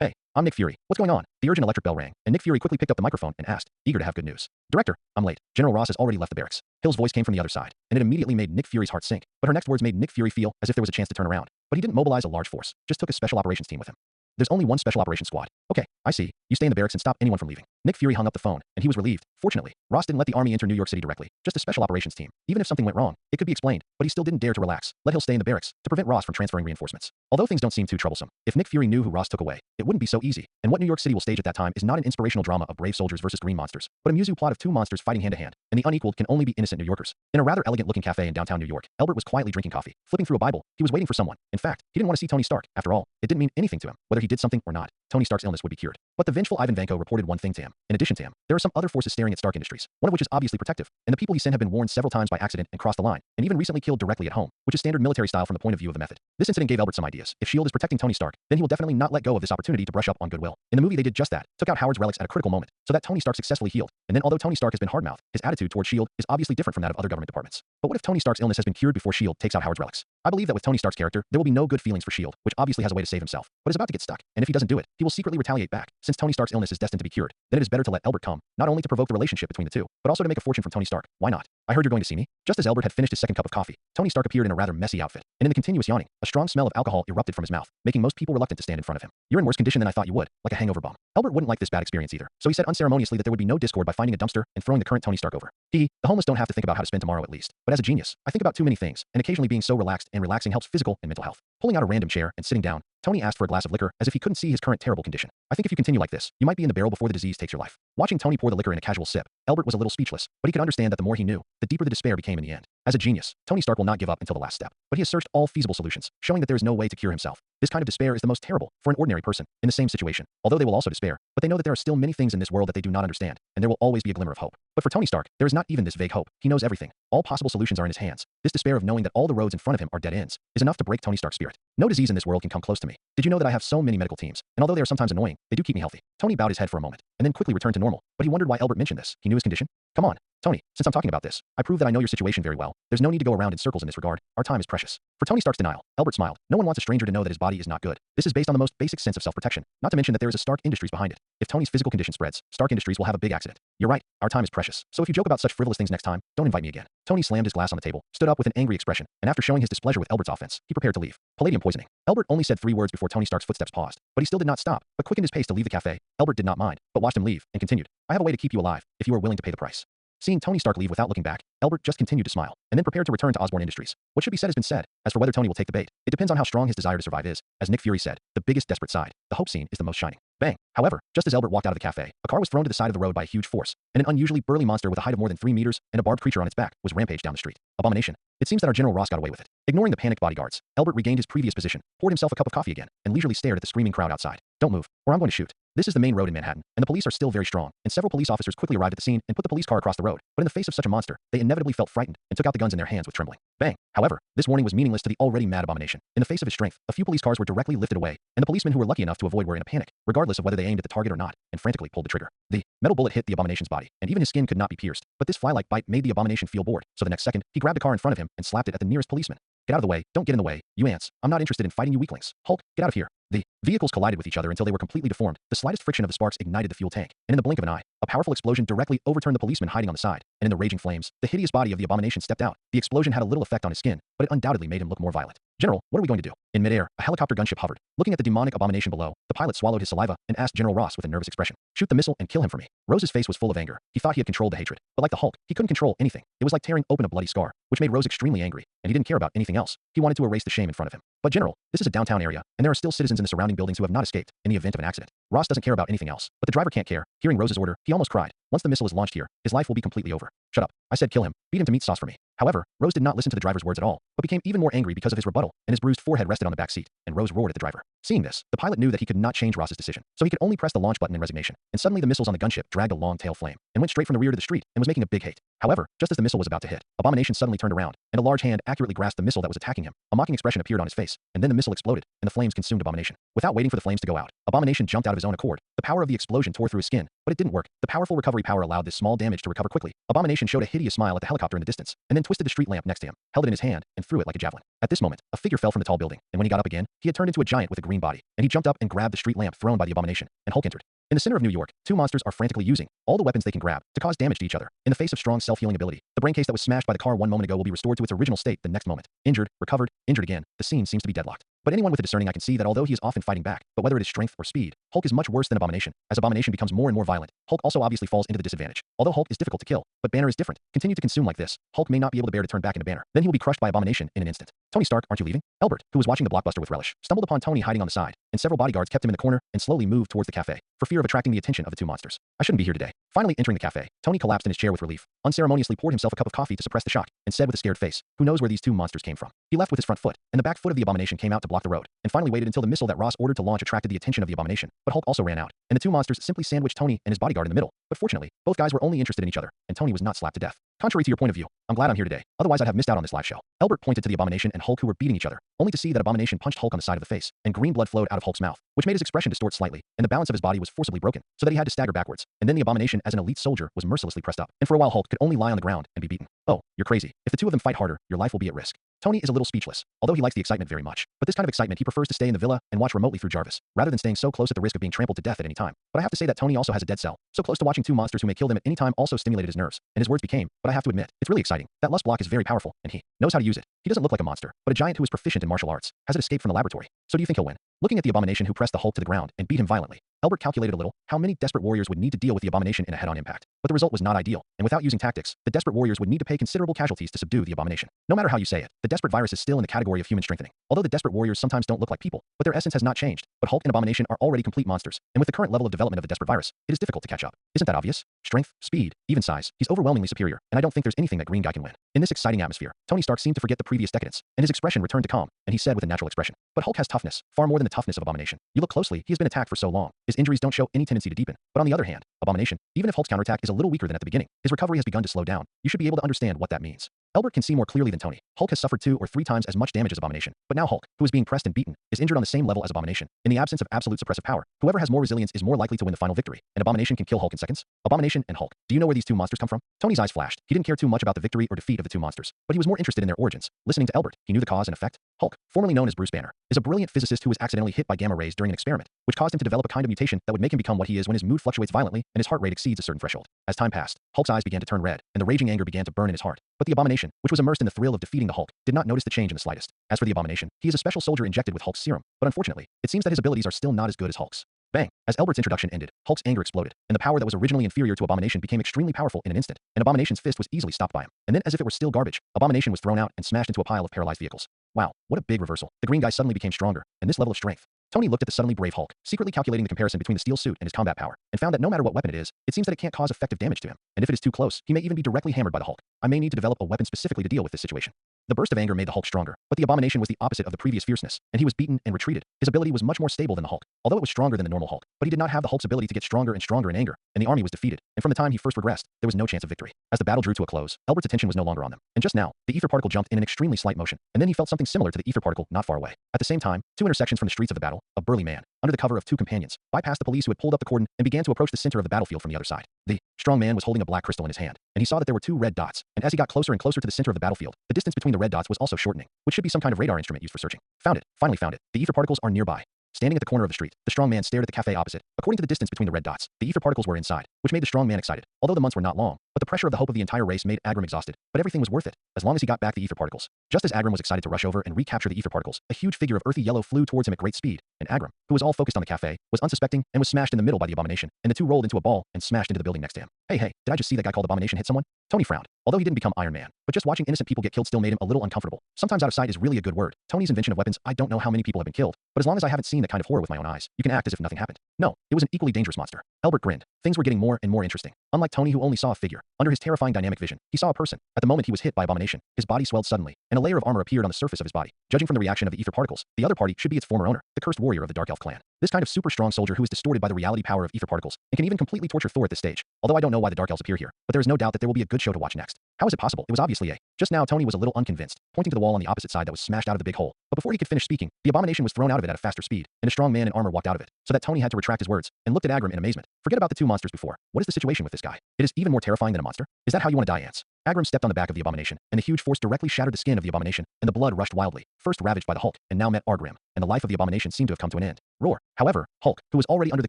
Hey, I'm Nick Fury. What's going on? The urgent electric bell rang, and Nick Fury quickly picked up the microphone and asked, eager to have good news. Director, I'm late. General Ross has already left the barracks. Hill's voice came from the other side, and it immediately made Nick Fury's heart sink, but her next words made Nick Fury feel as if there was a chance to turn around. But he didn't mobilize a large force, just took a special operations team with him. There's only one special operations squad. Okay, I see. You stay in the barracks and stop anyone from leaving. Nick Fury hung up the phone, and he was relieved. Fortunately, Ross didn't let the army enter New York City directly, just a special operations team. Even if something went wrong, it could be explained, but he still didn't dare to relax. Let Hill stay in the barracks to prevent Ross from transferring reinforcements. Although things don't seem too troublesome, if Nick Fury knew who Ross took away, it wouldn't be so easy. And what New York City will stage at that time is not an inspirational drama of brave soldiers versus green monsters, but a musu plot of two monsters fighting hand to hand, and the unequaled can only be innocent New Yorkers. In a rather elegant-looking cafe in downtown New York, Albert was quietly drinking coffee, flipping through a Bible. He was waiting for someone. In fact, he didn't want to see Tony Stark. After all, it didn't mean anything to him, whether he did something or not. Tony Stark's illness would be cured. But the vengeful Ivan Vanko reported one thing to him. In addition to him, there are some other forces staring at Stark Industries, one of which is obviously protective, and the people he sent have been warned several times by accident and crossed the line, and even recently killed directly at home, which is standard military style from the point of view of the method. This incident gave Albert some ideas. If S.H.I.E.L.D. is protecting Tony Stark, then he will definitely not let go of this opportunity to brush up on goodwill. In the movie they did just that, took out Howard's relics at a critical moment, so that Tony Stark successfully healed. And then although Tony Stark has been hard-mouthed, his attitude towards S.H.I.E.L.D. is obviously different from that of other government departments. But what if Tony Stark's illness has been cured before S.H.I.E.L.D. takes out Howard's relics? I believe that with Tony Stark's character, there will be no good feelings for S.H.I.E.L.D., which obviously has a way to save himself, but is about to get stuck. And if he doesn't do it, he will secretly retaliate back. Since Tony Stark's illness is destined to be cured, then it is better to let Albert come, not only to provoke the relationship between the two, but also to make a fortune from Tony Stark. Why not? I heard you're going to see me. Just as Albert had finished his second cup of coffee, Tony Stark appeared in a rather messy outfit, and in the continuous yawning, a strong smell of alcohol erupted from his mouth, making most people reluctant to stand in front of him. You're in worse condition than I thought you would, like a hangover bum. Albert wouldn't like this bad experience either, so he said unceremoniously that there would be no discord by finding a dumpster and throwing the current Tony Stark over. The homeless don't have to think about how to spend tomorrow at least, but as a genius, I think about too many things, and occasionally being so relaxed and relaxing helps physical and mental health. Pulling out a random chair and sitting down, Tony asked for a glass of liquor as if he couldn't see his current terrible condition. I think if you continue like this, you might be in the barrel before the disease takes your life. Watching Tony pour the liquor in a casual sip, Albert was a little speechless, but he could understand that the more he knew, the deeper the despair became in the end. As a genius, Tony Stark will not give up until the last step, but he has searched all feasible solutions, showing that there is no way to cure himself. This kind of despair is the most terrible for an ordinary person in the same situation, although they will also despair, but they know that there are still many things in this world that they do not understand, and there will always be a glimmer of hope. But for Tony Stark, there is not even this vague hope. He knows everything. All possible solutions are in his hands. This despair of knowing that all the roads in front of him are dead ends is enough to break Tony Stark's spirit. No disease in this world can come close to me. Did you know that I have so many medical teams? And although they are sometimes annoying, they do keep me healthy. Tony bowed his head for a moment, and then quickly returned to normal, but he wondered why Albert mentioned this. He knew his condition? Come on, Tony, since I'm talking about this, I prove that I know your situation very well. There's no need to go around in circles in this regard. Our time is precious. For Tony Stark's denial, Albert smiled. No one wants a stranger to know that his body is not good. This is based on the most basic sense of self-protection, not to mention that there is a Stark Industries behind it. If Tony's physical condition spreads, Stark Industries will have a big accident. You're right, our time is precious. So if you joke about such frivolous things next time, don't invite me again. Tony slammed his glass on the table, stood up with an angry expression, and after showing his displeasure with Albert's offense, he prepared to leave. Palladium poisoning. Albert only said 3 words before Tony Stark's footsteps paused, but he still did not stop, but quickened his pace to leave the cafe. Albert did not mind, but watched him leave, and continued. I have a way to keep you alive, if you are willing to pay the price. Seeing Tony Stark leave without looking back, Albert just continued to smile, and then prepared to return to Osborn Industries. What should be said has been said. As for whether Tony will take the bait, it depends on how strong his desire to survive is. As Nick Fury said, the biggest desperate side, the hope scene, is the most shining. Bang! However, just as Albert walked out of the cafe, a car was thrown to the side of the road by a huge force, and an unusually burly monster with a height of more than 3 meters and a barbed creature on its back was rampaged down the street. Abomination. It seems that our General Ross got away with it. Ignoring the panicked bodyguards, Albert regained his previous position, poured himself a cup of coffee again, and leisurely stared at the screaming crowd outside. Don't move, or I'm going to shoot. This is the main road in Manhattan, and the police are still very strong, and several police officers quickly arrived at the scene and put the police car across the road. But in the face of such a monster, they inevitably felt frightened and took out the guns in their hands with trembling. Bang! However, this warning was meaningless to the already mad Abomination. In the face of his strength, a few police cars were directly lifted away, and the policemen who were lucky enough to avoid were in a panic, regardless of whether they aimed at the target or not, and frantically pulled the trigger. The metal bullet hit the Abomination's body, and even his skin could not be pierced. But this fly-like bite made the Abomination feel bored, so the next second, he grabbed a car in front of him and slapped it at the nearest policeman. Get out of the way, don't get in the way, you ants. I'm not interested in fighting you weaklings. Hulk, get out of here. The vehicles collided with each other until they were completely deformed. The slightest friction of the sparks ignited the fuel tank, and in the blink of an eye, a powerful explosion directly overturned the policeman hiding on the side, and in the raging flames, the hideous body of the Abomination stepped out. The explosion had a little effect on his skin, but it undoubtedly made him look more violent. General, what are we going to do? In midair, a helicopter gunship hovered. Looking at the demonic Abomination below, the pilot swallowed his saliva and asked General Ross with a nervous expression, shoot the missile and kill him for me. Rose's face was full of anger. He thought he had controlled the hatred, but like the Hulk, he couldn't control anything. It was like tearing open a bloody scar, which made Rose extremely angry, and he didn't care about anything else. He wanted to erase the shame in front of him. But General, this is a downtown area, and there are still citizens in the surrounding buildings who have not escaped in the event of an accident. Ross doesn't care about anything else, but the driver can't care. Hearing Rose's order, he almost cried. Once the missile is launched here, his life will be completely over. Shut up. I said kill him. Beat him to meat sauce for me. However, Rose did not listen to the driver's words at all, but became even more angry because of his rebuttal, and his bruised forehead rested on the back seat, and Rose roared at the driver. Seeing this, the pilot knew that he could not change Ross's decision, so he could only press the launch button in resignation, and suddenly the missiles on the gunship dragged a long tail flame, and went straight from the rear to the street, and was making a big hate. However, just as the missile was about to hit, Abomination suddenly turned around, and a large hand accurately grasped the missile that was attacking him. A mocking expression appeared on his face, and then the missile exploded, and the flames consumed Abomination. Without waiting for the flames to go out, Abomination jumped out of his own accord. The power of the explosion tore through his skin, but it didn't work. The powerful recovery power allowed this small damage to recover quickly. Abomination showed a hideous smile at the helicopter in the distance, and then twisted the street lamp next to him, held it in his hand, and threw it like a javelin. At this moment, a figure fell from the tall building, and when he got up again, he had turned into a giant with a green body, and he jumped up and grabbed the street lamp thrown by the Abomination, and Hulk entered. In the center of New York, two monsters are frantically using all the weapons they can grab to cause damage to each other. In the face of strong self-healing ability, the brain case that was smashed by the car one moment ago will be restored to its original state the next moment. Injured, recovered, injured again. The scene seems to be deadlocked. But anyone with a discerning eye can see that although he is often fighting back, but whether it is strength or speed, Hulk is much worse than Abomination. As Abomination becomes more and more violent, Hulk also obviously falls into the disadvantage. Although Hulk is difficult to kill, but Banner is different. Continue to consume like this, Hulk may not be able to bear to turn back into Banner. Then he will be crushed by Abomination in an instant. Tony Stark, aren't you leaving? Albert, who was watching the blockbuster with relish, stumbled upon Tony hiding on the side, and several bodyguards kept him in the corner and slowly moved towards the cafe, for fear of attracting the attention of the two monsters. I shouldn't be here today. Finally entering the cafe, Tony collapsed in his chair with relief, unceremoniously poured himself a cup of coffee to suppress the shock, and said with a scared face, who knows where these two monsters came from. He left with his front foot, and the back foot of the Abomination came out to block the road, and finally waited until the missile that Ross ordered to launch attracted the attention of the Abomination, but Hulk also ran out, and the two monsters simply sandwiched Tony and his bodyguard in the middle. But fortunately, both guys were only interested in each other, and Tony was not slapped to death. Contrary to your point of view, I'm glad I'm here today, otherwise I'd have missed out on this live show. Albert pointed to the Abomination and Hulk who were beating each other, only to see that Abomination punched Hulk on the side of the face, and green blood flowed out of Hulk's mouth, which made his expression distort slightly, and the balance of his body was forcibly broken, so that he had to stagger backwards, and then the Abomination as an elite soldier was mercilessly pressed up, and for a while Hulk could only lie on the ground and be beaten. Oh, you're crazy. If the two of them fight harder, your life will be at risk. Tony is a little speechless, although he likes the excitement very much. But this kind of excitement he prefers to stay in the villa and watch remotely through Jarvis, rather than staying so close at the risk of being trampled to death at any time. But I have to say that Tony also has a dead cell, so close to watching two monsters who may kill them at any time also stimulated his nerves, and his words became, but I have to admit, it's really exciting. That lust block is very powerful, and he knows how to use it. He doesn't look like a monster, but a giant who is proficient in martial arts. Has it escaped from the laboratory? So do you think he'll win? Looking at the Abomination who pressed the Hulk to the ground and beat him violently, Albert calculated a little how many desperate warriors would need to deal with the Abomination in a head-on impact. But the result was not ideal, and without using tactics, the desperate warriors would need to pay considerable casualties to subdue the Abomination. No matter how you say it, the desperate virus is still in the category of human strengthening. Although the desperate warriors sometimes don't look like people, but their essence has not changed. But Hulk and Abomination are already complete monsters, and with the current level of development of the desperate virus, it is difficult to catch up. Isn't that obvious? Strength, speed, even size, he's overwhelmingly superior, and I don't think there's anything that Green Guy can win. In this exciting atmosphere, Tony Stark seemed to forget the previous decadence, and his expression returned to calm, and he said with a natural expression, but Hulk has toughness, far more than the toughness of Abomination. You look closely, he has been attacked for so long. His injuries don't show any tendency to deepen. But on the other hand, Abomination, even if Hulk's counterattack is a little weaker than at the beginning, his recovery has begun to slow down. You should be able to understand what that means. Albert can see more clearly than Tony. Hulk has suffered 2 or 3 times as much damage as Abomination, but now Hulk, who is being pressed and beaten, is injured on the same level as Abomination. In the absence of absolute suppressive power, whoever has more resilience is more likely to win the final victory, and Abomination can kill Hulk in seconds. Abomination and Hulk. Do you know where these two monsters come from? Tony's eyes flashed. He didn't care too much about the victory or defeat of the two monsters, but he was more interested in their origins. Listening to Albert, he knew the cause and effect. Hulk, formerly known as Bruce Banner, is a brilliant physicist who was accidentally hit by gamma rays during an experiment, which caused him to develop a kind of mutation that would make him become what he is when his mood fluctuates violently and his heart rate exceeds a certain threshold. As time passed, Hulk's eyes began to turn red, and the raging anger began to burn in his heart. But the Abomination, which was immersed in the thrill of defeating the Hulk, did not notice the change in the slightest. As for the Abomination, he is a special soldier injected with Hulk's serum, but unfortunately, it seems that his abilities are still not as good as Hulk's. Bang! As Albert's introduction ended, Hulk's anger exploded, and the power that was originally inferior to Abomination became extremely powerful in an instant, and Abomination's fist was easily stopped by him. And then, as if it were still garbage, Abomination was thrown out and smashed into a pile of paralyzed vehicles. Wow, what a big reversal. The green guy suddenly became stronger, and this level of strength. Tony looked at the suddenly brave Hulk, secretly calculating the comparison between the steel suit and his combat power, and found that no matter what weapon it is, it seems that it can't cause effective damage to him, and if it is too close, he may even be directly hammered by the Hulk. I may need to develop a weapon specifically to deal with this situation. The burst of anger made the Hulk stronger, but the Abomination was the opposite of the previous fierceness, and he was beaten and retreated. His ability was much more stable than the Hulk, although it was stronger than the normal Hulk, but he did not have the Hulk's ability to get stronger and stronger in anger, and the army was defeated, and from the time he first regressed, there was no chance of victory. As the battle drew to a close, Albert's attention was no longer on them, and just now, the ether particle jumped in an extremely slight motion, and then he felt something similar to the ether particle not far away. At the same time, 2 intersections from the streets of the battle, a burly man, under the cover of 2 companions, bypassed the police who had pulled up the cordon and began to approach the center of the battlefield from the other side. The strong man was holding a black crystal in his hand, and he saw that there were 2 red dots, and as he got closer and closer to the center of the battlefield, the distance between the red dots was also shortening, which should be some kind of radar instrument used for searching. Found it. Finally found it. The ether particles are nearby. Standing at the corner of the street, the strong man stared at the cafe opposite. According to the distance between the red dots, the ether particles were inside, which made the strong man excited. Although the months were not long, but the pressure of the hope of the entire race made Agram exhausted. But everything was worth it, as long as he got back the ether particles. Just as Agram was excited to rush over and recapture the ether particles, a huge figure of earthy yellow flew towards him at great speed, and Agram, who was all focused on the cafe, was unsuspecting and was smashed in the middle by the Abomination, and the 2 rolled into a ball and smashed into the building next to him. Hey, did I just see that guy called Abomination hit someone? Tony frowned. Although he didn't become Iron Man, but just watching innocent people get killed still made him a little uncomfortable. Sometimes out of sight is really a good word. Tony's invention of weapons, I don't know how many people have been killed, but as long as I haven't seen that kind of horror with my own eyes, you can act as if nothing happened. No, it was an equally dangerous monster. Albert grinned. Things were getting more and more interesting. Unlike Tony, who only saw a figure, under his terrifying dynamic vision, he saw a person. At the moment he was hit by Abomination, his body swelled suddenly, and a layer of armor appeared on the surface of his body. Judging from the reaction of the ether particles, the other party should be its former owner, the cursed warrior of the Dark Elf clan. This kind of super strong soldier who is distorted by the reality power of ether particles, and can even completely torture Thor at this stage. Although I don't know why the Dark Elves appear here, but there is no doubt that there will be a good show to watch next. How is it possible? It was obviously a. Just now Tony was a little unconvinced, pointing to the wall on the opposite side that was smashed out of the big hole. But before he could finish speaking, the Abomination was thrown out of it at a faster speed, and a strong man in armor walked out of it, so that Tony had to retract his words, and looked at Agram in amazement. Forget about the 2 monsters before. What is the situation with this guy? It is even more terrifying than a monster? Is that how you want to die, Ants? Agram stepped on the back of the Abomination, and the huge force directly shattered the skin of the Abomination, and the blood rushed wildly, first ravaged by the Hulk, and now met Agram, and the life of the Abomination seemed to have come to an end. Roar. However, Hulk, who was already under the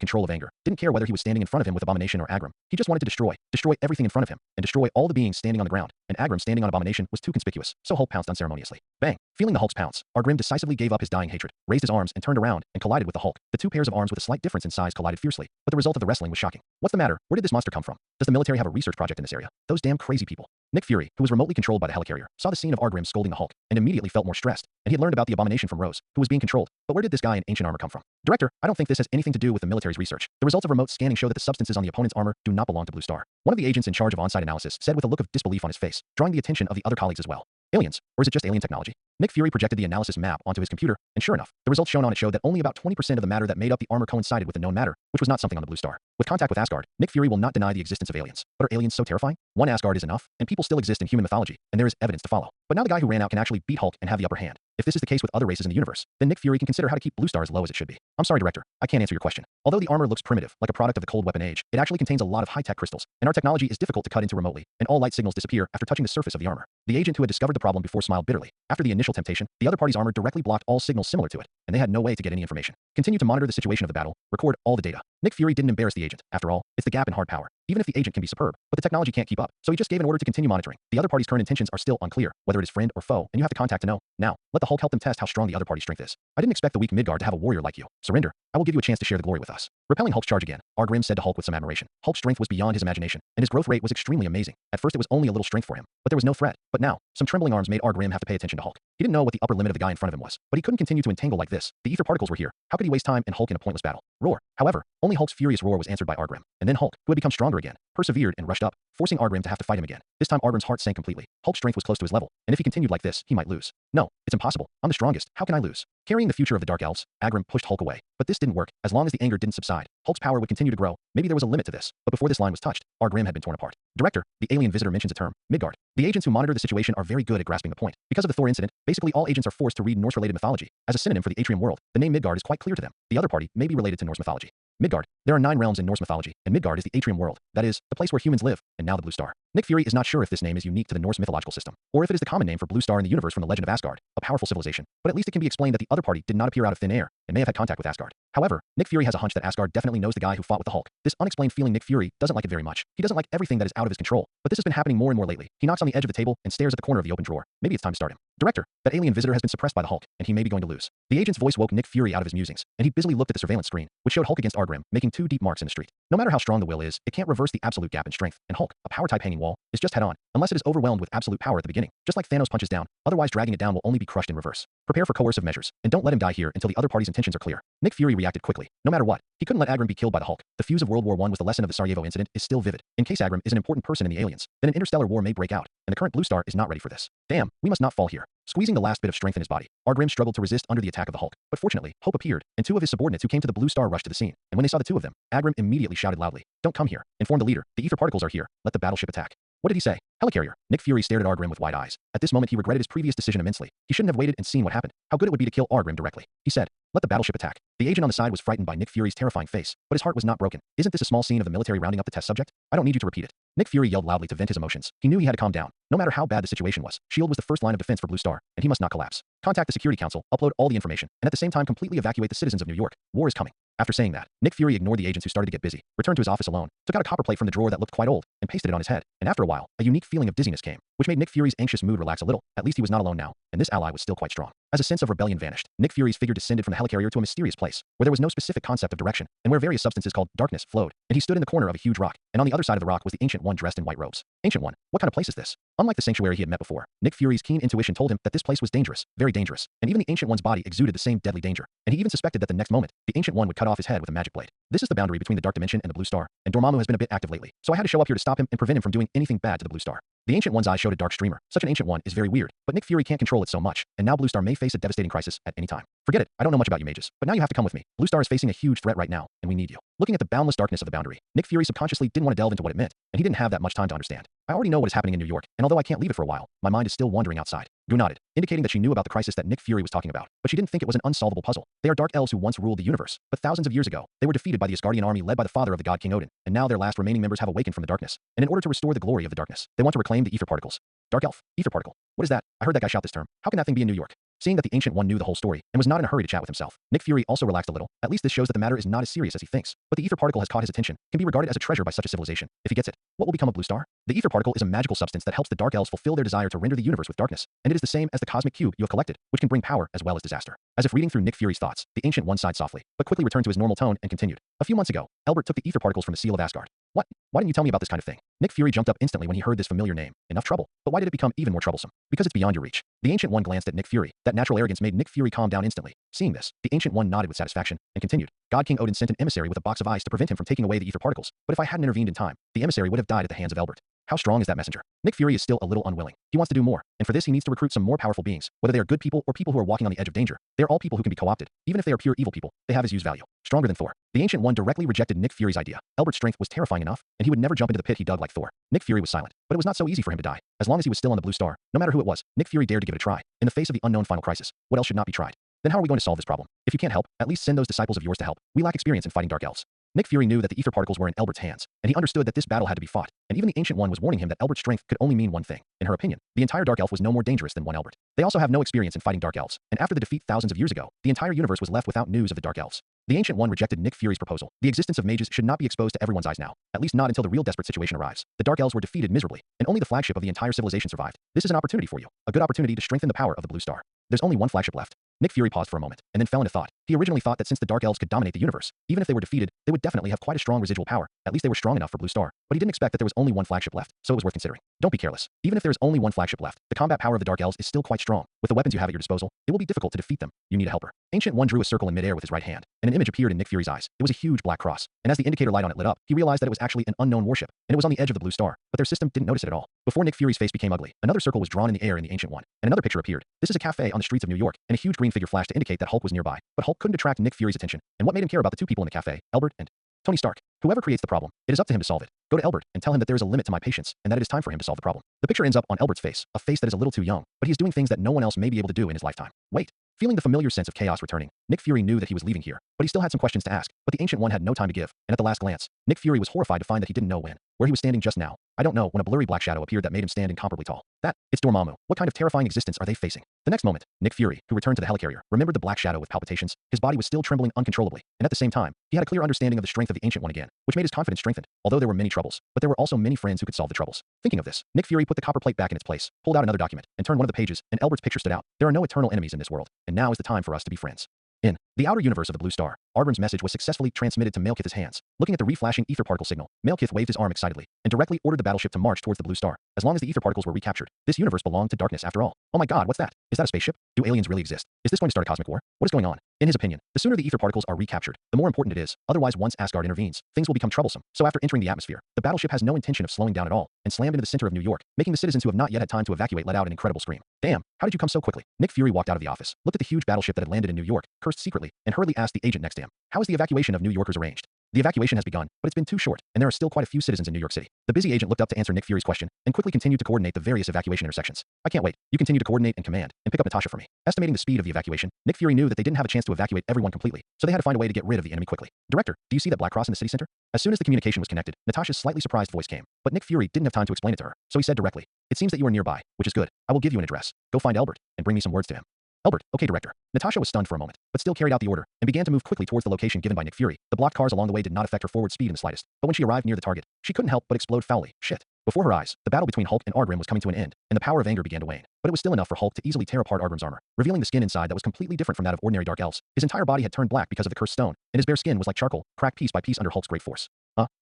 control of anger, didn't care whether he was standing in front of him with Abomination or Agram. He just wanted to destroy everything in front of him, and destroy all the beings standing on the ground, and Agram standing on Abomination was too conspicuous, so Hulk pounced unceremoniously. Bang! Feeling the Hulk's pounce, Argrim decisively gave up his dying hatred, raised his arms and turned around and collided with the Hulk. The two pairs of arms with a slight difference in size collided fiercely, but the result of the wrestling was shocking. What's the matter? Where did this monster come from? Does the military have a research project in this area? Those damn crazy people. Nick Fury, who was remotely controlled by the helicarrier, saw the scene of Argrim scolding the Hulk, and immediately felt more stressed, and he had learned about the Abomination from Rose, who was being controlled. But where did this guy in ancient armor come from? Director, I don't think this has anything to do with the military's research. The results of remote scanning show that the substances on the opponent's armor do not belong to Blue Star. One of the agents in charge of on-site analysis said with a look of disbelief on his face, drawing the attention of the other colleagues as well. Aliens? Or is it just alien technology? Nick Fury projected the analysis map onto his computer, and sure enough, the results shown on it showed that only about 20% of the matter that made up the armor coincided with the known matter, which was not something on the Blue Star. With contact with Asgard, Nick Fury will not deny the existence of aliens. But are aliens so terrifying? One Asgard is enough, and people still exist in human mythology, and there is evidence to follow. But now the guy who ran out can actually beat Hulk and have the upper hand. If this is the case with other races in the universe, then Nick Fury can consider how to keep Blue Star as low as it should be. I'm sorry, Director, I can't answer your question. Although the armor looks primitive, like a product of the cold weapon age, it actually contains a lot of high-tech crystals, and our technology is difficult to cut into remotely, and all light signals disappear after touching the surface of the armor. The agent who had discovered the problem before smiled bitterly. After the initial temptation, the other party's armor directly blocked all signals similar to it, and they had no way to get any information. Continue to monitor the situation of the battle, record all the data. Nick Fury didn't embarrass the agent. After all, it's the gap in hard power. Even if the agent can be superb, but the technology can't keep up, so he just gave an order to continue monitoring. The other party's current intentions are still unclear, whether it is friend or foe, and you have to contact to know. Now, let the Hulk help them test how strong the other party's strength is. I didn't expect the weak Midgard to have a warrior like you. Surrender. I will give you a chance to share the glory with us. Repelling Hulk's charge again, Argrim said to Hulk with some admiration. Hulk's strength was beyond his imagination, and his growth rate was extremely amazing. At first it was only a little strength for him, but there was no threat. But now, some trembling arms made Argrim have to pay attention to Hulk. He didn't know what the upper limit of the guy in front of him was, but he couldn't continue to entangle like this. The ether particles were here. How could he waste time and Hulk in a pointless battle? Roar. However, only Hulk's furious roar was answered by Argrim, and then Hulk, who had become stronger again, persevered and rushed up, forcing Argrim to have to fight him again. This time Argrim's heart sank completely. Hulk's strength was close to his level, and if he continued like this, he might lose. No, it's impossible. I'm the strongest. How can I lose? Carrying the future of the Dark Elves, Argrim pushed Hulk away. But this didn't work. As long as the anger didn't subside, Hulk's power would continue to grow. Maybe there was a limit to this, but before this line was touched, Argrim had been torn apart. Director, the alien visitor mentions a term, Midgard. The agents who monitor the situation are very good at grasping the point. Because of the Thor incident, basically all agents are forced to read Norse-related mythology. As a synonym for the Atrium world, the name Midgard is quite clear to them. The other party may be related to Norse mythology. Midgard. There are 9 realms in Norse mythology, and Midgard is the Atrium world, that is, the place where humans live, and now the Blue Star. Nick Fury is not sure if this name is unique to the Norse mythological system, or if it is the common name for Blue Star in the universe from the legend of Asgard, a powerful civilization, but at least it can be explained that the other party did not appear out of thin air, and may have had contact with Asgard. However, Nick Fury has a hunch that Asgard definitely knows the guy who fought with the Hulk. This unexplained feeling Nick Fury doesn't like it very much. He doesn't like everything that is out of his control, but this has been happening more and more lately. He knocks on the edge of the table and stares at the corner of the open drawer. Maybe it's time to start him. Director, that alien visitor has been suppressed by the Hulk, and he may be going to lose. The agent's voice woke Nick Fury out of his musings, and he busily looked at the surveillance screen, which showed Hulk against Argrim, making 2 deep marks in the street. No matter how strong the will is, it can't reverse the absolute gap in strength, and Hulk, a power-type hanging wall, is just head-on, unless it is overwhelmed with absolute power at the beginning, just like Thanos punches down, otherwise dragging it down will only be crushed in reverse. Prepare for coercive measures, and don't let him die here until the other party's intentions are clear. Nick Fury reacted quickly. No matter what, he couldn't let Agram be killed by the Hulk. The fuse of World War I was the lesson of the Sarajevo incident is still vivid. In case Agram is an important person in the aliens, then an interstellar war may break out, and the current Blue Star is not ready for this. Damn, we must not fall here. Squeezing the last bit of strength in his body, Argrim struggled to resist under the attack of the Hulk, but fortunately, Hope appeared, and 2 of his subordinates who came to the Blue Star rushed to the scene, and when they saw the 2 of them, Agram immediately shouted loudly, "Don't come here. Inform the leader. The ether particles are here. Let the battleship attack." What did he say? Helicarrier. Nick Fury stared at Argrim with wide eyes. At this moment he regretted his previous decision immensely. He shouldn't have waited and seen what happened. How good it would be to kill Argrim directly. He said, "Let the battleship attack." The agent on the side was frightened by Nick Fury's terrifying face, but his heart was not broken. Isn't this a small scene of the military rounding up the test subject? I don't need you to repeat it. Nick Fury yelled loudly to vent his emotions. He knew he had to calm down. No matter how bad the situation was, S.H.I.E.L.D. was the first line of defense for Blue Star, and he must not collapse. Contact the Security Council, upload all the information, and at the same time completely evacuate the citizens of New York. War is coming. After saying that, Nick Fury ignored the agents who started to get busy, returned to his office alone, took out a copper plate from the drawer that looked quite old, and pasted it on his head, and after a while, a unique feeling of dizziness came, which made Nick Fury's anxious mood relax a little. At least he was not alone now, and this ally was still quite strong. As a sense of rebellion vanished, Nick Fury's figure descended from the helicarrier to a mysterious place, where there was no specific concept of direction, and where various substances called darkness flowed, and he stood in the corner of a huge rock, and on the other side of the rock was the Ancient One dressed in white robes. Ancient One, what kind of place is this? Unlike the sanctuary he had met before, Nick Fury's keen intuition told him that this place was dangerous, very dangerous, and even the Ancient One's body exuded the same deadly danger, and he even suspected that the next moment, the Ancient One would cut off his head with a magic blade. This is the boundary between the Dark Dimension and the Blue Star, and Dormammu has been a bit active lately, so I had to show up here to stop him and prevent him from doing anything bad to the Blue Star. The Ancient One's eyes showed a dark streamer. Such an Ancient One is very weird, but Nick Fury can't control it so much, and now Blue Star may face a devastating crisis at any time. Forget it, I don't know much about you mages, but now you have to come with me. Blue Star is facing a huge threat right now, and we need you. Looking at the boundless darkness of the boundary, Nick Fury subconsciously didn't want to delve into what it meant, and he didn't have that much time to understand. I already know what is happening in New York, and although I can't leave it for a while, my mind is still wandering outside. Gu nodded, indicating that she knew about the crisis that Nick Fury was talking about, but she didn't think it was an unsolvable puzzle. They are dark elves who once ruled the universe, but thousands of years ago, they were defeated by the Asgardian army led by the father of the god King Odin, and now their last remaining members have awakened from the darkness. And in order to restore the glory of the darkness, they want to reclaim the ether particles. Dark elf, ether particle. What is that? I heard that guy shout this term. How can that thing be in New York? Seeing that the Ancient One knew the whole story and was not in a hurry to chat with himself, Nick Fury also relaxed a little. At least this shows that the matter is not as serious as he thinks. But the ether particle has caught his attention, can be regarded as a treasure by such a civilization. If he gets it, what will become of Blue Star? The ether particle is a magical substance that helps the Dark Elves fulfill their desire to render the universe with darkness, and it is the same as the cosmic cube you have collected, which can bring power as well as disaster. As if reading through Nick Fury's thoughts, the Ancient One sighed softly, but quickly returned to his normal tone and continued. A few months ago, Elbert took the ether particles from the seal of Asgard. What? Why didn't you tell me about this kind of thing? Nick Fury jumped up instantly when he heard this familiar name. Enough trouble. But why did it become even more troublesome? Because it's beyond your reach. The Ancient One glanced at Nick Fury. That natural arrogance made Nick Fury calm down instantly. Seeing this, the Ancient One nodded with satisfaction and continued. God King Odin sent an emissary with a box of ice to prevent him from taking away the ether particles, but if I hadn't intervened in time, the emissary would have died at the hands of Elbert. How strong is that messenger? Nick Fury is still a little unwilling. He wants to do more, and for this he needs to recruit some more powerful beings, whether they are good people or people who are walking on the edge of danger. They are all people who can be co-opted. Even if they are pure evil people, they have his use value. Stronger than Thor. The Ancient One directly rejected Nick Fury's idea. Elbert's strength was terrifying enough, and he would never jump into the pit he dug like Thor. Nick Fury was silent, but it was not so easy for him to die. As long as he was still on the Blue Star, no matter who it was, Nick Fury dared to give it a try. In the face of the unknown final crisis, what else should not be tried? Then how are we going to solve this problem? If you can't help, at least send those disciples of yours to help. We lack experience in fighting Dark Elves. Nick Fury knew that the ether particles were in Elbert's hands, and he understood that this battle had to be fought, and even the Ancient One was warning him that Elbert's strength could only mean one thing. In her opinion, the entire Dark Elf was no more dangerous than one Elbert. They also have no experience in fighting Dark Elves, and after the defeat thousands of years ago, the entire universe was left without news of the Dark Elves. The Ancient One rejected Nick Fury's proposal. The existence of mages should not be exposed to everyone's eyes now, at least not until the real desperate situation arrives. The Dark Elves were defeated miserably, and only the flagship of the entire civilization survived. This is an opportunity for you, a good opportunity to strengthen the power of the Blue Star. There's only one flagship left. Nick Fury paused for a moment, and then fell into thought. He originally thought that since the Dark Elves could dominate the universe, even if they were defeated, they would definitely have quite a strong residual power. At least they were strong enough for Blue Star. But he didn't expect that there was only one flagship left, so it was worth considering. Don't be careless. Even if there is only one flagship left, the combat power of the Dark Elves is still quite strong. With the weapons you have at your disposal, it will be difficult to defeat them. You need a helper. Ancient One drew a circle in midair with his right hand, and an image appeared in Nick Fury's eyes. It was a huge black cross, and as the indicator light on it lit up, he realized that it was actually an unknown warship, and it was on the edge of the Blue Star, but their system didn't notice it at all. Before Nick Fury's face became ugly, another circle was drawn in the air in the Ancient One, and another picture appeared. This is a cafe on the streets of New York, and a huge green figure flashed to indicate that Hulk was nearby, but Hulk couldn't attract Nick Fury's attention. And what made him care about the two people in the cafe, Elbert and Tony Stark? Whoever creates the problem, it is up to him to solve it. Go to Elbert and tell him that there is a limit to my patience, and that it is time for him to solve the problem. The picture ends up on Elbert's face, a face that is a little too young, but he is doing things that no one else may be able to do in his lifetime. Wait. Feeling the familiar sense of chaos returning, Nick Fury knew that he was leaving here, but he still had some questions to ask. But the Ancient One had no time to give, and at the last glance, Nick Fury was horrified to find that he didn't know where he was standing just now. I don't know, when a blurry black shadow appeared that made him stand incomparably tall. It's Dormammu. What kind of terrifying existence are they facing? The next moment, Nick Fury, who returned to the helicarrier, remembered the black shadow with palpitations. His body was still trembling uncontrollably, and at the same time, he had a clear understanding of the strength of the Ancient One again, which made his confidence strengthened. Although there were many troubles, but there were also many friends who could solve the troubles. Thinking of this, Nick Fury put the copper plate back in its place, pulled out another document, and turned one of the pages, and Elbert's picture stood out. There are no eternal enemies in this world, and now is the time for us to be friends. In the outer universe of the Blue Star, Arbram's message was successfully transmitted to Malekith's hands. Looking at the reflashing ether particle signal, Malekith waved his arm excitedly and directly ordered the battleship to march towards the Blue Star. As long as the ether particles were recaptured, this universe belonged to darkness after all. Oh my god, what's that? Is that a spaceship? Do aliens really exist? Is this going to start a cosmic war? What is going on? In his opinion, the sooner the ether particles are recaptured, the more important it is. Otherwise, once Asgard intervenes, things will become troublesome. So after entering the atmosphere, the battleship has no intention of slowing down at all and slammed into the center of New York, making the citizens who have not yet had time to evacuate let out an incredible scream. Damn, how did you come so quickly? Nick Fury walked out of the office, looked at the huge battleship that had landed in New York, cursed secretly, and hurriedly asked the agent next to him, how is the evacuation of New Yorkers arranged? The evacuation has begun, but it's been too short, and there are still quite a few citizens in New York City. The busy agent looked up to answer Nick Fury's question, and quickly continued to coordinate the various evacuation intersections. I can't wait. You continue to coordinate and command, and pick up Natasha for me. Estimating the speed of the evacuation, Nick Fury knew that they didn't have a chance to evacuate everyone completely, so they had to find a way to get rid of the enemy quickly. Director, do you see that black cross in the city center? As soon as the communication was connected, Natasha's slightly surprised voice came, but Nick Fury didn't have time to explain it to her, so he said directly, it seems that you are nearby, which is good. I will give you an address. Go find Elbert, and bring me some words to him. Elbert, okay director. Natasha was stunned for a moment, but still carried out the order, and began to move quickly towards the location given by Nick Fury. The blocked cars along the way did not affect her forward speed in the slightest, but when she arrived near the target, she couldn't help but explode foully. Shit. Before her eyes, the battle between Hulk and Arbram was coming to an end, and the power of anger began to wane. But it was still enough for Hulk to easily tear apart Arbram's armor, revealing the skin inside that was completely different from that of ordinary Dark Elves. His entire body had turned black because of the cursed stone, and his bare skin was like charcoal, cracked piece by piece under Hulk's great force.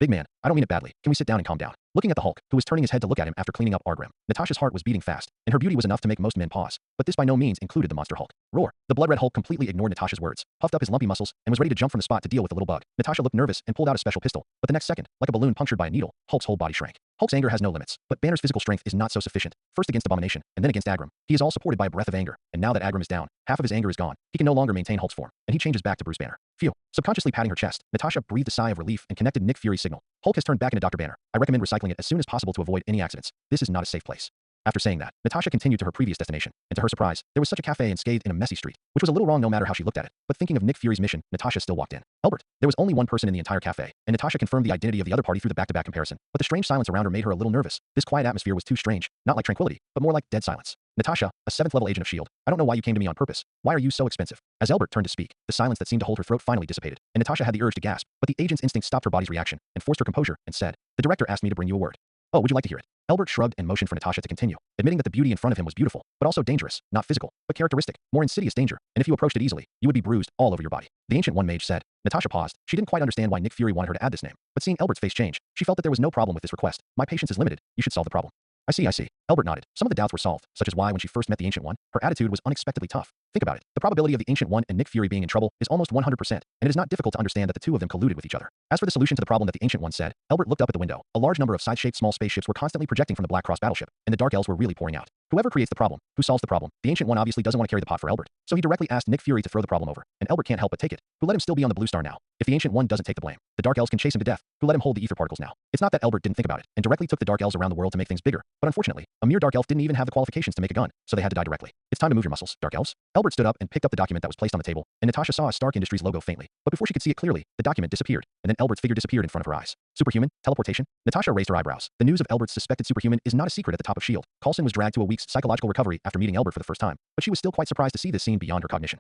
Big man, I don't mean it badly. Can we sit down and calm down? Looking at the Hulk, who was turning his head to look at him after cleaning up Arbram, Natasha's heart was beating fast, and her beauty was enough to make most men pause. But this by no means included the monster Hulk. Roar! The blood-red Hulk completely ignored Natasha's words, puffed up his lumpy muscles, and was ready to jump from the spot to deal with the little bug. Natasha looked nervous and pulled out a special pistol, but the next second, like a balloon punctured by a needle, Hulk's whole body shrank. Hulk's anger has no limits, but Banner's physical strength is not so sufficient. First against Abomination, and then against Agram. He is all supported by a breath of anger, and now that Agram is down, half of his anger is gone. He can no longer maintain Hulk's form, and he changes back to Bruce Banner. Phew. Subconsciously patting her chest, Natasha breathed a sigh of relief and connected Nick Fury's signal. Hulk has turned back into Dr. Banner. I recommend recycling it as soon as possible to avoid any accidents. This is not a safe place. After saying that, Natasha continued to her previous destination, and to her surprise, there was such a cafe enscathed in a messy street, which was a little wrong no matter how she looked at it. But thinking of Nick Fury's mission, Natasha still walked in. Albert. There was only one person in the entire cafe, and Natasha confirmed the identity of the other party through the back-to-back comparison. But the strange silence around her made her a little nervous. This quiet atmosphere was too strange, not like tranquility, but more like dead silence. Natasha, a 7th-level agent of S.H.I.E.L.D., I don't know why you came to me on purpose. Why are you so expensive? As Albert turned to speak, the silence that seemed to hold her throat finally dissipated, and Natasha had the urge to gasp, but the agent's instinct stopped her body's reaction and forced her composure and said, "The director asked me to bring you a word." "Oh, would you like to hear it?" Albert shrugged and motioned for Natasha to continue, admitting that the beauty in front of him was beautiful, but also dangerous, not physical, but characteristic, more insidious danger, and if you approached it easily, you would be bruised all over your body. The Ancient One mage said. Natasha paused. She didn't quite understand why Nick Fury wanted her to add this name, but seeing Albert's face change, she felt that there was no problem with this request. "My patience is limited. You should solve the problem." I see. Albert nodded. Some of the doubts were solved, such as why when she first met the Ancient One, her attitude was unexpectedly tough. Think about it. The probability of the Ancient One and Nick Fury being in trouble is almost 100%, and it is not difficult to understand that the two of them colluded with each other. As for the solution to the problem that the Ancient One said, Albert looked up at the window. A large number of side-shaped small spaceships were constantly projecting from the Black Cross battleship, and the Dark Elves were really pouring out. Whoever creates the problem, who solves the problem, the Ancient One obviously doesn't want to carry the pot for Albert, so he directly asked Nick Fury to throw the problem over, and Albert can't help but take it. Who let him still be on the Blue Star now? If the Ancient One doesn't take the blame, the Dark Elves can chase him to death. Who let him hold the ether particles now? It's not that Albert didn't think about it, and directly took the Dark Elves around the world to make things bigger, but unfortunately, a mere Dark Elf didn't even have the qualifications to make a gun, so they had to die directly. It's time to move your muscles, Dark Elves. Albert stood up and picked up the document that was placed on the table, and Natasha saw a Stark Industries logo faintly, but before she could see it clearly, the document disappeared, and then Albert's figure disappeared in front of her eyes. Superhuman? Teleportation? Natasha raised her eyebrows. The news of Albert's suspected superhuman is not a secret at the top of S.H.I.E.L.D. Coulson was dragged to a week's psychological recovery after meeting Albert for the first time, but she was still quite surprised to see this scene beyond her cognition.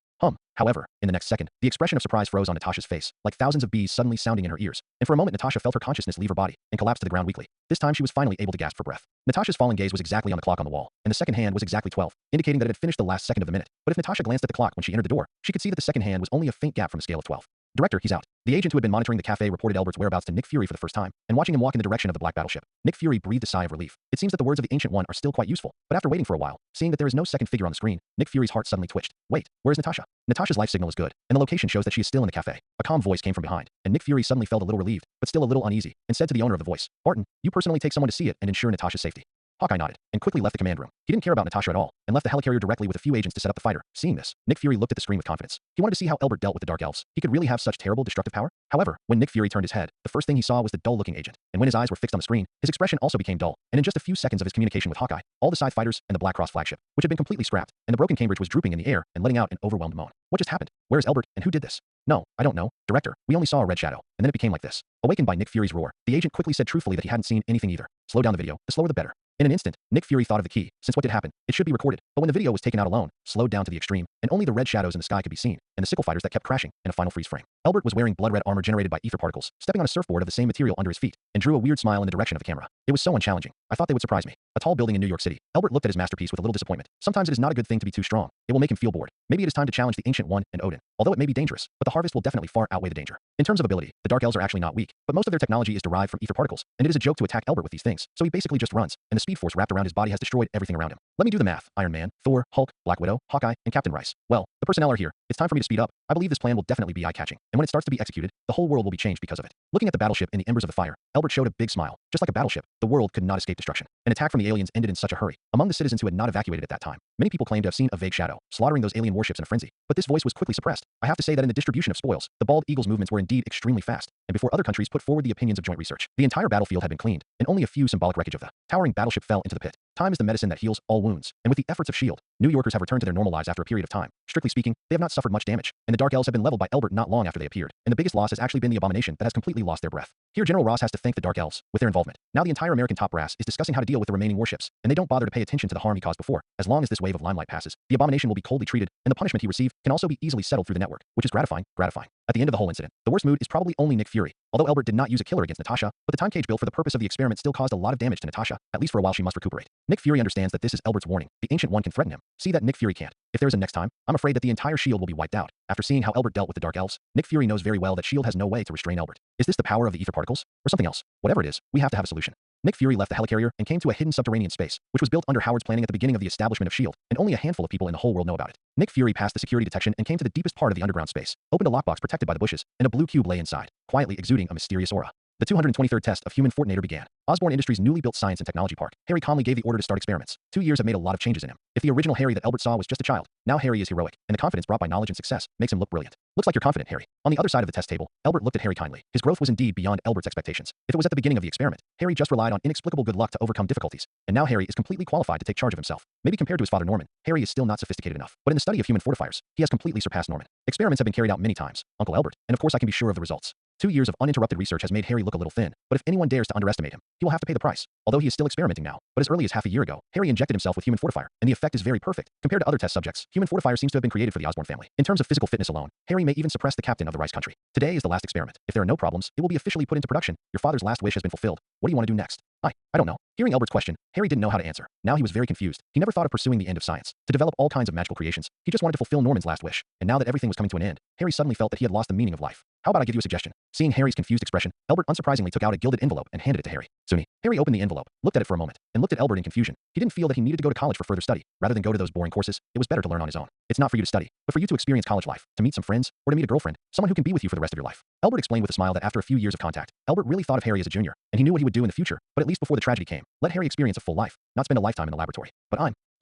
However, in the next second, the expression of surprise froze on Natasha's face, like thousands of bees suddenly sounding in her ears, and for a moment Natasha felt her consciousness leave her body and collapse to the ground weakly. This time she was finally able to gasp for breath. Natasha's falling gaze was exactly on the clock on the wall, and the second hand was exactly 12, indicating that it had finished the last second of the minute. But if Natasha glanced at the clock when she entered the door, she could see that the second hand was only a faint gap from a scale of 12. "Director, he's out." The agent who had been monitoring the cafe reported Albert's whereabouts to Nick Fury for the first time, and watching him walk in the direction of the black battleship, Nick Fury breathed a sigh of relief. It seems that the words of the Ancient One are still quite useful, but after waiting for a while, seeing that there is no second figure on the screen, Nick Fury's heart suddenly twitched. Wait, where's Natasha? Natasha's life signal is good, and the location shows that she is still in the cafe. A calm voice came from behind, and Nick Fury suddenly felt a little relieved, but still a little uneasy, and said to the owner of the voice, "Barton, you personally take someone to see it and ensure Natasha's safety." Hawkeye nodded, and quickly left the command room. He didn't care about Natasha at all, and left the helicarrier directly with a few agents to set up the fighter. Seeing this, Nick Fury looked at the screen with confidence. He wanted to see how Albert dealt with the Dark Elves. He could really have such terrible destructive power? However, when Nick Fury turned his head, the first thing he saw was the dull-looking agent, and when his eyes were fixed on the screen, his expression also became dull, and in just a few seconds of his communication with Hawkeye, all the Scythe fighters and the Black Cross flagship, which had been completely scrapped, and the broken Cambridge was drooping in the air and letting out an overwhelmed moan. What just happened? Where is Albert, and who did this? "No, I don't know, Director. We only saw a red shadow, and then it became like this." Awakened by Nick Fury's roar, the agent quickly said truthfully that he hadn't seen anything either. Slow down the video, the slower the better. In an instant, Nick Fury thought of the key. Since what did happen, it should be recorded, but when the video was taken out alone, slowed down to the extreme, and only the red shadows in the sky could be seen, and the sickle fighters that kept crashing in a final freeze frame. Albert was wearing blood-red armor generated by ether particles, stepping on a surfboard of the same material under his feet, and drew a weird smile in the direction of the camera. It was so unchallenging. I thought they would surprise me. A tall building in New York City. Albert looked at his masterpiece with a little disappointment. Sometimes it is not a good thing to be too strong. It will make him feel bored. Maybe it is time to challenge the Ancient One and Odin. Although it may be dangerous, but the harvest will definitely far outweigh the danger. In terms of ability, the Dark Elves are actually not weak, but most of their technology is derived from ether particles, and it is a joke to attack Albert with these things, so he basically just runs, and the speed force wrapped around his body has destroyed everything around him. Let me do the math. Iron Man, Thor, Hulk, Black Widow, Hawkeye, and Captain Rice. Well, the personnel are here. It's time for me to speed up. I believe this plan will definitely be eye-catching, and when it starts to be executed, the whole world will be changed because of it. Looking at the battleship in the embers of the fire, Albert showed a big smile. Just like a battleship, the world could not escape destruction. An attack from the aliens ended in such a hurry. Among the citizens who had not evacuated at that time, many people claimed to have seen a vague shadow, slaughtering those alien warships in a frenzy. But this voice was quickly suppressed. I have to say that in the distribution of spoils, the Bald Eagle's movements were indeed extremely fast, and before other countries put forward the opinions of joint research, the entire battlefield had been cleaned, and only a few symbolic wreckage of the towering battleship fell into the pit. Time is the medicine that heals all wounds, and with the efforts of S.H.I.E.L.D., New Yorkers have returned to their normal lives after a period of time. Strictly speaking, they have not suffered much damage, and the Dark Elves have been leveled by Albert not long after they appeared, and the biggest loss has actually been the Abomination that has completely lost their breath. Here General Ross has to thank the Dark Elves with their involvement. Now the entire American top brass is discussing how to deal with the remaining warships, and they don't bother to pay attention to the harm he caused before. As long as this wave of limelight passes, the Abomination will be coldly treated, and the punishment he received can also be easily settled through the network, which is gratifying. At the end of the whole incident, the worst mood is probably only Nick Fury. Although Albert did not use a killer against Natasha, but the time cage built for the purpose of the experiment still caused a lot of damage to Natasha. At least for a while she must recuperate. Nick Fury understands that this is Albert's warning. The Ancient One can threaten him. See that Nick Fury can't. If there is a next time, I'm afraid that the entire S.H.I.E.L.D. will be wiped out. After seeing how Albert dealt with the Dark Elves, Nick Fury knows very well that S.H.I.E.L.D. has no way to restrain Albert. Is this the power of the ether particles? Or something else? Whatever it is, we have to have a solution. Nick Fury left the helicarrier and came to a hidden subterranean space, which was built under Howard's planning at the beginning of the establishment of S.H.I.E.L.D., and only a handful of people in the whole world know about it. Nick Fury passed the security detection and came to the deepest part of the underground space, opened a lockbox protected by the bushes, and a blue cube lay inside, quietly exuding a mysterious aura. The 223rd test of Human Fortinator began. Osborne Industries' newly built science and technology park. Harry calmly gave the order to start experiments. 2 years have made a lot of changes in him. If the original Harry that Albert saw was just a child, now Harry is heroic, and the confidence brought by knowledge and success makes him look brilliant. Looks like you're confident, Harry. On the other side of the test table, Albert looked at Harry kindly. His growth was indeed beyond Albert's expectations. If it was at the beginning of the experiment, Harry just relied on inexplicable good luck to overcome difficulties, and now Harry is completely qualified to take charge of himself. Maybe compared to his father Norman, Harry is still not sophisticated enough, but in the study of human fortifiers, he has completely surpassed Norman. Experiments have been carried out many times, Uncle Albert, and of course I can be sure of the results. 2 years of uninterrupted research has made Harry look a little thin, but if anyone dares to underestimate him, he will have to pay the price. Although he is still experimenting now, but as early as half a year ago, Harry injected himself with human fortifier, and the effect is very perfect. Compared to other test subjects, human fortifier seems to have been created for the Osborne family. In terms of physical fitness alone, Harry may even suppress the captain of the Rice Country. Today is the last experiment. If there are no problems, it will be officially put into production. Your father's last wish has been fulfilled. What do you want to do next? I don't know. Hearing Albert's question, Harry didn't know how to answer. Now he was very confused. He never thought of pursuing the end of science, to develop all kinds of magical creations. He just wanted to fulfill Norman's last wish. And now that everything was coming to an end, Harry suddenly felt that he had lost the meaning of life. How about I give you a suggestion? Seeing Harry's confused expression, Albert unsurprisingly took out a gilded envelope and handed it to Harry. Soon, Harry opened the envelope, looked at it for a moment, and looked at Albert in confusion. He didn't feel that he needed to go to college for further study. Rather than go to those boring courses, it was better to learn on his own. It's not for you to study, but for you to experience college life, to meet some friends, or to meet a girlfriend, someone who can be with you for the rest of your life. Albert explained with a smile that after a few years of contact, Albert really thought of Harry as a junior, and he knew what he would do in the future, but at least before the tragedy came, let Harry experience a full life, not spend a lifetime in the laboratory.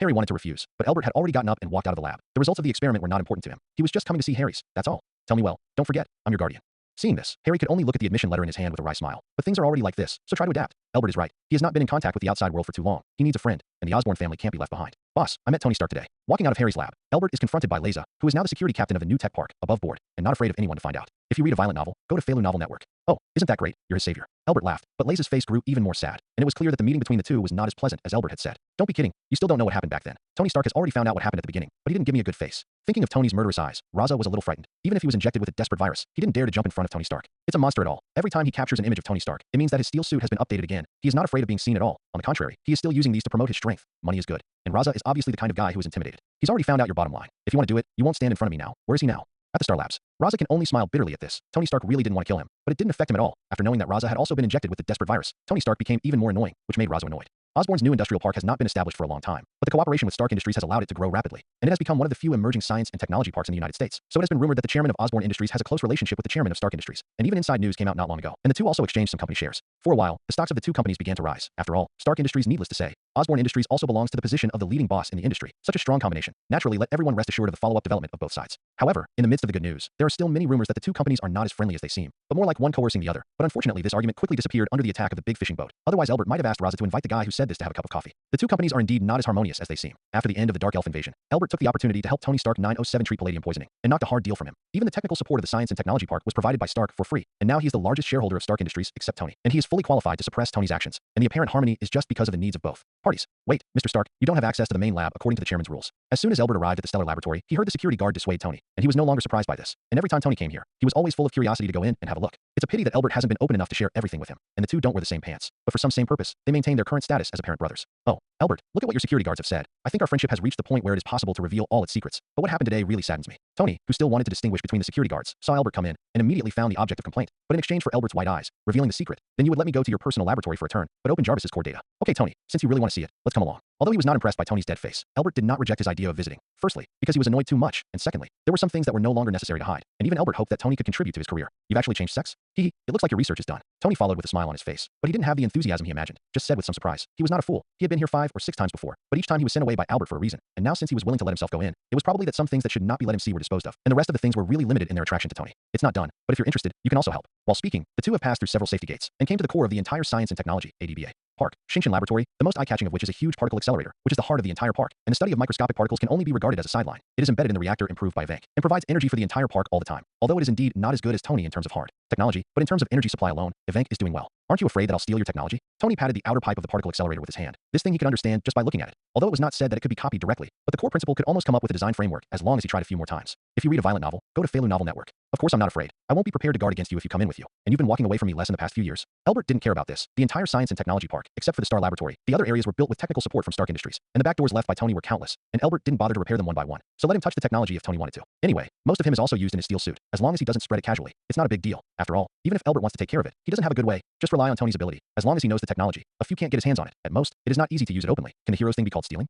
Harry wanted to refuse, but Albert had already gotten up and walked out of the lab. The results of the experiment were not important to him. He was just coming to see Harry's, that's all. Tell me well, don't forget, I'm your guardian. Seeing this, Harry could only look at the admission letter in his hand with a wry smile. But things are already like this, so try to adapt. Albert is right. He has not been in contact with the outside world for too long. He needs a friend, and the Osborne family can't be left behind. Boss, I met Tony Stark today. Walking out of Harry's lab, Albert is confronted by Leza, who is now the security captain of the new tech park, above board, and not afraid of anyone to find out. If you read a violent novel, go to Felu Novel Network. Oh, isn't that great? You're his savior. Albert laughed, but Leza's face grew even more sad, and it was clear that the meeting between the two was not as pleasant as Albert had said. Don't be kidding. You still don't know what happened back then. Tony Stark has already found out what happened at the beginning, but he didn't give me a good face. Thinking of Tony's murderous eyes, Raza was a little frightened. Even if he was injected with a desperate virus, he didn't dare to jump in front of Tony Stark. It's a monster at all. Every time he captures an image of Tony Stark, it means that his steel suit has been updated again. He is not afraid of being seen at all. On the contrary, he is still using these to promote his strength. Money is good. And Raza is obviously the kind of guy who is intimidated. He's already found out your bottom line. If you want to do it, you won't stand in front of me now. Where is he now? At the Star Labs. Raza can only smile bitterly at this. Tony Stark really didn't want to kill him, but it didn't affect him at all. After knowing that Raza had also been injected with the desperate virus, Tony Stark became even more annoying, which made Raza annoyed. Osborne's new industrial park has not been established for a long time, but the cooperation with Stark Industries has allowed it to grow rapidly, and it has become one of the few emerging science and technology parks in the United States. So it has been rumored that the chairman of Osborne Industries has a close relationship with the chairman of Stark Industries, and even inside news came out not long ago, and the two also exchanged some company shares. For a while, the stocks of the two companies began to rise. After all, Stark Industries, needless to say, Osborne Industries also belongs to the position of the leading boss in the industry. Such a strong combination naturally let everyone rest assured of the follow-up development of both sides. However, in the midst of the good news, there are still many rumors that the two companies are not as friendly as they seem, but more like one coercing the other. But unfortunately, this argument quickly disappeared under the attack of the big fishing boat. Otherwise, Albert might have asked Raza to invite the guy who said this to have a cup of coffee. The two companies are indeed not as harmonious as they seem. After the end of the Dark Elf invasion, Albert took the opportunity to help Tony Stark 907 treat palladium poisoning, and knocked a hard deal from him. Even the technical support of the Science and Technology Park was provided by Stark for free, and now he is the largest shareholder of Stark Industries, except Tony, and he is fully qualified to suppress Tony's actions. And the apparent harmony is just because of the needs of both parties. Wait, Mr. Stark, you don't have access to the main lab according to the chairman's rules. As soon as Albert arrived at the Stellar Laboratory, he heard the security guard dissuade Tony, and he was no longer surprised by this. And every time Tony came here, he was always full of curiosity to go in and have a look. It's a pity that Albert hasn't been open enough to share everything with him, and the two don't wear the same pants. But for some same purpose, they maintain their current status as apparent brothers. Oh, Albert, look at what your security guards have said. I think our friendship has reached the point where it is possible to reveal all its secrets. But what happened today really saddens me. Tony, who still wanted to distinguish between the security guards, saw Albert come in and immediately found the object of complaint. But in exchange for Albert's wide eyes, revealing the secret, then you would let me go to your personal laboratory for a turn, but open Jarvis's core data. Okay, Tony, since you really want to see it, let's come along. Although he was not impressed by Tony's dead face, Albert did not reject his idea of visiting. Firstly, because he was annoyed too much, and secondly, there were some things that were no longer necessary to hide, and even Albert hoped that Tony could contribute to his career. You've actually changed sex? It looks like your research is done. Tony followed with a smile on his face, but he didn't have the enthusiasm he imagined, just said with some surprise. He was not a fool. He had been here 5 or 6 times before, but each time he was sent away by Albert for a reason, and now since he was willing to let himself go in, it was probably that some things that should not be let him see were disposed of, and the rest of the things were really limited in their attraction to Tony. It's not done, but if you're interested, you can also help. While speaking, the two have passed through several safety gates, and came to the core of the entire Science and Technology, ADBA. Park, Shinshin Laboratory, the most eye-catching of which is a huge particle accelerator, which is the heart of the entire park, and the study of microscopic particles can only be regarded as a sideline. It is embedded in the reactor improved by Vank, and provides energy for the entire park all the time. Although it is indeed not as good as Tony in terms of hard technology, but in terms of energy supply alone, Evank is doing well. Aren't you afraid that I'll steal your technology? Tony patted the outer pipe of the particle accelerator with his hand. This thing he could understand just by looking at it, although it was not said that it could be copied directly, but the core principle could almost come up with a design framework as long as he tried a few more times. If you read a violent novel, go to Felu Novel Network. Of course I'm not afraid. I won't be prepared to guard against you if you come in with you, and you've been walking away from me less in the past few years. Albert didn't care about this. The entire Science and Technology Park, except for the Star Laboratory, the other areas were built with technical support from Stark Industries, and the back doors left by Tony were countless, and Albert didn't bother to repair them one by one. So let him touch the technology if Tony wanted to. Anyway, most of him is also used in his steel suit. As long as he doesn't spread it casually, it's not a big deal. After all, even if Albert wants to take care of it, he doesn't have a good way. Just rely on Tony's ability. As long as he knows the technology, a few can't get his hands on it. At most, it is not easy to use it openly. Can the hero's thing be called stealing?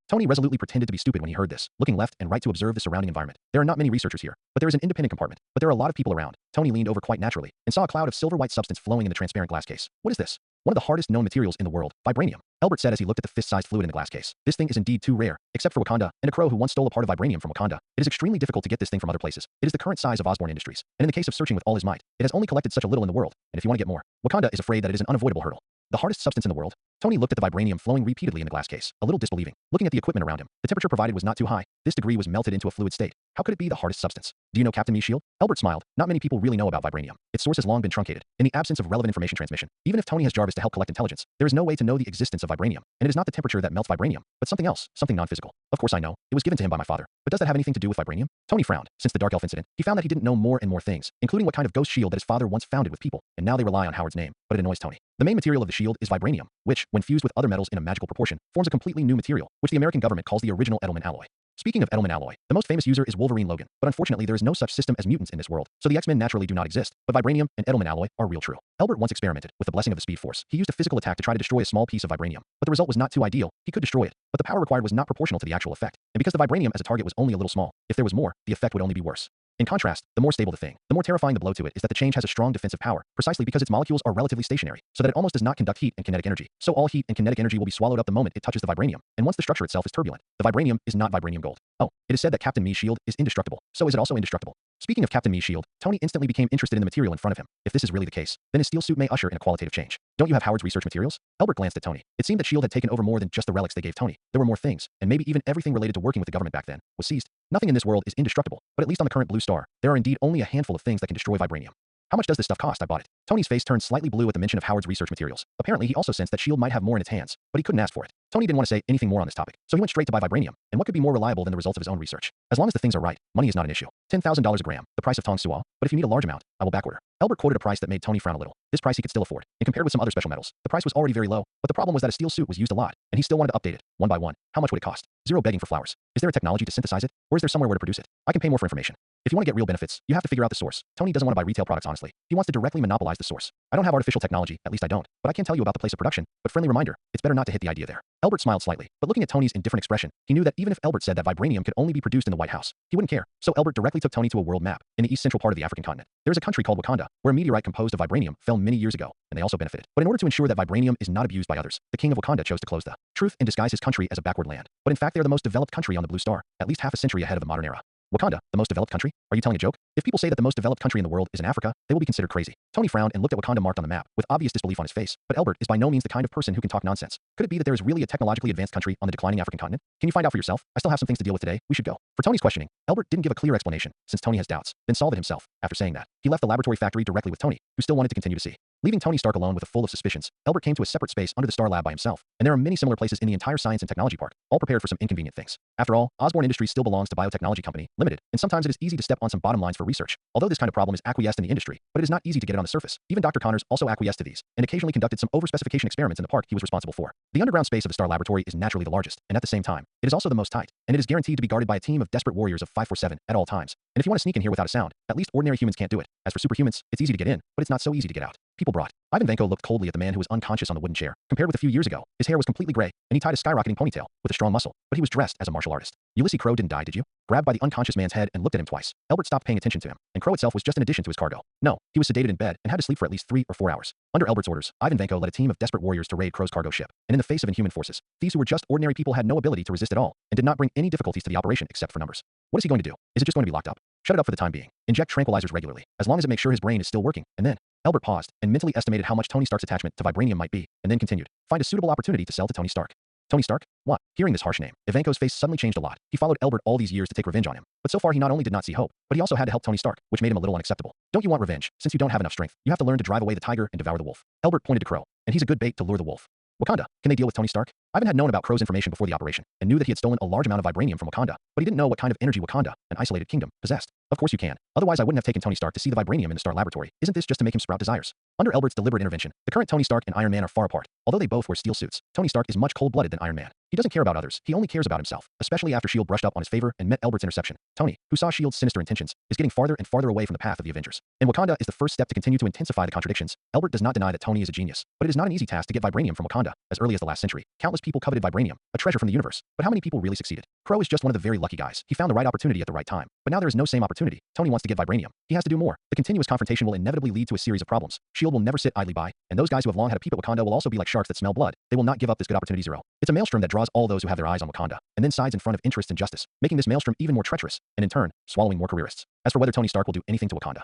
Tony resolutely pretended to be stupid when he heard this, looking left and right to observe the surrounding environment. There are not many researchers here, but there is an independent compartment. But there are a lot of people around. Tony leaned over quite naturally and saw a cloud of silver-white substance flowing in the transparent glass case. What is this? One of the hardest known materials in the world, vibranium. Albert said as he looked at the fist-sized fluid in the glass case. This thing is indeed too rare, except for Wakanda and a crow who once stole a part of vibranium from Wakanda. It is extremely difficult to get this thing from other places. It is the current size of Osborne Industries, and in the case of searching with all his might, it has only collected such a little in the world, and if you want to get more, Wakanda is afraid that it is an unavoidable hurdle. The hardest substance in the world? Tony looked at the vibranium flowing repeatedly in the glass case, a little disbelieving. Looking at the equipment around him, the temperature provided was not too high. This degree was melted into a fluid state. How could it be the hardest substance? Do you know Captain Me's shield? Albert smiled. Not many people really know about vibranium. Its source has long been truncated. In the absence of relevant information transmission, even if Tony has Jarvis to help collect intelligence, there is no way to know the existence of vibranium. And it is not the temperature that melts vibranium, but something else, something non-physical. Of course I know. It was given to him by my father. But does that have anything to do with vibranium? Tony frowned. Since the Dark Elf incident, he found that he didn't know more and more things, including what kind of ghost shield that his father once founded with people, and now they rely on Howard's name. But it annoys Tony. The main material of the shield is vibranium, which, when fused with other metals in a magical proportion, forms a completely new material, which the American government calls the original Edelman alloy. Speaking of Edelman alloy, the most famous user is Wolverine Logan, but unfortunately there is no such system as mutants in this world, so the X-Men naturally do not exist, but vibranium and Edelman alloy are real true. Albert once experimented with the blessing of the Speed Force. He used a physical attack to try to destroy a small piece of vibranium, but the result was not too ideal. He could destroy it, but the power required was not proportional to the actual effect, and because the vibranium as a target was only a little small, if there was more, the effect would only be worse. In contrast, the more stable the thing, the more terrifying the blow to it is that the change has a strong defensive power, precisely because its molecules are relatively stationary, so that it almost does not conduct heat and kinetic energy. So all heat and kinetic energy will be swallowed up the moment it touches the vibranium, and once the structure itself is turbulent, the vibranium is not vibranium gold. Oh, it is said that Captain Me's shield is indestructible. So is it also indestructible? Speaking of Captain Me's shield, Tony instantly became interested in the material in front of him. If this is really the case, then his steel suit may usher in a qualitative change. Don't you have Howard's research materials? Albert glanced at Tony. It seemed that S.H.I.E.L.D. had taken over more than just the relics they gave Tony. There were more things, and maybe even everything related to working with the government back then was seized. Nothing in this world is indestructible, but at least on the current Blue Star, there are indeed only a handful of things that can destroy vibranium. How much does this stuff cost? I bought it. Tony's face turned slightly blue at the mention of Howard's research materials. Apparently, he also sensed that S.H.I.E.L.D. might have more in its hands, but he couldn't ask for it. Tony didn't want to say anything more on this topic, so he went straight to buy vibranium. And what could be more reliable than the results of his own research? As long as the things are right, money is not an issue. $10,000 a gram, the price of Tong Suo, but if you need a large amount, I will backorder. Albert quoted a price that made Tony frown a little. This price he could still afford, and compared with some other special metals, the price was already very low, but the problem was that a steel suit was used a lot, and he still wanted to update it, one by one. How much would it cost? Zero begging for flowers. Is there a technology to synthesize it, or is there somewhere where to produce it? I can pay more for information. If you want to get real benefits, you have to figure out the source. Tony doesn't want to buy retail products honestly. He wants to directly monopolize the source. I don't have artificial technology, at least I don't, but I can tell you about the place of production, but friendly reminder, it's better not to hit the idea there. Albert smiled slightly, but looking at Tony's indifferent expression, he knew that even if Albert said that vibranium could only be produced in the White House, he wouldn't care. So Albert directly took Tony to a world map. In the east central part of the African continent, there is a country called Wakanda, where a meteorite composed of vibranium fell many years ago, and they also benefited. But in order to ensure that vibranium is not abused by others, the king of Wakanda chose to close the truth and disguise his country as a backward land. But in fact they are the most developed country on the Blue Star, at least half a century ahead of the modern era. Wakanda, the most developed country? Are you telling a joke? If people say that the most developed country in the world is in Africa, they will be considered crazy. Tony frowned and looked at Wakanda marked on the map, with obvious disbelief on his face. But Albert is by no means the kind of person who can talk nonsense. Could it be that there is really a technologically advanced country on the declining African continent? Can you find out for yourself? I still have some things to deal with today. We should go. For Tony's questioning, Albert didn't give a clear explanation, since Tony has doubts, then solved it himself. After saying that, he left the laboratory factory directly with Tony, who still wanted to continue to see. Leaving Tony Stark alone with a full of suspicions, Albert came to a separate space under the Star Lab by himself, and there are many similar places in the entire Science and Technology Park, all prepared for some inconvenient things. After all, Osborne Industries still belongs to Biotechnology Company, Limited, and sometimes it is easy to step on some bottom lines for research, although this kind of problem is acquiesced in the industry, but it is not easy to get it on the surface. Even Dr. Connors also acquiesced to these, and occasionally conducted some overspecification experiments in the park he was responsible for. The underground space of the Star Laboratory is naturally the largest, and at the same time, it is also the most tight, and it is guaranteed to be guarded by a team of desperate warriors of 547 at all times. And if you want to sneak in here without a sound, at least ordinary humans can't do it. As for superhumans, it's easy to get in, but it's not so easy to get out. People brought. Ivan Vanko looked coldly at the man who was unconscious on the wooden chair. Compared with a few years ago, his hair was completely gray, and he tied a skyrocketing ponytail with a strong muscle, but he was dressed as a martial artist. Ulysses Crow didn't die, did you? Grabbed by the unconscious man's head and looked at him twice. Albert stopped paying attention to him, and Crow itself was just an addition to his cargo. No, he was sedated in bed and had to sleep for at least 3 or 4 hours. Under Albert's orders, Ivan Vanko led a team of desperate warriors to raid Crow's cargo ship, and in the face of inhuman forces, these who were just ordinary people had no ability to resist at all, and did not bring any difficulties to the operation except for numbers. What is he going to do? Is it just going to be locked up? Shut it up for the time being. Inject tranquilizers regularly, as long as it makes sure his brain is still working, and then Albert paused and mentally estimated how much Tony Stark's attachment to vibranium might be, and then continued. Find a suitable opportunity to sell to Tony Stark. Tony Stark? What? Hearing this harsh name, Ivanko's face suddenly changed a lot. He followed Albert all these years to take revenge on him, but so far he not only did not see hope, but he also had to help Tony Stark, which made him a little unacceptable. Don't you want revenge? Since you don't have enough strength, you have to learn to drive away the tiger and devour the wolf. Albert pointed to Crow, and he's a good bait to lure the wolf. Wakanda, can they deal with Tony Stark? Ivan had known about Crow's information before the operation, and knew that he had stolen a large amount of vibranium from Wakanda, but he didn't know what kind of energy Wakanda, an isolated kingdom, possessed. Of course you can. Otherwise I wouldn't have taken Tony Stark to see the vibranium in the Star Laboratory. Isn't this just to make him sprout desires? Under Elbert's deliberate intervention, the current Tony Stark and Iron Man are far apart. Although they both wear steel suits, Tony Stark is much cold-blooded than Iron Man. He doesn't care about others, he only cares about himself, especially after S.H.I.E.L.D. brushed up on his favor and met Elbert's interception. Tony, who saw S.H.I.E.L.D.'s sinister intentions, is getting farther and farther away from the path of the Avengers. And Wakanda is the first step to continue to intensify the contradictions. Elbert does not deny that Tony is a genius, but it is not an easy task to get vibranium from Wakanda. As early as the last century, countless people coveted vibranium, a treasure from the universe. But how many people really succeeded? Crow is just one of the very lucky guys. He found the right opportunity at the right time. But now there is no same opportunity. Tony wants to get vibranium. He has to do more. The continuous confrontation will inevitably lead to a series of problems. S.H.I.E.L.D. will never sit idly by, and those guys who have long had a peep at Wakanda will also be like sharks that smell blood. They will not give up this good opportunity zero. It's a maelstrom that draws all those who have their eyes on Wakanda, and then sides in front of interest and justice, making this maelstrom even more treacherous, and in turn, swallowing more careerists. As for whether Tony Stark will do anything to Wakanda,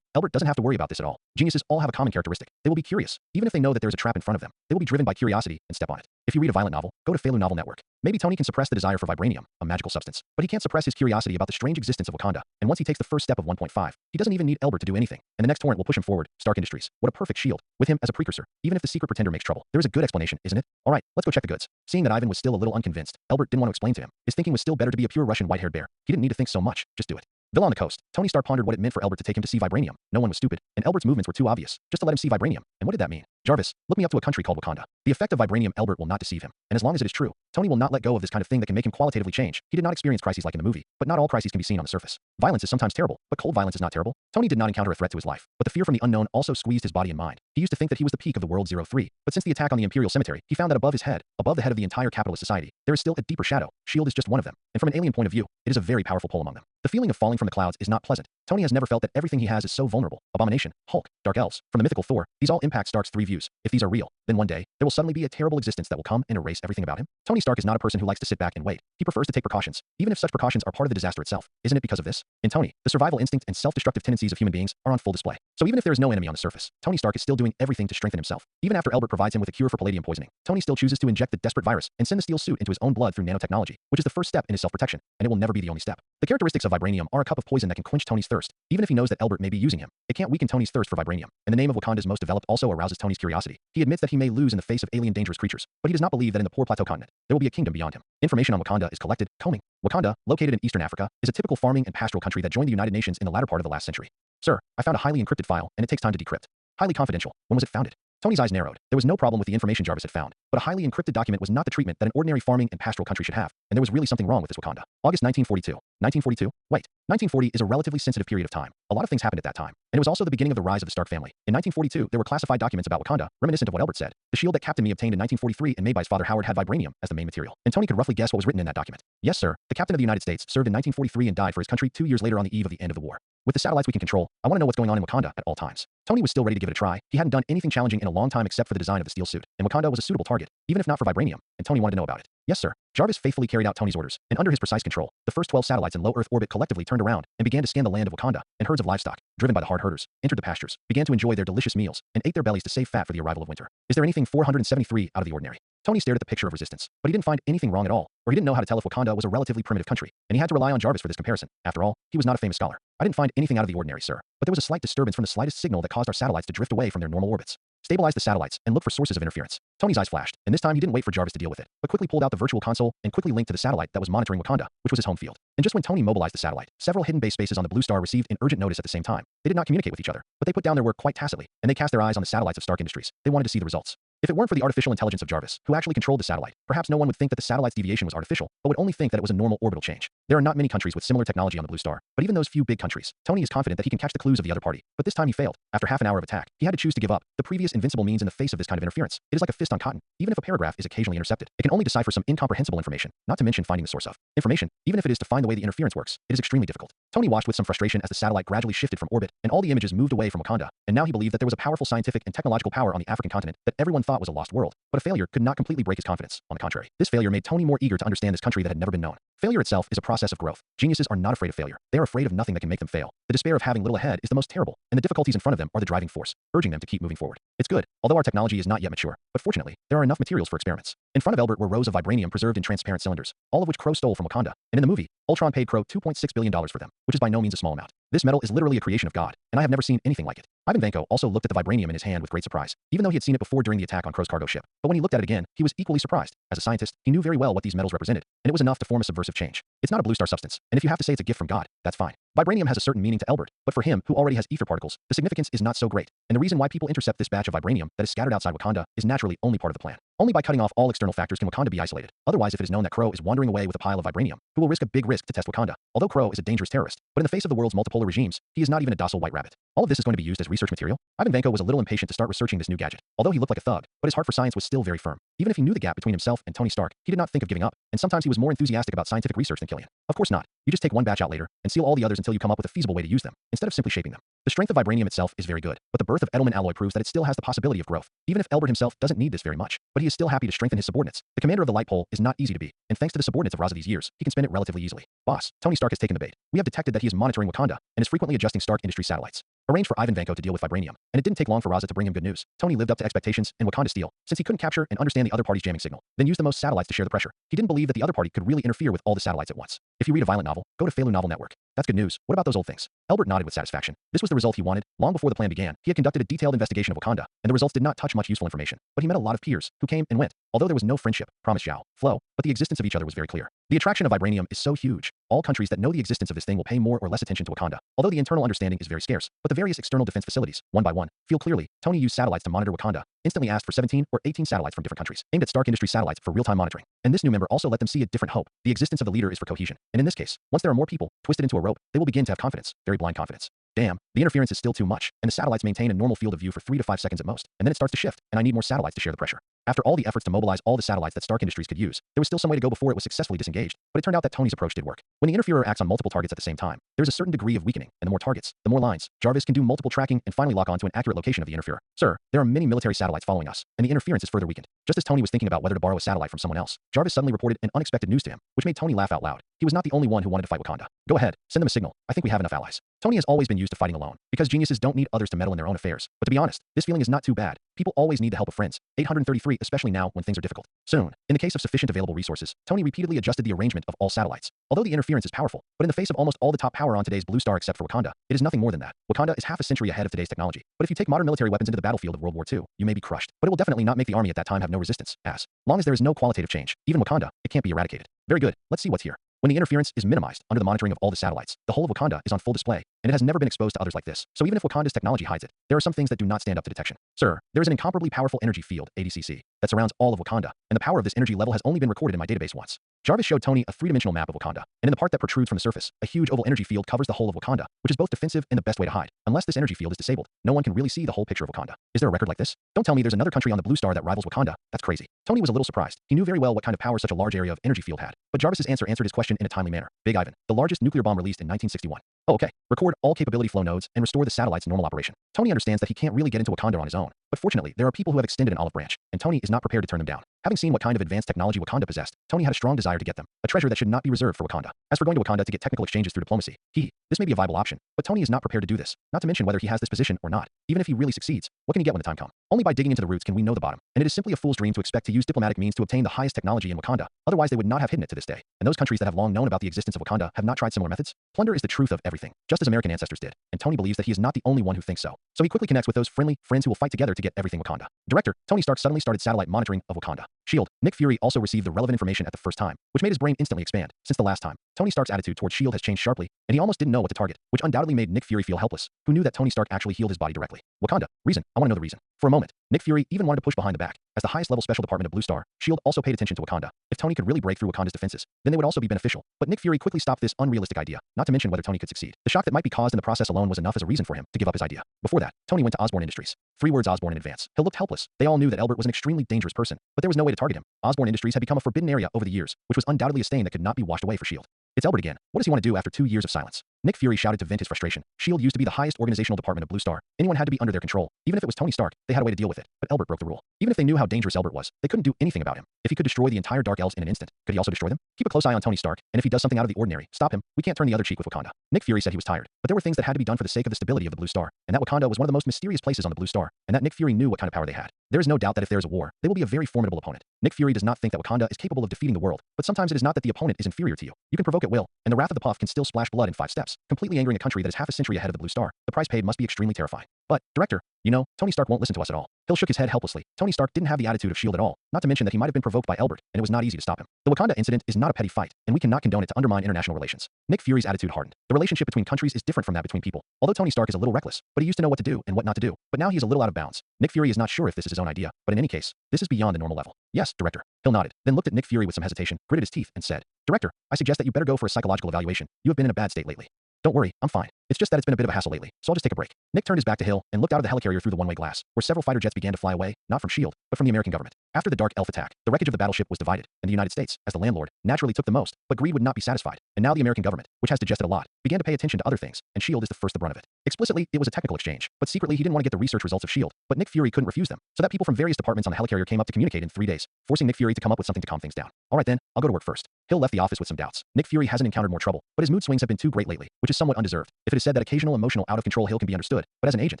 Elbert doesn't have to worry about this at all. Geniuses all have a common characteristic. They will be curious. Even if they know that there is a trap in front of them, they will be driven by curiosity and step on it. If you read a violent novel, go to Felu Novel Network. Maybe Tony can suppress the desire for vibranium, a magical substance, but he can't suppress his curiosity about the strange existence of Wakanda. And once he takes the first step of 1.5, he doesn't even need Elbert to do anything, and the next torrent will push him forward. Stark Industries. What a perfect shield. With him as a precursor, even if the secret pretender makes trouble, there is a good explanation, isn't it? All right, let's go check the goods. Seeing that Ivan was still a little unconvinced, Elbert didn't want to explain to him. His thinking was still better to be a pure Russian white-haired bear. He didn't need to think so much. Just do it. Villa on the coast. Tony Stark pondered what it meant for Elbert to take him to see vibranium. No one was stupid, and Elbert's movements were too obvious, just to let him see vibranium. And what did that mean? Jarvis, look me up to a country called Wakanda. The effect of vibranium Elbert will not deceive him. And as long as it is true, Tony will not let go of this kind of thing that can make him qualitatively change. He did not experience crises like in the movie, but not all crises can be seen on the surface. Violence is sometimes terrible, but cold violence is not terrible. Tony did not encounter a threat to his life, but the fear from the unknown also squeezed his body and mind. He used to think that he was the peak of the world 03, but since the attack on the Imperial Cemetery, he found that above his head, above the head of the entire capitalist society, there is still a deeper shadow. S.H.I.E.L.D. is just one of them, and from an alien point of view, it is a very powerful pull among them. The feeling of falling from the clouds is not pleasant. Tony has never felt that everything he has is so vulnerable. Abomination, Hulk, Dark Elves, from the mythical Thor, these all impact Stark's three views. If these are real, then one day, there will suddenly be a terrible existence that will come and erase everything about him. Tony Stark is not a person who likes to sit back and wait. He prefers to take precautions, even if such precautions are part of the disaster itself. Isn't it because of this? In Tony, the survival instinct and self-destructive tendencies of human beings are on full display. So even if there is no enemy on the surface, Tony Stark is still doing everything to strengthen himself. Even after Elbert provides him with a cure for palladium poisoning, Tony still chooses to inject the desperate virus and send the steel suit into his own blood through nanotechnology, which is the first step in his self-protection, and it will never be the only step. The characteristics of vibranium are a cup of poison that can quench Tony's thirst, even if he knows that Elbert may be using him. It can't weaken Tony's thirst for vibranium, and the name of Wakanda's most developed also arouses Tony's curiosity. He admits that he may lose in the face of alien dangerous creatures, but he does not believe that in the poor plateau continent, there will be a kingdom beyond him. Information on Wakanda is collected, combing. Wakanda, located in eastern Africa, is a typical farming and pastoral country that joined the United Nations in the latter part of the last century. Sir, I found a highly encrypted file, and it takes time to decrypt. Highly confidential. When was it founded? Tony's eyes narrowed. There was no problem with the information Jarvis had found, but a highly encrypted document was not the treatment that an ordinary farming and pastoral country should have, and there was really something wrong with this Wakanda. August 1942. 1942? Wait. 1940 is a relatively sensitive period of time. A lot of things happened at that time, and it was also the beginning of the rise of the Stark family. In 1942, there were classified documents about Wakanda, reminiscent of what Elbert said. The shield that Captain Me obtained in 1943 and made by his father Howard had vibranium as the main material, and Tony could roughly guess what was written in that document. Yes, sir. The Captain of the United States served in 1943 and died for his country 2 years later on the eve of the end of the war. With the satellites we can control, I want to know what's going on in Wakanda at all times. Tony was still ready to give it a try. He hadn't done anything challenging in a long time except for the design of the steel suit, and Wakanda was a suitable target, even if not for vibranium, and Tony wanted to know about it. Yes, sir. Jarvis faithfully carried out Tony's orders, and under his precise control, the first 12 satellites in low Earth orbit collectively turned around and began to scan the land of Wakanda, and herds of livestock, driven by the hard herders, entered the pastures, began to enjoy their delicious meals, and ate their bellies to save fat for the arrival of winter. Is there anything 473 out of the ordinary? Tony stared at the picture of resistance, but he didn't find anything wrong at all, or he didn't know how to tell if Wakanda was a relatively primitive country, and he had to rely on Jarvis for this comparison. After all, he was not a famous scholar. I didn't find anything out of the ordinary, sir, but there was a slight disturbance from the slightest signal that caused our satellites to drift away from their normal orbits. Stabilize the satellites and look for sources of interference. Tony's eyes flashed, and this time he didn't wait for Jarvis to deal with it, but quickly pulled out the virtual console and quickly linked to the satellite that was monitoring Wakanda, which was his home field. And just when Tony mobilized the satellite, several hidden base spaces on the blue star received an urgent notice at the same time. They did not communicate with each other, but they put down their work quite tacitly, and they cast their eyes on the satellites of Stark Industries. They wanted to see the results. If it weren't for the artificial intelligence of Jarvis, who actually controlled the satellite, perhaps no one would think that the satellite's deviation was artificial, but would only think that it was a normal orbital change. There are not many countries with similar technology on the blue star, but even those few big countries, Tony is confident that he can catch the clues of the other party. But this time he failed. After half an hour of attack, he had to choose to give up. The previous invincible means in the face of this kind of interference. It is like a fist on cotton. Even if a paragraph is occasionally intercepted, it can only decipher some incomprehensible information, not to mention finding the source of information. Even if it is to find the way the interference works, it is extremely difficult. Tony watched with some frustration as the satellite gradually shifted from orbit, and all the images moved away from Wakanda, and now he believed that there was a powerful scientific and technological power on the African continent that everyone thought was a lost world. But a failure could not completely break his confidence. On the contrary, this failure made Tony more eager to understand this country that had never been known. Failure itself is a process of growth. Geniuses are not afraid of failure. They are afraid of nothing that can make them fail. The despair of having little ahead is the most terrible, and the difficulties in front of them are the driving force, urging them to keep moving forward. It's good, although our technology is not yet mature, but fortunately, there are enough materials for experiments. In front of Elbert were rows of vibranium preserved in transparent cylinders, all of which Crow stole from Wakanda, and in the movie, Ultron paid Crow $2.6 billion for them, which is by no means a small amount. This metal is literally a creation of God, and I have never seen anything like it. Ivan Vanko also looked at the vibranium in his hand with great surprise, even though he had seen it before during the attack on Crow's cargo ship. But when he looked at it again, he was equally surprised. As a scientist, he knew very well what these metals represented, and it was enough to form a subversive change. It's not a blue star substance, and if you have to say it's a gift from God, that's fine. Vibranium has a certain meaning to Elbert, but for him, who already has ether particles, the significance is not so great, and the reason why people intercept this batch of vibranium that is scattered outside Wakanda is naturally only part of the plan. Only by cutting off all external factors can Wakanda be isolated. Otherwise, if it is known that Crow is wandering away with a pile of vibranium, who will risk a big risk to test Wakanda. Although Crow is a dangerous terrorist, but in the face of the world's multipolar regimes, he is not even a docile white rabbit. All of this is going to be used as research material. Ivan Vanko was a little impatient to start researching this new gadget. Although he looked like a thug, but his heart for science was still very firm. Even if he knew the gap between himself and Tony Stark, he did not think of giving up, and sometimes he was more enthusiastic about scientific research than Killian. Of course not. You just take one batch out later and seal all the others until you come up with a feasible way to use them, instead of simply shaping them. The strength of vibranium itself is very good, but the birth of Edelman alloy proves that it still has the possibility of growth. Even if Elbert himself doesn't need this very much, but he is still happy to strengthen his subordinates. The commander of the light pole is not easy to be, and thanks to the subordinates of Raza these years, he can spin it relatively easily. Boss, Tony Stark has taken the bait. We have detected that he is monitoring Wakanda and is frequently adjusting Stark Industries satellites. Arranged for Ivan Vanko to deal with vibranium, and it didn't take long for Raza to bring him good news. Tony lived up to expectations in Wakanda Steel, since he couldn't capture and understand the other party's jamming signal, then used the most satellites to share the pressure. He didn't believe that the other party could really interfere with all the satellites at once. If you read a violent novel, go to Felu Novel Network. That's good news. What about those old things? Elbert nodded with satisfaction. This was the result he wanted. Long before the plan began, he had conducted a detailed investigation of Wakanda, and the results did not touch much useful information. But he met a lot of peers who came and went. Although there was no friendship, promise Zhao, flow, but the existence of each other was very clear. The attraction of vibranium is so huge. All countries that know the existence of this thing will pay more or less attention to Wakanda. Although the internal understanding is very scarce, but the various external defense facilities, one by one, feel clearly. Tony used satellites to monitor Wakanda, instantly asked for 17 or 18 satellites from different countries, aimed at Stark Industries satellites for real-time monitoring. And this new member also let them see a different hope. The existence of the leader is for cohesion. And in this case, once there are more people twisted into a rope, they will begin to have confidence, very blind confidence. Damn, the interference is still too much, and the satellites maintain a normal field of view for 3 to 5 seconds at most, and then it starts to shift, and I need more satellites to share the pressure. After all the efforts to mobilize all the satellites that Stark Industries could use, there was still some way to go before it was successfully disengaged, but it turned out that Tony's approach did work. When the interferer acts on multiple targets at the same time, there's a certain degree of weakening, and the more targets, the more lines. Jarvis can do multiple tracking and finally lock on to an accurate location of the interferer. Sir, there are many military satellites following us, and the interference is further weakened. Just as Tony was thinking about whether to borrow a satellite from someone else, Jarvis suddenly reported an unexpected news to him, which made Tony laugh out loud. He was not the only one who wanted to fight Wakanda. Go ahead, send them a signal. I think we have enough allies. Tony has always been used to fighting alone, because geniuses don't need others to meddle in their own affairs. But to be honest, this feeling is not too bad. People always need the help of friends. 833, especially now when things are difficult. Soon, in the case of sufficient available resources, Tony repeatedly adjusted the arrangement of all satellites. Although the interference is powerful, but in the face of almost all the top power on today's blue star except for Wakanda, it is nothing more than that. Wakanda is half a century ahead of today's technology. But if you take modern military weapons into the battlefield of World War II, you may be crushed. But it will definitely not make the army at that time have no resistance. As long as there is no qualitative change, even Wakanda, it can't be eradicated. Very good, let's see what's here. When the interference is minimized under the monitoring of all the satellites, the whole of Wakanda is on full display, and it has never been exposed to others like this. So even if Wakanda's technology hides it, there are some things that do not stand up to detection. Sir, there is an incomparably powerful energy field, ADCC, that surrounds all of Wakanda, and the power of this energy level has only been recorded in my database once. Jarvis showed Tony a three-dimensional map of Wakanda, and in the part that protrudes from the surface, a huge oval energy field covers the whole of Wakanda, which is both defensive and the best way to hide. Unless this energy field is disabled, no one can really see the whole picture of Wakanda. Is there a record like this? Don't tell me there's another country on the blue star that rivals Wakanda. That's crazy. Tony was a little surprised. He knew very well what kind of power such a large area of energy field had, but Jarvis's answer answered his question in a timely manner. Big Ivan, the largest nuclear bomb released in 1961. Oh, okay. Record all capability flow nodes and restore the satellite's normal operation. Tony understands that he can't really get into Wakanda on his own, but fortunately, there are people who have extended an olive branch, and Tony is not prepared to turn them down. Having seen what kind of advanced technology Wakanda possessed, Tony had a strong desire to get them, a treasure that should not be reserved for Wakanda. As for going to Wakanda to get technical exchanges through diplomacy, this may be a viable option, but Tony is not prepared to do this, not to mention whether he has this position or not. Even if he really succeeds, what can he get when the time comes? Only by digging into the roots can we know the bottom, and it is simply a fool's dream to expect to use diplomatic means to obtain the highest technology in Wakanda, otherwise they would not have hidden it to this day. And those countries that have long known about the existence of Wakanda have not tried similar methods. Plunder is the truth of everything, just as American ancestors did, and Tony believes that he is not the only one who thinks so. So he quickly connects with those friendly friends who will fight together to get everything Wakanda. Director, Tony Stark suddenly started satellite monitoring of Wakanda. SHIELD, Nick Fury also received the relevant information at the first time, which made his brain instantly expand. Since the last time, Tony Stark's attitude toward SHIELD has changed sharply, and he almost didn't know what to target, which undoubtedly made Nick Fury feel helpless, who knew that Tony Stark actually healed his body directly. Wakanda, reason, I want to know the reason. For a moment, Nick Fury even wanted to push behind the back. As the highest level special department of Blue Star, SHIELD also paid attention to Wakanda. If Tony could really break through Wakanda's defenses, then they would also be beneficial. But Nick Fury quickly stopped this unrealistic idea, not to mention whether Tony could succeed. The shock that might be caused in the process alone was enough as a reason for him to give up his idea. Before that, Tony went to Osborne Industries. 3 words Osborne in advance. He looked helpless. They all knew that Elbert was an extremely dangerous person, but there was no way to target him. Osborne Industries had become a forbidden area over the years, which was undoubtedly a stain that could not be washed away for SHIELD. It's Elbert again. What does he want to do after 2 years of silence? Nick Fury shouted to vent his frustration. SHIELD used to be the highest organizational department of Blue Star. Anyone had to be under their control. Even if it was Tony Stark, they had a way to deal with it. But Elbert broke the rule. Even if they knew how dangerous Elbert was, they couldn't do anything about him. If he could destroy the entire Dark Elves in an instant, could he also destroy them? Keep a close eye on Tony Stark, and if he does something out of the ordinary, stop him. We can't turn the other cheek with Wakanda. Nick Fury said he was tired, but there were things that had to be done for the sake of the stability of the Blue Star, and that Wakanda was one of the most mysterious places on the Blue Star, and that Nick Fury knew what kind of power they had. There is no doubt that if there is a war, they will be a very formidable opponent. Nick Fury does not think that Wakanda is capable of defeating the world, but sometimes it is not that the opponent is inferior to you. You can provoke at will, and the wrath of the Puff can still splash blood in 5 steps, completely angering a country that is half a century ahead of the Blue Star. The price paid must be extremely terrifying. But, Director, you know, Tony Stark won't listen to us at all. Hill shook his head helplessly. Tony Stark didn't have the attitude of S.H.I.E.L.D. at all, not to mention that he might have been provoked by Elbert, and it was not easy to stop him. The Wakanda incident is not a petty fight, and we cannot condone it to undermine international relations. Nick Fury's attitude hardened. The relationship between countries is different from that between people. Although Tony Stark is a little reckless, but he used to know what to do and what not to do. But now he is a little out of bounds. Nick Fury is not sure if this is his own idea, but in any case, this is beyond the normal level. Yes, Director. Hill nodded, then looked at Nick Fury with some hesitation, gritted his teeth, and said, Director, I suggest that you better go for a psychological evaluation. You have been in a bad state lately. Don't worry, I'm fine. It's just that it's been a bit of a hassle lately, so I'll just take a break. Nick turned his back to Hill and looked out of the helicarrier through the one-way glass, where several fighter jets began to fly away, not from S.H.I.E.L.D., but from the American government. After the Dark Elf attack, the wreckage of the battleship was divided, and the United States, as the landlord, naturally took the most, but greed would not be satisfied. And now the American government, which has digested a lot, began to pay attention to other things, and S.H.I.E.L.D. is the first the brunt of it. Explicitly, it was a technical exchange, but secretly he didn't want to get the research results of S.H.I.E.L.D., but Nick Fury couldn't refuse them, so that people from various departments on the helicarrier came up to communicate in 3 days, forcing Nick Fury to come up with something to calm things down. All right then, I'll go to work first. Hill left the office with some doubts. Nick Fury hasn't encountered more trouble, but his mood swings have been too great lately, which is somewhat undeserved. If it is said that occasional emotional out-of-control Hill can be understood, but as an agent,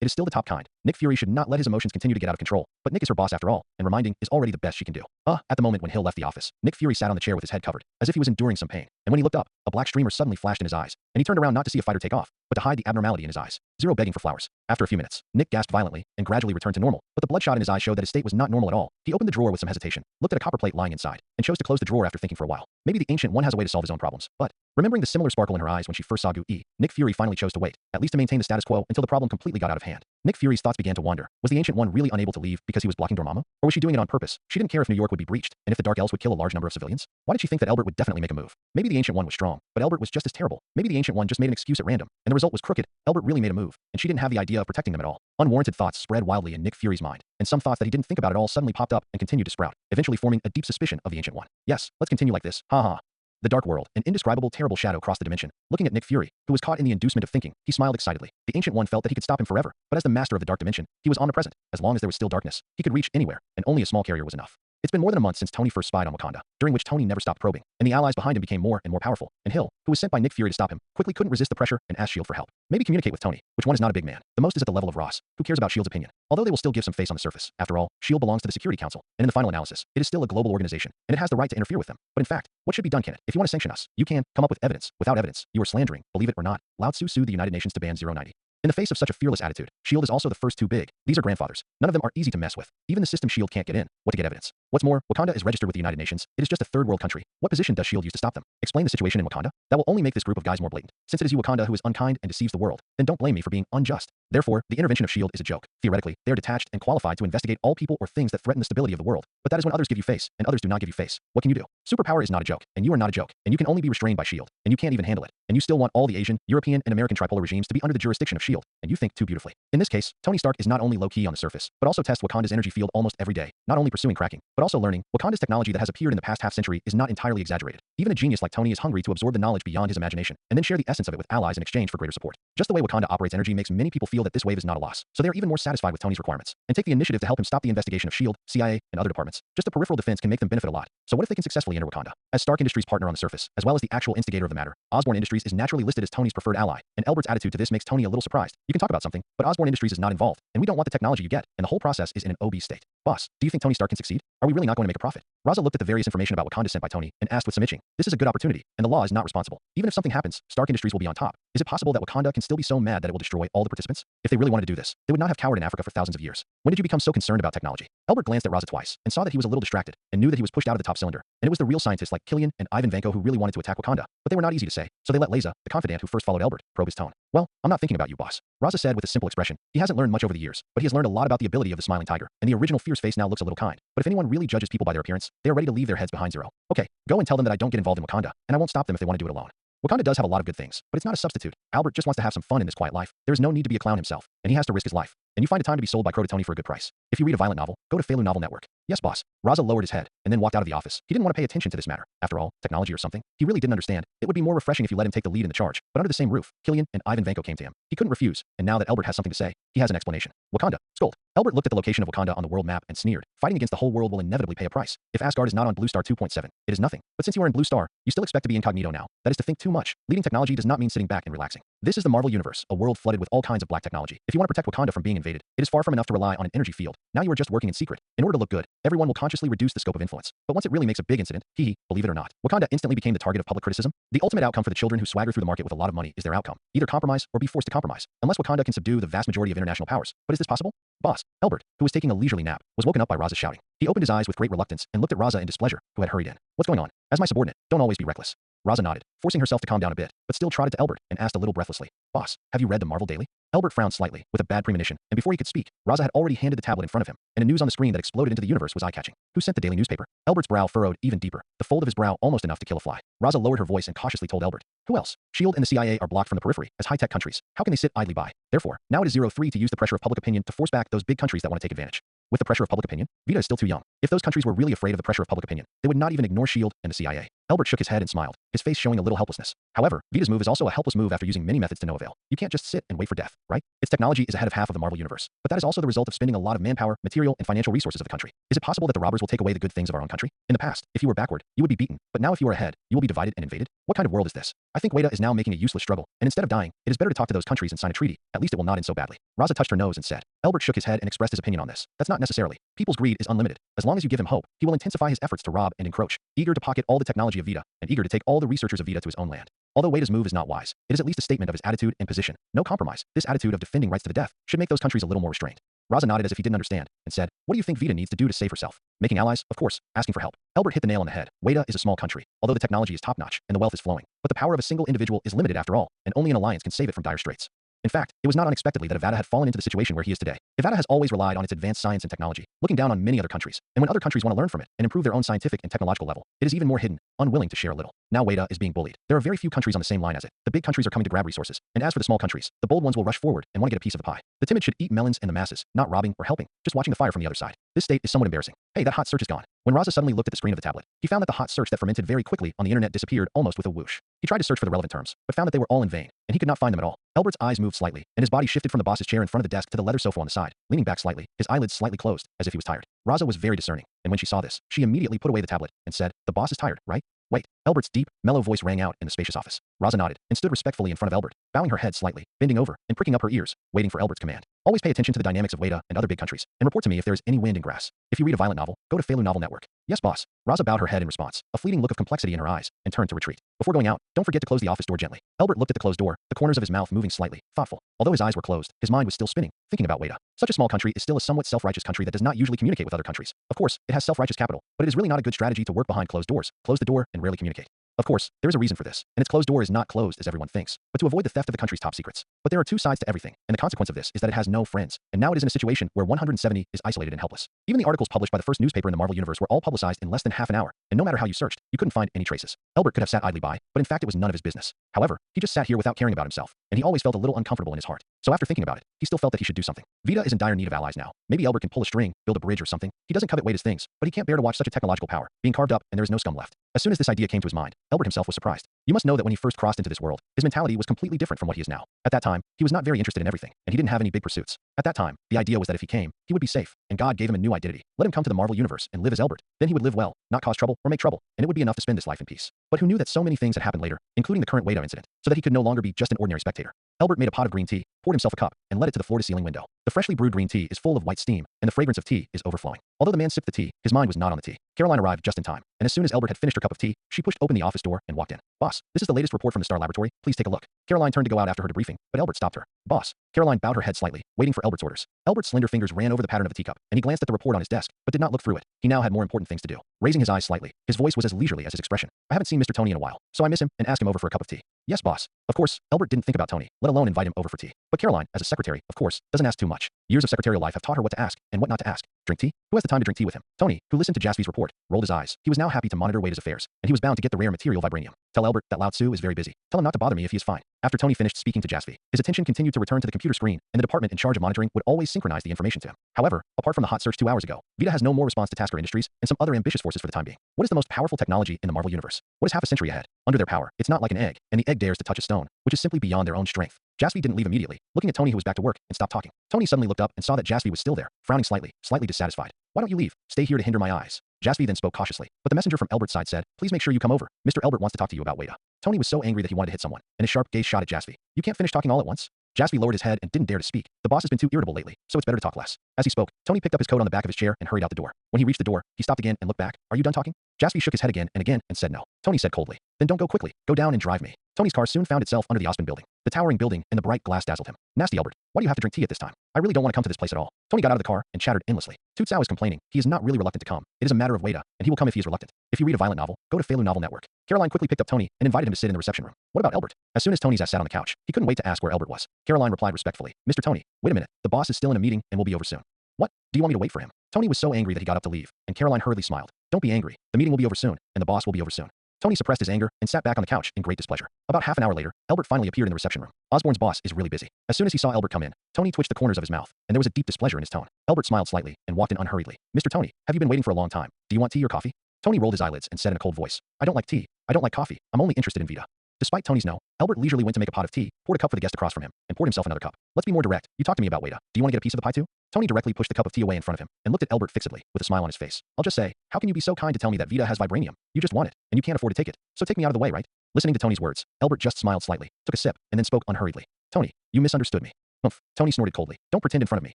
it is still the top kind. Nick Fury should not let his emotions continue to get out of control, but Nick is her boss after all, and reminding is already the best she can do. At the moment when Hill left the office, Nick Fury sat on the chair with his head covered, as if he was enduring some pain, and when he looked up, a black streamer suddenly flashed in his eyes, and he turned around not to see a fighter take off, but to hide the abnormality in his eyes. Zero begging for flowers. After a few minutes, Nick gasped violently and gradually returned to normal, but the bloodshot in his eyes showed that his state was not normal at all. He opened the drawer with some hesitation, looked at a copper plate lying inside, and chose to close the drawer after thinking for a while. Maybe the Ancient One has a way to solve his own problems, but remembering the similar sparkle in her eyes when she first saw Gu-E, Nick Fury finally chose to wait, at least to maintain the status quo until the problem completely got out of hand. Nick Fury's thoughts began to wander. Was the Ancient One really unable to leave because he was blocking Dormammu? Or was she doing it on purpose? She didn't care if New York would be breached, and if the Dark Elves would kill a large number of civilians. Why did she think that Elbert would definitely make a move? Maybe the Ancient One was strong, but Elbert was just as terrible. Maybe the Ancient One just made an excuse at random, and the result was crooked. Elbert really made a move, and she didn't have the idea of protecting them at all. Unwarranted thoughts spread wildly in Nick Fury's mind, and some thoughts that he didn't think about at all suddenly popped up and continued to sprout, eventually forming a deep suspicion of the Ancient One. Yes, let's continue like this. Ha ha. The dark world, an indescribable terrible shadow crossed the dimension. Looking at Nick Fury, who was caught in the inducement of thinking, he smiled excitedly. The Ancient One felt that he could stop him forever, but as the master of the dark dimension, he was omnipresent. As long as there was still darkness, he could reach anywhere, and only a small carrier was enough. It's been more than a month since Tony first spied on Wakanda, during which Tony never stopped probing, and the allies behind him became more and more powerful, and Hill, who was sent by Nick Fury to stop him, quickly couldn't resist the pressure and asked S.H.I.E.L.D. for help. Maybe communicate with Tony, which one is not a big man. The most is at the level of Ross, who cares about S.H.I.E.L.D.'s opinion. Although they will still give some face on the surface, after all, S.H.I.E.L.D. belongs to the Security Council, and in the final analysis, it is still a global organization, and it has the right to interfere with them. But in fact, what should be done can it? If you want to sanction us, you can, come up with evidence. Without evidence, you are slandering, believe it or not. Lao Tzu sued the United Nations to ban 090. In the face of such a fearless attitude, S.H.I.E.L.D. is also the first too big. These are grandfathers. None of them are easy to mess with. Even the system S.H.I.E.L.D. can't get in. What to get evidence? What's more, Wakanda is registered with the United Nations. It is just a third world country. What position does S.H.I.E.L.D. use to stop them? Explain the situation in Wakanda? That will only make this group of guys more blatant. Since it is you Wakanda who is unkind and deceives the world, then don't blame me for being unjust. Therefore, the intervention of S.H.I.E.L.D. is a joke. Theoretically, they are detached and qualified to investigate all people or things that threaten the stability of the world. But that is when others give you face, and others do not give you face. What can you do? Superpower is not a joke, and you are not a joke, and you can only be restrained by S.H.I.E.L.D., and you can't even handle it. And you still want all the Asian, European, and American tripolar regimes to be under the jurisdiction of S.H.I.E.L.D., and you think too beautifully. In this case, Tony Stark is not only low-key on the surface, but also tests Wakanda's energy field almost every day, not only pursuing cracking, but also learning. Wakanda's technology that has appeared in the past half-century is not entirely exaggerated. Even a genius like Tony is hungry to absorb the knowledge beyond his imagination, and then share the essence of it with allies in exchange for greater support. Just the way Wakanda operates energy makes many people feel that this wave is not a loss, so they are even more satisfied with Tony's requirements, and take the initiative to help him stop the investigation of S.H.I.E.L.D., CIA, and other departments. Just a peripheral defense can make them benefit a lot. So what if they can successfully enter Wakanda? As Stark Industries' partner on the surface, as well as the actual instigator of the matter, Osborn Industries is naturally listed as Tony's preferred ally, and Elbert's attitude to this makes Tony a little surprised. You can talk about something, but Osborn Industries is not involved, and we don't want the technology you get, and the whole process is in an OB state. Boss, do you think Tony Stark can succeed? Are we really not going to make a profit? Raza looked at the various information about Wakanda sent by Tony and asked with some itching. This is a good opportunity, and the law is not responsible. Even if something happens, Stark Industries will be on top. Is it possible that Wakanda can still be so mad that it will destroy all the participants? If they really wanted to do this, they would not have cowered in Africa for thousands of years. When did you become so concerned about technology? Elbert glanced at Raza twice and saw that he was a little distracted and knew that he was pushed out of the top cylinder. And it was the real scientists like Killian and Ivan Vanko who really wanted to attack Wakanda, but they were not easy to say, so they let Leza, the confidant who first followed Elbert, probe his tone. Well, I'm not thinking about you, boss. Raza said with a simple expression. He hasn't learned much over the years, but he has learned a lot about the ability of the smiling tiger, and the original fierce face now looks a little kind. But if anyone really judges people by their appearance, they are ready to leave their heads behind zero. Okay, go and tell them that I don't get involved in Wakanda, and I won't stop them if they want to do it alone. Wakanda does have a lot of good things, but it's not a substitute. Albert just wants to have some fun in this quiet life. There is no need to be a clown himself, and he has to risk his life. And you find a time to be sold by Crotoni for a good price. If you read a violent novel, go to Felu Novel Network. Yes, boss. Raza lowered his head and then walked out of the office. He didn't want to pay attention to this matter. After all, technology or something. He really didn't understand. It would be more refreshing if you let him take the lead in the charge. But under the same roof, Killian and Ivan Vanko came to him. He couldn't refuse, and now that Elbert has something to say, he has an explanation. Wakanda. Scold. Elbert looked at the location of Wakanda on the world map and sneered. Fighting against the whole world will inevitably pay a price. If Asgard is not on Blue Star 2.7, it is nothing. But since you are in Blue Star, you still expect to be incognito now. That is to think too much. Leading technology does not mean sitting back and relaxing. This is the Marvel Universe, a world flooded with all kinds of black technology. If you you want to protect Wakanda from being invaded, it is far from enough to rely on an energy field. Now you are just working in secret. In order to look good, everyone will consciously reduce the scope of influence. But once it really makes a big incident, believe it or not, Wakanda instantly became the target of public criticism. The ultimate outcome for the children who swagger through the market with a lot of money is their outcome. Either compromise or be forced to compromise. Unless Wakanda can subdue the vast majority of international powers. But is this possible? Boss, Albert, who was taking a leisurely nap, was woken up by Raza shouting. He opened his eyes with great reluctance and looked at Raza in displeasure, who had hurried in. What's going on? As my subordinate, don't always be reckless. Raza nodded, forcing herself to calm down a bit, but still trotted to Albert and asked a little breathlessly, Boss, have you read the Marvel Daily? Albert frowned slightly, with a bad premonition, and before he could speak, Raza had already handed the tablet in front of him, and a news on the screen that exploded into the universe was eye-catching. Who sent the daily newspaper? Albert's brow furrowed even deeper, the fold of his brow almost enough to kill a fly. Raza lowered her voice and cautiously told Albert, Who else? SHIELD and the CIA are blocked from the periphery, as high-tech countries. How can they sit idly by? Therefore, now it is 03 to use the pressure of public opinion to force back those big countries that want to take advantage. With the pressure of public opinion, Vita is still too young. If those countries were really afraid of the pressure of public opinion, they would not even ignore SHIELD and the CIA. Albert shook his head and smiled, his face showing a little helplessness. However, Vita's move is also a helpless move after using many methods to no avail. You can't just sit and wait for death, right? Its technology is ahead of half of the Marvel universe. But that is also the result of spending a lot of manpower, material, and financial resources of the country. Is it possible that the robbers will take away the good things of our own country? In the past, if you were backward, you would be beaten. But now if you are ahead, you will be divided and invaded? What kind of world is this? I think Weta is now making a useless struggle, and instead of dying, it is better to talk to those countries and sign a treaty. At least it will not end so badly. Raza touched her nose and said. Albert shook his head and expressed his opinion on this. That's not necessarily. People's greed is unlimited. As long as you give him hope, he will intensify his efforts to rob and encroach, eager to pocket all the technology of Vita, and eager to take all the researchers of Vita to his own land. Although Weta's move is not wise, it is at least a statement of his attitude and position. No compromise. This attitude of defending rights to the death should make those countries a little more restrained. Raza nodded as if he didn't understand, and said, What do you think Vita needs to do to save herself? Making allies, of course, asking for help. Albert hit the nail on the head. Weta is a small country, although the technology is top-notch and the wealth is flowing. But the power of a single individual is limited after all, and only an alliance can save it from dire straits. In fact, it was not unexpectedly that Avada had fallen into the situation where he is today. Avada has always relied on its advanced science and technology, looking down on many other countries, and when other countries want to learn from it and improve their own scientific and technological level, it is even more hidden, unwilling to share a little. Now Weta is being bullied. There are very few countries on the same line as it. The big countries are coming to grab resources, and as for the small countries, the bold ones will rush forward and want to get a piece of the pie. The timid should eat melons and the masses, not robbing or helping, just watching the fire from the other side. This state is somewhat embarrassing. Hey, that hot search is gone. When Raza suddenly looked at the screen of the tablet, he found that the hot search that fermented very quickly on the internet disappeared almost with a whoosh. He tried to search for the relevant terms, but found that they were all in vain, and he could not find them at all. Albert's eyes moved slightly, and his body shifted from the boss's chair in front of the desk to the leather sofa on the side, leaning back slightly, his eyelids slightly closed, as if he was tired. Raza was very discerning, and when she saw this, she immediately put away the tablet and said, The boss is tired, right? Wait. Albert's deep, mellow voice rang out in the spacious office. Raza nodded and stood respectfully in front of Albert, bowing her head slightly, bending over, and pricking up her ears, waiting for Albert's command. Always pay attention to the dynamics of Weta and other big countries, and report to me if there is any wind in grass. If you read a violent novel, go to Feilu Novel Network. Yes, boss. Raza bowed her head in response, a fleeting look of complexity in her eyes, and turned to retreat. Before going out, don't forget to close the office door gently. Albert looked at the closed door, the corners of his mouth moving slightly, thoughtful. Although his eyes were closed, his mind was still spinning, thinking about Weta. Such a small country is still a somewhat self-righteous country that does not usually communicate with other countries. Of course, it has self-righteous capital, but it is really not a good strategy to work behind closed doors, close the door, and rarely communicate. Of course, there is a reason for this, and its closed door is not closed as everyone thinks, but to avoid the theft of the country's top secrets. But there are two sides to everything, and the consequence of this is that it has no friends, and now it is in a situation where 170 is isolated and helpless. Even the articles published by the first newspaper in the Marvel universe were all publicized in less than half an hour, and no matter how you searched, you couldn't find any traces. Albert could have sat idly by, but in fact it was none of his business. However, he just sat here without caring about himself, and he always felt a little uncomfortable in his heart. So after thinking about it, he still felt that he should do something. Vita is in dire need of allies now. Maybe Albert can pull a string, build a bridge or something. He doesn't covet Weta's things, but he can't bear to watch such a technological power being carved up, and there is no scum left. As soon as this idea came to his mind, Albert himself was surprised. You must know that when he first crossed into this world, his mentality was completely different from what he is now. At that time, he was not very interested in everything, and he didn't have any big pursuits. At that time, the idea was that if he came, he would be safe, and God gave him a new identity. Let him come to the Marvel universe and live as Albert. Then he would live well, not cause trouble or make trouble, and it would be enough to spend his life in peace. But who knew that so many things had happened later, including the current Weta incident, so that he could no longer be just an ordinary spectator. Albert made a pot of green tea, poured himself a cup, and led it to the floor-to-ceiling window. The freshly brewed green tea is full of white steam, and the fragrance of tea is overflowing. Although the man sipped the tea, his mind was not on the tea. Caroline arrived just in time, and as soon as Albert had finished her cup of tea, she pushed open the office door and walked in. Boss, this is the latest report from the Star Laboratory. Please take a look. Caroline turned to go out after her debriefing, but Albert stopped her. Boss. Caroline bowed her head slightly, waiting for Albert's orders. Albert's slender fingers ran over the pattern of a teacup, and he glanced at the report on his desk, but did not look through it. He now had more important things to do. Raising his eyes slightly, his voice was as leisurely as his expression. I haven't seen Mr. Tony in a while, so I miss him and ask him over for a cup of tea. Yes, boss. Of course, Albert didn't think about Tony, let alone invite him over for tea. But Caroline, as a secretary, of course, doesn't ask too much. Years of secretarial life have taught her what to ask and what not to ask. Drink tea? Who has the time to drink tea with him? Tony, who listened to Jasvy's report, rolled his eyes. He was now happy to monitor Weta's affairs, and he was bound to get the rare material vibranium. Tell Albert that Lao Tzu is very busy. Tell him not to bother me if he is fine. After Tony finished speaking to Jasvy, his attention continued to return to the computer screen, and the department in charge of monitoring would always synchronize the information to him. However, apart from the hot search 2 hours ago, Vita has no more response to Tasker Industries and some other ambitious forces for the time being. What is the most powerful technology in the Marvel universe? What is half a century ahead? Under their power, it's not like an egg, and the egg dares to touch a stone, which is simply beyond their own strength. Jasvy didn't leave immediately, looking at Tony who was back to work, and stopped talking. Tony suddenly looked up and saw that Jasvy was still there, frowning slightly dissatisfied. Why don't you leave? Stay here to hinder my eyes. Jasvy then spoke cautiously, but the messenger from Albert's side said, please make sure you come over. Mr. Albert wants to talk to you about Weta. Tony was so angry that he wanted to hit someone, and his sharp gaze shot at Jasvy. You can't finish talking all at once? Jaspy lowered his head and didn't dare to speak. The boss has been too irritable lately, so it's better to talk less. As he spoke, Tony picked up his coat on the back of his chair and hurried out the door. When he reached the door, he stopped again and looked back. Are you done talking? Jaspy shook his head again and said no. Tony said coldly. Then don't go quickly. Go down and drive me. Tony's car soon found itself under the Osmond building. The towering building and the bright glass dazzled him. Nasty Albert, why do you have to drink tea at this time? I really don't want to come to this place at all. Tony got out of the car and chattered endlessly. Tutsao is complaining. He is not really reluctant to come. It is a matter of Wada, and he will come if he is reluctant. If you read a violent novel, go to Feilu Novel Network. Caroline quickly picked up Tony and invited him to sit in the reception room. What about Albert? As soon as Tony's ass sat on the couch, he couldn't wait to ask where Albert was. Caroline replied respectfully, Mr. Tony, wait a minute. The boss is still in a meeting and will be over soon. What? Do you want me to wait for him? Tony was so angry that he got up to leave, and Caroline hurriedly smiled. Don't be angry. The meeting will be over soon, and the boss will be over soon. Tony suppressed his anger and sat back on the couch in great displeasure. About half an hour later, Albert finally appeared in the reception room. Osborne's boss is really busy. As soon as he saw Albert come in, Tony twitched the corners of his mouth, and there was a deep displeasure in his tone. Albert smiled slightly and walked in unhurriedly. Mr. Tony, have you been waiting for a long time? Do you want tea or coffee? Tony rolled his eyelids and said in a cold voice, I don't like tea. I don't like coffee. I'm only interested in Vita. Despite Tony's no, Albert leisurely went to make a pot of tea, poured a cup for the guest across from him, and poured himself another cup. Let's be more direct. You talked to me about Wada. Do you want to get a piece of the pie too? Tony directly pushed the cup of tea away in front of him and looked at Albert fixedly, with a smile on his face. I'll just say, how can you be so kind to tell me that Vita has vibranium? You just want it, and you can't afford to take it. So take me out of the way, right? Listening to Tony's words, Albert just smiled slightly, took a sip, and then spoke unhurriedly. Tony, you misunderstood me. Humph. Tony snorted coldly. Don't pretend in front of me.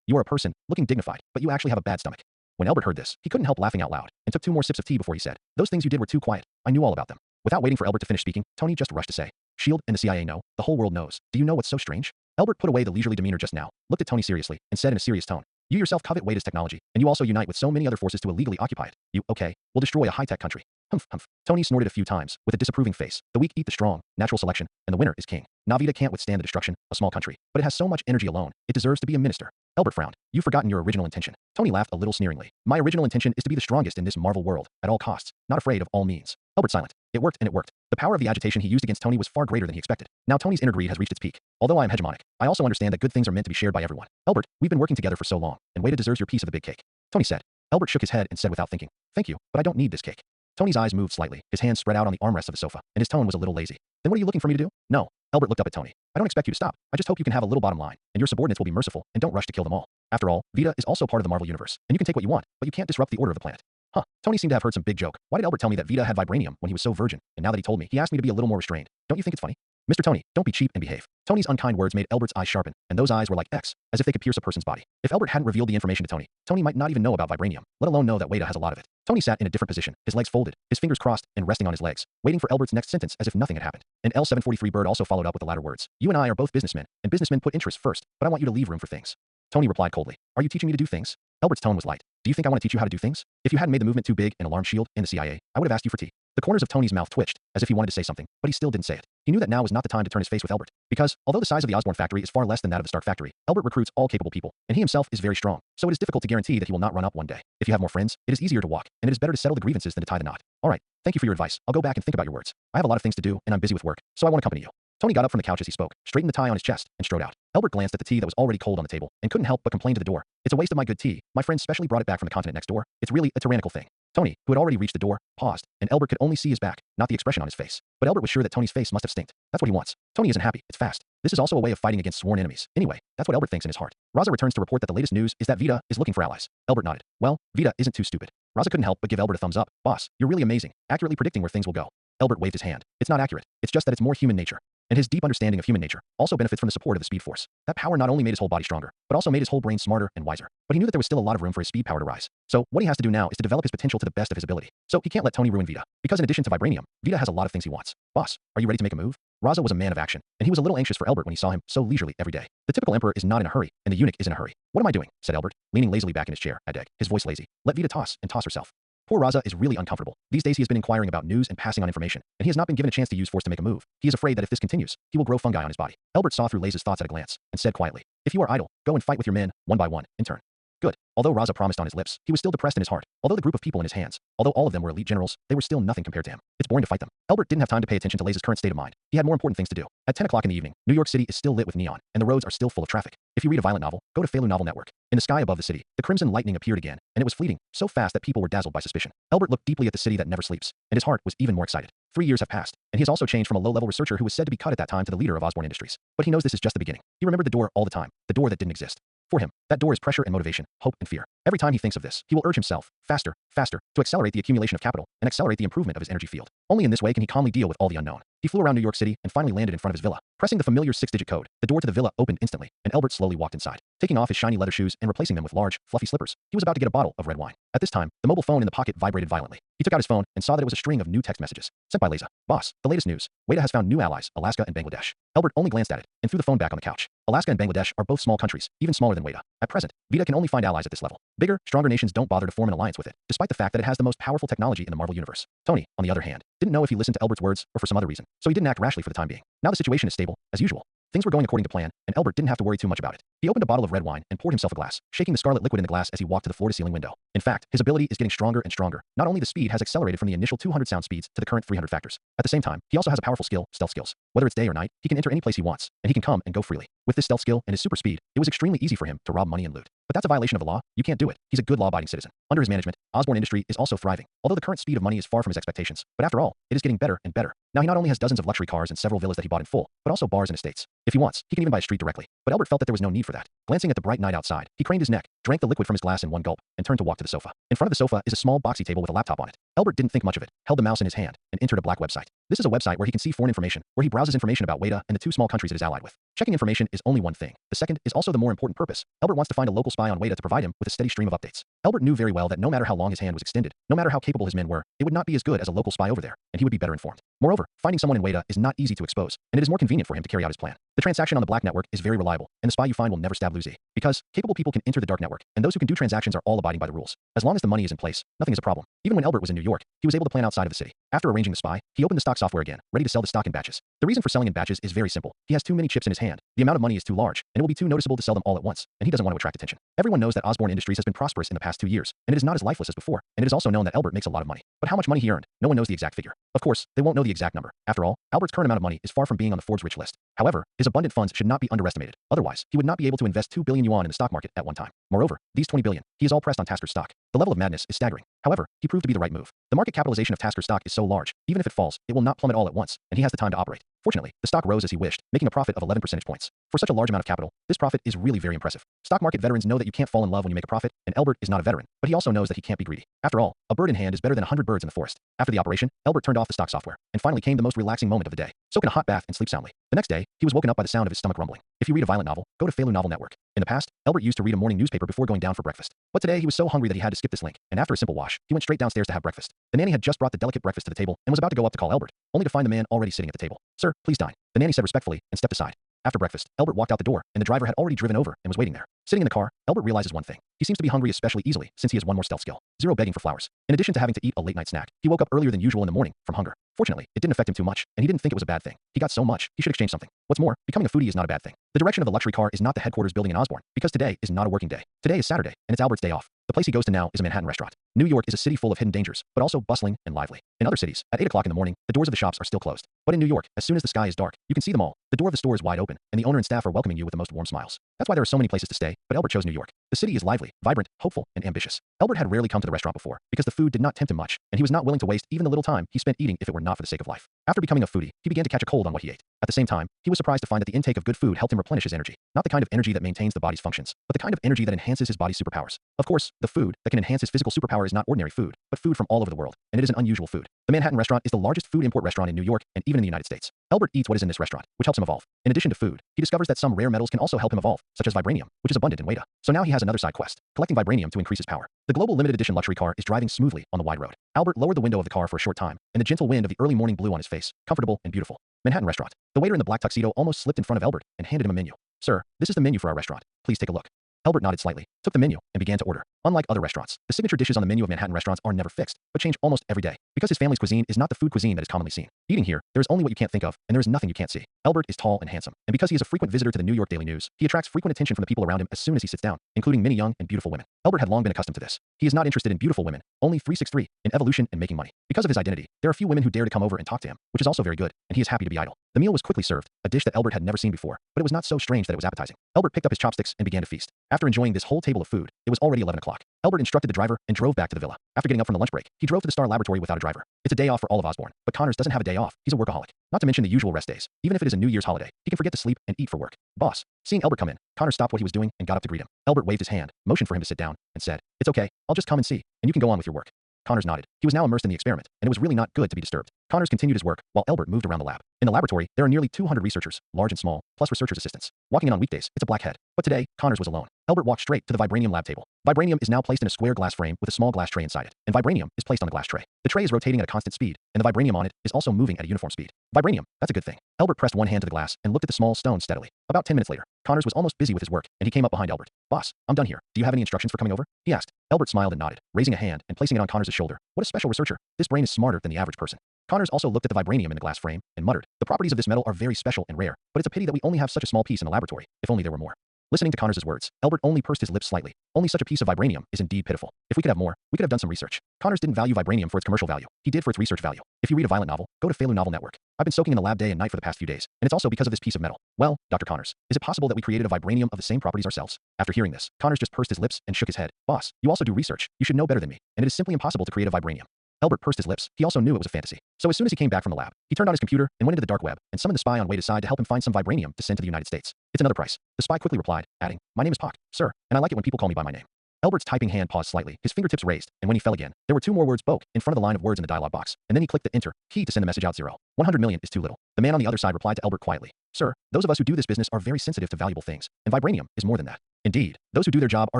You are a person, looking dignified, but you actually have a bad stomach. When Albert heard this, he couldn't help laughing out loud, and took 2 more sips of tea before he said, those things you did were too quiet. I knew all about them. Without waiting for Albert to finish speaking, Tony just rushed to say, SHIELD and the CIA know, the whole world knows. Do you know what's so strange? Albert put away the leisurely demeanor just now, looked at Tony seriously, and said in a serious tone, you yourself covet Wada's technology, and you also unite with so many other forces to illegally occupy it. You, okay, will destroy a high-tech country. Humph, humph. Tony snorted a few times, with a disapproving face. The weak eat the strong, natural selection, and the winner is king. Navita can't withstand the destruction, a small country, but it has so much energy alone, it deserves to be a minister. Albert frowned. You've forgotten your original intention. Tony laughed a little sneeringly. My original intention is to be the strongest in this Marvel world, at all costs, not afraid of all means. Albert silent. It worked and it worked. The power of the agitation he used against Tony was far greater than he expected. Now Tony's inner greed has reached its peak. Although I am hegemonic, I also understand that good things are meant to be shared by everyone. Albert, we've been working together for so long, and Wada deserves your piece of the big cake. Tony said. Albert shook his head and said without thinking, thank you, but I don't need this cake. Tony's eyes moved slightly, his hands spread out on the armrests of the sofa, and his tone was a little lazy. Then what are you looking for me to do? No. Albert looked up at Tony. I don't expect you to stop. I just hope you can have a little bottom line, and your subordinates will be merciful and don't rush to kill them all. After all, Vita is also part of the Marvel universe, and you can take what you want, but you can't disrupt the order of the planet. Huh. Tony seemed to have heard some big joke. Why did Albert tell me that Vita had vibranium when he was so virgin, and now that he told me, he asked me to be a little more restrained? Don't you think it's funny? Mr. Tony, don't be cheap and behave. Tony's unkind words made Albert's eyes sharpen, and those eyes were like X, as if they could pierce a person's body. If Albert hadn't revealed the information to Tony, Tony might not even know about vibranium, let alone know that Wada has a lot of it. Tony sat in a different position, his legs folded, his fingers crossed, and resting on his legs, waiting for Albert's next sentence as if nothing had happened. An L743 bird also followed up with the latter words. You and I are both businessmen, and businessmen put interests first, but I want you to leave room for things. Tony replied coldly. Are you teaching me to do things? Albert's tone was light. Do you think I want to teach you how to do things? If you hadn't made the movement too big and alarm SHIELD and the CIA, I would have asked you for tea. The corners of Tony's mouth twitched, as if he wanted to say something, but he still didn't say it. He knew that now was not the time to turn his face with Albert, because, although the size of the Osborne factory is far less than that of the Stark factory, Albert recruits all capable people, and he himself is very strong, so it is difficult to guarantee that he will not run up one day. If you have more friends, it is easier to walk, and it is better to settle the grievances than to tie the knot. All right, thank you for your advice. I'll go back and think about your words. I have a lot of things to do, and I'm busy with work, so I want to accompany you. Tony got up from the couch as he spoke, straightened the tie on his chest, and strode out. Albert glanced at the tea that was already cold on the table, and couldn't help but complain to the door. It's a waste of my good tea. My friend specially brought it back from the continent next door. It's really a tyrannical thing. Tony, who had already reached the door, paused, and Albert could only see his back, not the expression on his face. But Albert was sure that Tony's face must have stinked. That's what he wants. Tony isn't happy. It's fast. This is also a way of fighting against sworn enemies. Anyway, that's what Albert thinks in his heart. Raza returns to report that the latest news is that Vita is looking for allies. Albert nodded. Well, Vita isn't too stupid. Raza couldn't help but give Albert a thumbs up. Boss, you're really amazing, accurately predicting where things will go. Albert waved his hand. It's not accurate. It's just that it's more human nature. And his deep understanding of human nature also benefits from the support of the Speed Force. That power not only made his whole body stronger, but also made his whole brain smarter and wiser. But he knew that there was still a lot of room for his speed power to rise. So what he has to do now is to develop his potential to the best of his ability. So he can't let Tony ruin Vita, because in addition to vibranium, Vita has a lot of things he wants. Boss, are you ready to make a move? Raza was a man of action, and he was a little anxious for Albert when he saw him so leisurely every day. The typical emperor is not in a hurry, and the eunuch is in a hurry. What am I doing? Said Albert, leaning lazily back in his chair. Adeg, his voice lazy. Let Vita toss and toss herself. Poor Raza is really uncomfortable. These days he has been inquiring about news and passing on information, and he has not been given a chance to use force to make a move. He is afraid that if this continues, he will grow fungi on his body. Albert saw through Laze's thoughts at a glance, and said quietly, if you are idle, go and fight with your men, one by one, in turn. Good. Although Raza promised on his lips, he was still depressed in his heart. Although the group of people in his hands, although all of them were elite generals, they were still nothing compared to him. It's boring to fight them. Albert didn't have time to pay attention to Laze's current state of mind. He had more important things to do. At 10 o'clock in the evening, New York City is still lit with neon, and the roads are still full of traffic. If you read a violent novel, go to Feilu Novel Network. In the sky above the city, the crimson lightning appeared again, and it was fleeting, so fast that people were dazzled by suspicion. Albert looked deeply at the city that never sleeps, and his heart was even more excited. 3 years have passed, and he has also changed from a low-level researcher who was said to be cut at that time to the leader of Osborne Industries. But he knows this is just the beginning. He remembered the door all the time, the door that didn't exist. For him, that door is pressure and motivation, hope and fear. Every time he thinks of this, he will urge himself, faster, faster, to accelerate the accumulation of capital and accelerate the improvement of his energy field. Only in this way can he calmly deal with all the unknown. He flew around New York City and finally landed in front of his villa. Pressing the familiar 6-digit code, the door to the villa opened instantly, and Albert slowly walked inside, taking off his shiny leather shoes and replacing them with large, fluffy slippers. He was about to get a bottle of red wine. At this time, the mobile phone in the pocket vibrated violently. He took out his phone and saw that it was a string of new text messages sent by Leza. Boss, the latest news. Weda has found new allies, Alaska and Bangladesh. Albert only glanced at it and threw the phone back on the couch. Alaska and Bangladesh are both small countries, even smaller than Weda. At present, Vita can only find allies at this level. Bigger, stronger nations don't bother to form an alliance with it, despite the fact that it has the most powerful technology in the Marvel universe. Tony, on the other hand, didn't know if he listened to Albert's words or for some other reason, so he didn't act rashly for the time being. Now the situation is stable, as usual. Things were going according to plan, and Albert didn't have to worry too much about it. He opened a bottle of red wine and poured himself a glass, shaking the scarlet liquid in the glass as he walked to the floor-to-ceiling window. In fact, his ability is getting stronger and stronger. Not only the speed has accelerated from the initial 200 sound speeds to the current 300 factors. At the same time, he also has a powerful skill, stealth skills. Whether it's day or night, he can enter any place he wants, and he can come and go freely. With this stealth skill and his super speed, it was extremely easy for him to rob money and loot. But that's a violation of the law. You can't do it. He's a good law-abiding citizen. Under his management, Osborne Industry is also thriving. Although the current speed of money is far from his expectations, but after all, it is getting better and better. Now he not only has dozens of luxury cars and several villas that he bought in full, but also bars and estates. If he wants, he can even buy a street directly. But Albert felt that there was no need for that. Glancing at the bright night outside, he craned his neck, drank the liquid from his glass in one gulp, and turned to walk to the sofa. In front of the sofa is a small boxy table with a laptop on it. Albert didn't think much of it, held the mouse in his hand, and entered a black website. This is a website where he can see foreign information, where he browses information about Weda and the two small countries it is allied with. Checking information is only one thing. The second is also the more important purpose. Albert wants to find a local spy on Weda to provide him with a steady stream of updates. Albert knew very well that no matter how long his hand was extended, no matter how capable his men were, it would not be as good as a local spy over there, and he would be better informed. Moreover, finding someone in Weda is not easy to expose, and it is more convenient for him to carry out his plan. The transaction on the black network is very reliable, and the spy you find will never stab Lucy. Because capable people can enter the dark network, and those who can do transactions are all abiding by the rules. As long as the money is in place, nothing is a problem. Even when Albert was in New York, he was able to plan outside of the city. After arranging the spy, he opened the stock software again, ready to sell the stock in batches. The reason for selling in batches is very simple. He has too many chips in his hand. The amount of money is too large, and it will be too noticeable to sell them all at once, and he doesn't want to attract attention. Everyone knows that Osborne Industries has been prosperous in the past 2 years, and it is not as lifeless as before, and it is also known that Albert makes a lot of money. But how much money he earned, no one knows the exact figure. Of course, they won't know the exact number. After all, Albert's current amount of money is far from being on the Forbes rich list. However, his abundant funds should not be underestimated. Otherwise, he would not be able to invest 2 billion yuan in the stock market at one time. Moreover, these 20 billion, he is all pressed on Tasker's stock. The level of madness is staggering. However, he proved to be the right move. The market capitalization of Tasker's stock is so large, even if it falls, it will not plummet all at once, and he has the time to operate. Fortunately, the stock rose as he wished, making a profit of 11 percentage points. For such a large amount of capital, this profit is really very impressive. Stock market veterans know that you can't fall in love when you make a profit, and Albert is not a veteran, but he also knows that he can't be greedy. After all, a bird in hand is better than 100 birds in the forest. After the operation, Albert turned off the stock software, and finally came the most relaxing moment of the day. Soak in a hot bath and sleep soundly. The next day, he was woken up by the sound of his stomach rumbling. If you read a violent novel, go to Feilu Novel Network. In the past, Albert used to read a morning newspaper before going down for breakfast. But today he was so hungry that he had to skip this link, and after a simple wash, he went straight downstairs to have breakfast. The nanny had just brought the delicate breakfast to the table and was about to go up to call Albert, only to find the man already sitting at the table. "Sir, please dine," the nanny said respectfully and stepped aside. After breakfast, Albert walked out the door, and the driver had already driven over and was waiting there. Sitting in the car, Albert realizes one thing. He seems to be hungry especially easily, since he has one more stealth skill. 0 begging for flowers. In addition to having to eat a late-night snack, he woke up earlier than usual in the morning from hunger. Fortunately, it didn't affect him too much, and he didn't think it was a bad thing. He got so much, he should exchange something. What's more, becoming a foodie is not a bad thing. The direction of the luxury car is not the headquarters building in Osborne, because today is not a working day. Today is Saturday, and it's Albert's day off. The place he goes to now is a Manhattan restaurant. New York is a city full of hidden dangers, but also bustling and lively. In other cities, at 8 o'clock in the morning, the doors of the shops are still closed. But in New York, as soon as the sky is dark, you can see them all. The door of the store is wide open, and the owner and staff are welcoming you with the most warm smiles. That's why there are so many places to stay, but Albert chose New York. The city is lively, vibrant, hopeful, and ambitious. Albert had rarely come to the restaurant before, because the food did not tempt him much, and he was not willing to waste even the little time he spent eating if it were not for the sake of life. After becoming a foodie, he began to catch a cold on what he ate. At the same time, he was surprised to find that the intake of good food helped him replenish his energy. Not the kind of energy that maintains the body's functions, but the kind of energy that enhances his body's superpowers. Of course, the food that can enhance his physical superpower is not ordinary food, but food from all over the world, and it is an unusual food. The Manhattan restaurant is the largest food import restaurant in New York and even in the United States. Albert eats what is in this restaurant, which helps him evolve. In addition to food, he discovers that some rare metals can also help him evolve, such as vibranium, which is abundant in Weda. So now he has another side quest, collecting vibranium to increase his power. The global limited edition luxury car is driving smoothly on the wide road. Albert lowered the window of the car for a short time, and the gentle wind of the early morning blew on his face, comfortable and beautiful. Manhattan restaurant. The waiter in the black tuxedo almost slipped in front of Albert and handed him a menu. "Sir, this is the menu for our restaurant. Please take a look." Albert nodded slightly, took the menu, and began to order. Unlike other restaurants, the signature dishes on the menu of Manhattan restaurants are never fixed, but change almost every day. Because his family's cuisine is not the food cuisine that is commonly seen. Eating here, there is only what you can't think of, and there is nothing you can't see. Albert is tall and handsome, and because he is a frequent visitor to the New York Daily News, he attracts frequent attention from the people around him as soon as he sits down, including many young and beautiful women. Albert had long been accustomed to this. He is not interested in beautiful women, only 363, in evolution and making money. Because of his identity, there are few women who dare to come over and talk to him, which is also very good, and he is happy to be idle. The meal was quickly served, a dish that Albert had never seen before, but it was not so strange that it was appetizing. Albert picked up his chopsticks and began to feast. After enjoying this whole table of food, it was already 11 o'clock. Albert instructed the driver and drove back to the villa. After getting up from the lunch break, he drove to the Star Laboratory without a driver. It's a day off for all of Osborne, but Connors doesn't have a day off. He's a workaholic. Not to mention the usual rest days. Even if it is a New Year's holiday, he can forget to sleep and eat for work. "Boss." Seeing Albert come in, Connors stopped what he was doing and got up to greet him. Albert waved his hand, motioned for him to sit down, and said, "It's okay, I'll just come and see, and you can go on with your work." Connors nodded. He was now immersed in the experiment, and it was really not good to be disturbed. Connors continued his work, while Elbert moved around the lab. In the laboratory, there are nearly 200 researchers, large and small, plus researchers' assistants. Walking in on weekdays, it's a black head. But today, Connors was alone. Elbert walked straight to the vibranium lab table. Vibranium is now placed in a square glass frame with a small glass tray inside it, and vibranium is placed on the glass tray. The tray is rotating at a constant speed, and the vibranium on it is also moving at a uniform speed. Vibranium, that's a good thing. Elbert pressed one hand to the glass and looked at the small stone steadily. About 10 minutes later, Connors was almost busy with his work, and he came up behind Elbert. "Boss, I'm done here. Do you have any instructions for coming over?" he asked. Elbert smiled and nodded, raising a hand and placing it on Connors' shoulder. "What a special researcher. This brain is smarter than the average person." Connors also looked at the vibranium in the glass frame and muttered, "The properties of this metal are very special and rare, but it's a pity that we only have such a small piece in the laboratory. If only there were more." Listening to Connors' words, Elbert only pursed his lips slightly. Only such a piece of vibranium is indeed pitiful. If we could have more, we could have done some research. Connors didn't value vibranium for its commercial value. He did for its research value. If you read a violent novel, go to Feilu Novel Network. I've been soaking in the lab day and night for the past few days, and it's also because of this piece of metal. Well, Dr. Connors, is it possible that we created a vibranium of the same properties ourselves? After hearing this, Connors just pursed his lips and shook his head. "Boss, you also do research. You should know better than me, and it is simply impossible to create a vibranium." Elbert pursed his lips. He also knew it was a fantasy. So as soon as he came back from the lab, he turned on his computer and went into the dark web and summoned the spy on Wade's side to help him find some vibranium to send to the United States. "It's another price." The spy quickly replied, adding, "My name is Pak, sir, and I like it when people call me by my name." Elbert's typing hand paused slightly, his fingertips raised, and when he fell again, there were two more words spoke in front of the line of words in the dialog box, and then he clicked the enter key to send the message out. 100 million is too little. The man on the other side replied to Elbert quietly, "Sir, those of us who do this business are very sensitive to valuable things, and vibranium is more than that. Indeed, those who do their job are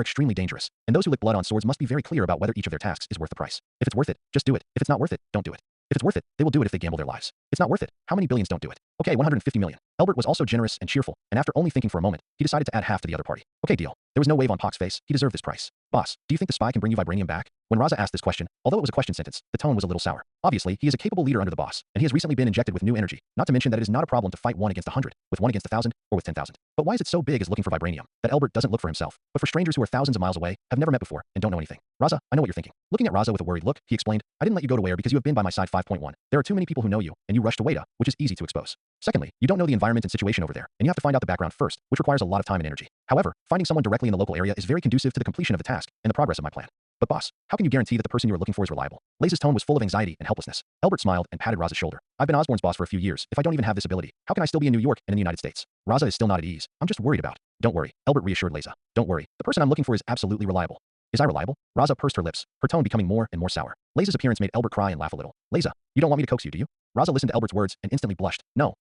extremely dangerous, and those who lick blood on swords must be very clear about whether each of their tasks is worth the price. If it's worth it, just do it. If it's not worth it, don't do it. If it's worth it, they will do it if they gamble their lives. It's not worth it. How many billions don't do it? Okay, 150 million. Elbert was also generous and cheerful, and after only thinking for a moment, he decided to add half to the other party. Okay, deal. There was no wave on Pak's face. He deserved this price. "Boss, do you think the spy can bring you vibranium back?" When Raza asked this question, although it was a question sentence, the tone was a little sour. Obviously, he is a capable leader under the boss, and he has recently been injected with new energy, not to mention that it is not a problem to fight 1 against 100, with 1 against 1,000, or with 10,000. But why is it so big as looking for vibranium, that Elbert doesn't look for himself, but for strangers who are thousands of miles away, have never met before, and don't know anything? "Raza, I know what you're thinking." Looking at Raza with a worried look, he explained, "I didn't let you go to Where because you have been by my side 5.1. There are too many people who know you, and you rush to Wada, which is easy to expose. Secondly, you don't know the environment and situation over there, and you have to find out the background first, which requires a lot of time and energy. However, finding someone directly in the local area is very conducive to the completion of the task and the progress of my plan. But boss, how can you guarantee that the person you are looking for is reliable?" Lace's tone was full of anxiety and helplessness. Elbert smiled and patted Raza's shoulder. "I've been Osborne's boss for a few years. If I don't even have this ability, how can I still be in New York and in the United States?" Raza is still not at ease. "I'm just worried about." "Don't worry," Elbert reassured Laza. "Don't worry. The person I'm looking for is absolutely reliable." "Is I reliable?" Raza pursed her lips, her tone becoming more and more sour. Laza's appearance made Elbert cry and laugh a little. "Laza, you don't want me to coax you, do you?" Raza listened to Elbert's words and instantly blushed. No,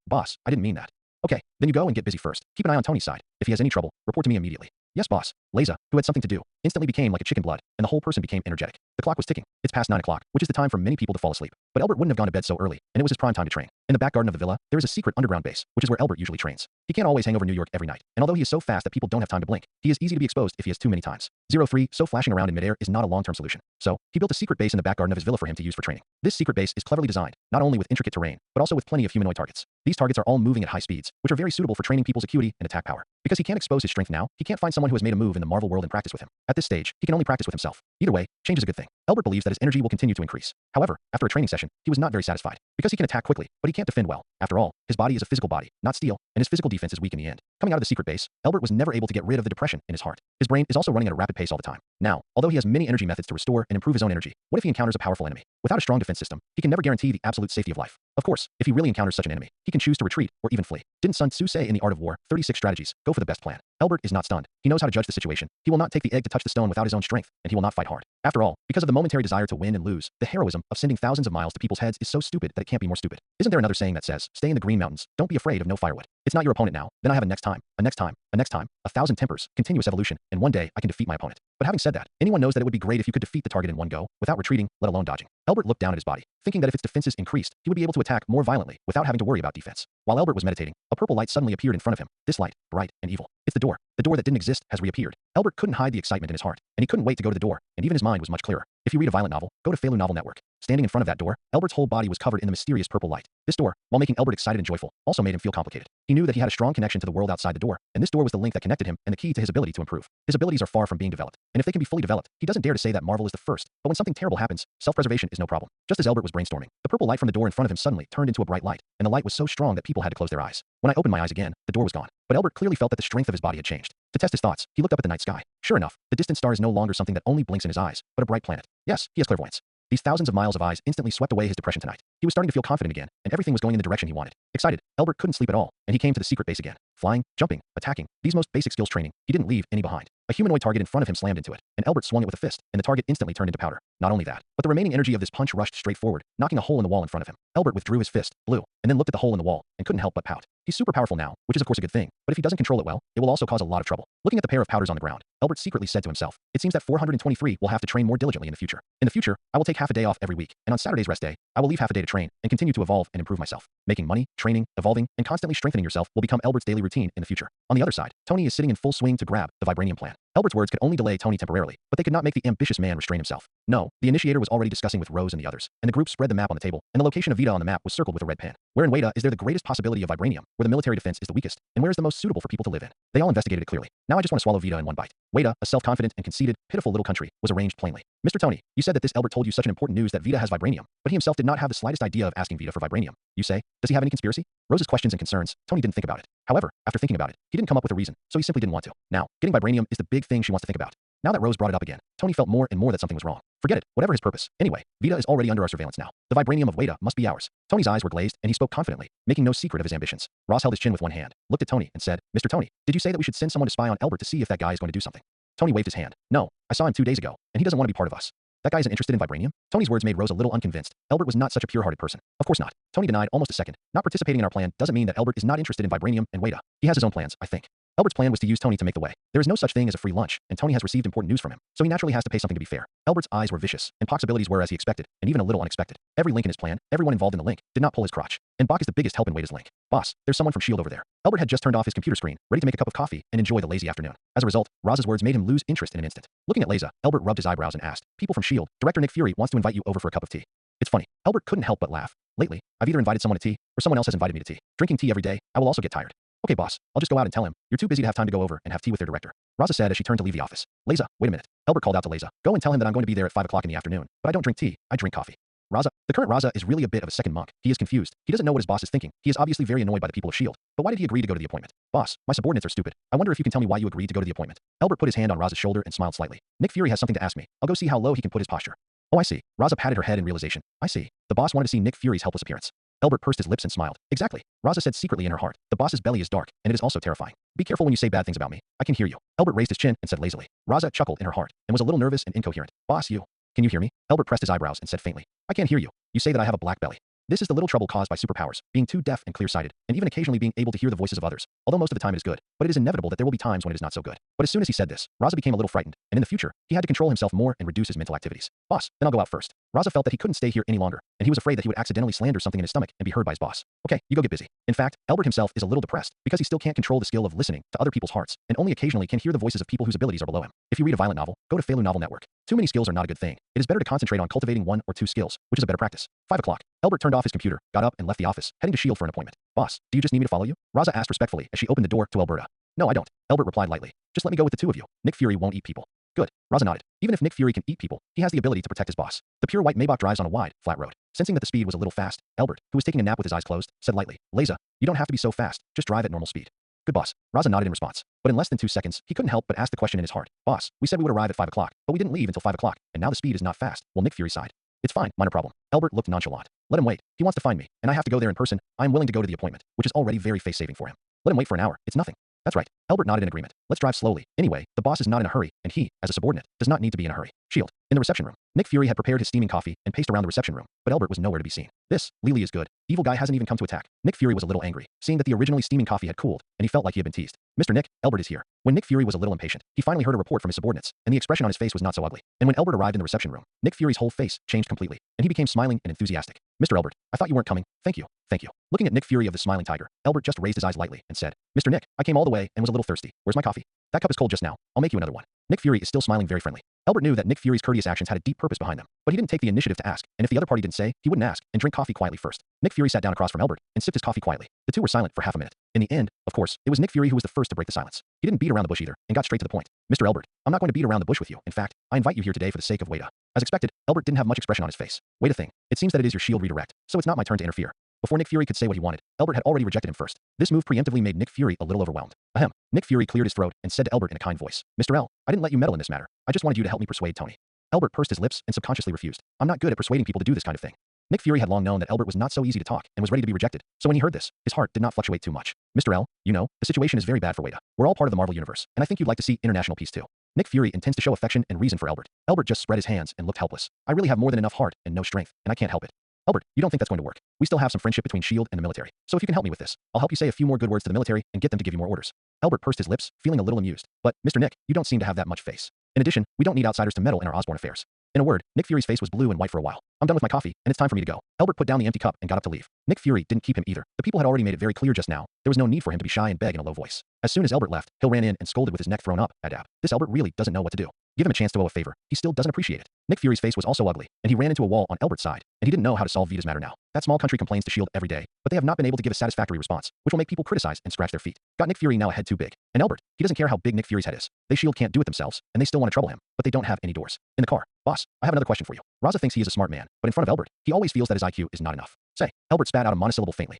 boss, I didn't mean that." "Okay, then you go and get busy first. Keep an eye on Tony's side. If he has any trouble, report to me immediately." "Yes, boss." Laza, who had something to do, instantly became like a chicken blood, and the whole person became energetic. The clock was ticking. It's past 9 o'clock, which is the time for many people to fall asleep. But Elbert wouldn't have gone to bed so early, and it was his prime time to train. In the back garden of the villa, there is a secret underground base, which is where Elbert usually trains. He can't always hang over New York every night, and although he is so fast that people don't have time to blink, he is easy to be exposed if he has too many times. 03, so flashing around in midair is not a long-term solution. So, he built a secret base in the back garden of his villa for him to use for training. This secret base is cleverly designed, not only with intricate terrain, but also with plenty of humanoid targets. These targets are all moving at high speeds, which are very suitable for training people's acuity and attack power. Because he can't expose his strength now, he can't find someone who has made a move in the Marvel world and practice with him. At this stage, he can only practice with himself. Either way, change is a good thing. Elbert believes that his energy will continue to increase. However, after a training session, he was not very satisfied. Because he can attack quickly, but he can't defend well. After all, his body is a physical body, not steel, and his physical defense is weak in the end. Coming out of the secret base, Elbert was never able to get rid of the depression in his heart. His brain is also running at a rapid pace all the time. Now, although he has many energy methods to restore and improve his own energy, what if he encounters a powerful enemy? Without a strong defense system, he can never guarantee the absolute safety of life. Of course, if he really encounters such an enemy, he can choose to retreat or even flee. Didn't Sun Tzu say in The Art of War, 36 strategies, go for the best plan? Elbert is not stunned. He knows how to judge the situation. He will not take the egg to touch the stone without his own strength, and he will not fight hard. After all, because of the momentary desire to win and lose, the heroism of sending thousands of miles to people's heads is so stupid that it can't be more stupid. Isn't there another saying that says, stay in the green mountains, don't be afraid of no firewood? It's not your opponent now, then I have a next time, a next time, a next time, 1,000 tempers, continuous evolution, and one day I can defeat my opponent. But having said that, anyone knows that it would be great if you could defeat the target in one go, without retreating, let alone dodging. Elbert looked down at his body, thinking that if its defenses increased, he would be able to attack more violently, without having to worry about defense. While Elbert was meditating, a purple light suddenly appeared in front of him. This light, bright and evil. It's the door. The door that didn't exist has reappeared. Elbert couldn't hide the excitement in his heart, and he couldn't wait to go to the door, and even his mind was much clearer. If you read a violent novel, go to Feilu Novel Network. Standing in front of that door, Elbert's whole body was covered in the mysterious purple light. This door, while making Elbert excited and joyful, also made him feel complicated. He knew that he had a strong connection to the world outside the door, and this door was the link that connected him and the key to his ability to improve. His abilities are far from being developed, and if they can be fully developed, he doesn't dare to say that Marvel is the first. But when something terrible happens, self-preservation is no problem. Just as Elbert was brainstorming, the purple light from the door in front of him suddenly turned into a bright light, and the light was so strong that people had to close their eyes. When I opened my eyes again, the door was gone. But Elbert clearly felt that the strength of his body had changed. To test his thoughts, he looked up at the night sky. Sure enough, the distant star is no longer something that only blinks in his eyes, but a bright planet. Yes, he has clairvoyance. These thousands of miles of eyes instantly swept away his depression tonight. He was starting to feel confident again, and everything was going in the direction he wanted. Excited, Elbert couldn't sleep at all, and he came to the secret base again. Flying, jumping, attacking, these most basic skills training, he didn't leave any behind. A humanoid target in front of him slammed into it, and Albert swung it with a fist, and the target instantly turned into powder. Not only that, but the remaining energy of this punch rushed straight forward, knocking a hole in the wall in front of him. Albert withdrew his fist, blew, and then looked at the hole in the wall, and couldn't help but pout. He's super powerful now, which is of course a good thing, but if he doesn't control it well, it will also cause a lot of trouble. Looking at the pair of powders on the ground, Albert secretly said to himself, it seems that 423 will have to train more diligently in the future. In the future, I will take half a day off every week, and on Saturday's rest day, I will leave half a day to train, and continue to evolve and improve myself. Making money, training, evolving, and constantly strengthening yourself will become Albert's daily routine in the future. On the other side, Tony is sitting in full swing to grab the vibranium plan. Albert's words could only delay Tony temporarily, but they could not make the ambitious man restrain himself. No, the initiator was already discussing with Rose and the others, and the group spread the map on the table, and the location of Vita on the map was circled with a red pen. Where in Weta is there the greatest possibility of vibranium, where the military defense is the weakest, and where is the most suitable for people to live in? They all investigated it clearly. Now I just want to swallow Vita in one bite. Weta, a self-confident and conceited, pitiful little country, was arranged plainly. Mr. Tony, you said that this Albert told you such an important news that Vita has vibranium, but he himself did not have the slightest idea of asking Vita for vibranium. You say, does he have any conspiracy? Rose's questions and concerns, Tony didn't think about it. However, after thinking about it, he didn't come up with a reason, so he simply didn't want to. Now, getting vibranium is the big thing she wants to think about. Now that Rose brought it up again, Tony felt more and more that something was wrong. Forget it, whatever his purpose. Anyway, Vita is already under our surveillance now. The vibranium of Weta must be ours. Tony's eyes were glazed, and he spoke confidently, making no secret of his ambitions. Ross held his chin with one hand, looked at Tony, and said, Mr. Tony, did you say that we should send someone to spy on Albert to see if that guy is going to do something? Tony waved his hand. No, I saw him 2 days ago, and he doesn't want to be part of us. That guy isn't interested in vibranium? Tony's words made Rose a little unconvinced. Albert was not such a pure-hearted person. Of course not. Tony denied almost a second. Not participating in our plan doesn't mean that Albert is not interested in vibranium and Weta. He has his own plans, I think. Albert's plan was to use Tony to make the way. There is no such thing as a free lunch, and Tony has received important news from him, so he naturally has to pay something to be fair. Albert's eyes were vicious, and possibilities were as he expected, and even a little unexpected. Every link in his plan, everyone involved in the link, did not pull his crotch. And Bach is the biggest help in Weta's link. Boss, there's someone from S.H.I.E.L.D. over there. Albert had just turned off his computer screen, ready to make a cup of coffee and enjoy the lazy afternoon. As a result, Roz's words made him lose interest in an instant. Looking at Leza, Albert rubbed his eyebrows and asked, people from S.H.I.E.L.D., Director Nick Fury wants to invite you over for a cup of tea. It's funny. Albert couldn't help but laugh. Lately, I've either invited someone to tea, or someone else has invited me to tea. Drinking tea every day, I will also get tired. Okay, boss, I'll just go out and tell him. You're too busy to have time to go over and have tea with their director. Raza said as she turned to leave the office. Leza, wait a minute. Albert called out to Leza. Go and tell him that I'm going to be there at 5 o'clock in the afternoon, but I don't drink tea, I drink coffee. Raza, the current Raza is really a bit of a second monk. He is confused. He doesn't know what his boss is thinking. He is obviously very annoyed by the people of S.H.I.E.L.D. But why did he agree to go to the appointment? Boss, my subordinates are stupid. I wonder if you can tell me why you agreed to go to the appointment. Albert put his hand on Raza's shoulder and smiled slightly. Nick Fury has something to ask me. I'll go see how low he can put his posture. Oh, I see. Raza patted her head in realization. I see. The boss wanted to see Nick Fury's helpless appearance. Albert pursed his lips and smiled. Exactly. Raza said secretly in her heart. The boss's belly is dark, and it is also terrifying. Be careful when you say bad things about me. I can hear you. Albert raised his chin and said lazily. Raza chuckled in her heart, and was a little nervous and incoherent. Boss, you. Can you hear me? Albert pressed his eyebrows and said faintly. I can't hear you. You say that I have a black belly. This is the little trouble caused by superpowers, being too deaf and clear-sighted, and even occasionally being able to hear the voices of others. Although most of the time it is good, but it is inevitable that there will be times when it is not so good. But as soon as he said this, Raza became a little frightened, and in the future, he had to control himself more and reduce his mental activities. Boss, then I'll go out first. Raza felt that he couldn't stay here any longer, and he was afraid that he would accidentally slander something in his stomach and be heard by his boss. Okay, you go get busy. In fact, Albert himself is a little depressed, because he still can't control the skill of listening to other people's hearts, and only occasionally can hear the voices of people whose abilities are below him. If you read a violent novel, go to Feilu Novel Network. Too many skills are not a good thing. It is better to concentrate on cultivating 1 or 2 skills, which is a better practice. 5 o'clock. Albert turned off his computer, got up and left the office, heading to S.H.I.E.L.D. for an appointment. Boss, do you just need me to follow you? Raza asked respectfully as she opened the door to Alberta. No, I don't. Albert replied lightly. Just let me go with the two of you. Nick Fury won't eat people. Good. Raza nodded. Even if Nick Fury can eat people, he has the ability to protect his boss. The pure white Maybach drives on a wide, flat road. Sensing that the speed was a little fast, Albert, who was taking a nap with his eyes closed, said lightly, Leza, you don't have to be so fast, just drive at normal speed. Good boss. Raza nodded in response. But in less than 2 seconds, he couldn't help but ask the question in his heart. Boss, we said we would arrive at 5 o'clock, but we didn't leave until 5 o'clock, and now the speed is not fast. Well, Nick Fury sighed. It's fine, minor problem. Albert looked nonchalant. Let him wait. He wants to find me, and I have to go there in person. I am willing to go to the appointment, which is already very face-saving for him. Let him wait for an hour. It's nothing. That's right. Albert nodded in agreement. Let's drive slowly. Anyway, the boss is not in a hurry, and he, as a subordinate, does not need to be in a hurry. S.H.I.E.L.D. In the reception room, Nick Fury had prepared his steaming coffee and paced around the reception room, but Albert was nowhere to be seen. This, Lily is good. Evil guy hasn't even come to attack. Nick Fury was a little angry, seeing that the originally steaming coffee had cooled, and he felt like he had been teased. Mr. Nick, Albert is here. When Nick Fury was a little impatient, he finally heard a report from his subordinates, and the expression on his face was not so ugly. And when Albert arrived in the reception room, Nick Fury's whole face changed completely, and he became smiling and enthusiastic. Mr. Albert, I thought you weren't coming. Thank you. Thank you. Looking at Nick Fury of the smiling tiger, Albert just raised his eyes lightly and said, Mr. Nick, I came all the way and was a little thirsty. Where's my coffee? That cup is cold just now. I'll make you another one. Nick Fury is still smiling very friendly. Albert knew that Nick Fury's courteous actions had a deep purpose behind them, but he didn't take the initiative to ask, and if the other party didn't say, he wouldn't ask, and drink coffee quietly first. Nick Fury sat down across from Albert and sipped his coffee quietly. The two were silent for half a minute. In the end, of course, it was Nick Fury who was the first to break the silence. He didn't beat around the bush either, and got straight to the point. Mr. Albert, I'm not going to beat around the bush with you. In fact, I invite you here today for the sake of Weta. As expected, Albert didn't have much expression on his face. Wait a thing. It seems that it is your S.H.I.E.L.D. redirect, so it's not my turn to interfere. Before Nick Fury could say what he wanted, Albert had already rejected him first. This move preemptively made Nick Fury a little overwhelmed. Ahem. Nick Fury cleared his throat and said to Albert in a kind voice, Mr. L, I didn't let you meddle in this matter. I just wanted you to help me persuade Tony. Albert pursed his lips and subconsciously refused. I'm not good at persuading people to do this kind of thing. Nick Fury had long known that Albert was not so easy to talk and was ready to be rejected, so when he heard this, his heart did not fluctuate too much. Mr. L, you know, the situation is very bad for Wada. We're all part of the Marvel Universe, and I think you'd like to see international peace too. Nick Fury intends to show affection and reason for Albert. Albert just spread his hands and looked helpless. I really have more than enough heart and no strength, and I can't help it. Albert, you don't think that's going to work. We still have some friendship between S.H.I.E.L.D. and the military, so if you can help me with this, I'll help you say a few more good words to the military and get them to give you more orders. Albert pursed his lips, feeling a little amused. But, Mr. Nick, you don't seem to have that much face. In addition, we don't need outsiders to meddle in our Osborn affairs. In a word, Nick Fury's face was blue and white for a while. I'm done with my coffee, and it's time for me to go. Albert put down the empty cup and got up to leave. Nick Fury didn't keep him either. The people had already made it very clear just now. There was no need for him to be shy and beg in a low voice. As soon as Albert left, Hill ran in and scolded with his neck thrown up at Dab. This Albert really doesn't know what to do. Give him a chance to owe a favor. He still doesn't appreciate it. Nick Fury's face was also ugly, and he ran into a wall on Albert's side, and he didn't know how to solve Vita's matter now. That small country complains to S.H.I.E.L.D. every day, but they have not been able to give a satisfactory response, which will make people criticize and scratch their feet. Got Nick Fury now a head too big. And Albert, he doesn't care how big Nick Fury's head is. They S.H.I.E.L.D. can't do it themselves, and they still want to trouble him, but they don't have any doors. In the car, boss, I have another question for you. Raza thinks he is a smart man, but in front of Albert, he always feels that his IQ is not enough. Say, Albert spat out a monosyllable faintly.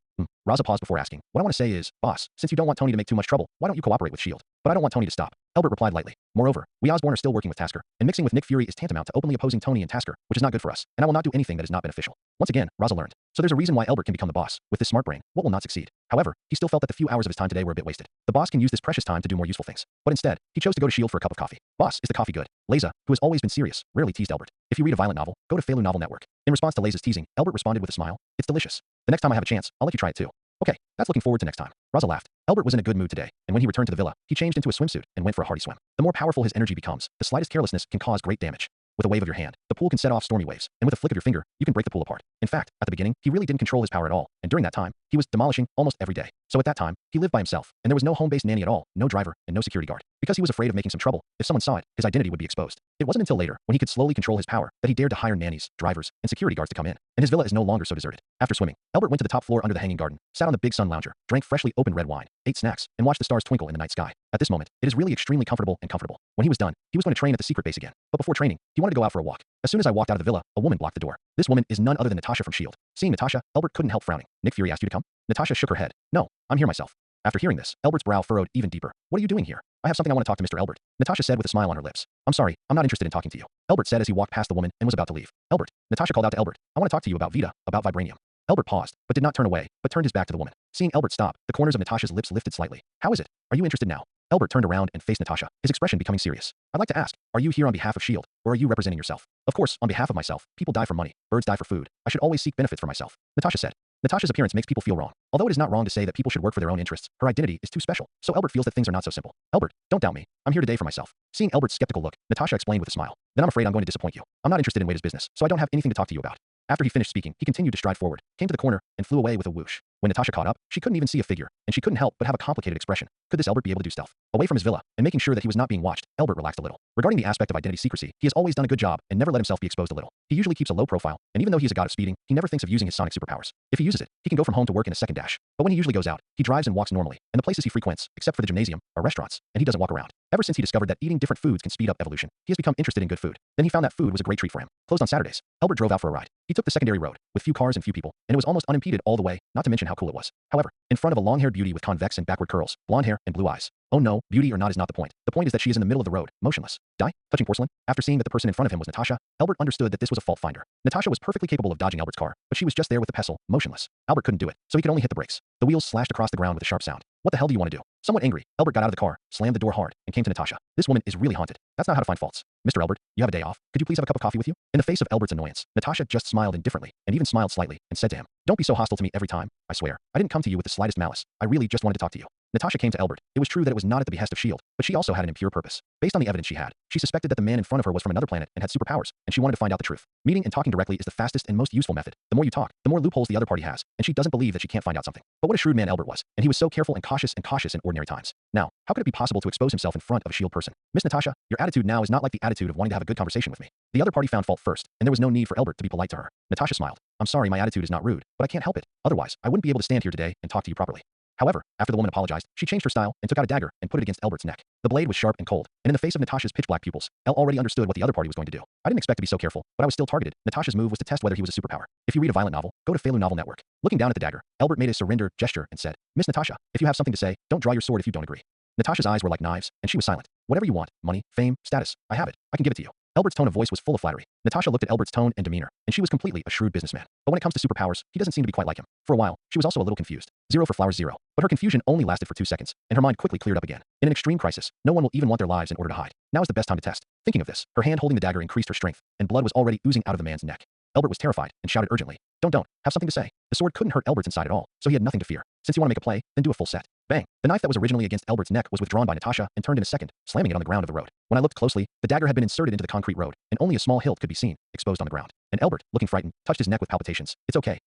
Raza paused before asking. What I want to say is, boss, since you don't want Tony to make too much trouble, why don't you cooperate with S.H.I.E.L.D.? But I don't want Tony to stop. Albert replied lightly. Moreover, we Osborn are still working with Tasker, and mixing with Nick Fury is tantamount to openly opposing Tony and Tasker, which is not good for us, and I will not do anything that is not beneficial. Once again, Raza learned. So there's a reason why Albert can become the boss. With this smart brain, what will not succeed? However, he still felt that the few hours of his time today were a bit wasted. The boss can use this precious time to do more useful things. But instead, he chose to go to S.H.I.E.L.D. for a cup of coffee. Boss, is the coffee good? Leza, who has always been serious, rarely teased Albert. If you read a violent novel, go to Felu Novel Network. In response to Leza's teasing, Albert responded with a smile. It's delicious. The next time I have a chance, I'll let you try it too. Okay, that's looking forward to next time. Raza laughed. Albert was in a good mood today, and when he returned to the villa, he changed into a swimsuit and went for a hearty swim. The more powerful his energy becomes, the slightest carelessness can cause great damage. With a wave of your hand, the pool can set off stormy waves, and with a flick of your finger, you can break the pool apart. In fact, at the beginning, he really didn't control his power at all, and during that time, he was demolishing almost every day. So at that time, he lived by himself, and there was no home-based nanny at all, no driver, and no security guard. Because he was afraid of making some trouble, if someone saw it, his identity would be exposed. It wasn't until later, when he could slowly control his power, that he dared to hire nannies, drivers, and security guards to come in. And his villa is no longer so deserted. After swimming, Albert went to the top floor under the hanging garden, sat on the big sun lounger, drank freshly opened red wine, ate snacks, and watched the stars twinkle in the night sky. At this moment, it is really extremely comfortable and comfortable. When he was done, he was going to train at the secret base again. But before training, he wanted to go out for a walk. As soon as I walked out of the villa, a woman blocked the door. This woman is none other than Natasha from S.H.I.E.L.D. Seeing Natasha, Albert couldn't help frowning. Nick Fury asked you to come? Natasha shook her head. No, I'm here myself. After hearing this, Albert's brow furrowed even deeper. What are you doing here? I have something I want to talk to Mr. Albert. Natasha said with a smile on her lips. I'm sorry, I'm not interested in talking to you. Albert said as he walked past the woman and was about to leave. Albert. Natasha called out to Albert. I want to talk to you about Vita, about vibranium. Albert paused, but did not turn away, but turned his back to the woman. Seeing Albert stop, the corners of Natasha's lips lifted slightly. How is it? Are you interested now? Albert turned around and faced Natasha, his expression becoming serious. I'd like to ask, are you here on behalf of S.H.I.E.L.D., or are you representing yourself? Of course, on behalf of myself. People die for money, birds die for food. I should always seek benefits for myself, Natasha said. Natasha's appearance makes people feel wrong. Although it is not wrong to say that people should work for their own interests, her identity is too special. So Albert feels that things are not so simple. Albert, don't doubt me. I'm here today for myself. Seeing Albert's skeptical look, Natasha explained with a smile. Then I'm afraid I'm going to disappoint you. I'm not interested in Wada's business, so I don't have anything to talk to you about. After he finished speaking, he continued to stride forward, came to the corner, and flew away with a whoosh. When Natasha caught up, she couldn't even see a figure, and she couldn't help but have a complicated expression. Could this Albert be able to do stealth? Away from his villa, and making sure that he was not being watched, Albert relaxed a little. Regarding the aspect of identity secrecy, he has always done a good job and never let himself be exposed a little. He usually keeps a low profile, and even though he is a god of speeding, he never thinks of using his sonic superpowers. If he uses it, he can go from home to work in a second dash. But when he usually goes out, he drives and walks normally, and the places he frequents, except for the gymnasium, are restaurants, and he doesn't walk around. Ever since he discovered that eating different foods can speed up evolution, he has become interested in good food. Then he found that food was a great treat for him. Closed on Saturdays, Albert drove out for a ride. He took the secondary road, with few cars and few people, and it was almost unimpeded all the way, not to mention how cool it was. However, in front of a long-haired beauty with convex and backward curls, blonde hair, and blue eyes. Oh no, beauty or not is not the point. The point is that she is in the middle of the road, motionless. Die? Touching porcelain? After seeing that the person in front of him was Natasha, Albert understood that this was a fault finder. Natasha was perfectly capable of dodging Albert's car, but she was just there with the pestle, motionless. Albert couldn't do it, so he could only hit the brakes. The wheels slashed across the ground with a sharp sound. What the hell do you want to do? Somewhat angry, Albert got out of the car, slammed the door hard, and came to Natasha. This woman is really haunted. That's not how to find faults. Mr. Albert, you have a day off. Could you please have a cup of coffee with you? In the face of Albert's annoyance, Natasha just smiled indifferently, and even smiled slightly, and said to him, don't be so hostile to me every time. I swear, I didn't come to you with the slightest malice. I really just wanted to talk to you. Natasha came to Albert. It was true that it was not at the behest of S.H.I.E.L.D., but she also had an impure purpose. Based on the evidence she had, she suspected that the man in front of her was from another planet and had superpowers, and she wanted to find out the truth. Meeting and talking directly is the fastest and most useful method. The more you talk, the more loopholes the other party has, and she doesn't believe that she can't find out something. But what a shrewd man Albert was, and he was so careful and cautious in ordinary times. Now, how could it be possible to expose himself in front of a S.H.I.E.L.D. person? Miss Natasha, your attitude now is not like the attitude of wanting to have a good conversation with me. The other party found fault first, and there was no need for Albert to be polite to her. Natasha smiled. I'm sorry, my attitude is not rude, but I can't help it. Otherwise, I wouldn't be able to stand here today and talk to you properly. However, after the woman apologized, she changed her style and took out a dagger and put it against Albert's neck. The blade was sharp and cold, and in the face of Natasha's pitch-black pupils, Elle already understood what the other party was going to do. I didn't expect to be so careful, but I was still targeted. Natasha's move was to test whether he was a superpower. If you read a violent novel, go to Felu Novel Network. Looking down at the dagger, Albert made a surrender gesture and said, Miss Natasha, if you have something to say, don't draw your sword if you don't agree. Natasha's eyes were like knives, and she was silent. Whatever you want, money, fame, status, I have it. I can give it to you. Albert's tone of voice was full of flattery. Natasha looked at Albert's tone and demeanor, and she was completely a shrewd businessman. But when it comes to superpowers, he doesn't seem to be quite like him. For a while, she was also a little confused. 0 for flowers 0. But her confusion only lasted for 2 seconds, and her mind quickly cleared up again. In an extreme crisis, no one will even want their lives in order to hide. Now is the best time to test. Thinking of this, her hand holding the dagger increased her strength, and blood was already oozing out of the man's neck. Albert was terrified and shouted urgently, Don't. Have something to say. The sword couldn't hurt Albert's inside at all, so he had nothing to fear. Since you want to make a play, then do a full set. Bang. The knife that was originally against Albert's neck was withdrawn by Natasha and turned in a second, slamming it on the ground of the road. When I looked closely, the dagger had been inserted into the concrete road, and only a small hilt could be seen, exposed on the ground. And Albert, looking frightened, touched his neck with palpitations. It's okay.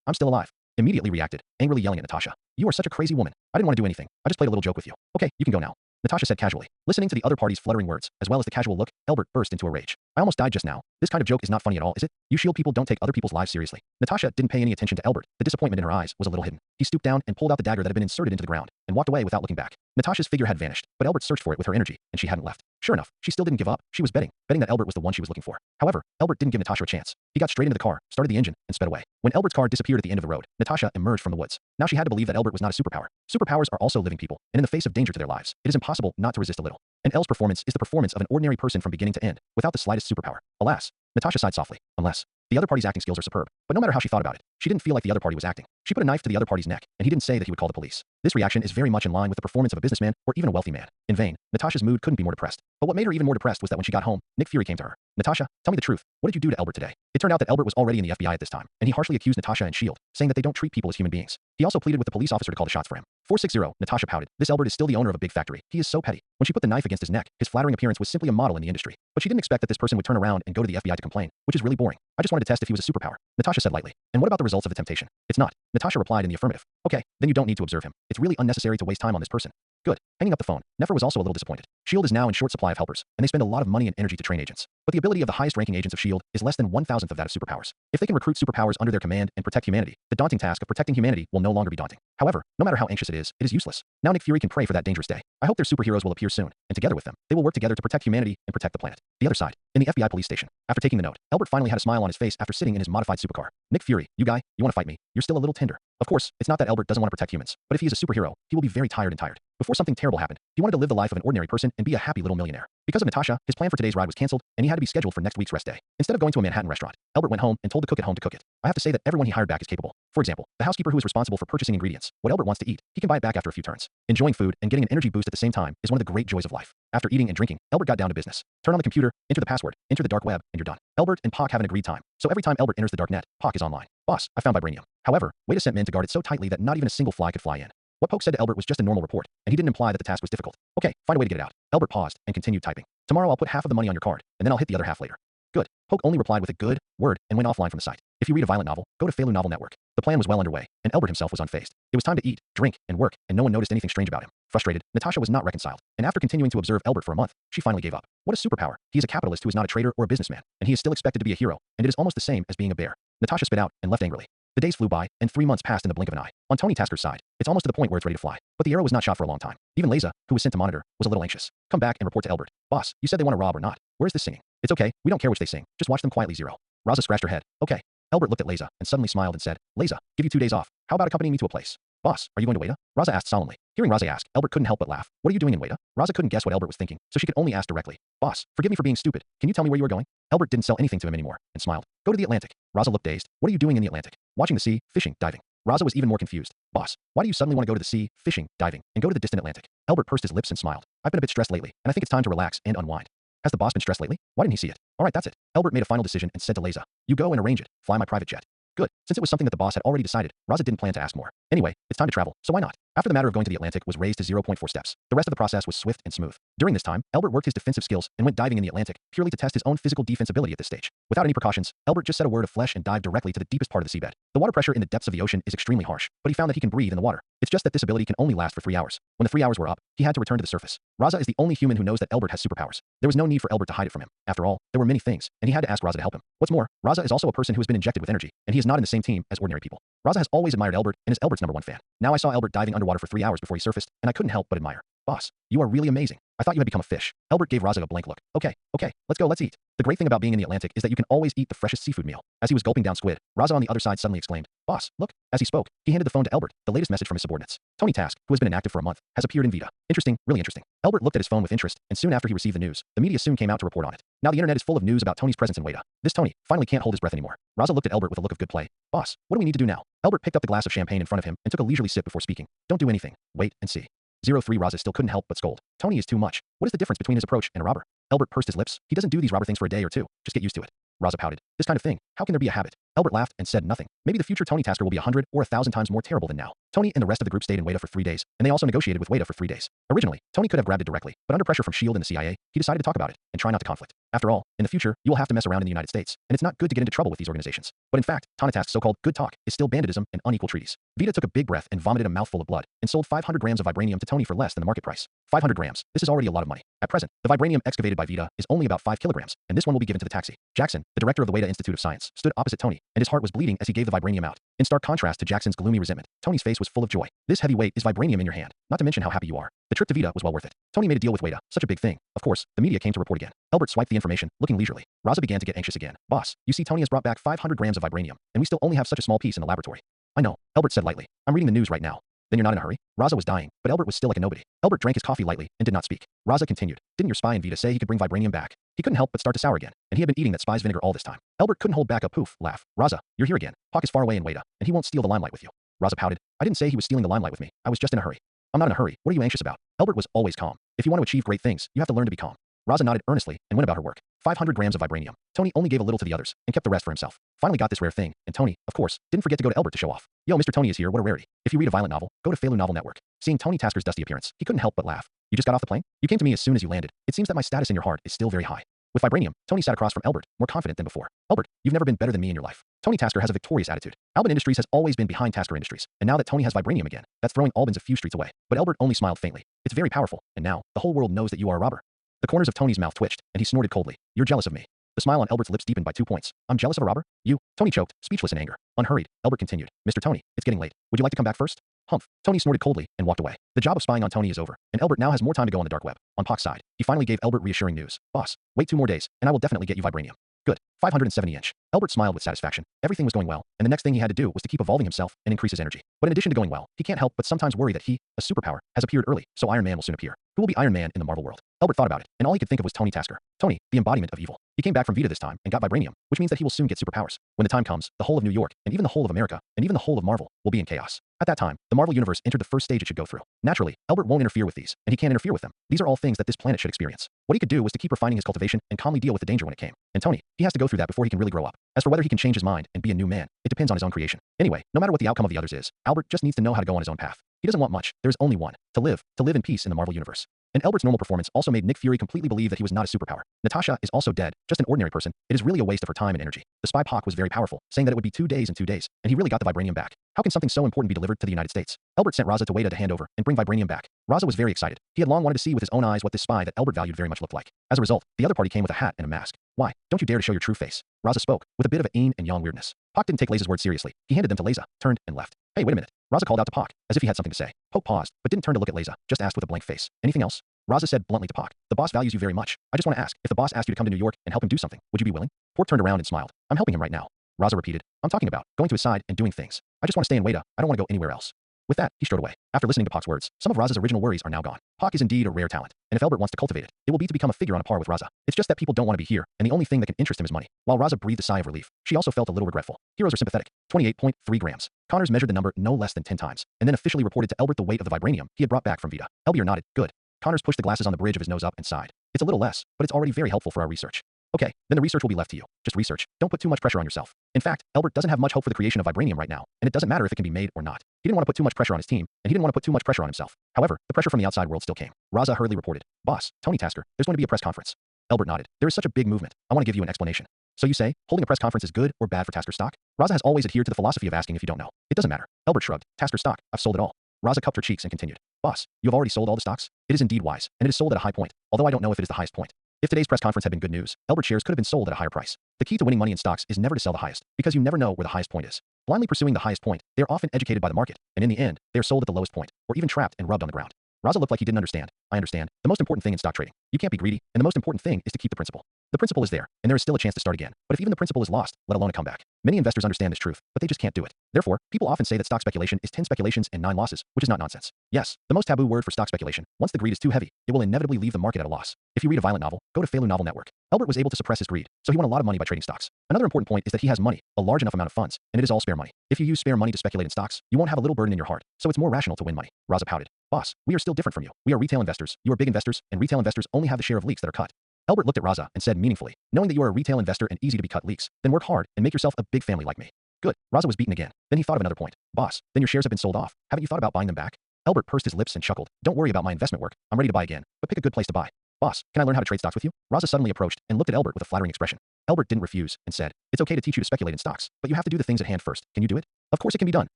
I'm still alive. Immediately reacted, angrily yelling at Natasha. You are such a crazy woman. I didn't want to do anything. I just played a little joke with you. Okay, you can go now. Natasha said casually. Listening to the other party's fluttering words, as well as the casual look, Albert burst into a rage. I almost died just now. This kind of joke is not funny at all, is it? You shield people don't take other people's lives seriously. Natasha didn't pay any attention to Albert. The disappointment in her eyes was a little hidden. He stooped down and pulled out the dagger that had been inserted into the ground, and walked away without looking back. Natasha's figure had vanished, but Albert searched for it with her energy, and she hadn't left. Sure enough, she still didn't give up. She was betting that Albert was the one she was looking for. However, Albert didn't give Natasha a chance. He got straight into the car, started the engine, and sped away. When Albert's car disappeared at the end of the road, Natasha emerged from the woods. Now she had to believe that Albert was not a superpower. Superpowers are also living people, and in the face of danger to their lives, it is impossible not to resist a little. An L's performance is the performance of an ordinary person from beginning to end, without the slightest superpower. Alas, Natasha sighed softly. Unless the other party's acting skills are superb. But no matter how she thought about it, she didn't feel like the other party was acting. She put a knife to the other party's neck, and he didn't say that he would call the police. This reaction is very much in line with the performance of a businessman or even a wealthy man. In vain, Natasha's mood couldn't be more depressed. But what made her even more depressed was that when she got home, Nick Fury came to her. Natasha, tell me the truth. What did you do to Albert today? It turned out that Albert was already in the FBI at this time, and he harshly accused Natasha and S.H.I.E.L.D., saying that they don't treat people as human beings. He also pleaded with the police officer to call the shots for him. 460, Natasha pouted. This Albert is still the owner of a big factory. He is so petty. When she put the knife against his neck, his flattering appearance was simply a model in the industry. But she didn't expect that this person would turn around and go to the FBI to complain, which is really boring. I just wanted to test if he was a superpower. Natasha said lightly. And what about the results of the temptation? It's not. Natasha replied in the affirmative. Okay, then you don't need to observe him. It's really unnecessary to waste time on this person. Good. Hanging up the phone, Nefer was also a little disappointed. S.H.I.E.L.D. is now in short supply of helpers, and they spend a lot of money and energy to train agents. But the ability of the highest-ranking agents of S.H.I.E.L.D. is less than 1,000th of that of superpowers. If they can recruit superpowers under their command and protect humanity, the daunting task of protecting humanity will no longer be daunting. However, no matter how anxious it is useless. Now Nick Fury can pray for that dangerous day. I hope their superheroes will appear soon, and together with them, they will work together to protect humanity and protect the planet. The other side, in the FBI police station. After taking the note, Albert finally had a smile on his face after sitting in his modified supercar. Nick Fury, you guy, you want to fight me? You're still a little tender. Of course, it's not that Albert doesn't want to protect humans, but if he is a superhero, he will be very tired. Before something terrible happened, he wanted to live the life of an ordinary person and be a happy little millionaire. Because of Natasha, his plan for today's ride was cancelled, and he had to be scheduled for next week's rest day. Instead of going to a Manhattan restaurant, Albert went home and told the cook at home to cook it. I have to say that everyone he hired back is capable. For example, the housekeeper who is responsible for purchasing ingredients. What Albert wants to eat, he can buy it back after a few turns. Enjoying food and getting an energy boost at the same time is one of the great joys of life. After eating and drinking, Albert got down to business. Turn on the computer, enter the password, enter the dark web, and you're done. Albert and Pac have an agreed time, so every time Albert enters the dark net, Pac is online. Boss, I found vibranium. However, Wade sent men to guard it so tightly that not even a single fly could fly in. What Poke said to Albert was just a normal report, and he didn't imply that the task was difficult. Okay, find a way to get it out. Albert paused and continued typing. Tomorrow I'll put half of the money on your card, and then I'll hit the other half later. Good. Poke only replied with a good word and went offline from the site. If you read a violent novel, go to Feilu Novel Network. The plan was well underway, and Albert himself was unfazed. It was time to eat, drink, and work, and no one noticed anything strange about him. Frustrated, Natasha was not reconciled, and after continuing to observe Albert for a month, she finally gave up. What a superpower. He is a capitalist who is not a trader or a businessman, and he is still expected to be a hero, and it is almost the same as being a bear. Natasha spit out and left angrily. The days flew by, and 3 months passed in the blink of an eye. On Tony Tasker's side, it's almost to the point where it's ready to fly. But the arrow was not shot for a long time. Even Leza, who was sent to monitor, was a little anxious. Come back and report to Albert. Boss, you said they want to rob or not. Where's this singing? It's okay, we don't care which they sing. Just watch them quietly. 0. Raza scratched her head. Okay. Albert looked at Leza and suddenly smiled and said, Leza, give you 2 days off. How about accompanying me to a place? Boss, are you going to Wada? Raza asked solemnly. Hearing Raza ask, Albert couldn't help but laugh. What are you doing in Wada? Raza couldn't guess what Albert was thinking, so she could only ask directly. Boss, forgive me for being stupid. Can you tell me where you are going? Albert didn't sell anything to him anymore, and smiled. Go to the Atlantic. Raza looked dazed. What are you doing in the Atlantic? Watching the sea, fishing, diving. Raza was even more confused. Boss, why do you suddenly want to go to the sea, fishing, diving, and go to the distant Atlantic? Albert pursed his lips and smiled. I've been a bit stressed lately, and I think it's time to relax and unwind. Has the boss been stressed lately? Why didn't he see it? All right, that's it. Albert made a final decision and said to Leza, you go and arrange it. Fly my private jet. Good. Since it was something that the boss had already decided, Raza didn't plan to ask more. Anyway, it's time to travel, so why not? After the matter of going to the Atlantic was raised to 0.4 steps, the rest of the process was swift and smooth. During this time, Albert worked his defensive skills and went diving in the Atlantic, purely to test his own physical defensibility at this stage. Without any precautions, Albert just said a word of flesh and dived directly to the deepest part of the seabed. The water pressure in the depths of the ocean is extremely harsh, but he found that he can breathe in the water. It's just that this ability can only last for 3 hours. When the 3 hours were up, he had to return to the surface. Raza is the only human who knows that Albert has superpowers. There was no need for Albert to hide it from him. After all, there were many things, and he had to ask Raza to help him. What's more, Raza is also a person who has been injected with energy, and he is not in the same team as ordinary people. Raza has always admired Albert and is Albert's #1 fan. Now I saw Albert diving underwater for 3 hours before he surfaced, and I couldn't help but admire. Boss, you are really amazing. I thought you had become a fish. Albert gave Raza a blank look. Okay, let's go, let's eat. The great thing about being in the Atlantic is that you can always eat the freshest seafood meal. As he was gulping down squid, Raza on the other side suddenly exclaimed, "Boss, look." As he spoke, he handed the phone to Albert, the latest message from his subordinates. Tony Task, who has been inactive for a month, has appeared in Vita. Interesting, really interesting. Albert looked at his phone with interest, and soon after he received the news, the media soon came out to report on it. Now the internet is full of news about Tony's presence in Weta. This Tony finally can't hold his breath anymore. Raza looked at Albert with a look of good play. "Boss, what do we need to do now?" Albert picked up the glass of champagne in front of him and took a leisurely sip before speaking. "Don't do anything. Wait and see." 03 Raza still couldn't help but scold. Tony is too much. What is the difference between his approach and a robber? Albert pursed his lips. He doesn't do these robber things for a day or two. Just get used to it. Raza pouted. This kind of thing, how can there be a habit? Albert laughed and said nothing. Maybe the future Tony Tasker will be 100 or 1,000 times more terrible than now. Tony and the rest of the group stayed in Weta for 3 days, and they also negotiated with Weta for 3 days. Originally, Tony could have grabbed it directly, but under pressure from SHIELD and the CIA, he decided to talk about it and try not to conflict. After all, in the future, you will have to mess around in the United States, and it's not good to get into trouble with these organizations. But in fact, Tonatask's so-called good talk is still banditism and unequal treaties. Vita took a big breath and vomited a mouthful of blood, and sold 500 grams of vibranium to Tony for less than the market price. 500 grams. This is already a lot of money. At present, the vibranium excavated by Vita is only about 5 kilograms, and this one will be given to the taxi. Jackson, the director of the Weta Institute of Science, stood opposite Tony, and his heart was bleeding as he gave the vibranium out. In stark contrast to Jackson's gloomy resentment, Tony's face was full of joy. This heavy weight is vibranium in your hand, not to mention how happy you are. The trip to Vita was well worth it. Tony made a deal with Weta, such a big thing. Of course, the media came to report again. Albert swiped the information, looking leisurely. Raza began to get anxious again. "Boss, you see Tony has brought back 500 grams of vibranium, and we still only have such a small piece in the laboratory." "I know," Albert said lightly. "I'm reading the news right now." "Then you're not in a hurry?" Raza was dying, but Albert was still like a nobody. Albert drank his coffee lightly and did not speak. Raza continued. "Didn't your spy in Vita say he could bring vibranium back?" He couldn't help but start to sour again, and he had been eating that spy's vinegar all this time. Albert couldn't hold back a poof laugh. "Raza, you're here again. Hawk is far away in Weta, and he won't steal the limelight with you." Raza pouted. "I didn't say he was stealing the limelight with me. I was just in a hurry." "I'm not in a hurry. What are you anxious about?" Albert was always calm. If you want to achieve great things, you have to learn to be calm. Raza nodded earnestly and went about her work. 500 grams of vibranium. Tony only gave a little to the others and kept the rest for himself. Finally got this rare thing, and Tony, of course, didn't forget to go to Albert to show off. "Yo, Mr. Tony is here, what a rarity. If you read a violent novel, go to Feilu Novel Network." Seeing Tony Tasker's dusty appearance, he couldn't help but laugh. "You just got off the plane? You came to me as soon as you landed. It seems that my status in your heart is still very high." With vibranium, Tony sat across from Albert, more confident than before. "Albert, you've never been better than me in your life." Tony Tasker has a victorious attitude. Albin Industries has always been behind Tasker Industries, and now that Tony has vibranium again, that's throwing Albin's a few streets away. But Albert only smiled faintly. "It's very powerful, and now, the whole world knows that you are a robber." The corners of Tony's mouth twitched, and he snorted coldly. "You're jealous of me." The smile on Albert's lips deepened by 2 points. "I'm jealous of a robber? You?" Tony choked, speechless in anger. Unhurried, Albert continued. "Mr. Tony, it's getting late. Would you like to come back first?" Humph. Tony snorted coldly and walked away. The job of spying on Tony is over, and Albert now has more time to go on the dark web. On Pac's side, he finally gave Albert reassuring news. "Boss, wait 2 more days, and I will definitely get you vibranium." "Good. 570 inch." Albert smiled with satisfaction. Everything was going well, and the next thing he had to do was to keep evolving himself and increase his energy. But in addition to going well, he can't help but sometimes worry that he, a superpower, has appeared early, so Iron Man will soon appear. Who will be Iron Man in the Marvel world? Albert thought about it, and all he could think of was Tony Tasker. Tony, the embodiment of evil. He came back from Vita this time and got vibranium, which means that he will soon get superpowers. When the time comes, the whole of New York, and even the whole of America, and even the whole of Marvel, will be in chaos. At that time, the Marvel Universe entered the first stage it should go through. Naturally, Albert won't interfere with these, and he can't interfere with them. These are all things that this planet should experience. What he could do was to keep refining his cultivation and calmly deal with the danger when it came. And Tony, he has to go through that before he can really grow up. As for whether he can change his mind and be a new man, it depends on his own creation. Anyway, no matter what the outcome of the others is, Albert just needs to know how to go on his own path. He doesn't want much. There is only one. To live in peace in the Marvel Universe. And Albert's normal performance also made Nick Fury completely believe that he was not a superpower. Natasha is also dead, just an ordinary person. It is really a waste of her time and energy. The spy Pac was very powerful, saying that it would be 2 days and 2 days, and he really got the vibranium back. How can something so important be delivered to the United States? Albert sent Raza to Weta to hand over and bring vibranium back. Raza was very excited. He had long wanted to see with his own eyes what this spy that Albert valued very much looked like. As a result, the other party came with a hat and a mask. "Why, don't you dare to show your true face?" Raza spoke, with a bit of a yin and yang weirdness. Pac didn't take Leiza's words seriously. He handed them to Leiza, turned, and left. "Hey, wait a minute." Raza called out to Pac, as if he had something to say. Pac paused, but didn't turn to look at Leiza, just asked with a blank face. "Anything else?" Raza said bluntly to Pac, "The boss values you very much. I just want to ask, if the boss asked you to come to New York and help him do something, would you be willing?" Pork turned around and smiled. "I'm helping him right now." Raza repeated, "I'm talking about going to his side and doing things. I just want to stay in Weta. I don't want to go anywhere else." With that, he strode away. After listening to Pac's words, some of Raza's original worries are now gone. Pac is indeed a rare talent, and if Albert wants to cultivate it, it will be to become a figure on a par with Raza. It's just that people don't want to be here, and the only thing that can interest him is money. While Raza breathed a sigh of relief, she also felt a little regretful. Heroes are sympathetic. 28.3 grams. Connors measured the number no less than 10 times, and then officially reported to Albert the weight of the vibranium he had brought back from Vita. Elbier nodded. "Good." Connors pushed the glasses on the bridge of his nose up and sighed. "It's a little less, but it's already very helpful for our research." "Okay, then the research will be left to you. Just research. Don't put too much pressure on yourself." In fact, Albert doesn't have much hope for the creation of vibranium right now, and it doesn't matter if it can be made or not. He didn't want to put too much pressure on his team, and he didn't want to put too much pressure on himself. However, the pressure from the outside world still came. Raza hurriedly reported, "Boss, Tony Tasker, there's going to be a press conference." Albert nodded. "There is such a big movement. I want to give you an explanation." "So you say, holding a press conference is good or bad for Tasker stock?" Raza has always adhered to the philosophy of asking if you don't know. "It doesn't matter." Albert shrugged. "Tasker stock, I've sold it all." Raza cupped her cheeks and continued, "Boss, you have already sold all the stocks? It is indeed wise, and it is sold at a high point, although I don't know if it is the highest point. If today's press conference had been good news, Albert shares could have been sold at a higher price. The key to winning money in stocks is never to sell the highest, because you never know where the highest point is. Blindly pursuing the highest point, they are often educated by the market, and in the end, they are sold at the lowest point, or even trapped and rubbed on the ground." Raza looked like he didn't understand. I understand. The most important thing in stock trading. You can't be greedy, and the most important thing is to keep the principal. The principal is there, and there is still a chance to start again. But if even the principal is lost, let alone a comeback. Many investors understand this truth, but they just can't do it. Therefore, people often say that stock speculation is 10 speculations and 9 losses, which is not nonsense. Yes, the most taboo word for stock speculation. Once the greed is too heavy, it will inevitably leave the market at a loss. If you read a violent novel, go to Feilu Novel Network. Albert was able to suppress his greed, so he won a lot of money by trading stocks. Another important point is that he has money, a large enough amount of funds, and it is all spare money. If you use spare money to speculate in stocks, you won't have a little burden in your heart, so it's more rational to win money. Raza pouted. Boss, we are still different from you. We are retail investors, you are big investors, and retail investors only have the share of leaks that are cut. Albert looked at Raza and said meaningfully, knowing that you are a retail investor and easy to be cut leaks, then work hard and make yourself a big family like me. Good. Raza was beaten again. Then he thought of another point. Boss, then your shares have been sold off. Haven't you thought about buying them back? Albert pursed his lips and chuckled. Don't worry about my investment work. I'm ready to buy again, but pick a good place to buy. Boss, can I learn how to trade stocks with you? Raza suddenly approached and looked at Albert with a flattering expression. Albert didn't refuse and said, it's okay to teach you to speculate in stocks, but you have to do the things at hand first. Can you do it? Of course it can be done,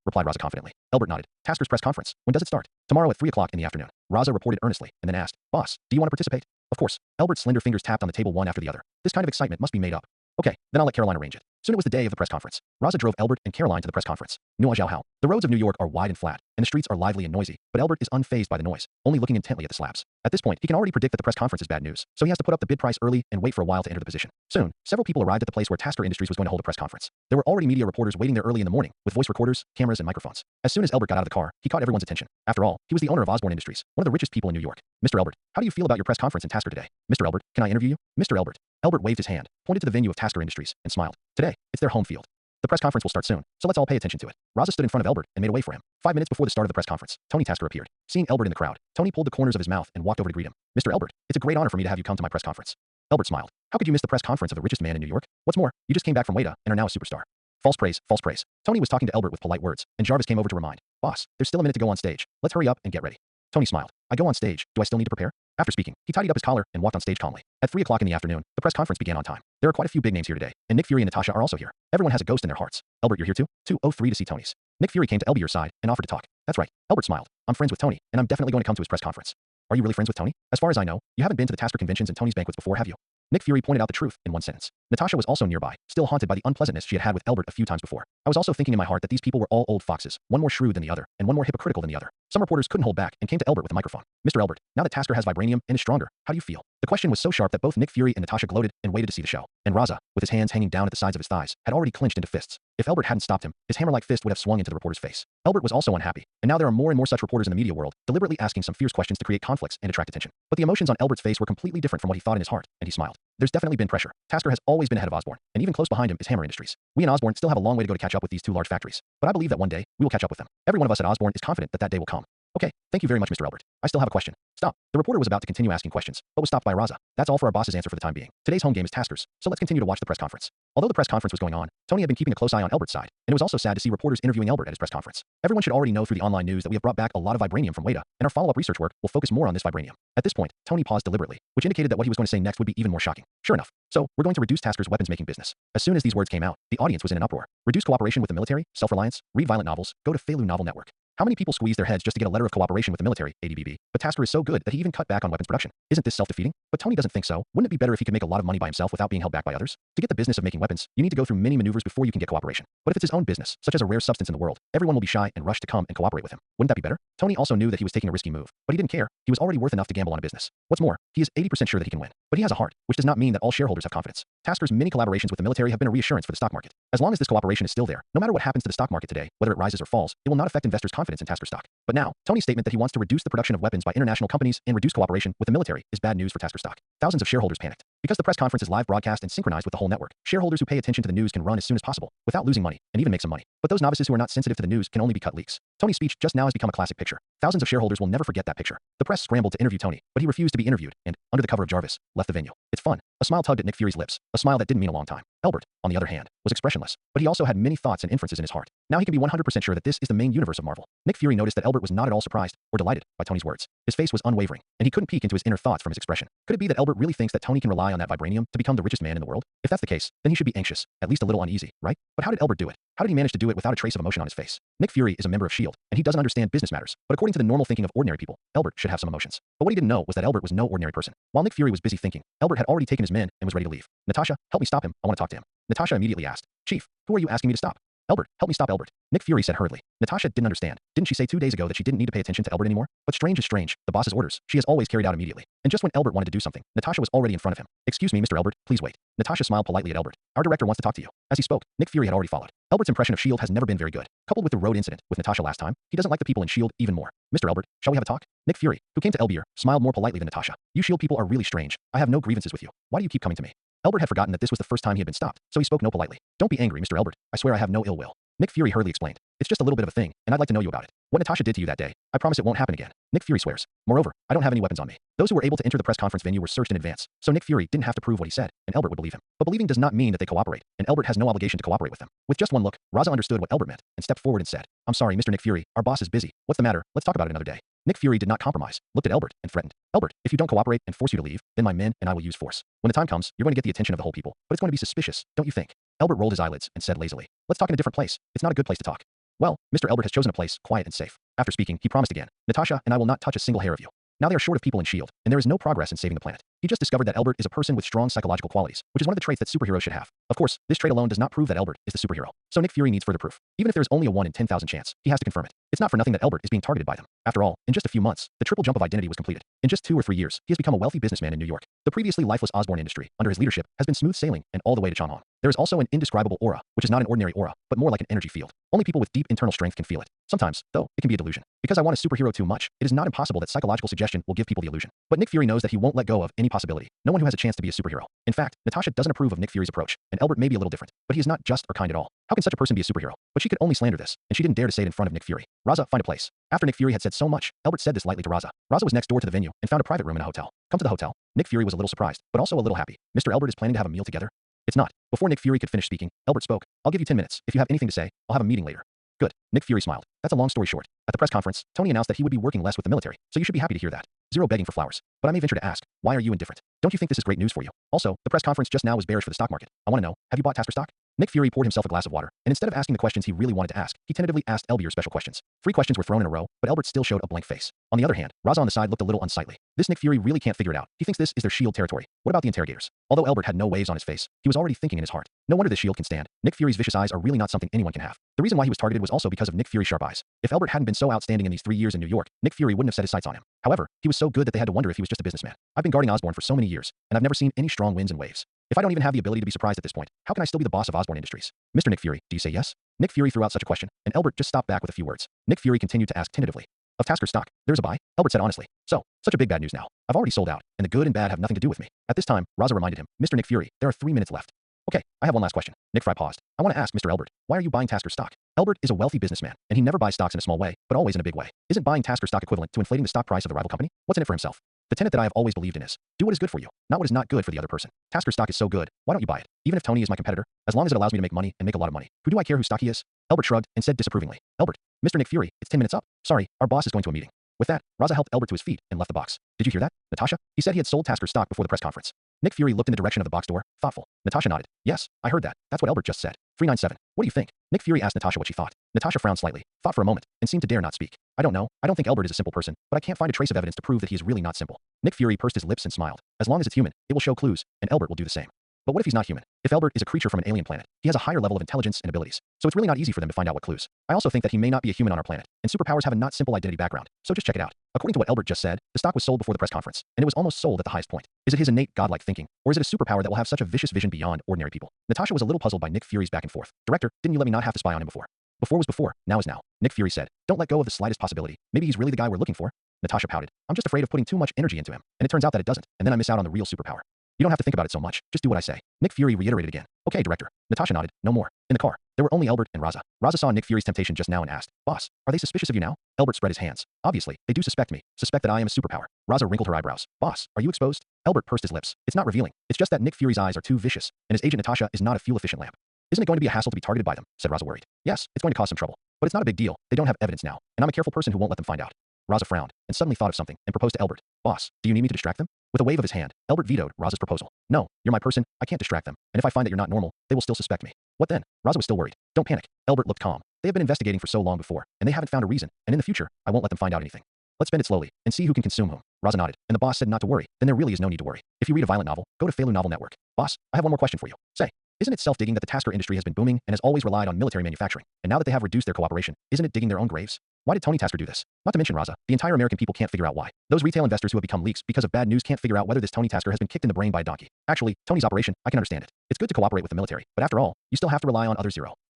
replied Raza confidently. Albert nodded. Tasker's press conference. When does it start? Tomorrow at 3 o'clock in the afternoon. Raza reported earnestly and then asked, Boss, do you want to participate? Of course. Albert's slender fingers tapped on the table one after the other. This kind of excitement must be made up. Okay, then I'll let Caroline arrange it. Soon it was the day of the press conference. Raza drove Albert and Caroline to the press conference. Nuajiao. The roads of New York are wide and flat, and the streets are lively and noisy, but Albert is unfazed by the noise, only looking intently at the slabs. At this point, he can already predict that the press conference is bad news, so he has to put up the bid price early and wait for a while to enter the position. Soon, several people arrived at the place where Tasker Industries was going to hold a press conference. There were already media reporters waiting there early in the morning, with voice recorders, cameras, and microphones. As soon as Albert got out of the car, he caught everyone's attention. After all, he was the owner of Osborne Industries, one of the richest people in New York. Mr. Albert, how do you feel about your press conference in Tasker today? Mr. Albert, can I interview you? Mr. Albert. Albert waved his hand, pointed to the venue of Tasker Industries, and smiled. Today, it's their home field. The press conference will start soon, so let's all pay attention to it. Raza stood in front of Albert and made a way for him. 5 minutes before the start of the press conference, Tony Tasker appeared. Seeing Albert in the crowd, Tony pulled the corners of his mouth and walked over to greet him. Mr. Albert, it's a great honor for me to have you come to my press conference. Albert smiled. How could you miss the press conference of the richest man in New York? What's more, you just came back from Wada and are now a superstar. False praise, false praise. Tony was talking to Albert with polite words, and Jarvis came over to remind. Boss, there's still a minute to go on stage. Let's hurry up and get ready. Tony smiled. I go on stage. Do I still need to prepare? After speaking, he tidied up his collar and walked on stage calmly. At 3 o'clock in the afternoon, the press conference began on time. There are quite a few big names here today, and Nick Fury and Natasha are also here. Everyone has a ghost in their hearts. Albert, you're here too? 203 to see Tony's. Nick Fury came to Albier's side and offered to talk. That's right. Albert smiled. I'm friends with Tony, and I'm definitely going to come to his press conference. Are you really friends with Tony? As far as I know, you haven't been to the Tasker conventions and Tony's banquets before, have you? Nick Fury pointed out the truth in one sentence. Natasha was also nearby, still haunted by the unpleasantness she had had with Albert a few times before. I was also thinking in my heart that these people were all old foxes, one more shrewd than the other, and one more hypocritical than the other. Some reporters couldn't hold back and came to Albert with a microphone. Mr. Albert, now that Tasker has vibranium and is stronger, how do you feel? The question was so sharp that both Nick Fury and Natasha gloated and waited to see the show. And Raza, with his hands hanging down at the sides of his thighs, had already clenched into fists. If Albert hadn't stopped him, his hammer-like fist would have swung into the reporter's face. Albert was also unhappy, and now there are more and more such reporters in the media world, deliberately asking some fierce questions to create conflicts and attract attention. But the emotions on Albert's face were completely different from what he thought in his heart, and he smiled. There's definitely been pressure. Tasker has always been ahead of Osborne, and even close behind him is Hammer Industries. We in Osborne still have a long way to go to catch up with these two large factories, but I believe that one day, we will catch up with them. Every one of us at Osborne is confident that that day will come. Okay, thank you very much, Mr. Albert. I still have a question. Stop. The reporter was about to continue asking questions, but was stopped by Raza. That's all for our boss's answer for the time being. Today's home game is Tasker's, so let's continue to watch the press conference. Although the press conference was going on, Tony had been keeping a close eye on Albert's side, and it was also sad to see reporters interviewing Albert at his press conference. Everyone should already know through the online news that we have brought back a lot of vibranium from Wada, and our follow-up research work will focus more on this vibranium. At this point, Tony paused deliberately, which indicated that what he was going to say next would be even more shocking. Sure enough. So, we're going to reduce Tasker's weapons-making business. As soon as these words came out, the audience was in an uproar. Reduce cooperation with the military, self-reliance, read violent novels, go to Feilu Novel Network. How many people squeeze their heads just to get a letter of cooperation with the military, ADBB? But Tasker is so good that he even cut back on weapons production. Isn't this self-defeating? But Tony doesn't think so. Wouldn't it be better if he could make a lot of money by himself without being held back by others? To get the business of making weapons, you need to go through many maneuvers before you can get cooperation. But if it's his own business, such as a rare substance in the world, everyone will be shy and rush to come and cooperate with him. Wouldn't that be better? Tony also knew that he was taking a risky move, but he didn't care. He was already worth enough to gamble on a business. What's more, he is 80% sure that he can win. But he has a heart, which does not mean that all shareholders have confidence. Tasker's many collaborations with the military have been a reassurance for the stock market. As long as this cooperation is still there, no matter what happens to the stock market today, whether it rises or falls, it will not affect investors' confidence in Tasker stock. But now, Tony's statement that he wants to reduce the production of weapons by international companies and reduce cooperation with the military is bad news for Tasker stock. Thousands of shareholders panicked. Because the press conference is live broadcast and synchronized with the whole network, shareholders who pay attention to the news can run as soon as possible, without losing money, and even make some money. But those novices who are not sensitive to the news can only be cut leaks. Tony's speech just now has become a classic picture. Thousands of shareholders will never forget that picture. The press scrambled to interview Tony, but he refused to be interviewed, and, under the cover of Jarvis, left the venue. It's fun. A smile tugged at Nick Fury's lips, a smile that didn't mean a long time. Albert, on the other hand, was expressionless, but he also had many thoughts and inferences in his heart. Now he can be 100% sure that this is the main universe of Marvel. Nick Fury noticed that Albert was not at all surprised or delighted by Tony's words. His face was unwavering, and he couldn't peek into his inner thoughts from his expression. Could it be that Albert really thinks that Tony can rely on that vibranium to become the richest man in the world? If that's the case, then he should be anxious, at least a little uneasy, right? But how did Albert do it? How did he manage to do it without a trace of emotion on his face? Nick Fury is a member of S.H.I.E.L.D., and he doesn't understand business matters, but according to the normal thinking of ordinary people, Albert should have some emotions. But what he didn't know was that Albert was no ordinary person. While Nick Fury was busy thinking, Albert had already taken his men and was ready to leave. Natasha, help me stop him. I want to talk to him. Natasha immediately asked, Chief, who are you asking me to stop? Albert, help me stop Albert. Nick Fury said hurriedly. Natasha didn't understand. Didn't she say 2 days ago that she didn't need to pay attention to Albert anymore? But strange is strange. The boss's orders, she has always carried out immediately. And just when Albert wanted to do something, Natasha was already in front of him. Excuse me, Mr. Albert, please wait. Natasha smiled politely at Albert. Our director wants to talk to you. As he spoke, Nick Fury had already followed. Albert's impression of S.H.I.E.L.D. has never been very good. Coupled with the road incident with Natasha last time, he doesn't like the people in S.H.I.E.L.D. even more. Mr. Albert, shall we have a talk? Nick Fury, who came to Elbier, smiled more politely than Natasha. You S.H.I.E.L.D. people are really strange. I have no grievances with you. Why do you keep coming to me? Albert had forgotten that this was the first time he had been stopped, so he spoke no politely. Don't be angry, Mr. Albert. I swear I have no ill will. Nick Fury hurriedly explained. It's just a little bit of a thing, and I'd like to know you about it. What Natasha did to you that day, I promise it won't happen again. Nick Fury swears. Moreover, I don't have any weapons on me. Those who were able to enter the press conference venue were searched in advance, so Nick Fury didn't have to prove what he said, and Albert would believe him. But believing does not mean that they cooperate, and Albert has no obligation to cooperate with them. With just one look, Raza understood what Albert meant, and stepped forward and said, I'm sorry, Mr. Nick Fury, our boss is busy. What's the matter? Let's talk about it another day. Nick Fury did not compromise, looked at Albert, and threatened. Albert, if you don't cooperate and force you to leave, then my men and I will use force. When the time comes, you're going to get the attention of the whole people, but it's going to be suspicious, don't you think? Albert rolled his eyelids and said lazily, let's talk in a different place. It's not a good place to talk. Well, Mr. Albert has chosen a place quiet and safe. After speaking, he promised again, Natasha and I will not touch a single hair of you. Now they are short of people in S.H.I.E.L.D., and there is no progress in saving the planet. He just discovered that Albert is a person with strong psychological qualities, which is one of the traits that superheroes should have. Of course, this trait alone does not prove that Albert is the superhero. So Nick Fury needs further proof. Even if there is only a 1 in 10,000 chance, he has to confirm it. It's not for nothing that Albert is being targeted by them. After all, in just a few months, the triple jump of identity was completed. In just 2 or 3 years, he has become a wealthy businessman in New York. The previously lifeless Osborn industry, under his leadership, has been smooth sailing and all the way to Changhong. There is also an indescribable aura, which is not an ordinary aura, but more like an energy field. Only people with deep internal strength can feel it. Sometimes, though, it can be a delusion. Because I want a superhero too much, it is not impossible that psychological suggestion will give people the illusion. But Nick Fury knows that he won't let go of any possibility. No one who has a chance to be a superhero. In fact, Natasha doesn't approve of Nick Fury's approach, and Albert may be a little different, but he is not just or kind at all. How can such a person be a superhero? But she could only slander this, and she didn't dare to say it in front of Nick Fury. Raza, find a place. After Nick Fury had said so much, Albert said this lightly to Raza. Raza was next door to the venue and found a private room in a hotel. Come to the hotel. Nick Fury was a little surprised, but also a little happy. Mr. Albert is planning to have a meal together? It's not. Before Nick Fury could finish speaking, Albert spoke. I'll give you 10 minutes. If you have anything to say, I'll have a meeting later. Good. Nick Fury smiled. That's a long story short. At the press conference, Tony announced that he would be working less with the military, so you should be happy to hear that. Zero begging for flowers. But I may venture to ask, why are you indifferent? Don't you think this is great news for you? Also, the press conference just now was bearish for the stock market. I want to know, have you bought Tasker stock? Nick Fury poured himself a glass of water, and instead of asking the questions he really wanted to ask, he tentatively asked Elbier special questions. 3 questions were thrown in a row, but Albert still showed a blank face. On the other hand, Raza on the side looked a little unsightly. This Nick Fury really can't figure it out. He thinks this is their S.H.I.E.L.D. territory. What about the interrogators? Although Albert had no waves on his face, he was already thinking in his heart. No wonder this S.H.I.E.L.D. can stand. Nick Fury's vicious eyes are really not something anyone can have. The reason why he was targeted was also because of Nick Fury's sharp eyes. If Albert hadn't been so outstanding in these 3 years in New York, Nick Fury wouldn't have set his sights on him. However, he was so good that they had to wonder if he was just a businessman. I've been guarding Osborn for so many years, and I've never seen any strong winds and waves. If I don't even have the ability to be surprised at this point, how can I still be the boss of Osborn Industries? Mr. Nick Fury, do you say yes? Nick Fury threw out such a question, and Albert just stopped back with a few words. Nick Fury continued to ask tentatively. Of Tasker stock, there's a buy? Albert said honestly. So, such a big bad news now. I've already sold out, and the good and bad have nothing to do with me. At this time, Raza reminded him, Mr. Nick Fury, there are 3 minutes left. Okay, I have one last question. Nick Fry paused. I want to ask Mr. Albert, why are you buying Tasker stock? Albert is a wealthy businessman, and he never buys stocks in a small way, but always in a big way. Isn't buying Tasker stock equivalent to inflating the stock price of the rival company? What's in it for himself? The tenet that I have always believed in is, do what is good for you, not what is not good for the other person. Tasker stock is so good, why don't you buy it? Even if Tony is my competitor, as long as it allows me to make money and make a lot of money. Who do I care whose stock he is? Albert shrugged and said disapprovingly, Albert, Mr. Nick Fury, it's 10 minutes up. Sorry, our boss is going to a meeting. With that, Raza helped Albert to his feet and left the box. Did you hear that, Natasha? He said he had sold Tasker stock before the press conference. Nick Fury looked in the direction of the box door, thoughtful. Natasha nodded. Yes, I heard that. That's what Albert just said. 397. What do you think? Nick Fury asked Natasha what she thought. Natasha frowned slightly, thought for a moment, and seemed to dare not speak. I don't know. I don't think Albert is a simple person, but I can't find a trace of evidence to prove that he is really not simple. Nick Fury pursed his lips and smiled. As long as it's human, it will show clues, and Albert will do the same. But what if he's not human? If Albert is a creature from an alien planet, he has a higher level of intelligence and abilities, so it's really not easy for them to find out what clues. I also think that he may not be a human on our planet, and superpowers have a not simple identity background, so just check it out. According to what Albert just said, the stock was sold before the press conference, and it was almost sold at the highest point. Is it his innate godlike thinking, or is it a superpower that will have such a vicious vision beyond ordinary people? Natasha was a little puzzled by Nick Fury's back and forth. Director, didn't you let me not have to spy on him before? Before was before, now is now. Nick Fury said, don't let go of the slightest possibility. Maybe he's really the guy we're looking for. Natasha pouted. I'm just afraid of putting too much energy into him, and it turns out that it doesn't, and then I miss out on the real superpower. You don't have to think about it so much, just do what I say. Nick Fury reiterated again. Okay, director. Natasha nodded. No more. In the car, there were only Albert and Raza. Raza saw Nick Fury's temptation just now and asked, Boss, are they suspicious of you now? Albert spread his hands. Obviously, they do suspect me. Suspect that I am a superpower. Raza wrinkled her eyebrows. Boss, are you exposed? Albert pursed his lips. It's not revealing. It's just that Nick Fury's eyes are too vicious, and his agent Natasha is not a fuel-efficient lamp. Isn't it going to be a hassle to be targeted by them? Said Raza worried. Yes, it's going to cause some trouble. But it's not a big deal. They don't have evidence now, and I'm a careful person who won't let them find out. Raza frowned, and suddenly thought of something, and proposed to Albert. Boss, do you need me to distract them? With a wave of his hand, Albert vetoed Raza's proposal. No, you're my person, I can't distract them, and if I find that you're not normal, they will still suspect me. What then? Raza was still worried. Don't panic. Albert looked calm. They have been investigating for so long before, and they haven't found a reason, and in the future, I won't let them find out anything. Let's spend it slowly, and see who can consume whom. Raza nodded, and the boss said not to worry. Then there really is no need to worry. If you read a violent novel, go to Failu Novel Network. Boss, I have one more question for you. Say. Isn't it self-digging that the Tasker industry has been booming and has always relied on military manufacturing, and now that they have reduced their cooperation, isn't it digging their own graves? Why did Tony Tasker do this? Not to mention Raza, the entire American people can't figure out why. Those retail investors who have become leaks because of bad news can't figure out whether this Tony Tasker has been kicked in the brain by a donkey. Actually, Tony's operation, I can understand it. It's good to cooperate with the military, but after all, you still have to rely on others.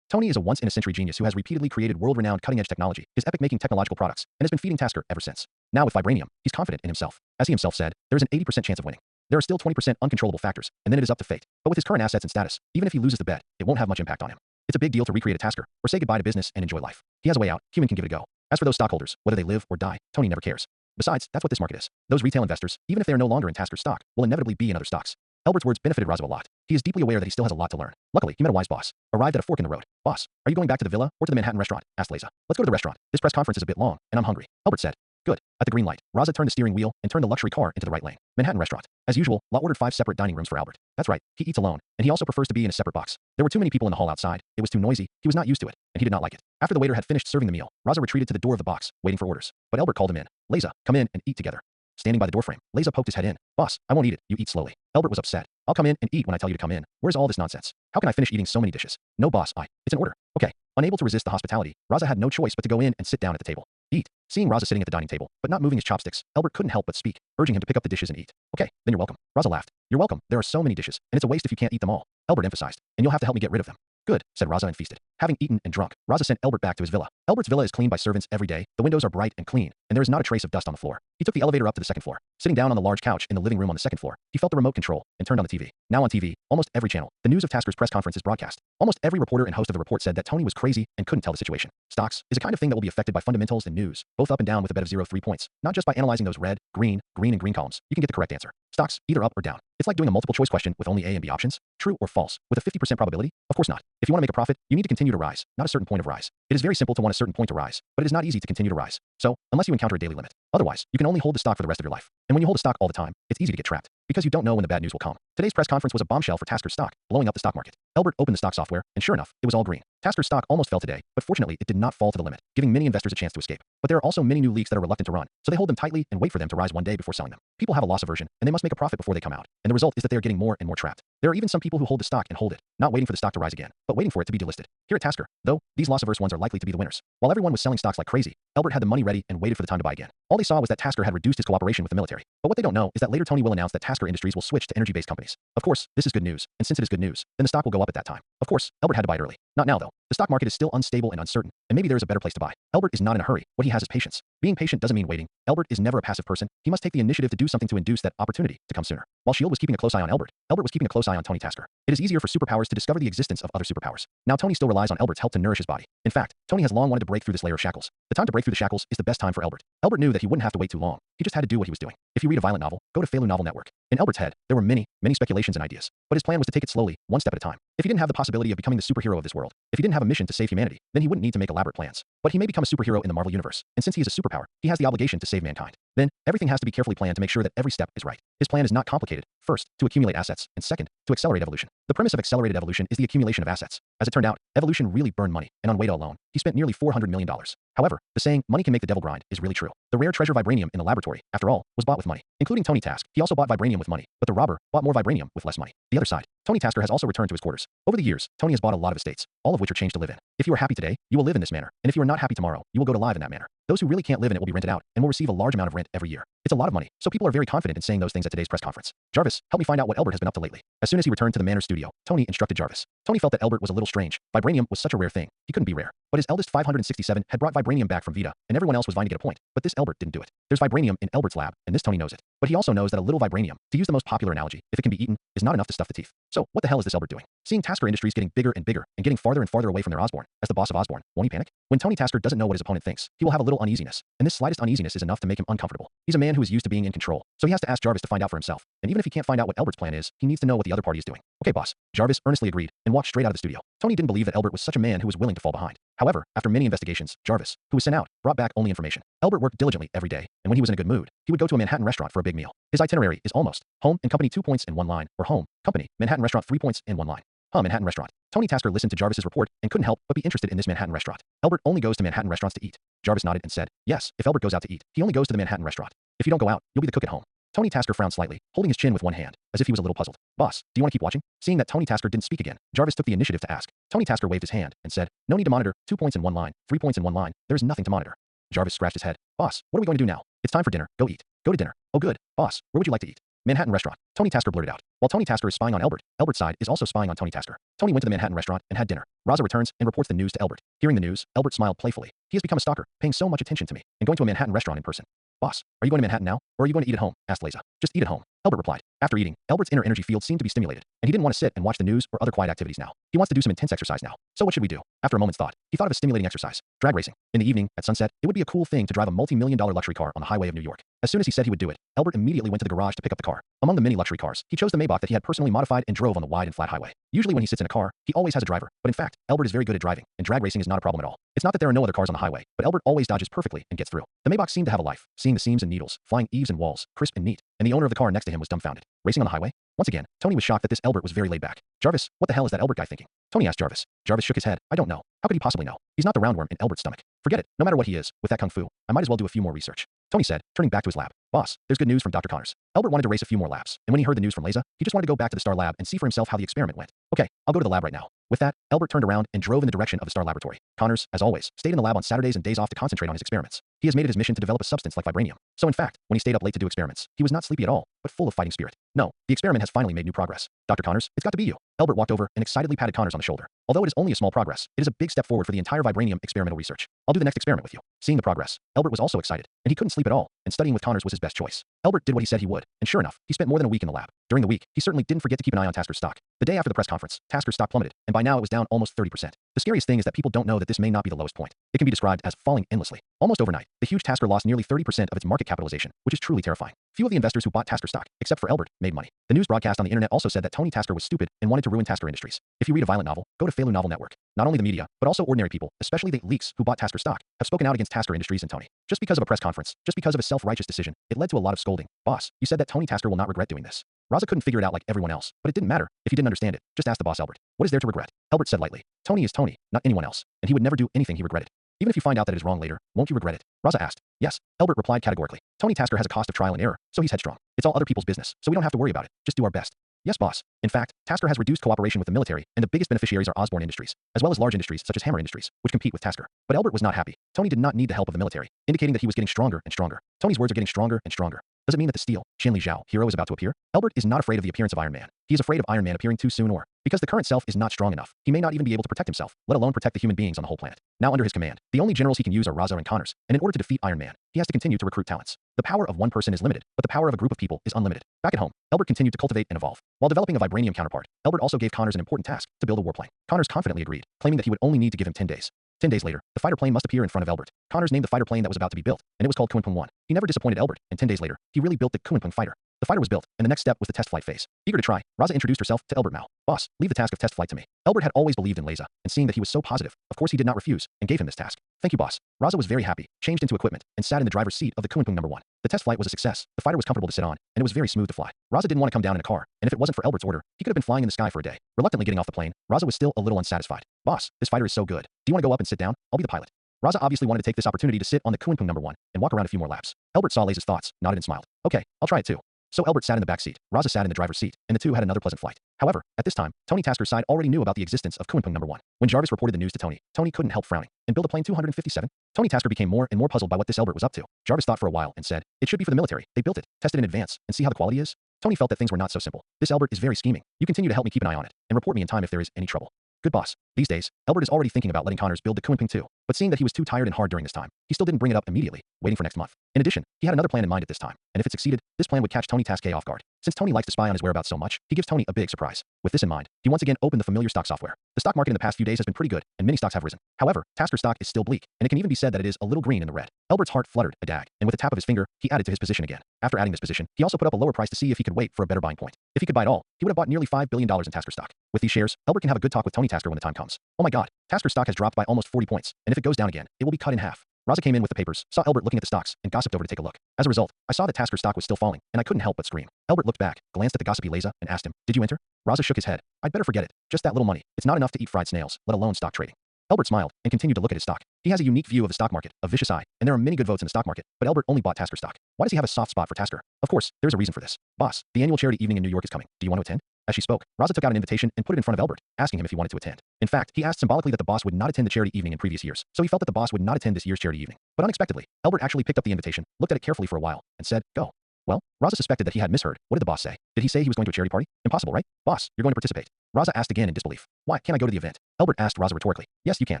Tony is a once-in-a-century genius who has repeatedly created world-renowned cutting-edge technology, his epic-making technological products, and has been feeding Tasker ever since. Now with vibranium, he's confident in himself. As he himself said, there's an 80% chance of winning. There are still 20% uncontrollable factors, and then it is up to fate. But with his current assets and status, even if he loses the bet, it won't have much impact on him. It's a big deal to recreate a Tasker, or say goodbye to business and enjoy life. He has a way out, human can give it a go. As for those stockholders, whether they live or die, Tony never cares. Besides, that's what this market is. Those retail investors, even if they are no longer in Tasker's stock, will inevitably be in other stocks. Albert's words benefited Raza a lot. He is deeply aware that he still has a lot to learn. Luckily, he met a wise boss. Arrived at a fork in the road. Boss, are you going back to the villa or to the Manhattan restaurant? Asked Leza. Let's go to the restaurant. This press conference is a bit long, and I'm hungry. Albert said. Good. At the green light, Raza turned the steering wheel and turned the luxury car into the right lane. Manhattan restaurant. As usual, Law ordered 5 separate dining rooms for Albert. That's right, he eats alone, and he also prefers to be in a separate box. There were too many people in the hall outside, it was too noisy, he was not used to it, and he did not like it. After the waiter had finished serving the meal, Raza retreated to the door of the box, waiting for orders. But Albert called him in. Leza, come in and eat together. Standing by the doorframe, Leza poked his head in. Boss, I won't eat it, you eat slowly. Albert was upset. I'll come in and eat when I tell you to come in. Where's all this nonsense? How can I finish eating so many dishes? No boss, it's an order. Okay. Unable to resist the hospitality, Raza had no choice but to go in and sit down at the table. Eat. Seeing Raza sitting at the dining table, but not moving his chopsticks, Albert couldn't help but speak, urging him to pick up the dishes and eat. Okay, then you're welcome. Raza laughed. You're welcome, there are so many dishes, and it's a waste if you can't eat them all. Albert emphasized. And you'll have to help me get rid of them. Good, said Raza and feasted. Having eaten and drunk, Raza sent Albert back to his villa. Albert's villa is cleaned by servants every day, the windows are bright and clean, and there is not a trace of dust on the floor. He took the elevator up to the second floor. Sitting down on the large couch in the living room on the second floor, he felt the remote control and turned on the TV. Now on TV, almost every channel, the news of Tasker's press conference is broadcast. Almost every reporter and host of the report said that Tony was crazy and couldn't tell the situation. Stocks is a kind of thing that will be affected by fundamentals and news, both up and down with a bet of 0-3 points, not just by analyzing those red, green, and green columns. You can get the correct answer. Stocks, either up or down. It's like doing a multiple choice question with only A and B options, true or false, with a 50% probability? Of course not. If you want to make a profit, you need to continue to rise, not a certain point of rise. It is very simple to want a certain point to rise, but it is not easy to continue to rise. So, unless you encounter a daily limit. Otherwise, you can only hold the stock for the rest of your life. And when you hold the stock all the time, it's easy to get trapped, because you don't know when the bad news will come. Today's press conference was a bombshell for Tasker's stock, blowing up the stock market. Albert opened the stock software, and sure enough, it was all green. Tasker's stock almost fell today, but fortunately, it did not fall to the limit, giving many investors a chance to escape. But there are also many new leaks that are reluctant to run, so they hold them tightly and wait for them to rise one day before selling them. People have a loss aversion, and they must make a profit before they come out. And the result is that they are getting more and more trapped. There are even some people who hold the stock and hold it, not waiting for the stock to rise again, but waiting for it to be delisted. Here at Tasker, though, these loss-averse ones are likely to be the winners. While everyone was selling stocks like crazy, Albert had the money ready and waited for the time to buy again. All they saw was that Tasker had reduced his cooperation with the military. But what they don't know is that later Tony will announce that Tasker Industries will switch to energy-based companies. Of course, this is good news, and since it is good news, then the stock will go up at that time. Of course, Albert had to buy it early. Not now though. The stock market is still unstable and uncertain, and maybe there is a better place to buy. Albert is not in a hurry. What he has is patience. Being patient doesn't mean waiting. Albert is never a passive person. He must take the initiative to do something to induce that opportunity to come sooner. While S.H.I.E.L.D. was keeping a close eye on Albert, Albert was keeping a close eye on Tony Tasker. It is easier for superpowers to discover the existence of other superpowers. Now Tony still relies on Albert's help to nourish his body. In fact, Tony has long wanted to break through this layer of shackles. The time to break through the shackles is the best time for Albert. Albert knew that he wouldn't have to wait too long. He just had to do what he was doing. If you read a violent novel, go to Failu Novel Network. In Albert's head, there were many speculations and ideas. But his plan was to take it slowly, one step at a time. If he didn't have the possibility of becoming the superhero of this world, if he didn't have a mission to save humanity, then he wouldn't need to make elaborate plans. But he may become a superhero in the Marvel Universe, and since he is a superpower, he has the obligation to save mankind. Then, everything has to be carefully planned to make sure that every step is right. His plan is not complicated. First, to accumulate assets, and second, to accelerate evolution. The premise of accelerated evolution is the accumulation of assets. As it turned out, evolution really burned money, and on Weta alone, he spent nearly $400 million. However, the saying, money can make the devil grind, is really true. The rare treasure vibranium in the laboratory, after all, was bought with money. Including Tony Task, he also bought vibranium with money, but the robber bought more vibranium with less money. The other side, Tony Tasker has also returned to his quarters. Over the years, Tony has bought a lot of estates, all of which are changed to live in. If you are happy today, you will live in this manner, and if you are not happy tomorrow, you will go to live in that manner. Those who really can't live in it will be rented out, and will receive a large amount of rent every year. It's a lot of money, so people are very confident in saying those things at today's press conference. Jarvis, help me find out what Albert has been up to lately. As soon as he returned to the Manor studio, Tony instructed Jarvis. Tony felt that Albert was a little strange. Vibranium was such a rare thing, he couldn't be rare. But his eldest 567 had brought vibranium back from Vita, and everyone else was vying to get a point. But this Albert didn't do it. There's vibranium in Albert's lab, and this Tony knows it. But he also knows that a little vibranium, to use the most popular analogy, if it can be eaten, is not enough to stuff the teeth. So, what the hell is this Albert doing? Seeing Tasker Industries getting bigger and bigger, and getting farther and farther away from their Osborne, as the boss of Osborne, won't he panic? When Tony Tasker doesn't know what his opponent thinks, he will have a little uneasiness, and this slightest uneasiness is enough to make him uncomfortable. He's a man who is used to being in control, so he has to ask Jarvis to find out for himself. And even if he can't find out what Albert's plan is, he needs to know what the other party is doing. Okay, boss. Jarvis earnestly agreed, and walked straight out of the studio. Tony didn't believe that Albert was such a man who was willing to fall behind. However, after many investigations, Jarvis, who was sent out, brought back only information. Albert worked diligently every day, and when he was in a good mood, he would go to a Manhattan restaurant for a big meal. His itinerary is almost home and company 2 points in one line, or home, company, Manhattan restaurant 3 points in one line. Manhattan restaurant. Tony Tasker listened to Jarvis's report and couldn't help but be interested in this Manhattan restaurant. Albert only goes to Manhattan restaurants to eat. Jarvis nodded and said, yes, if Albert goes out to eat, he only goes to the Manhattan restaurant. If you don't go out, you'll be the cook at home. Tony Tasker frowned slightly, holding his chin with one hand, as if he was a little puzzled. Boss, do you want to keep watching? Seeing that Tony Tasker didn't speak again, Jarvis took the initiative to ask. Tony Tasker waved his hand and said, no need to monitor, 2 points in one line, 3 points in one line, there's nothing to monitor. Jarvis scratched his head. Boss, what are we going to do now? It's time for dinner, go eat. Go to dinner. Oh good. Boss, where would you like to eat? Manhattan restaurant. Tony Tasker blurted out. While Tony Tasker is spying on Elbert, Elbert's side is also spying on Tony Tasker. Tony went to the Manhattan restaurant and had dinner. Raza returns and reports the news to Elbert. Hearing the news, Elbert smiled playfully. He has become a stalker, paying so much attention to me, and going to a Manhattan restaurant in person. Boss, are you going to Manhattan now, or are you going to eat at home? Asked Leza. Just eat at home. Elbert replied. After eating, Elbert's inner energy field seemed to be stimulated, and he didn't want to sit and watch the news or other quiet activities now. He wants to do some intense exercise now. So what should we do? After a moment's thought, he thought of a stimulating exercise. Drag racing. In the evening, at sunset, it would be a cool thing to drive a multi-million-dollar luxury car on the highway of New York. As soon as he said he would do it, Elbert immediately went to the garage to pick up the car. Among the many luxury cars, he chose the Maybach that he had personally modified and drove on the wide and flat highway. Usually when he sits in a car, he always has a driver, but in fact, Elbert is very good at driving, and drag racing is not a problem at all. It's not that there are no other cars on the highway, but Elbert always dodges perfectly and gets through. The Maybach seemed to have a life, seeing the seams and needles, flying eaves and walls, crisp and neat, and the owner of the car next to him was dumbfounded. Racing on the highway? Once again, Tony was shocked that this Elbert was very laid back. Jarvis, what the hell is that Elbert guy thinking? Tony asked Jarvis. Jarvis shook his head. I don't know. How could he possibly know? He's not the roundworm in Elbert's stomach. Forget it. No matter what he is, with that kung fu, I might as well do a few more research. Tony said, turning back to his lab. Boss, there's good news from Dr. Connors. Elbert wanted to race a few more laps, and when he heard the news from Leza, he just wanted to go back to the Star Lab and see for himself how the experiment went. Okay, I'll go to the lab right now. With that, Elbert turned around and drove in the direction of the Star Laboratory. Connors, as always, stayed in the lab on Saturdays and days off to concentrate on his experiments. He has made it his mission to develop a substance like vibranium. So in fact, when he stayed up late to do experiments, he was not sleepy at all, but full of fighting spirit. No, the experiment has finally made new progress. Dr. Connors, it's got to be you. Elbert walked over and excitedly patted Connors on the shoulder. Although it is only a small progress, it is a big step forward for the entire vibranium experimental research. I'll do the next experiment with you. Seeing the progress, Elbert was also excited, and he couldn't sleep at all, and studying with Connors was his best choice. Elbert did what he said he would, and sure enough, he spent more than a week in the lab. During the week, he certainly didn't forget to keep an eye on Tasker's stock. The day after the press conference, Tasker's stock plummeted, and by now it was down almost 30%. The scariest thing is that people don't know that this may not be the lowest point. It can be described as falling endlessly. Almost overnight, the huge Tasker lost nearly 30% of its market capitalization, which is truly terrifying. Few of the investors who bought Tasker stock, except for Elbert, made money. The news broadcast on the internet also said that Tony Tasker was stupid and wanted to ruin Tasker Industries. If you read a violent novel, go to Failu Novel Network. Not only the media, but also ordinary people, especially the leaks who bought Tasker stock, have spoken out against Tasker Industries and Tony. Just because of a press conference, just because of a self-righteous decision, it led to a lot of scolding. Boss, you said that Tony Tasker will not regret doing this. Raza couldn't figure it out like everyone else, but it didn't matter. If you didn't understand it, just ask the boss Elbert. What is there to regret? Elbert said lightly. Tony is Tony, not anyone else, and he would never do anything he regretted. Even if you find out that it is wrong later, won't you regret it? Raza asked. Yes. Elbert replied categorically. Tony Tasker has a cost of trial and error, so he's headstrong. It's all other people's business, so we don't have to worry about it. Just do our best. Yes, boss. In fact, Tasker has reduced cooperation with the military, and the biggest beneficiaries are Osborne Industries, as well as large industries such as Hammer Industries, which compete with Tasker. But Elbert was not happy. Tony did not need the help of the military, indicating that he was getting stronger and stronger. Tony's words are getting stronger and stronger. Does it mean that the Steel, Shinli Zhao, hero is about to appear? Elbert is not afraid of the appearance of Iron Man. He is afraid of Iron Man appearing too soon or, because the current self is not strong enough, he may not even be able to protect himself, let alone protect the human beings on the whole planet. Now under his command, the only generals he can use are Raza and Connors, and in order to defeat Iron Man, he has to continue to recruit talents. The power of one person is limited, but the power of a group of people is unlimited. Back at home, Elbert continued to cultivate and evolve. While developing a vibranium counterpart, Elbert also gave Connors an important task, to build a warplane. Connors confidently agreed, claiming that he would only need to give him 10 days. 10 days later, the fighter plane must appear in front of Elbert. Connors named the fighter plane that was about to be built, and it was called Kunpeng 1. He never disappointed Elbert, and 10 days later, he really built the Kunpeng fighter. The fighter was built, and the next step was the test flight phase. Eager to try, Raza introduced herself to Elbert Mao. Boss, leave the task of test flight to me. Elbert had always believed in Leza, and seeing that he was so positive, of course he did not refuse, and gave him this task. Thank you, boss. Raza was very happy, changed into equipment, and sat in the driver's seat of the Kunpeng #1. The test flight was a success. The fighter was comfortable to sit on, and it was very smooth to fly. Raza didn't want to come down in a car, and if it wasn't for Elbert's order, he could have been flying in the sky for a day. Reluctantly getting off the plane, Raza was still a little unsatisfied. Boss, this fighter is so good. Do you want to go up and sit down? I'll be the pilot. Raza obviously wanted to take this opportunity to sit on the Kunpeng #1 and walk around a few more laps. Elbert saw Leza's thoughts, nodded and smiled. Okay, I'll try it too. So Elbert sat in the back seat, Raza sat in the driver's seat, and the two had another pleasant flight. However, at this time, Tony Tasker's side already knew about the existence of Kunpeng #1. When Jarvis reported the news to Tony, Tony couldn't help frowning. And build a plane 257? Tony Tasker became more and more puzzled by what this Elbert was up to. Jarvis thought for a while and said, it should be for the military. They built it, tested in advance, and see how the quality is? Tony felt that things were not so simple. This Elbert is very scheming. You continue to help me keep an eye on it, and report me in time if there is any trouble. Good boss. These days, Elbert is already thinking about letting Connors build the Kunpeng 2, but seeing that he was too tired and hard during this time, he still didn't bring it up immediately, waiting for next month. In addition, he had another plan in mind at this time, and if it succeeded, this plan would catch Tony Tasker off guard. Since Tony likes to spy on his whereabouts so much, he gives Tony a big surprise. With this in mind, he once again opened the familiar stock software. The stock market in the past few days has been pretty good, and many stocks have risen. However, Tasker's stock is still bleak, and it can even be said that it is a little green in the red. Elbert's heart fluttered a dag, and with a tap of his finger, he added to his position again. After adding this position, he also put up a lower price to see if he could wait for a better buying point. If he could buy it all, he would have bought nearly $5 billion in Tasker stock. With these shares, Elbert can have a good talk with Tony Tasker when the time comes. Oh my god, Tasker stock has dropped by almost 40 points, and if it goes down again, it will be cut in half. Raza came in with the papers, saw Elbert looking at the stocks, and gossiped over to take a look. As a result, I saw that Tasker stock was still falling, and I couldn't help but scream. Elbert looked back, glanced at the gossipy Leza, and asked him, did you enter? Raza shook his head. I'd better forget it. Just that little money. It's not enough to eat fried snails, let alone stock trading. Albert smiled and continued to look at his stock. He has a unique view of the stock market, a vicious eye, and there are many good votes in the stock market, but Albert only bought Tasker stock. Why does he have a soft spot for Tasker? Of course, there's a reason for this. Boss, the annual charity evening in New York is coming. Do you want to attend? As she spoke, Raza took out an invitation and put it in front of Albert, asking him if he wanted to attend. In fact, he asked symbolically that the boss would not attend the charity evening in previous years, so he felt that the boss would not attend this year's charity evening. But unexpectedly, Albert actually picked up the invitation, looked at it carefully for a while, and said, "Go." Well, Raza suspected that he had misheard. What did the boss say? Did he say he was going to a charity party? Impossible, right? Boss, you're going to participate. Raza asked again in disbelief. Why can't I go to the event? Albert asked Raza rhetorically. Yes, you can.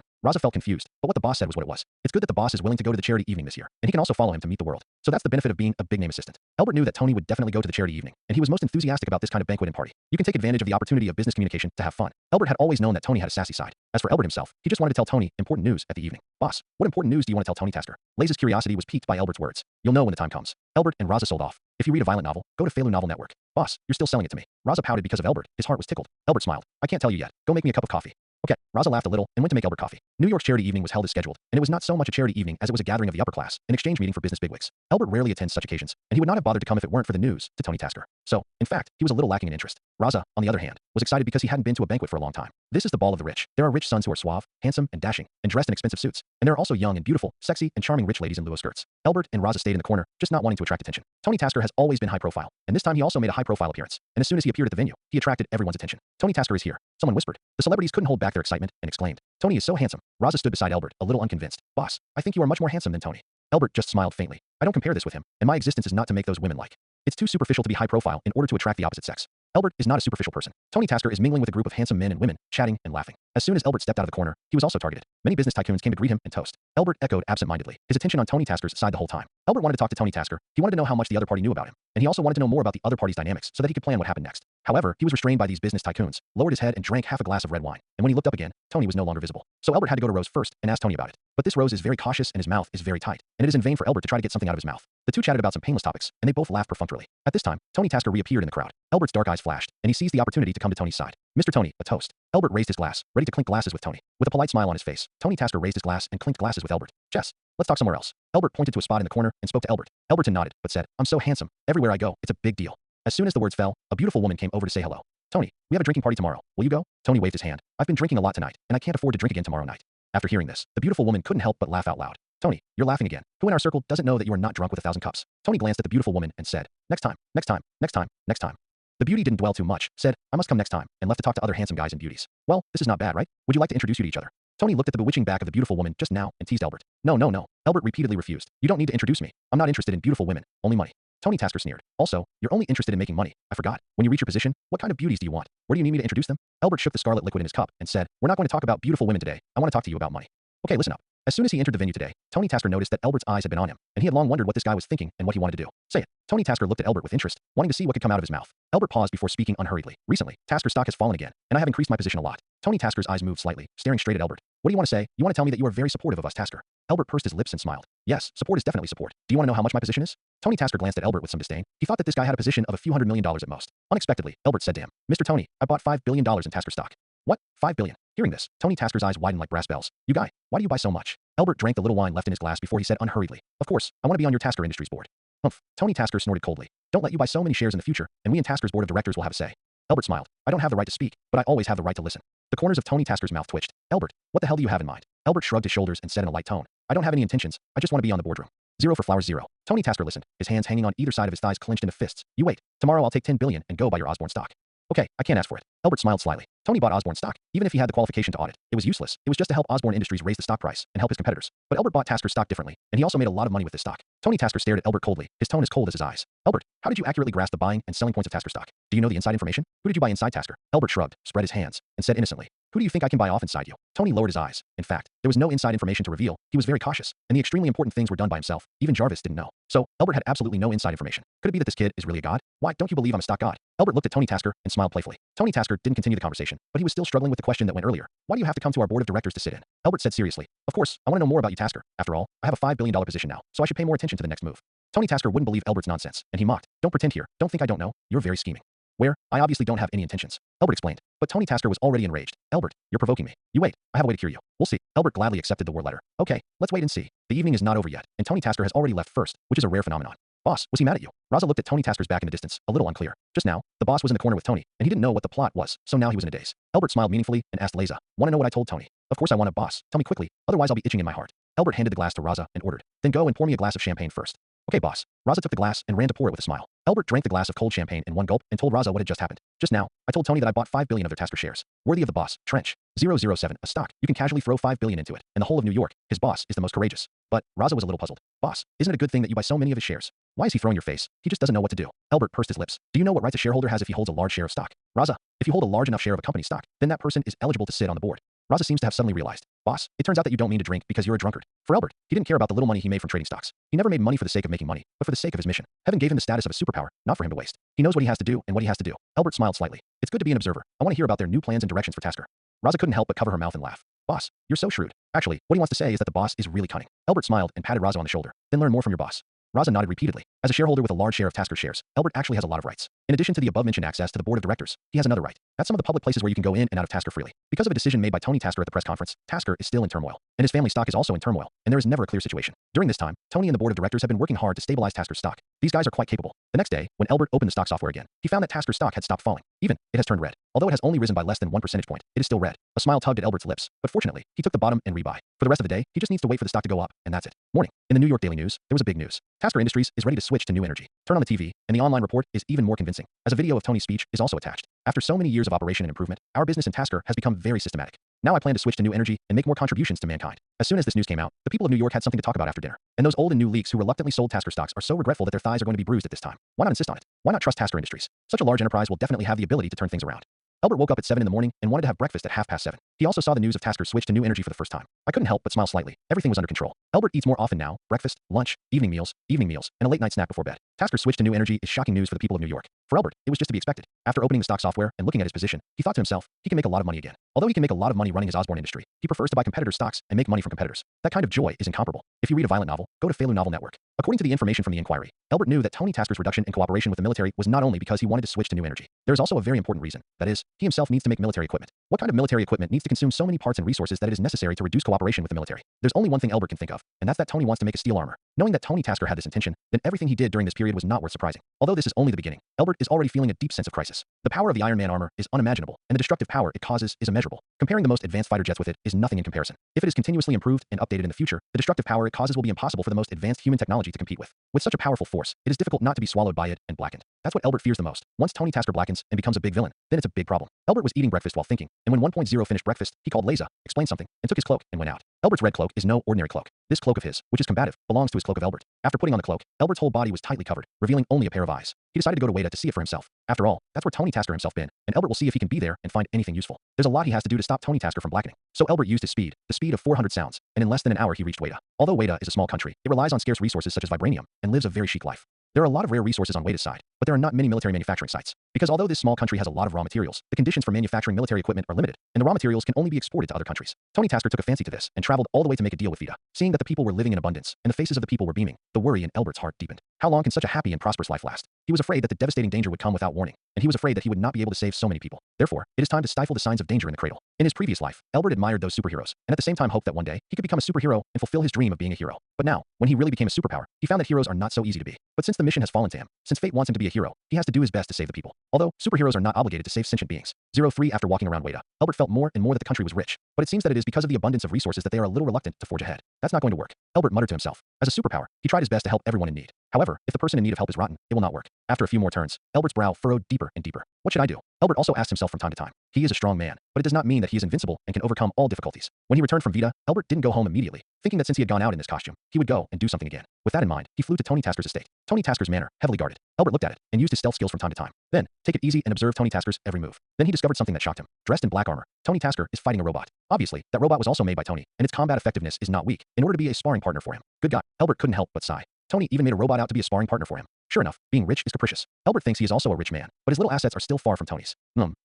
Raza felt confused, but what the boss said was what it was. It's good that the boss is willing to go to the charity evening this year, and he can also follow him to meet the world. So that's the benefit of being a big name assistant. Albert knew that Tony would definitely go to the charity evening, and he was most enthusiastic about this kind of banquet and party. You can take advantage of the opportunity of business communication to have fun. Albert had always known that Tony had a sassy side. As for Albert himself, he just wanted to tell Tony important news at the evening. Boss, what important news do you want to tell Tony Tasker? Laze's curiosity was piqued by Albert's words. You'll know when the time comes. Albert and Raza sold off. If you read a violent novel, go to Failu Novel Network. Boss, you're still selling it to me. Raza pouted because of Albert. His heart was tickled. Albert smiled. I can't tell you yet. Go make me a cup of coffee. Okay, Raza laughed a little and went to make Albert coffee. New York's charity evening was held as scheduled, and it was not so much a charity evening as it was a gathering of the upper class, an exchange meeting for business bigwigs. Albert rarely attends such occasions, and he would not have bothered to come if it weren't for the news to Tony Tasker. So, in fact, he was a little lacking in interest. Raza, on the other hand, was excited because he hadn't been to a banquet for a long time. This is the ball of the rich. There are rich sons who are suave, handsome, and dashing, and dressed in expensive suits. And there are also young and beautiful, sexy, and charming rich ladies in luau skirts. Albert and Raza stayed in the corner, just not wanting to attract attention. Tony Tasker has always been high profile, and this time he also made a high profile appearance. And as soon as he appeared at the venue, he attracted everyone's attention. Tony Tasker is here. Someone whispered. The celebrities couldn't hold back their excitement and exclaimed, Tony is so handsome. Raza stood beside Albert, a little unconvinced. Boss, I think you are much more handsome than Tony. Albert just smiled faintly. I don't compare this with him, and my existence is not to make those women like. It's too superficial to be high profile in order to attract the opposite sex. Albert is not a superficial person. Tony Tasker is mingling with a group of handsome men and women, chatting and laughing. As soon as Albert stepped out of the corner, he was also targeted. Many business tycoons came to greet him and toast. Albert echoed absent-mindedly, his attention on Tony Tasker's side the whole time. Albert wanted to talk to Tony Tasker. He wanted to know how much the other party knew about him, and he also wanted to know more about the other party's dynamics so that he could plan what happened next. However, he was restrained by these business tycoons, lowered his head and drank half a glass of red wine. And when he looked up again, Tony was no longer visible. So Albert had to go to Rose first and ask Tony about it. But this Rose is very cautious and his mouth is very tight, and it is in vain for Albert to try to get something out of his mouth. The two chatted about some painless topics, and they both laughed perfunctorily. At this time, Tony Tasker reappeared in the crowd. Albert's dark eyes flashed, and he seized the opportunity to come to Tony's side. Mr. Tony, a toast. Albert raised his glass, ready to clink glasses with Tony. With a polite smile on his face, Tony Tasker raised his glass and clinked glasses with Albert. Jess, let's talk somewhere else. Albert pointed to a spot in the corner and spoke to Albert. Alberton nodded, but said, I'm so handsome. Everywhere I go, it's a big deal. As soon as the words fell, a beautiful woman came over to say hello. Tony, we have a drinking party tomorrow. Will you go? Tony waved his hand. I've been drinking a lot tonight, and I can't afford to drink again tomorrow night. After hearing this, the beautiful woman couldn't help but laugh out loud. Tony, you're laughing again. Who in our circle doesn't know that you are not drunk with 1,000 cups? Tony glanced at the beautiful woman and said, next time, next time, next time, next time. The beauty didn't dwell too much, said, I must come next time, and left to talk to other handsome guys and beauties. Well, this is not bad, right? Would you like to introduce you to each other? Tony looked at the bewitching back of the beautiful woman just now and teased Albert. No, no, no. Albert repeatedly refused. You don't need to introduce me. I'm not interested in beautiful women, only money. Tony Tasker sneered. Also, you're only interested in making money. I forgot. When you reach your position, what kind of beauties do you want? Where do you need me to introduce them? Albert shook the scarlet liquid in his cup and said, we're not going to talk about beautiful women today. I want to talk to you about money. Okay, listen up. As soon as he entered the venue today, Tony Tasker noticed that Albert's eyes had been on him, and he had long wondered what this guy was thinking and what he wanted to do. Say it. Tony Tasker looked at Albert with interest, wanting to see what could come out of his mouth. Albert paused before speaking unhurriedly. Recently, Tasker's stock has fallen again, and I have increased my position a lot. Tony Tasker's eyes moved slightly, staring straight at Albert. What do you want to say? You want to tell me that you are very supportive of us, Tasker? Albert pursed his lips and smiled. Yes, support is definitely support. Do you want to know how much my position is? Tony Tasker glanced at Albert with some disdain. He thought that this guy had a position of a few $100 million at most. Unexpectedly, Albert said to him, Mr. Tony, I bought $5 billion in Tasker stock. What? $5 billion? Hearing this, Tony Tasker's eyes widened like brass bells. You guy, why do you buy so much? Albert drank the little wine left in his glass before he said unhurriedly, of course, I want to be on your Tasker Industries board. Humph. Tony Tasker snorted coldly. Don't let you buy so many shares in the future, and we in Tasker's board of directors will have a say. Albert smiled. I don't have the right to speak, but I always have the right to listen. The corners of Tony Tasker's mouth twitched. Albert, what the hell do you have in mind? Albert shrugged his shoulders and said in a light tone, I don't have any intentions, I just want to be on the boardroom. 0 for flowers 0. Tony Tasker listened, his hands hanging on either side of his thighs clenched into fists. You wait. Tomorrow I'll take 10 billion and go buy your Osborne stock. Okay, I can't ask for it. Albert smiled slyly. Tony bought Osborne stock, even if he had the qualification to audit. It was useless. It was just to help Osborne Industries raise the stock price and help his competitors. But Albert bought Tasker's stock differently, and he also made a lot of money with this stock. Tony Tasker stared at Albert coldly, his tone as cold as his eyes. Albert, how did you accurately grasp the buying and selling points of Tasker stock? Do you know the inside information? Who did you buy inside Tasker? Albert shrugged, spread his hands, and said innocently, who do you think I can buy off inside you? Tony lowered his eyes. In fact, there was no inside information to reveal. He was very cautious, and the extremely important things were done by himself. Even Jarvis didn't know. So, Albert had absolutely no inside information. Could it be that this kid is really a god? Why don't you believe I'm a stock god? Albert looked at Tony Tasker and smiled playfully. Tony Tasker didn't continue the conversation, but he was still struggling with the question that went earlier. Why do you have to come to our board of directors to sit in? Albert said seriously, of course, I want to know more about you, Tasker. After all, I have a $5 billion position now, so I should pay more attention to the next move. Tony Tasker wouldn't believe Albert's nonsense, and he mocked. Don't pretend here. Don't think I don't know. You're very scheming. Where? I obviously don't have any intentions. Albert explained. But Tony Tasker was already enraged. Albert, you're provoking me. You wait. I have a way to cure you. We'll see. Albert gladly accepted the war letter. Okay, let's wait and see. The evening is not over yet, and Tony Tasker has already left first, which is a rare phenomenon. Boss, was he mad at you? Raza looked at Tony Tasker's back in the distance, a little unclear. Just now, the boss was in the corner with Tony, and he didn't know what the plot was, so now he was in a daze. Albert smiled meaningfully and asked Leza, want to know what I told Tony? Of course I want it, boss. Tell me quickly, otherwise I'll be itching in my heart. Albert handed the glass to Raza and ordered, then go and pour me a glass of champagne first. Okay, boss. Raza took the glass and ran to pour it with a smile. Albert drank the glass of cold champagne in one gulp and told Raza what had just happened. Just now, I told Tony that I bought 5 billion of their Tasker shares. Worthy of the boss, Trench. 007, a stock. You can casually throw 5 billion into it. And the whole of New York, his boss, is the most courageous. But Raza was a little puzzled. Boss, isn't it a good thing that you buy so many of his shares? Why is he throwing your face? He just doesn't know what to do. Albert pursed his lips. Do you know what rights a shareholder has if he holds a large share of stock? Raza, if you hold a large enough share of a company's stock, then that person is eligible to sit on the board. Raza seems to have suddenly realized. Boss, it turns out that you don't mean to drink because you're a drunkard. For Albert, he didn't care about the little money he made from trading stocks. He never made money for the sake of making money, but for the sake of his mission. Heaven gave him the status of a superpower, not for him to waste. He knows what he has to do and what he has to do. Albert smiled slightly. It's good to be an observer. I want to hear about their new plans and directions for Tasker. Raza couldn't help but cover her mouth and laugh. Boss, you're so shrewd. Actually, what he wants to say is that the boss is really cunning. Albert smiled and patted Raza on the shoulder. Then learn more from your boss. Raza nodded repeatedly. As a shareholder with a large share of Tasker's shares, Albert actually has a lot of rights. In addition to the above-mentioned access to the board of directors, he has another right. That's some of the public places where you can go in and out of Tasker freely. Because of a decision made by Tony Tasker at the press conference, Tasker is still in turmoil, and his family stock is also in turmoil, and there is never a clear situation. During this time, Tony and the board of directors have been working hard to stabilize Tasker's stock. These guys are quite capable. The next day, when Albert opened the stock software again, he found that Tasker's stock had stopped falling. Even, it has turned red. Although it has only risen by less than 1 percentage point, it is still red. A smile tugged at Albert's lips, but fortunately, he took the bottom and rebuy. For the rest of the day, he just needs to wait for the stock to go up, and that's it. Morning. In the New York Daily News, there was a big news. Tasker Industries is ready to switch to new energy. Turn on the TV, and the online report is even more convincing, as a video of Tony's speech is also attached. After so many years of operation and improvement, our business in Tasker has become very systematic. Now I plan to switch to new energy and make more contributions to mankind. As soon as this news came out, the people of New York had something to talk about after dinner. And those old and new leaks who reluctantly sold Tasker stocks are so regretful that their thighs are going to be bruised at this time. Why not insist on it? Why not trust Tasker Industries? Such a large enterprise will definitely have the ability to turn things around. Albert woke up at 7 in the morning and wanted to have breakfast at 7:30. He also saw the news of Tasker's switch to new energy for the first time. I couldn't help but smile slightly. Everything was under control. Albert eats more often now, breakfast, lunch, evening meals, and a late night snack before bed. Tasker's switch to new energy is shocking news for the people of New York. For Albert, it was just to be expected. After opening the stock software and looking at his position, he thought to himself, he can make a lot of money again. Although he can make a lot of money running his Osborne industry, he prefers to buy competitors' stocks and make money from competitors. That kind of joy is incomparable. If you read a violent novel, go to Feilu Novel Network. According to the information from the inquiry, Albert knew that Tony Tasker's reduction in cooperation with the military was not only because he wanted to switch to new energy. There is also a very important reason. That is, he himself needs to make military equipment. What kind of military equipment needs to consume so many parts and resources that it is necessary to reduce cooperation with the military? There's only one thing Albert can think of, and that's that Tony wants to make a steel armor. Knowing that Tony Tasker had this intention, then everything he did during this period was not worth surprising. Although this is only the beginning, Albert is already feeling a deep sense of crisis. The power of the Iron Man armor is unimaginable, and the destructive power it causes is immeasurable. Comparing the most advanced fighter jets with it is nothing in comparison. If it is continuously improved and updated in the future, the destructive power it causes will be impossible for the most advanced human technology to compete with. With such a powerful force, it is difficult not to be swallowed by it and blackened. That's what Albert fears the most. Once Tony Tasker blackens and becomes a big villain, then it's a big problem. Albert was eating breakfast while thinking, and when 1.0 finished breakfast, he called Leza, explained something, and took his cloak and went out. Albert's red cloak is no ordinary cloak. This cloak of his, which is combative, belongs to his cloak of Albert. After putting on the cloak, Albert's whole body was tightly covered, revealing only a pair of eyes. He decided to go to Weta to see it for himself. After all, that's where Tony Tasker himself been, and Albert will see if he can be there and find anything useful. There's a lot he has to do to stop Tony Tasker from blackening. So Albert used his speed, the speed of 400 sounds, and in less than an hour he reached Weta. Although Weta is a small country, it relies on scarce resources such as vibranium, and lives a very chic life. There are a lot of rare resources on Weta's side, but there are not many military manufacturing sites. Because although this small country has a lot of raw materials, the conditions for manufacturing military equipment are limited, and the raw materials can only be exported to other countries. Tony Tasker took a fancy to this and traveled all the way to make a deal with Vita. Seeing that the people were living in abundance, and the faces of the people were beaming, the worry in Albert's heart deepened. How long can such a happy and prosperous life last? He was afraid that the devastating danger would come without warning, and he was afraid that he would not be able to save so many people. Therefore, it is time to stifle the signs of danger in the cradle. In his previous life, Albert admired those superheroes, and at the same time hoped that one day he could become a superhero and fulfill his dream of being a hero. But now, when he really became a superpower, he found that heroes are not so easy to be. But since the mission has fallen to him, since fate wants him to be a hero, he has to do his best to save the people. Although, superheroes are not obligated to save sentient beings. 03 After walking around Weta, Albert felt more and more that the country was rich, but it seems that it is because of the abundance of resources that they are a little reluctant to forge ahead. That's not going to work. Albert muttered to himself. As a superpower, he tried his best to help everyone in need. However, if the person in need of help is rotten, it will not work. After a few more turns, Albert's brow furrowed deeper and deeper. What should I do? Albert also asked himself from time to time. He is a strong man, but it does not mean that he is invincible and can overcome all difficulties. When he returned from Vita, Albert didn't go home immediately, thinking that since he had gone out in this costume, he would go and do something again. With that in mind, he flew to Tony Tasker's estate. Tony Tasker's manor, heavily guarded. Albert looked at it and used his stealth skills from time to time. Then, take it easy and observe Tony Tasker's every move. Then he discovered something that shocked him. Dressed in black armor, Tony Tasker is fighting a robot. Obviously, that robot was also made by Tony, and its combat effectiveness is not weak, in order to be a sparring partner for him. Good God, Albert couldn't help but sigh. Tony even made a robot out to be a sparring partner for him. Sure enough, being rich is capricious. Albert thinks he is also a rich man, but his little assets are still far from Tony's.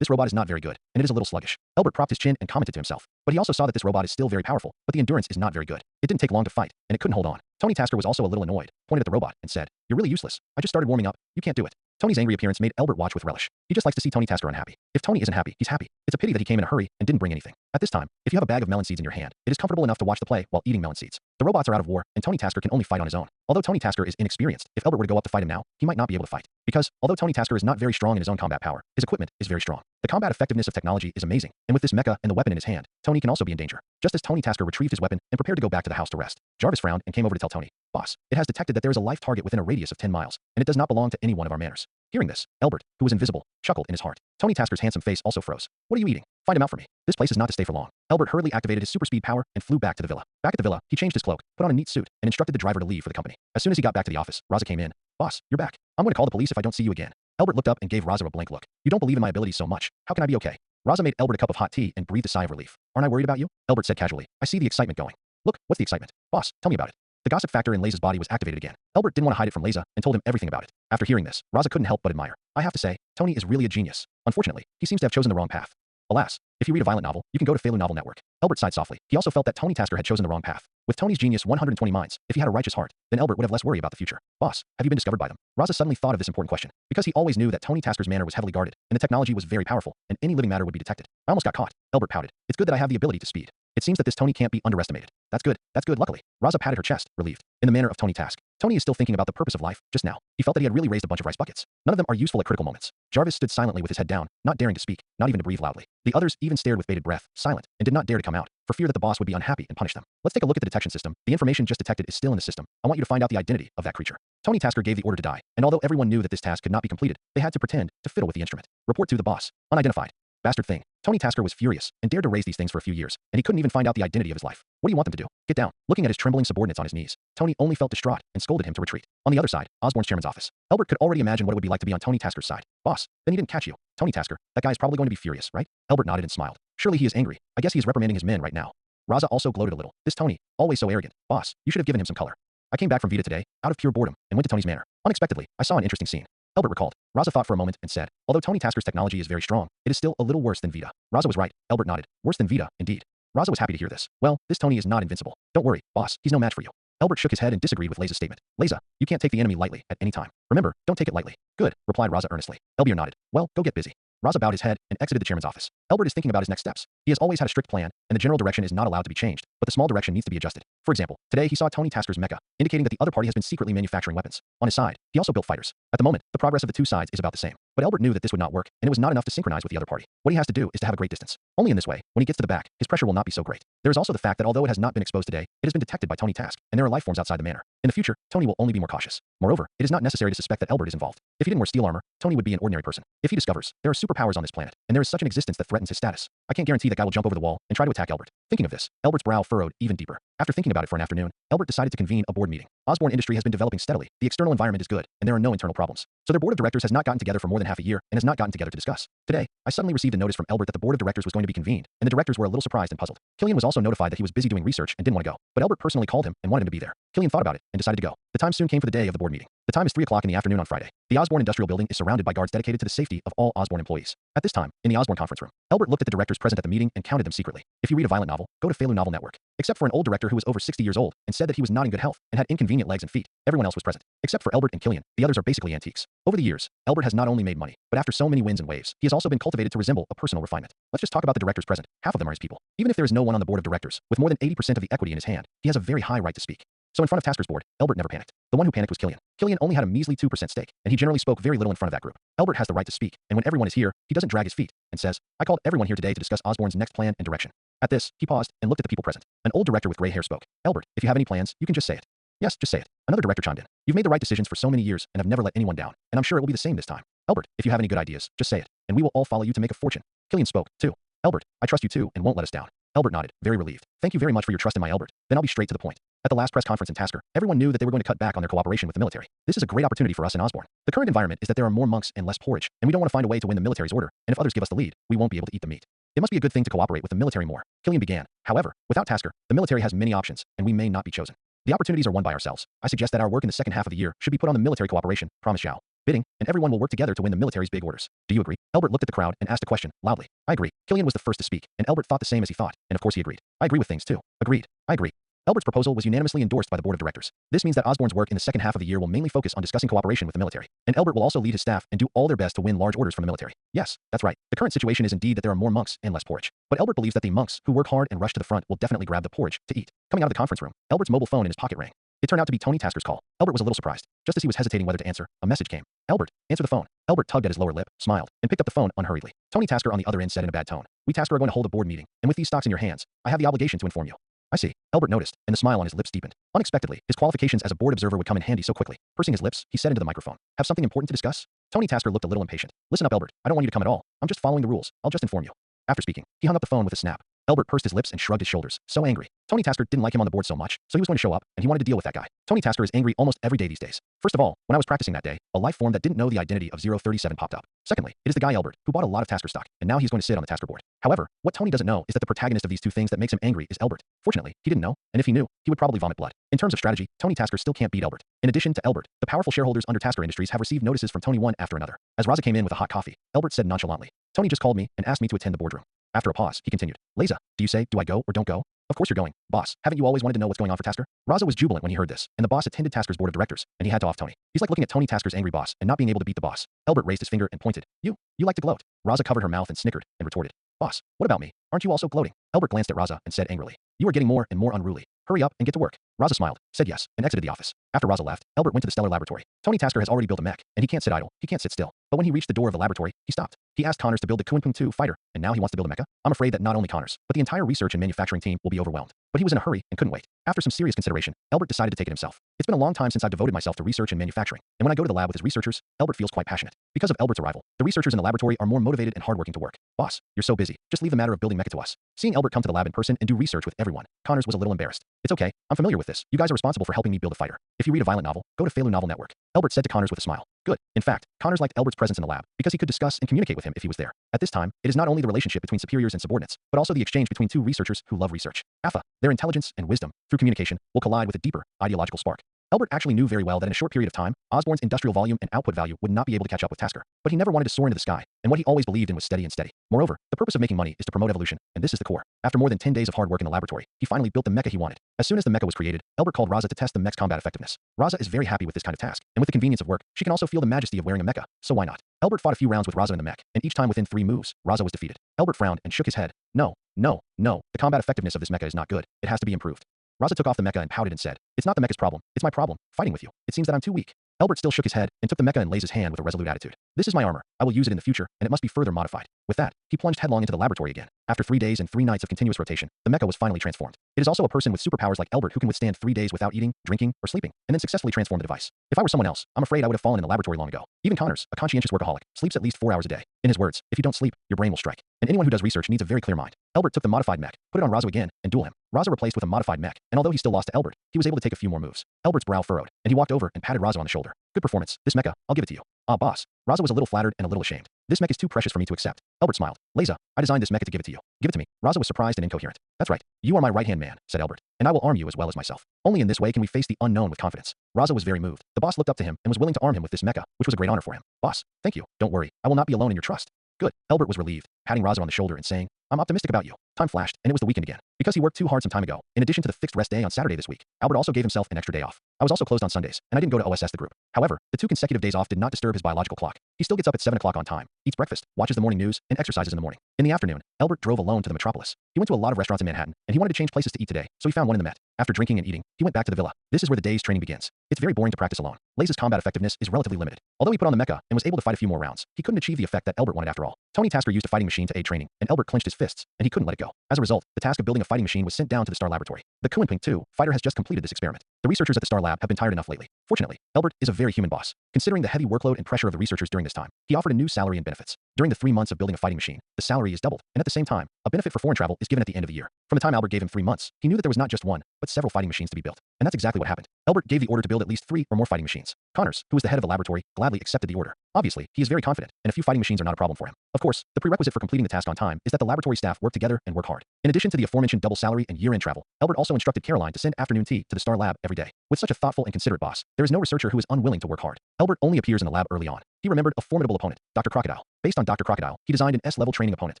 This robot is not very good, and it is a little sluggish. Albert propped his chin and commented to himself. But he also saw that this robot is still very powerful, but the endurance is not very good. It didn't take long to fight, and it couldn't hold on. Tony Tasker was also a little annoyed, pointed at the robot, and said, "You're really useless. I just started warming up. You can't do it." Tony's angry appearance made Albert watch with relish. He just likes to see Tony Tasker unhappy. If Tony isn't happy, he's happy. It's a pity that he came in a hurry and didn't bring anything. At this time, if you have a bag of melon seeds in your hand, it is comfortable enough to watch the play while eating melon seeds. The robots are out of war, and Tony Tasker can only fight on his own. Although Tony Tasker is inexperienced, if Albert were to go up to fight him now, he might not be able to fight. Because, although Tony Tasker is not very strong in his own combat power, his equipment is very strong. The combat effectiveness of technology is amazing, and with this mecha and the weapon in his hand, Tony can also be in danger. Just as Tony Tasker retrieved his weapon and prepared to go back to the house to rest, Jarvis frowned and came over to tell Tony, "Boss, it has detected that there is a live target within a radius of 10 miles, and it does not belong to any one of our manors." Hearing this, Albert, who was invisible, chuckled in his heart. Tony Tasker's handsome face also froze. "What are you eating? Find him out for me. This place is not to stay for long." Albert hurriedly activated his super speed power and flew back to the villa. Back at the villa, he changed his cloak, put on a neat suit, and instructed the driver to leave for the company. As soon as he got back to the office, Raza came in. "Boss, you're back. I'm going to call the police if I don't see you again." Albert looked up and gave Raza a blank look. "You don't believe in my abilities so much. How can I be okay?" Raza made Albert a cup of hot tea and breathed a sigh of relief. "Aren't I worried about you?" Albert said casually. "I see the excitement going." "Look, what's the excitement?" "Boss, tell me about it." The gossip factor in Leiza's body was activated again. Albert didn't want to hide it from Leiza and told him everything about it. After hearing this, Raza couldn't help but admire. "I have to say, Tony is really a genius. Unfortunately, he seems to have chosen the wrong path." Alas, if you read a violent novel, you can go to Feilu Novel Network. Albert sighed softly. He also felt that Tony Tasker had chosen the wrong path. With Tony's genius 120 minds, if he had a righteous heart, then Albert would have less worry about the future. "Boss, have you been discovered by them?" Raza suddenly thought of this important question, because he always knew that Tony Tasker's manor was heavily guarded, and the technology was very powerful, and any living matter would be detected. "I almost got caught." Albert pouted. "It's good that I have the ability to speed. It seems that this Tony can't be underestimated." That's good, luckily." Raza patted her chest, relieved. In the manner of Tony Task, Tony is still thinking about the purpose of life, just now. He felt that he had really raised a bunch of rice buckets. None of them are useful at critical moments. Jarvis stood silently with his head down, not daring to speak, not even to breathe loudly. The others even stared with bated breath, silent, and did not dare to come out, for fear that the boss would be unhappy and punish them. "Let's take a look at the detection system. The information just detected is still in the system. I want you to find out the identity of that creature." Tony Tasker gave the order to die, and although everyone knew that this task could not be completed, they had to pretend to fiddle with the instrument. "Report to the boss. Unidentified." Bastard thing. Tony Tasker was furious and dared to raise these things for a few years, and he couldn't even find out the identity of his life. "What do you want them to do? Get down." Looking at his trembling subordinates on his knees, Tony only felt distraught and scolded him to retreat. On the other side, Osborne's chairman's office. Albert could already imagine what it would be like to be on Tony Tasker's side. "Boss, then he didn't catch you." "Tony Tasker, that guy is probably going to be furious, right?" Albert nodded and smiled. "Surely he is angry. I guess he is reprimanding his men right now." Raza also gloated a little. "This Tony, always so arrogant. Boss, you should have given him some color." "I came back from Vita today, out of pure boredom, and went to Tony's manor. Unexpectedly, I saw an interesting scene." Albert recalled. Raza thought for a moment and said, "Although Tony Tasker's technology is very strong, it is still a little worse than Vita." Raza was right. Albert nodded. "Worse than Vita, indeed." Raza was happy to hear this. "Well, this Tony is not invincible. Don't worry, boss, he's no match for you." Albert shook his head and disagreed with Leiza's statement. "Leiza, you can't take the enemy lightly at any time. Remember, don't take it lightly." "Good," replied Raza earnestly. Elbier nodded. "Well, go get busy." Raza bowed his head and exited the chairman's office. Albert is thinking about his next steps. He has always had a strict plan, and the general direction is not allowed to be changed, but the small direction needs to be adjusted. For example, today he saw Tony Tasker's mecha, indicating that the other party has been secretly manufacturing weapons. On his side, he also built fighters. At the moment, the progress of the two sides is about the same, but Albert knew that this would not work, and it was not enough to synchronize with the other party. What he has to do is to have a great distance. Only in this way, when he gets to the back, his pressure will not be so great. There is also the fact that although it has not been exposed today, it has been detected by Tony Task, and there are life forms outside the manor. In the future, Tony will only be more cautious. Moreover, it is not necessary to suspect that Albert is involved. If he didn't wear steel armor, Tony would be an ordinary person. If he discovers there are superpowers on this planet, and there is such an existence that threatens his status, I can't guarantee that guy will jump over the wall and try to attack Albert. Thinking of this, Albert's brow furrowed even deeper. After thinking about it for an afternoon, Albert decided to convene a board meeting. Osborne Industry has been developing steadily, the external environment is good, and there are no internal problems. So their board of directors has not gotten together for more than half a year and has not gotten together to discuss. Today, I suddenly received a notice from Albert that the board of directors was going to be convened, and the directors were a little surprised and puzzled. Killian was also notified that he was busy doing research and didn't want to go, but Albert personally called him and wanted him to be there. Killian thought about it and decided to go. The time soon came for the day of the board meeting. The time is 3 o'clock in the afternoon on Friday. The Osborne Industrial Building is surrounded by guards dedicated to the safety of all Osborne employees. At this time, in the Osborne conference room, Albert looked at the directors present at the meeting and counted them secretly. If you read a violent novel, go to Feilu Novel Network. Except for an old director who was over 60 years old and said that he was not in good health and had inconvenient legs and feet, everyone else was present. Except for Albert and Killian, the others are basically antiques. Over the years, Albert has not only made money, but after so many winds and waves, he has also been cultivated to resemble a personal refinement. Let's just talk about the directors present. Half of them are his people. Even if there is no one on the board of directors, with more than 80% of the equity in his hand, he has a very high right to speak. So in front of Tasker's board, Albert never panicked. The one who panicked was Killian. Killian only had a measly 2% stake, and he generally spoke very little in front of that group. Albert has the right to speak, and when everyone is here, he doesn't drag his feet, and says, "I called everyone here today to discuss Osborne's next plan and direction." At this, he paused and looked at the people present. An old director with gray hair spoke. "Albert, if you have any plans, you can just say it." "Yes, just say it." Another director chimed in. "You've made the right decisions for so many years and have never let anyone down, and I'm sure it will be the same this time. Albert, if you have any good ideas, just say it, and we will all follow you to make a fortune." Killian spoke, too. "Albert, I trust you too and won't let us down." Albert nodded, very relieved. "Thank you very much for your trust in my Albert. Then I'll be straight to the point." At the last press conference in Tasker, everyone knew that they were going to cut back on their cooperation with the military. This is a great opportunity for us in Osborne. The current environment is that there are more monks and less porridge, and we don't want to find a way to win the military's order, and if others give us the lead, we won't be able to eat the meat. It must be a good thing to cooperate with the military more. Killian began. However, without Tasker, the military has many options, and we may not be chosen. The opportunities are won by ourselves. I suggest that our work in the second half of the year should be put on the military cooperation, promise Xiao. Bidding, and everyone will work together to win the military's big orders. Do you agree? Albert looked at the crowd and asked a question, loudly. "I agree." Killian was the first to speak, and Albert thought the same as he thought, and of course he agreed. "I agree with things too." "Agreed. I agree." Albert's proposal was unanimously endorsed by the board of directors. This means that Osborne's work in the second half of the year will mainly focus on discussing cooperation with the military, and Albert will also lead his staff and do all their best to win large orders from the military. Yes, that's right. The current situation is indeed that there are more monks and less porridge. But Albert believes that the monks who work hard and rush to the front will definitely grab the porridge to eat. Coming out of the conference room, Albert's mobile phone in his pocket rang. It turned out to be Tony Tasker's call. Albert was a little surprised. Just as he was hesitating whether to answer, a message came. Albert, answer the phone. Albert tugged at his lower lip, smiled, and picked up the phone unhurriedly. Tony Tasker on the other end said in a bad tone, "We Tasker are going to hold a board meeting, and with these stocks in your hands, I have the obligation to inform you." "I see," Albert noticed, and the smile on his lips deepened. Unexpectedly, his qualifications as a board observer would come in handy so quickly. Pursing his lips, he said into the microphone, "Have something important to discuss?" Tony Tasker looked a little impatient. "Listen up, Albert. I don't want you to come at all. I'm just following the rules. I'll just inform you." After speaking, he hung up the phone with a snap. Albert pursed his lips and shrugged his shoulders, so angry. Tony Tasker didn't like him on the board so much, so he was going to show up, and he wanted to deal with that guy. Tony Tasker is angry almost every day these days. First of all, when I was practicing that day, a life form that didn't know the identity of 037 popped up. Secondly, it is the guy Albert, who bought a lot of Tasker stock, and now he's going to sit on the Tasker board. However, what Tony doesn't know is that the protagonist of these two things that makes him angry is Albert. Fortunately, he didn't know, and if he knew, he would probably vomit blood. In terms of strategy, Tony Tasker still can't beat Albert. In addition to Albert, the powerful shareholders under Tasker Industries have received notices from Tony one after another. As Raza came in with a hot coffee, Albert said nonchalantly, "Tony just called me and asked me to attend the boardroom." After a pause, he continued, "Leza, do you say, do I go or don't go?" "Of course you're going, boss. Haven't you always wanted to know what's going on for Tasker?" Raza was jubilant when he heard this, and the boss attended Tasker's board of directors, and he had to off Tony. He's like looking at Tony Tasker's angry boss and not being able to beat the boss. Albert raised his finger and pointed. You like to gloat." Raza covered her mouth and snickered, and retorted, "Boss, what about me? Aren't you also gloating?" Albert glanced at Raza and said angrily, "You are getting more and more unruly. Hurry up and get to work." Raza smiled, said yes, and exited the office. After Raza left, Albert went to the Stellar Laboratory. Tony Tasker has already built a mech, and he can't sit idle. He can't sit still. But when he reached the door of the laboratory, he stopped. He asked Connors to build the Kunpung 2 fighter, and now he wants to build a mecha? I'm afraid that not only Connors, but the entire research and manufacturing team will be overwhelmed. But he was in a hurry and couldn't wait. After some serious consideration, Albert decided to take it himself. It's been a long time since I've devoted myself to research and manufacturing, and when I go to the lab with his researchers, Albert feels quite passionate. Because of Albert's arrival, the researchers in the laboratory are more motivated and hardworking to work. "Boss, you're so busy. Just leave the matter of building mecha to us." Seeing Albert come to the lab in person and do research with everyone, Connors was a little embarrassed. "It's okay. I'm familiar with this. You guys are responsible for helping me build a fighter. If you read a violent novel, go to Feilu Novel Network." Albert said to Connors with a smile. Good. In fact, Connors liked Albert's presence in the lab because he could discuss and communicate with him if he was there. At this time, it is not only the relationship between superiors and subordinates, but also the exchange between two researchers who love research. Alpha, their intelligence and wisdom, through communication, will collide with a deeper, ideological spark. Albert actually knew very well that in a short period of time, Osborne's industrial volume and output value would not be able to catch up with Tasker. But he never wanted to soar into the sky, and what he always believed in was steady and steady. Moreover, the purpose of making money is to promote evolution, and this is the core. After more than 10 days of hard work in the laboratory, he finally built the mecha he wanted. As soon as the mecha was created, Albert called Raza to test the mech's combat effectiveness. Raza is very happy with this kind of task, and with the convenience of work, she can also feel the majesty of wearing a mecha, so why not? Albert fought a few rounds with Raza in the mech, and each time within 3 moves, Raza was defeated. Albert frowned and shook his head. No, the combat effectiveness of this mecha is not good. It has to be improved. Raza took off the mecha and pouted and said, "It's not the mecha's problem. It's my problem, fighting with you. It seems that I'm too weak." Albert still shook his head and took the mecha in Laze's hand with a resolute attitude. "This is my armor. I will use it in the future, and it must be further modified." With that, he plunged headlong into the laboratory again. After 3 days and 3 nights of continuous rotation, the mecha was finally transformed. It is also a person with superpowers like Albert who can withstand 3 days without eating, drinking, or sleeping, and then successfully transform the device. If I were someone else, I'm afraid I would have fallen in the laboratory long ago. Even Connors, a conscientious workaholic, sleeps at least 4 hours a day. In his words, if you don't sleep, your brain will strike. And anyone who does research needs a very clear mind. Albert took the modified mech, put it on Raza again, and duel him. Raza replaced with a modified mech, and although he still lost to Albert, he was able to take a few more moves. Albert's brow furrowed, and he walked over and patted Raza on the shoulder. "Good performance. This mecha, I'll give it to you." "Ah, boss." Raza was a little flattered and a little ashamed. "This mech is too precious for me to accept." Albert smiled. "Leza, I designed this mecha to give it to you. Give it to me." Raza was surprised and incoherent. "That's right. You are my right-hand man," said Albert, "and I will arm you as well as myself. Only in this way can we face the unknown with confidence." Raza was very moved. The boss looked up to him and was willing to arm him with this mecha, which was a great honor for him. "Boss, thank you. Don't worry. I will not be alone in your trust." "Good." Albert was relieved, patting Raza on the shoulder and saying, "I'm optimistic about you." Time flashed, and it was the weekend again. Because he worked too hard some time ago, in addition to the fixed rest day on Saturday this week, Albert also gave himself an extra day off. "I was also closed on Sundays, and I didn't go to OSS the group. However, the 2 consecutive days off did not disturb his biological clock. He still gets up at 7 o'clock on time, eats breakfast, watches the morning news, and exercises in the morning. In the afternoon, Albert drove alone to the metropolis. He went to a lot of restaurants in Manhattan, and he wanted to change places to eat today, so he found one in the Met. After drinking and eating, he went back to the villa. This is where the day's training begins. It's very boring to practice alone. Laze's combat effectiveness is relatively limited. Although he put on the mecha and was able to fight a few more rounds, he couldn't achieve the effect that Albert wanted after all. Tony Tasker used a fighting machine to aid training, and Albert clenched his fists, and he couldn't let it go. As a result, the task of building a fighting machine was sent down to the Star Laboratory. The Kunping 2 fighter has just completed this experiment. The researchers at the Star Lab have been tired enough lately. Fortunately, Albert is a very human boss. Considering the heavy workload and pressure of the researchers during this time, he offered a new salary and benefits. During the 3 months of building a fighting machine, the salary is doubled, and at the same time, a benefit for foreign travel is given at the end of the year. From the time Albert gave him 3 months, he knew that there was not just one, but several fighting machines to be built. And that's exactly what happened. Albert gave the order to build at least 3 or more fighting machines. Connors, who was the head of the laboratory, gladly accepted the order. Obviously, he is very confident, and a few fighting machines are not a problem for him. Of course, the prerequisite for completing the task on time is that the laboratory staff work together and work hard. In addition to the aforementioned double salary and year-end travel, Albert also instructed Caroline to send afternoon tea to the Star Lab every day. With such a thoughtful and considerate boss, there is no researcher who is unwilling to work hard. Albert only appears in the lab early on. He remembered a formidable opponent, Dr. Crocodile. Based on Dr. Crocodile, he designed an S-level training opponent,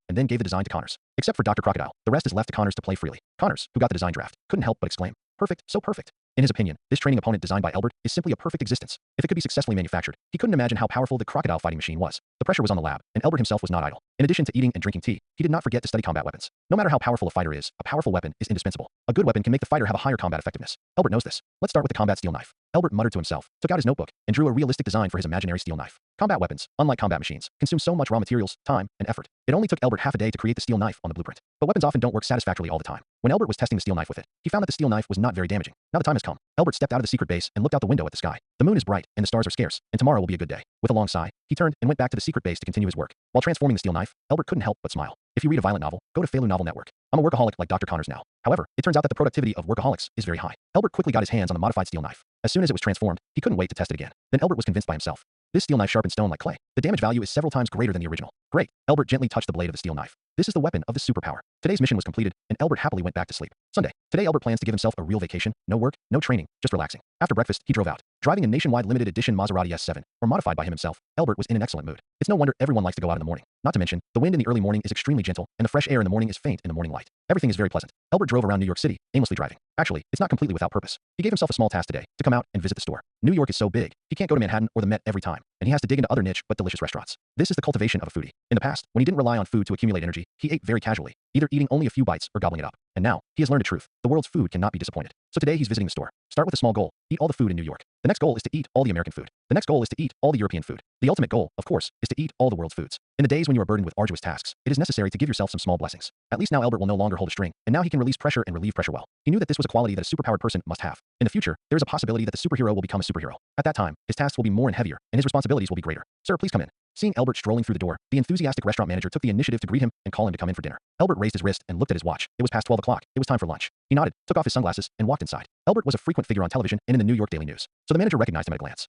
and then gave the design to Connors. Except for Dr. Crocodile, the rest is left to Connors to play freely. Connors, who got the design draft, couldn't help but exclaim, Perfect, so perfect. In his opinion, this training opponent designed by Elbert is simply a perfect existence. If it could be successfully manufactured, he couldn't imagine how powerful the crocodile fighting machine was. The pressure was on the lab, and Elbert himself was not idle. In addition to eating and drinking tea, he did not forget to study combat weapons. No matter how powerful a fighter is, a powerful weapon is indispensable. A good weapon can make the fighter have a higher combat effectiveness. Elbert knows this. Let's start with the combat steel knife. Elbert muttered to himself, took out his notebook, and drew a realistic design for his imaginary steel knife. Combat weapons, unlike combat machines, consume so much raw materials, time, and effort. It only took Elbert half a day to create the steel knife on the blueprint. But weapons often don't work satisfactorily all the time. When Elbert was testing the steel knife with it, he found that the steel knife was not very damaging. Now the time has come. Elbert stepped out of the secret base and looked out the window at the sky. The moon is bright, and the stars are scarce, and tomorrow will be a good day. With a long sigh, he turned and went back to the secret base to continue his work. While transforming the steel knife, Elbert couldn't help but smile. If you read a violent novel, go to Feilu Novel Network. I'm a workaholic like Dr. Connors now. However, it turns out that the productivity of workaholics is very high. Elbert quickly got his hands on the modified steel knife. As soon as it was transformed, he couldn't wait to test it again. Then Elbert was convinced by himself. This steel knife sharpens stone like clay. The damage value is several times greater than the original. Great. Elbert gently touched the blade of the steel knife. This is the weapon of the superpower. Today's mission was completed, and Elbert happily went back to sleep. Sunday. Today Elbert plans to give himself a real vacation. No work, no training, just relaxing. After breakfast, he drove out. Driving a nationwide limited edition Maserati S7, or modified by him himself, Elbert was in an excellent mood. It's no wonder everyone likes to go out in the morning. Not to mention, the wind in the early morning is extremely gentle, and the fresh air in the morning is faint in the morning light. Everything is very pleasant. Elbert drove around New York City, aimlessly driving. Actually, it's not completely without purpose. He gave himself a small task today, to come out and visit the store. New York is so big, he can't go to Manhattan or the Met every time, and he has to dig into other niche but delicious restaurants. This is the cultivation of a foodie. In the past, when he didn't rely on food to accumulate energy, he ate very casually, either eating only a few bites or gobbling it up. And now, he has learned a truth. The world's food cannot be disappointed. So today he's visiting the store. Start with a small goal. Eat all the food in New York. The next goal is to eat all the American food. The next goal is to eat all the European food. The ultimate goal, of course, is to eat all the world's foods. In the days when you are burdened with arduous tasks, it is necessary to give yourself some small blessings. At least now Elbert will no longer hold a string, and now he can release pressure and relieve pressure well. He knew that this was a quality that a superpowered person must have. In the future, there is a possibility that the superhero will become a superhero. At that time, his tasks will be more and heavier, and his responsibilities will be greater. Sir, please come in. Seeing Elbert strolling through the door, the enthusiastic restaurant manager took the initiative to greet him and call him to come in for dinner. Elbert raised his wrist and looked at his watch. It was past 12 o'clock. It was time for lunch. He nodded, took off his sunglasses, and walked inside. Elbert was a frequent figure on television and in the New York Daily News, so the manager recognized him at a glance.